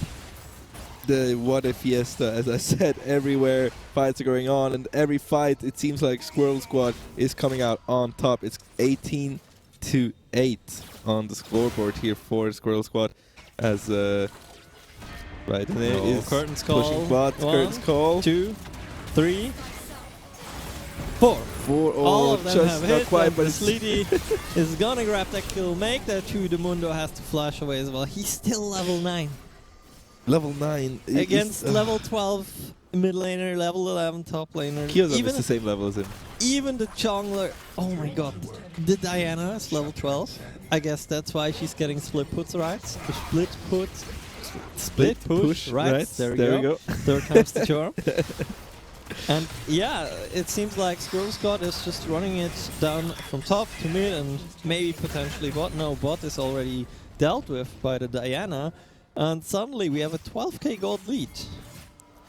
What a fiesta, as I said, everywhere fights are going on, and every fight it seems like Squirrel Squad is coming out on top. It's 18-8 on the scoreboard here for Squirrel Squad, as right there is curtains call. Pushing bots, curtains call. 2, 3, 4. All of them just have not hit, quite, but but Sleety is gonna grab that kill, make that 2. The Mundo has to flash away as well. He's still level 9. Level 9 against level 12 mid laner, level 11 top laner. Kyozom is the same level as him. Even the jungler, oh my god, the Diana is level 12. I guess that's why she's getting split puts rights. The split push rights. There we go. Third time's the charm. And yeah, it seems like Squirrel Scott is just running it down from top to mid and maybe potentially bot. No, bot is already dealt with by the Diana. And suddenly we have a 12k gold lead.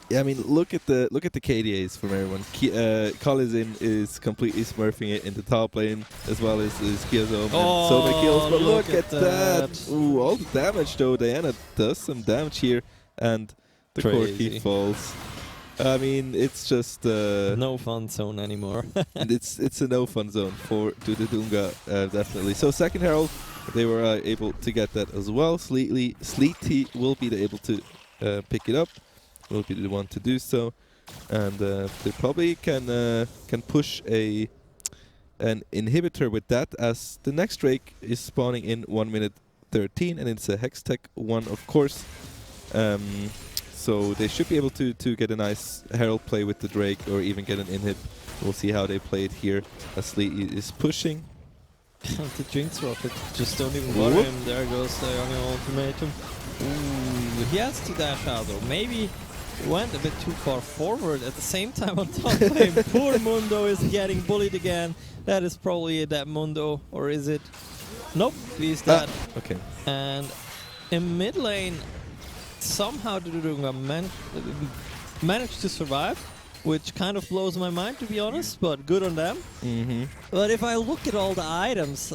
Yeah, I mean, look at the KDAs from everyone. Collison is completely smurfing it in the top lane, as well as Kyozom and so many kills. But look at that! Ooh, all the damage though. Diana does some damage here, and the Corki falls. I mean, it's just no fun zone anymore. And it's a no fun zone for Dudadunga, definitely. So second Herald, they were able to get that as well. Sleety will be able to pick it up. Will be the one to do so, and they probably can push an inhibitor with that, as the next Drake is spawning in 1 minute 13, and it's a Hextech one, of course. So they should be able to get a nice Herald play with the Drake, or even get an inhib. We'll see how they play it here, as Sleety is pushing. The Jinx Rocket just don't even bother him. There goes the ultimatum. Ooh, he has to dash out though. Maybe went a bit too far forward at the same time on top lane. Poor Mundo is getting bullied again. That is probably a dead Mundo, or is it? Nope, he's dead. Okay. And in mid lane, somehow Dudadunga managed to survive, which kind of blows my mind, to be honest, but good on them. But if I look at all the items,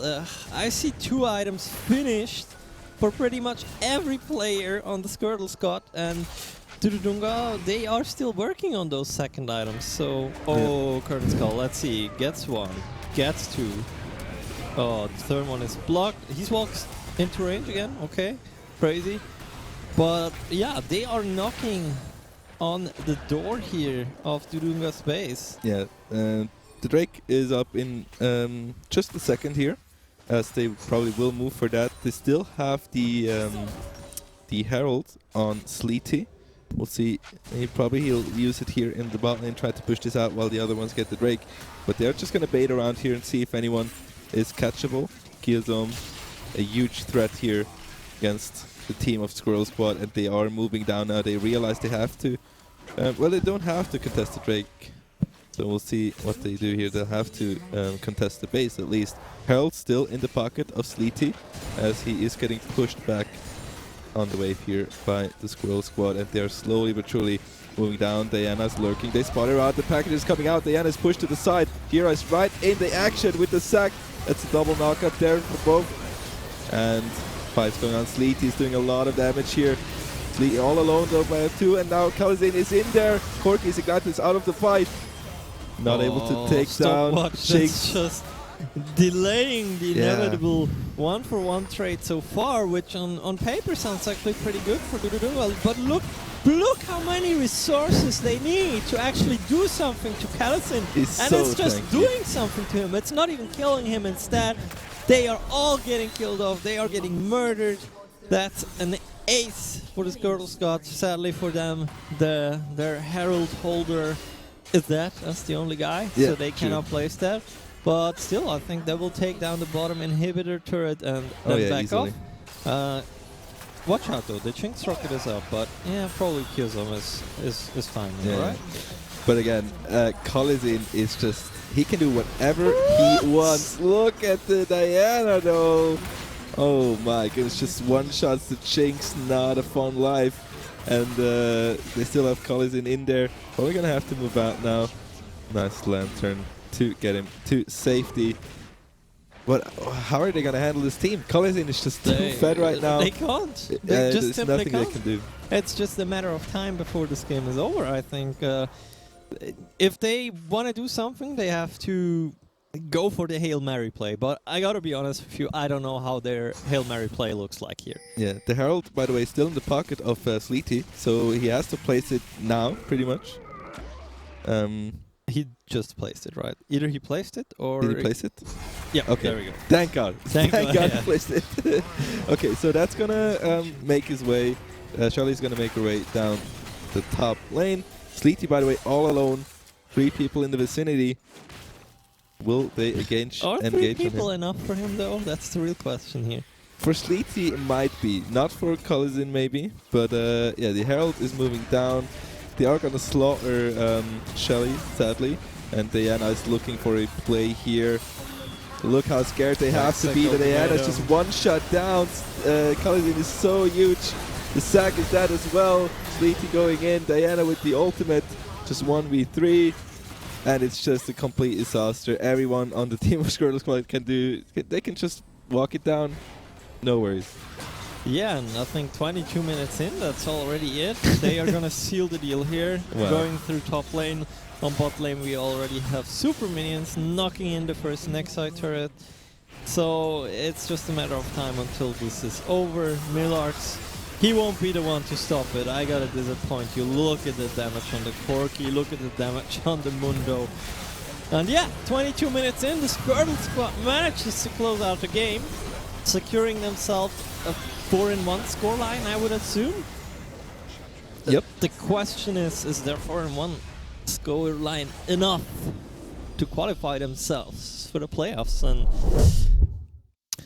I see 2 items finished for pretty much every player on the Squirtle Scott, and Dudadunga, they are still working on those second items. So, Curtain Skull, let's see, gets 1, gets 2. Oh, the third one is blocked. He walks into range again, okay, crazy. But yeah, they are knocking on the door here of Dudadunga's base. Yeah, the Drake is up in just a second here, as they probably will move for that. They still have the Herald on Sleety. We'll see. He'll use it here in the bot lane, try to push this out while the other ones get the Drake. But they're just gonna bait around here and see if anyone is catchable. Kyozom, a huge threat here against the team of Squirrel Squad, and they are moving down now. They realize they have to. Well, they don't have to contest the Drake. So we'll see what they do here. They'll have to contest the base at least. Herald still in the pocket of Sleety, as he is getting pushed back on the wave here by the Squirrel Squad, and they're slowly but surely moving down. Diana's lurking. They spot her out. The package is coming out. Diana's pushed to the side. Kira is right in the action with the sack. That's a double knockout there for both. And fight's going on. Sleety is doing a lot of damage here. Sleety all alone though by 2, and now Kalazin is in there. Corki is Ignitus out of the fight. Not able to take down Jinx. Just delaying the inevitable 1-for-1 trade so far, which on paper sounds actually pretty good for Dudadunga. But look how many resources they need to actually do something to Kalazin. And it's just doing something to him. It's not even killing him. Instead, they are all getting killed off. They are getting murdered. That's an ace for the Squirtle Scott. Sadly for them, their Herald holder is dead. That's the only guy, so they cannot place that. But still, I think they will take down the bottom inhibitor turret and then back easily off. Watch out though, the Jinx Rocket is up, but yeah, probably Kyozom is fine, right? But again, Kalazin is just, he can do whatever he wants. Look at the Diana though. Oh my goodness, just one shots the Jinx, not a fun life. And they still have Kalazin in there. But we're gonna have to move out now. Nice lantern to get him to safety. But how are they gonna handle this team? Kalazin is just too fed right now. They can't. They just there's simply nothing can't. they can do. It's just a matter of time before this game is over, I think. If they want to do something, they have to go for the Hail Mary play. But I gotta be honest with you, I don't know how their Hail Mary play looks like here. Yeah, the Herald, by the way, is still in the pocket of Sleety, so he has to place it now, pretty much. He just placed it, right? Either he placed it or... Did he place it? Yeah, okay. There we go. Thank God. Thank God yeah. he placed it. Okay, so that's gonna make his way. Charlie's gonna make her way down the top lane. Sleety, by the way, all alone. 3 people in the vicinity. Will they engage Are 3 on people him? enough for him, though? That's the real question here. For Sleety, it might be. Not for Collison, maybe. But yeah, the Herald is moving down. They are going to slaughter Shelly, sadly. And Diana is looking for a play here. Look how scared they have to be. Diana's just one shot down. Collison is so huge. The sack is dead as well. Sleety going in. Diana with the ultimate. Just 1v3. And it's just a complete disaster. Everyone on the team of Squirtle Squad they can just walk it down. No worries. Yeah, nothing. 22 minutes in, that's already it. They are gonna seal the deal here. Wow. Going through top lane. On bot lane we already have super minions knocking in the first Nexi turret. So it's just a matter of time until this is over. Millarks, he won't be the one to stop it. I gotta disappoint you. Look at the damage on the Corki, look at the damage on the Mundo. And yeah, 22 minutes in, the Squirtle Squad manages to close out the game, securing themselves a 4-1 scoreline, I would assume. Yep. The question is their 4-1 scoreline enough to qualify themselves for the playoffs? And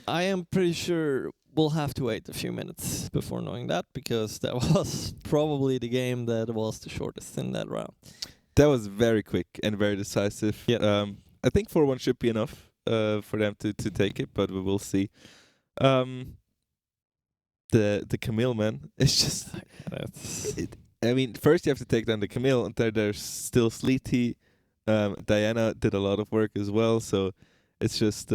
I am pretty sure we'll have to wait a few minutes before knowing that, because that was probably the game that was the shortest in that round. That was very quick and very decisive. Yeah. I think 4-1 should be enough for them to take it, but we will see. The Camille, man, it's just... I mean, first you have to take down the Camille, and there's still Sleety. Diana did a lot of work as well, so it just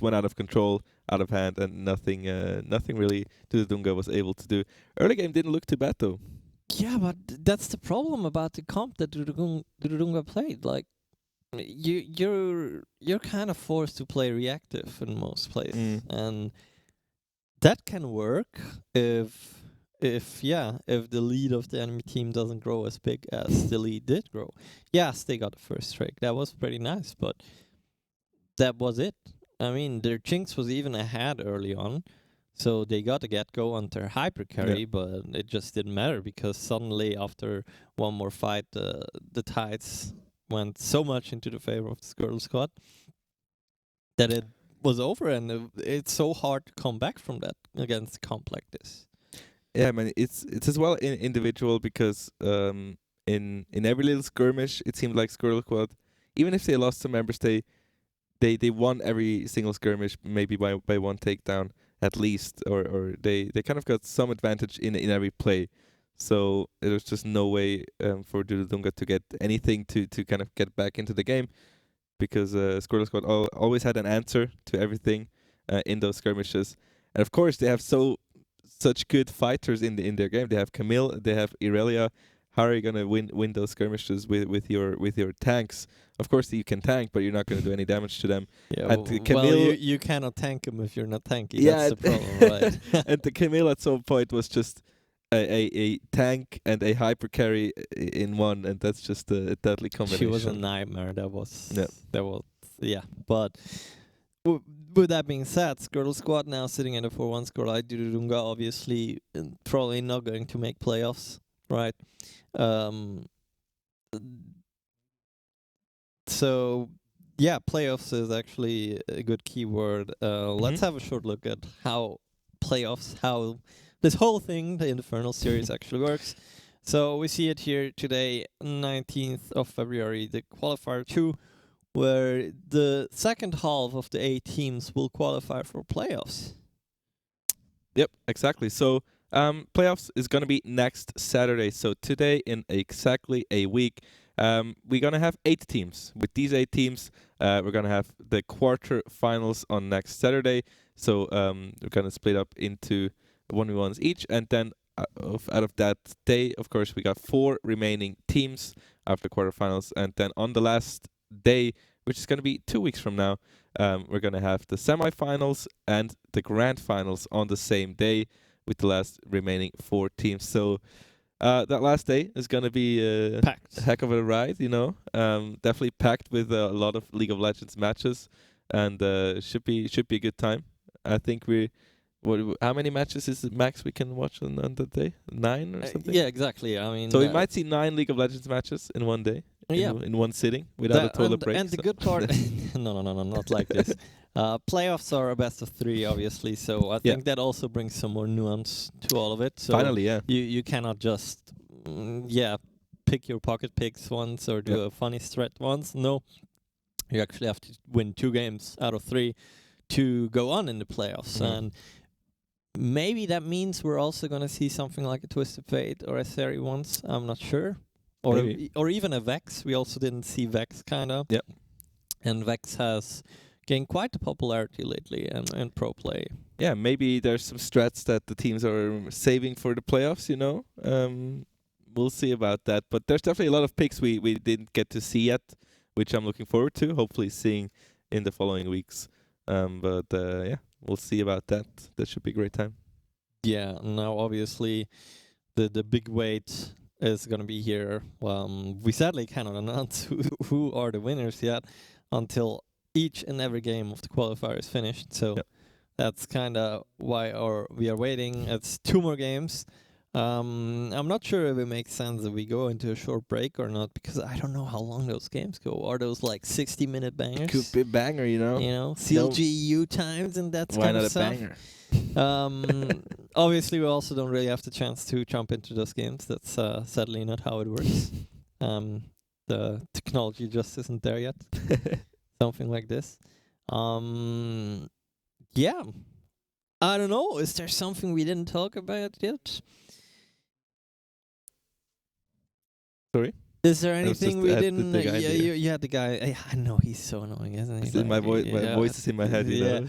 went out of control, out of hand, and nothing really Dudunga was able to do. Early game didn't look too bad though. Yeah, but that's the problem about the comp that Dudunga played. Like, you're kind of forced to play reactive in most plays, and that can work if the lead of the enemy team doesn't grow as big as the lead did grow. Yes, they got the first strike. That was pretty nice, but that was it. I mean, their Jinx was even ahead early on, so they got to get go on their hyper carry, but it just didn't matter, because suddenly after one more fight, the tides went so much into the favor of the Squirtle Squad that it was over, and it's so hard to come back from that against a comp like this. Yeah, man, it's as well individual, because in every little skirmish, it seemed like Squirtle Squad, even if they lost some members, they won every single skirmish, maybe by one takedown at least, or they kind of got some advantage in every play. So there was just no way for Dudunga to get anything to kind of get back into the game, because Squirtle Squad always had an answer to everything in those skirmishes. And of course, they have such good fighters in their game. They have Camille, they have Irelia. How are you gonna win those skirmishes with your tanks? Of course you can tank, but you're not gonna do any damage to them. Yeah, and Camille, you cannot tank them if you're not tanky. Yeah, That's the problem, right? And the Camille at some point was just a tank and a hyper carry in one, and that's just a deadly combination. She was a nightmare. That was yeah. But with that being said, Squirtle Squad now sitting in a 4-1 scoreline. Dudunga obviously probably not going to make playoffs, right? So yeah, playoffs is actually a good keyword. Let's have a short look at how this whole thing, the Infernal series, actually works. So we see it here today, 19th of February, the Qualifier 2, where the second half of the 8 teams will qualify for playoffs. Yep, exactly. So playoffs is going to be next Saturday. So today, in exactly a week, we're going to have 8 teams. With these 8 teams, we're going to have the quarter-finals on next Saturday. So we're going to split up into 1v1s each. And then out of that day, of course, we got 4 remaining teams after quarterfinals. And then on the last day, which is going to be 2 weeks from now, we're going to have the semifinals and the grand finals on the same day with the last remaining 4 teams. So that last day is going to be packed. A heck of a ride, you know. Definitely packed with a lot of League of Legends matches, and should be a good time. I think we're How many matches is the max we can watch on the day? 9 or something? Yeah, exactly. I mean, So we might see 9 League of Legends matches in one day. Yeah. In one sitting without a toilet break. And the good part, no, not like this. Playoffs are a best of 3, obviously. So I think that also brings some more nuance to all of it. So finally, yeah. You cannot just pick your pocket picks once or do a funny strat once. No, you actually have to win 2 games out of 3 to go on in the playoffs. And maybe that means we're also going to see something like a Twisted Fate or a Seri once. I'm not sure. Or even a Vex. We also didn't see Vex, kind of. Yep. And Vex has gained quite a popularity lately in pro play. Yeah, maybe there's some strats that the teams are saving for the playoffs, you know. We'll see about that. But there's definitely a lot of picks we didn't get to see yet, which I'm looking forward to, hopefully seeing in the following weeks. But we'll see about that. That should be a great time. Yeah, now obviously the big weight is going to be here. We sadly cannot announce who are the winners yet until each and every game of the qualifier is finished. So that's kind of why we are waiting. It's 2 more games. I'm not sure if it makes sense if we go into a short break or not, because I don't know how long those games go. Are those like 60-minute bangers? Could be a banger, you know. CLGU times and that kind of stuff. Why not a banger? Obviously, we also don't really have the chance to jump into those games. That's sadly not how it works. The technology just isn't there yet. Something like this. Yeah. I don't know. Is there something we didn't talk about yet? Sorry? Is there anything we didn't? You had the guy. I know he's so annoying, isn't he? My voice is in my head, you know.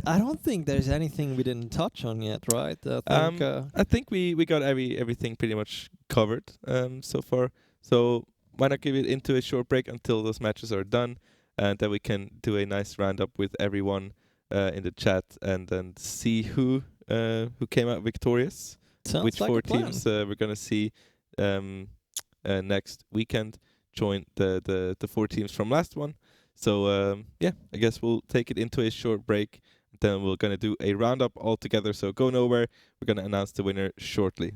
I don't think there's anything we didn't touch on yet, right? I think we got everything pretty much covered so far. So why not give it into a short break until those matches are done, and then we can do a nice roundup with everyone in the chat, and then see who came out victorious. Sounds which like 4 a plan. teams we're gonna see next weekend join the 4 teams from last one. So I guess we'll take it into a short break. Then we're gonna do a roundup all together. So go nowhere. We're gonna announce the winner shortly.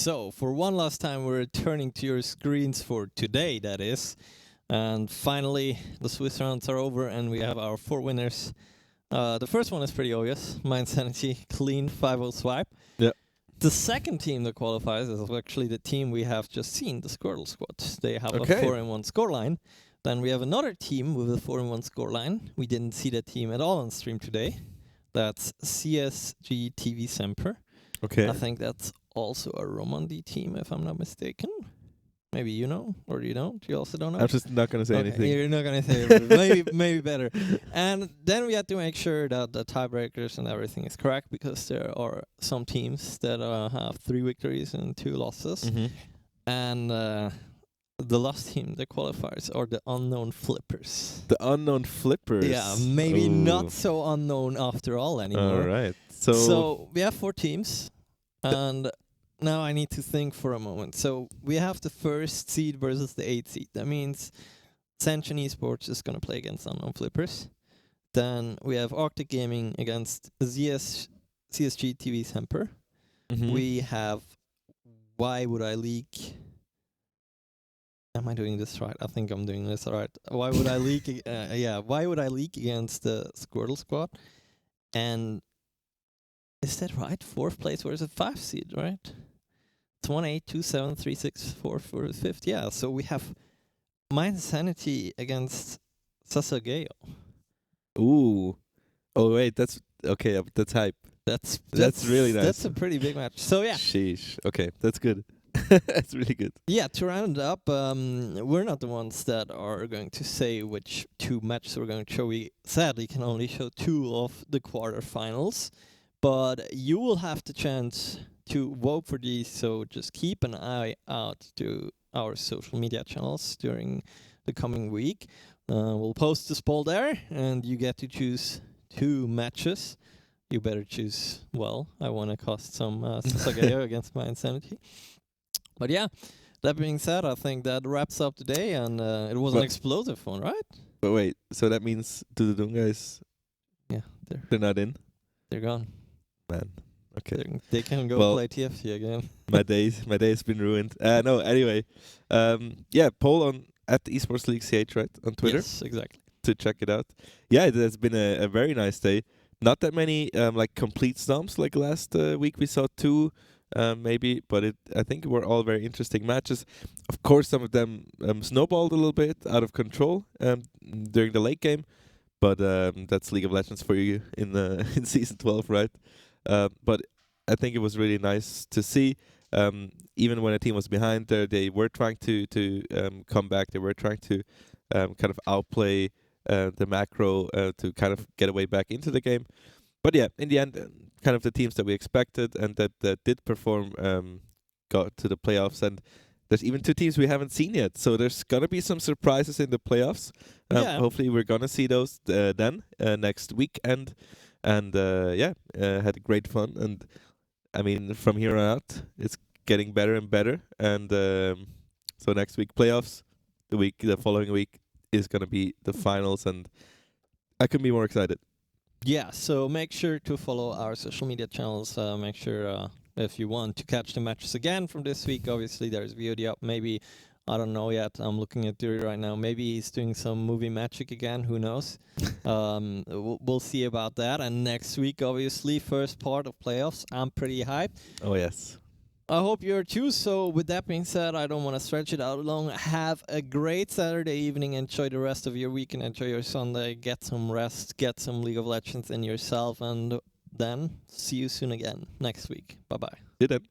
So, for one last time, we're returning to your screens for today, that is. And finally, the Swiss rounds are over, and we have our 4 winners. The first one is pretty obvious. Mind Sanity, clean 5-0 swipe. Yeah. The second team that qualifies is actually the team we have just seen, the Squirtle Squad. They have a 4-1 scoreline. Then we have another team with a 4-1 scoreline. We didn't see that team at all on stream today. That's CSG TV Semper. Okay. I think that's also a Romandie team, if I'm not mistaken. Maybe you know, or you don't. You also don't know. I'm just not going to say anything. You're not going to say it. maybe better. And then we have to make sure that the tiebreakers and everything is correct, because there are some teams that have 3 victories and 2 losses. Mm-hmm. And the last team, the qualifiers, are the Unknown Flippers. The Unknown Flippers. Yeah, maybe not so unknown after all anymore. All right. So we have 4 teams, and now I need to think for a moment. So we have the first seed versus the 8th seed. That means Ascension Esports is going to play against Unknown Flippers. Then we have Arctic Gaming against CSG TV Semper. Mm-hmm. We have Why Would I Leak? Am I doing this right? I think I'm doing this right. Why Would I Leak? Why Would I Leak against the Squirtle Squad? And is that right? 4th place versus 5th seed, right? It's 1, 8, 2, 7, 3, 6, 4 for the 5th. Yeah, so we have Mind Sanity against Sasageo. Ooh. Oh, wait, that's okay. That's hype. That's really nice. That's a pretty big match. So, yeah. Sheesh. Okay, that's good. That's really good. Yeah, to round it up, we're not the ones that are going to say which 2 matches we're going to show. We sadly can only show 2 of the quarterfinals, but you will have the chance to vote for these, so just keep an eye out to our social media channels during the coming week. We'll post this poll there, and you get to choose 2 matches. You better choose well. I want to cost some Sasageo against my Insanity. But yeah, that being said, I think that wraps up today, and it was an explosive one, right? But wait, so that means the Dudung guys, they're not in? They're gone. Man, okay. They can go play TFT again. my day's been ruined. No, anyway, poll on at Esports League CH, right, on Twitter. Yes, exactly. To check it out. Yeah, it has been a very nice day. Not that many like complete stomps like last week. We saw 2. Maybe, but I think were all very interesting matches. Of course, some of them snowballed a little bit out of control during the late game, but that's League of Legends for you in in season 12, right? But I think it was really nice to see. Even when a team was behind there, they were trying to come back. They were trying to kind of outplay the macro to kind of get a way back into the game. But yeah, in the end, kind of the teams that we expected and that did perform got to the playoffs. And there's even 2 teams we haven't seen yet. So there's going to be some surprises in the playoffs. Hopefully we're going to see those then next weekend. And had great fun. And I mean, from here on out, it's getting better and better. And so next week, playoffs. The following week is going to be the finals. And I couldn't be more excited. Yeah, so make sure to follow our social media channels. Make sure if you want to catch the matches again from this week, obviously there's VOD up. Maybe, I don't know yet. I'm looking at Duri right now. Maybe he's doing some movie magic again. Who knows? We'll see about that. And next week, obviously, first part of playoffs. I'm pretty hyped. Oh, yes. I hope you're too. So with that being said, I don't want to stretch it out long. Have a great Saturday evening. Enjoy the rest of your weekend. Enjoy your Sunday. Get some rest. Get some League of Legends in yourself. And then see you soon again next week. Bye-bye. See you then.